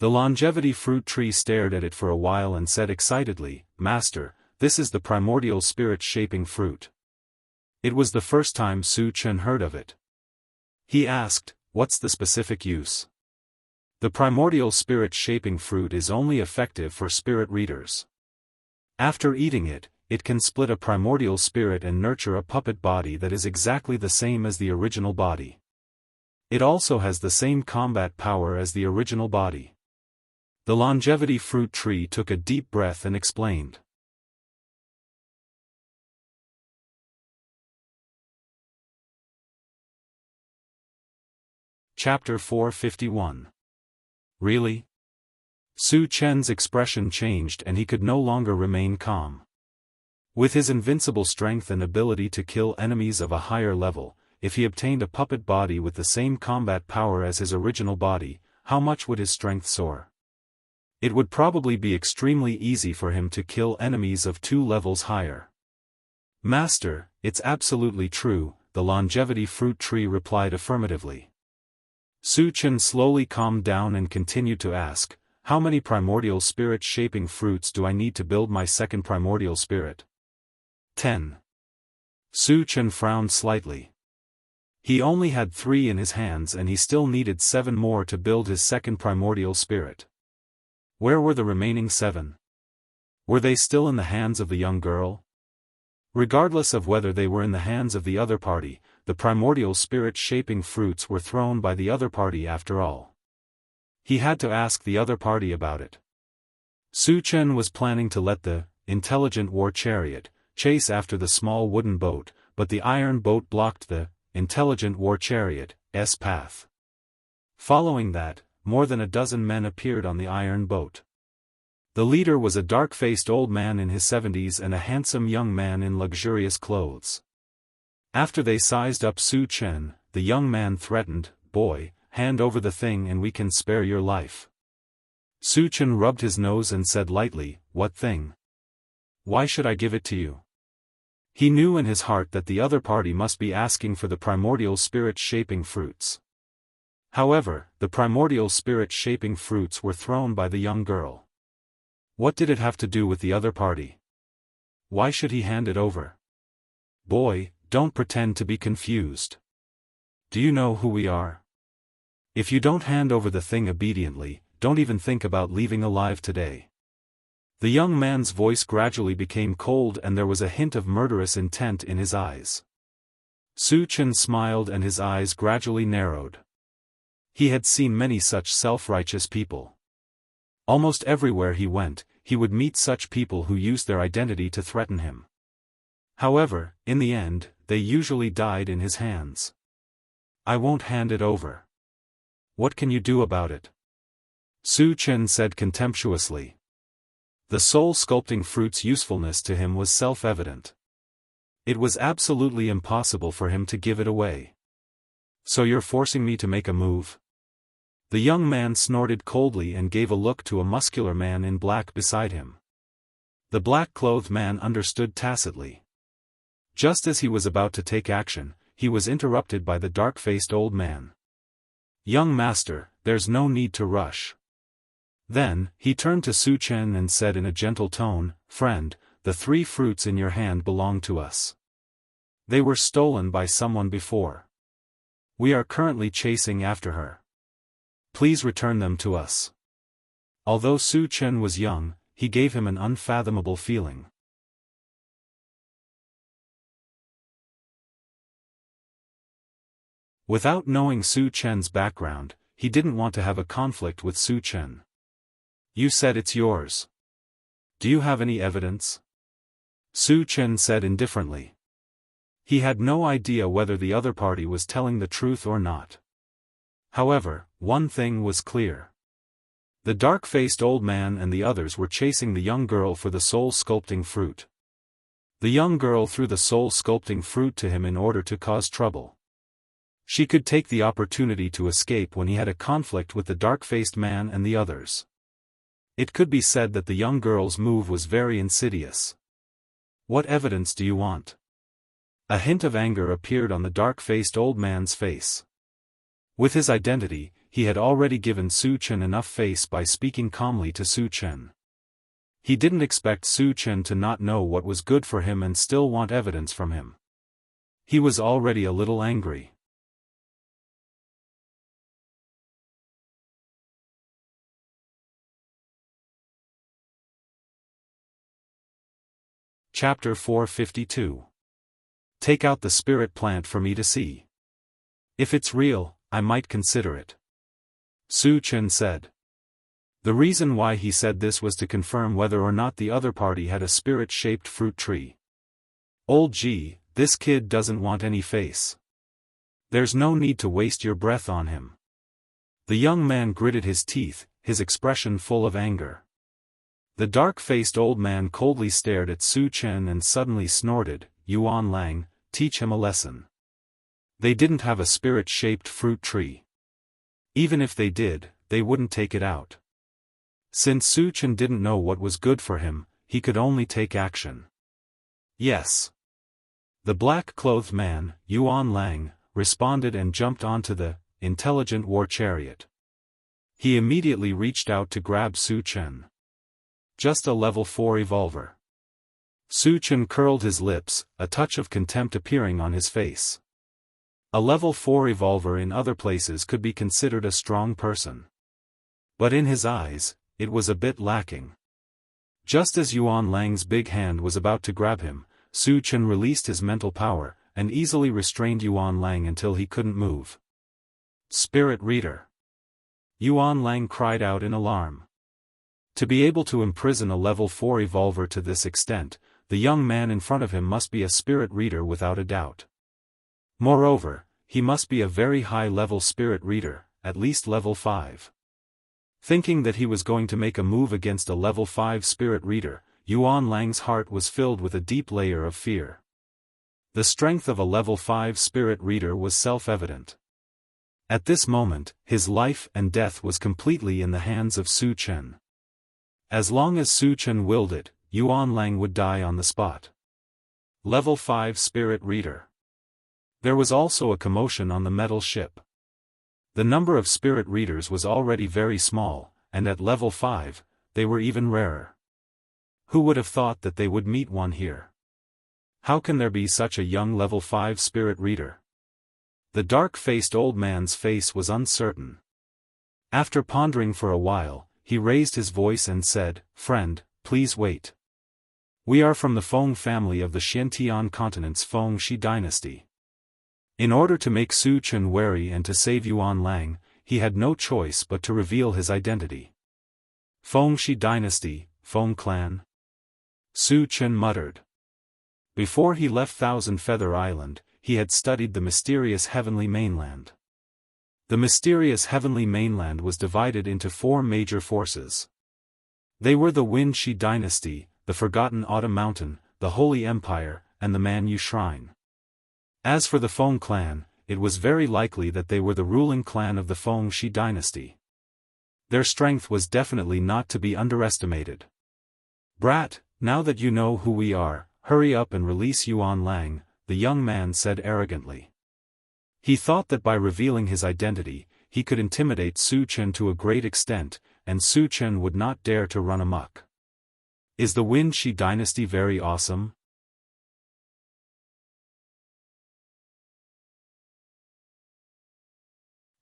The longevity fruit tree stared at it for a while and said excitedly, "Master, this is the primordial spirit-shaping fruit." It was the first time Su Chen heard of it. He asked, "What's the specific use?" The primordial spirit-shaping fruit is only effective for spirit readers. After eating it, it can split a primordial spirit and nurture a puppet body that is exactly the same as the original body. It also has the same combat power as the original body. The longevity fruit tree took a deep breath and explained. Chapter 451. Really? Su Chen's expression changed and he could no longer remain calm. With his invincible strength and ability to kill enemies of a higher level, if he obtained a puppet body with the same combat power as his original body, how much would his strength soar? It would probably be extremely easy for him to kill enemies of 2 levels higher. "Master, it's absolutely true," the longevity fruit tree replied affirmatively. Su Chen slowly calmed down and continued to ask, "How many primordial spirit-shaping fruits do I need to build my second primordial spirit?" 10. Su Chen frowned slightly. He only had 3 in his hands and he still needed 7 more to build his second primordial spirit. Where were the remaining 7? Were they still in the hands of the young girl? Regardless of whether they were in the hands of the other party, the primordial spirit-shaping fruits were thrown by the other party after all. He had to ask the other party about it. Su Chen was planning to let the intelligent war chariot chase after the small wooden boat, but the iron boat blocked the intelligent war chariot's path. Following that, more than a dozen men appeared on the iron boat. The leader was a dark-faced old man in his 70s and a handsome young man in luxurious clothes. After they sized up Su Chen, the young man threatened, "Boy, hand over the thing and we can spare your life." Su Chen rubbed his nose and said lightly, "What thing? Why should I give it to you?" He knew in his heart that the other party must be asking for the primordial spirit-shaping fruits. However, the primordial spirit-shaping fruits were thrown by the young girl. What did it have to do with the other party? Why should he hand it over? "Boy, don't pretend to be confused. Do you know who we are? If you don't hand over the thing obediently, don't even think about leaving alive today." The young man's voice gradually became cold and there was a hint of murderous intent in his eyes. Su Chen smiled and his eyes gradually narrowed. He had seen many such self-righteous people. Almost everywhere he went, he would meet such people who used their identity to threaten him. However, in the end, they usually died in his hands. "I won't hand it over. What can you do about it?" Su Chen said contemptuously. The soul-sculpting fruit's usefulness to him was self-evident. It was absolutely impossible for him to give it away. "So you're forcing me to make a move?" The young man snorted coldly and gave a look to a muscular man in black beside him. The black-clothed man understood tacitly. Just as he was about to take action, he was interrupted by the dark-faced old man. "Young master, there's no need to rush." Then, he turned to Su Chen and said in a gentle tone, "Friend, the 3 fruits in your hand belong to us. They were stolen by someone before. We are currently chasing after her. Please return them to us." Although Su Chen was young, he gave him an unfathomable feeling. Without knowing Su Chen's background, he didn't want to have a conflict with Su Chen. "You said it's yours. Do you have any evidence?" Su Chen said indifferently. He had no idea whether the other party was telling the truth or not. However, one thing was clear. The dark-faced old man and the others were chasing the young girl for the soul-sculpting fruit. The young girl threw the soul-sculpting fruit to him in order to cause trouble. She could take the opportunity to escape when he had a conflict with the dark-faced man and the others. It could be said that the young girl's move was very insidious. "What evidence do you want?" A hint of anger appeared on the dark-faced old man's face. With his identity, he had already given Su Chen enough face by speaking calmly to Su Chen. He didn't expect Su Chen to not know what was good for him and still want evidence from him. He was already a little angry. Chapter 452. Take out the spirit plant for me to see. If it's real, I might consider it. Su Chen said. The reason why he said this was to confirm whether or not the other party had a spirit-shaped fruit tree. Old G, this kid doesn't want any face. There's no need to waste your breath on him. The young man gritted his teeth, his expression full of anger. The dark-faced old man coldly stared at Su Chen and suddenly snorted, "Yuan Lang, teach him a lesson." They didn't have a spirit-shaped fruit tree. Even if they did, they wouldn't take it out. Since Su Chen didn't know what was good for him, he could only take action. "Yes." The black-clothed man, Yuan Lang, responded and jumped onto the intelligent war chariot. He immediately reached out to grab Su Chen. Just a level 4 revolver. Su Chen curled his lips, a touch of contempt appearing on his face. A level 4 revolver in other places could be considered a strong person. But in his eyes, it was a bit lacking. Just as Yuan Lang's big hand was about to grab him, Su Chen released his mental power, and easily restrained Yuan Lang until he couldn't move. Spirit Reader! Yuan Lang cried out in alarm. To be able to imprison a level 4 evolver to this extent, the young man in front of him must be a spirit reader without a doubt. Moreover, he must be a very high-level spirit reader, at least level 5. Thinking that he was going to make a move against a level 5 spirit reader, Yuan Lang's heart was filled with a deep layer of fear. The strength of a level 5 spirit reader was self-evident. At this moment, his life and death was completely in the hands of Su Chen. As long as Su Chen willed it, Yuan Lang would die on the spot. Level 5 Spirit Reader. There was also a commotion on the metal ship. The number of spirit readers was already very small, and at level 5, they were even rarer. Who would have thought that they would meet one here? How can there be such a young level 5 spirit reader? The dark-faced old man's face was uncertain. After pondering for a while, he raised his voice and said, "Friend, please wait. We are from the Feng family of the Xiantian continent's Feng Shi dynasty." In order to make Su Chen wary and to save Yuan Lang, he had no choice but to reveal his identity. Feng Shi dynasty, Feng clan? Su Chen muttered. Before he left Thousand Feather Island, he had studied the mysterious heavenly mainland. The mysterious heavenly mainland was divided into 4 major forces. They were the Wind Shi dynasty, the Forgotten Autumn Mountain, the Holy Empire, and the Man Yu Shrine. As for the Feng clan, it was very likely that they were the ruling clan of the Feng Shi dynasty. Their strength was definitely not to be underestimated. "Brat, now that you know who we are, hurry up and release Yuan Lang," the young man said arrogantly. He thought that by revealing his identity, he could intimidate Su Chen to a great extent, and Su Chen would not dare to run amok. Is the Wind Shi dynasty very awesome?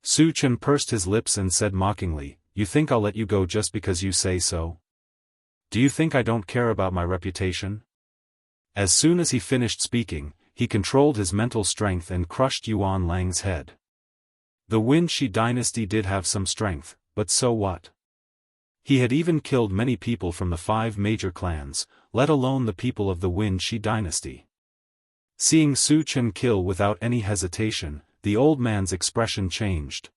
Su Chen pursed his lips and said mockingly, "You think I'll let you go just because you say so? Do you think I don't care about my reputation?" As soon as he finished speaking, he controlled his mental strength and crushed Yuan Lang's head. The Wind Shi dynasty did have some strength, but so what? He had even killed many people from the 5 major clans, let alone the people of the Wind Shi dynasty. Seeing Su Chen kill without any hesitation, the old man's expression changed.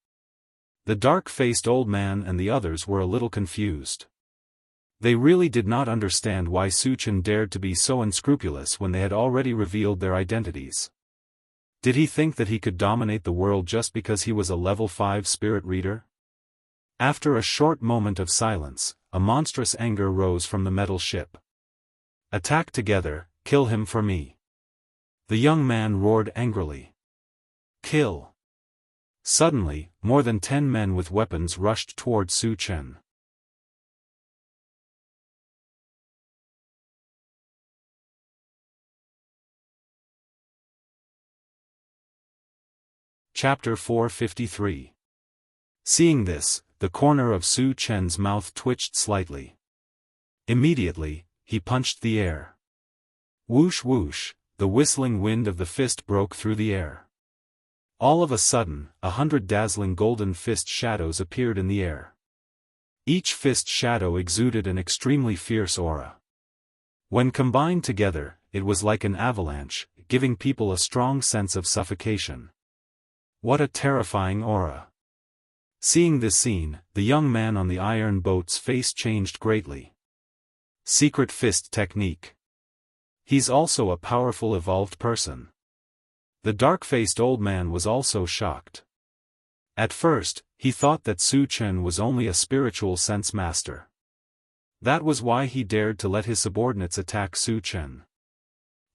The dark-faced old man and the others were a little confused. They really did not understand why Su Chen dared to be so unscrupulous when they had already revealed their identities. Did he think that he could dominate the world just because he was a level 5 spirit reader? After a short moment of silence, a monstrous anger rose from the metal ship. "Attack together, kill him for me." The young man roared angrily. "Kill!" Suddenly, more than 10 men with weapons rushed toward Su Chen. Chapter 453. Seeing this, the corner of Su Chen's mouth twitched slightly. Immediately, he punched the air. Whoosh whoosh, the whistling wind of the fist broke through the air. All of a sudden, 100 dazzling golden fist shadows appeared in the air. Each fist shadow exuded an extremely fierce aura. When combined together, it was like an avalanche, giving people a strong sense of suffocation. What a terrifying aura! Seeing this scene, the young man on the iron boat's face changed greatly. Secret fist technique. He's also a powerful evolved person. The dark-faced old man was also shocked. At first, he thought that Su Chen was only a spiritual sense master. That was why he dared to let his subordinates attack Su Chen.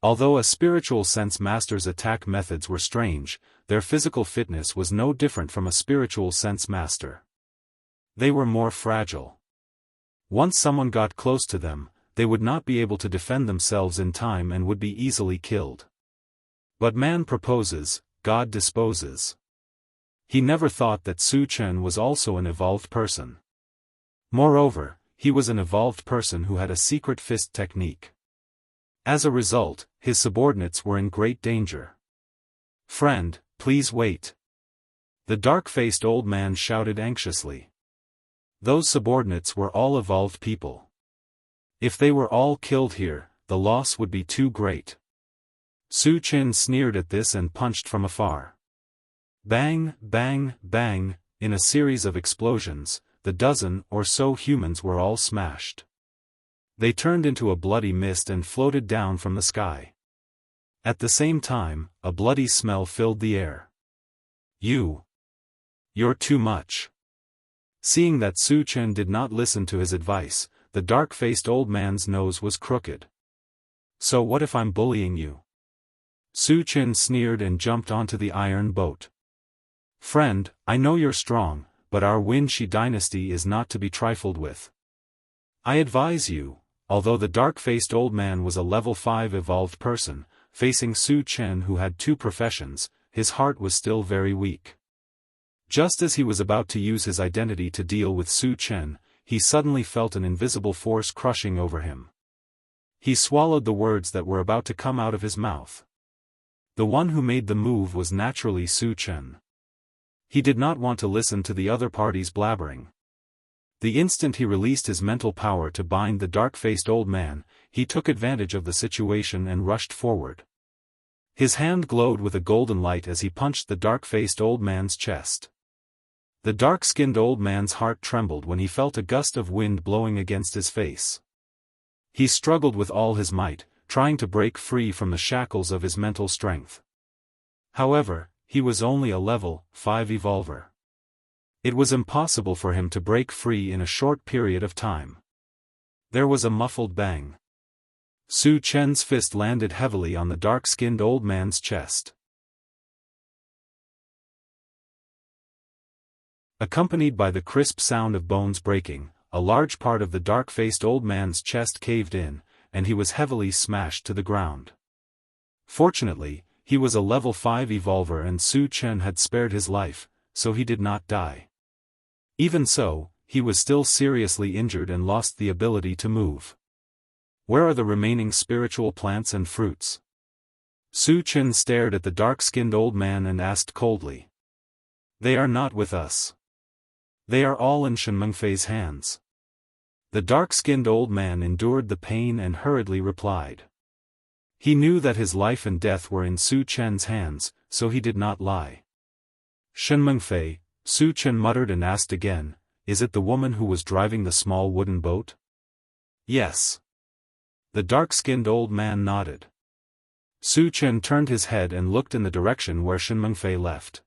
Although a spiritual sense master's attack methods were strange, their physical fitness was no different from a spiritual sense master. They were more fragile. Once someone got close to them, they would not be able to defend themselves in time and would be easily killed. But man proposes, God disposes. He never thought that Su Chen was also an evolved person. Moreover, he was an evolved person who had a secret fist technique. As a result, his subordinates were in great danger. "Friend, please wait," the dark-faced old man shouted anxiously. Those subordinates were all evolved people. If they were all killed here, the loss would be too great. Su Qin sneered at this and punched from afar. Bang, bang, bang, in a series of explosions, the dozen or so humans were all smashed. They turned into a bloody mist and floated down from the sky. At the same time, a bloody smell filled the air. You're too much." Seeing that Su Qin did not listen to his advice, the dark-faced old man's nose was crooked. "So what if I'm bullying you?" Su Qin sneered and jumped onto the iron boat. "Friend, I know you're strong, but our Wenxi dynasty is not to be trifled with. I advise you," although the dark-faced old man was a level 5 evolved person, facing Su Qin who had 2 professions, his heart was still very weak. Just as he was about to use his identity to deal with Su Qin, he suddenly felt an invisible force crushing over him. He swallowed the words that were about to come out of his mouth. The one who made the move was naturally Su Qin. He did not want to listen to the other party's blabbering. The instant he released his mental power to bind the dark-faced old man, he took advantage of the situation and rushed forward. His hand glowed with a golden light as he punched the dark-faced old man's chest. The dark-skinned old man's heart trembled when he felt a gust of wind blowing against his face. He struggled with all his might, trying to break free from the shackles of his mental strength. However, he was only a level 5 evolver. It was impossible for him to break free in a short period of time. There was a muffled bang. Su Qin's fist landed heavily on the dark-skinned old man's chest. Accompanied by the crisp sound of bones breaking, a large part of the dark-faced old man's chest caved in, and he was heavily smashed to the ground. Fortunately, he was a level 5 evolver and Su Qin had spared his life, so he did not die. Even so, he was still seriously injured and lost the ability to move. "Where are the remaining spiritual plants and fruits?" Su Qin stared at the dark-skinned old man and asked coldly. "They are not with us. They are all in Shen Mengfei's hands." The dark-skinned old man endured the pain and hurriedly replied. He knew that his life and death were in Su Qin's hands, so he did not lie. "Shen Mengfei," Su Qin muttered and asked again, "is it the woman who was driving the small wooden boat?" "Yes." The dark-skinned old man nodded. Su Qin turned his head and looked in the direction where Shen Mengfei left.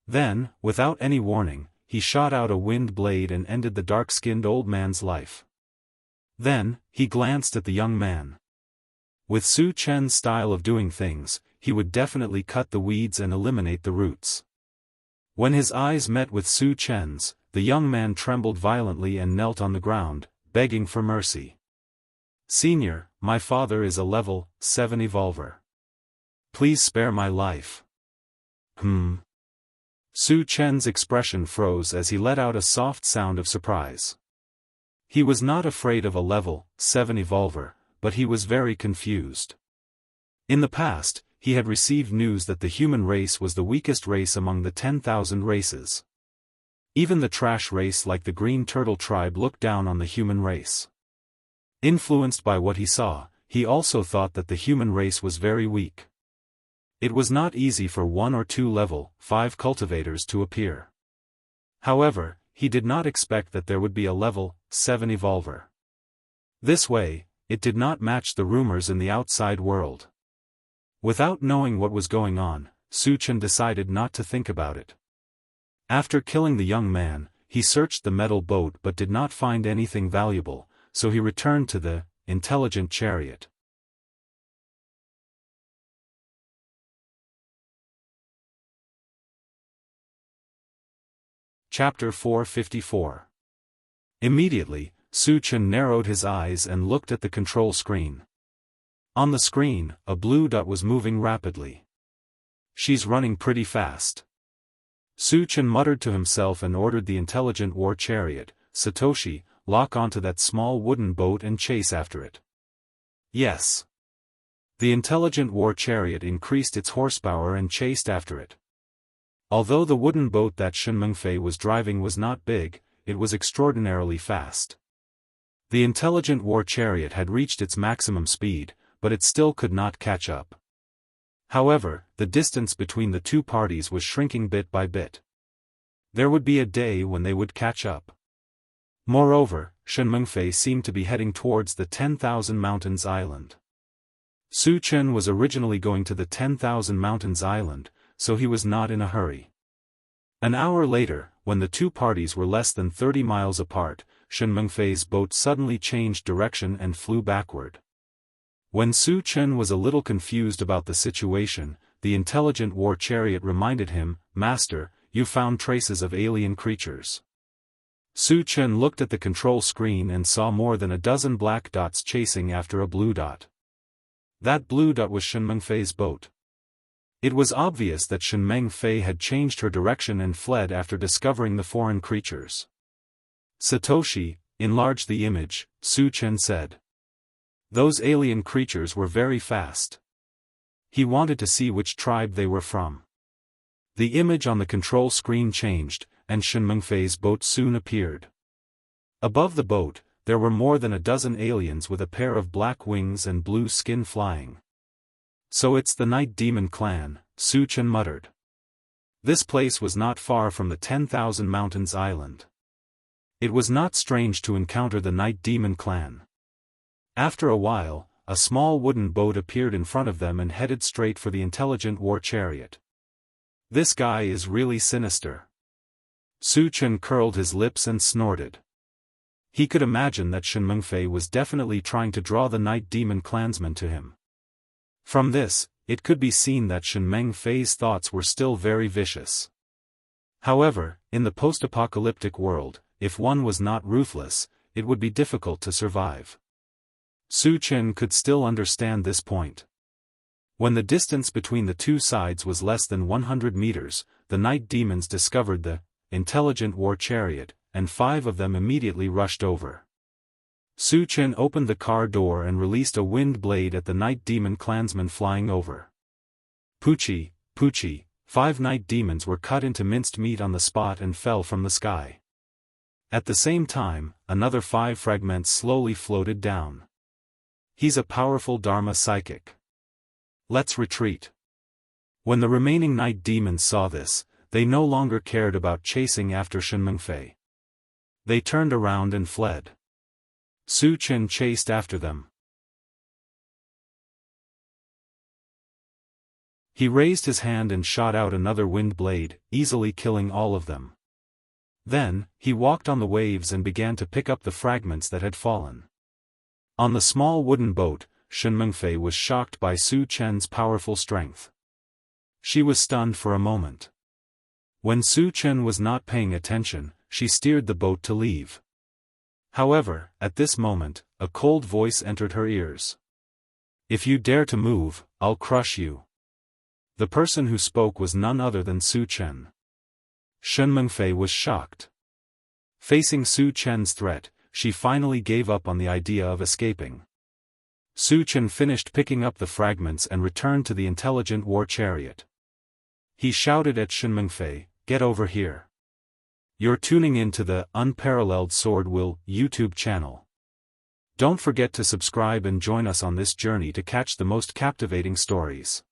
Then, without any warning, he shot out a wind blade and ended the dark-skinned old man's life. Then, he glanced at the young man. With Su Qin's style of doing things, he would definitely cut the weeds and eliminate the roots. When his eyes met with Su Qin's, the young man trembled violently and knelt on the ground, begging for mercy. "Senior, my father is a level 7 evolver. Please spare my life." Su Qin's expression froze as he let out a soft sound of surprise. He was not afraid of a level 7 evolver, but he was very confused. In the past, he had received news that the human race was the weakest race among the 10,000 races. Even the trash race like the Green Turtle tribe looked down on the human race. Influenced by what he saw, he also thought that the human race was very weak. It was not easy for 1 or 2 level 5 cultivators to appear. However, he did not expect that there would be a level 7 evolver. This way, it did not match the rumors in the outside world. Without knowing what was going on, Su Qin decided not to think about it. After killing the young man, he searched the metal boat but did not find anything valuable, so he returned to the intelligent chariot. Chapter 454. Immediately, Su Qin narrowed his eyes and looked at the control screen. On the screen, a blue dot was moving rapidly. "She's running pretty fast." Su Qin muttered to himself and ordered the intelligent war chariot, Satoshi, lock onto that small wooden boat and chase after it. Yes. The intelligent war chariot increased its horsepower and chased after it. Although the wooden boat that Shen Mengfei was driving was not big, it was extraordinarily fast. The intelligent war chariot had reached its maximum speed, but it still could not catch up. However, the distance between the two parties was shrinking bit by bit. There would be a day when they would catch up. Moreover, Shen Mengfei seemed to be heading towards the 10,000 Mountains Island. Su Chen was originally going to the 10,000 Mountains Island, so he was not in a hurry. An hour later, when the two parties were less than 30 miles apart, Shen Mengfei's boat suddenly changed direction and flew backward. When Su Chen was a little confused about the situation, the intelligent war chariot reminded him, "Master, you found traces of alien creatures." Su Chen looked at the control screen and saw more than a dozen black dots chasing after a blue dot. That blue dot was Shen Mengfei's boat. It was obvious that Shen Mengfei had changed her direction and fled after discovering the foreign creatures. "Satoshi, enlarge the image," Su Chen said. Those alien creatures were very fast. He wanted to see which tribe they were from. The image on the control screen changed, and Shen Mengfei's boat soon appeared. Above the boat, there were more than a dozen aliens with a pair of black wings and blue skin flying. "So it's the Night Demon clan," Su Chen muttered. This place was not far from the 10,000 Mountains Island. It was not strange to encounter the Night Demon clan. After a while, a small wooden boat appeared in front of them and headed straight for the intelligent war chariot. "This guy is really sinister." Su Chen curled his lips and snorted. He could imagine that Shen Mengfei was definitely trying to draw the Night Demon clansmen to him. From this, it could be seen that Shen Mengfei's thoughts were still very vicious. However, in the post-apocalyptic world, if one was not ruthless, it would be difficult to survive. Su Chen could still understand this point. When the distance between the two sides was less than 100 meters, the night demons discovered the intelligent war chariot, and 5 of them immediately rushed over. Su Chen opened the car door and released a wind blade at the night demon clansmen flying over. Poochie, Poochie, 5 night demons were cut into minced meat on the spot and fell from the sky. At the same time, another 5 fragments slowly floated down. He's a powerful Dharma psychic. Let's retreat. When the remaining night demons saw this, they no longer cared about chasing after Shen Mengfei. They turned around and fled. Su Chen chased after them. He raised his hand and shot out another wind blade, easily killing all of them. Then, he walked on the waves and began to pick up the fragments that had fallen. On the small wooden boat, Shen Mengfei was shocked by Su Chen's powerful strength. She was stunned for a moment. When Su Chen was not paying attention, she steered the boat to leave. However, at this moment, a cold voice entered her ears. "If you dare to move, I'll crush you." The person who spoke was none other than Su Chen. Shen Mengfei was shocked. Facing Su Chen's threat, she finally gave up on the idea of escaping. Su Chen finished picking up the fragments and returned to the intelligent war chariot. He shouted at Shen Mengfei, "Get over here. You're tuning in to the Unparalleled SwordWill YouTube channel. Don't forget to subscribe and join us on this journey to catch the most captivating stories."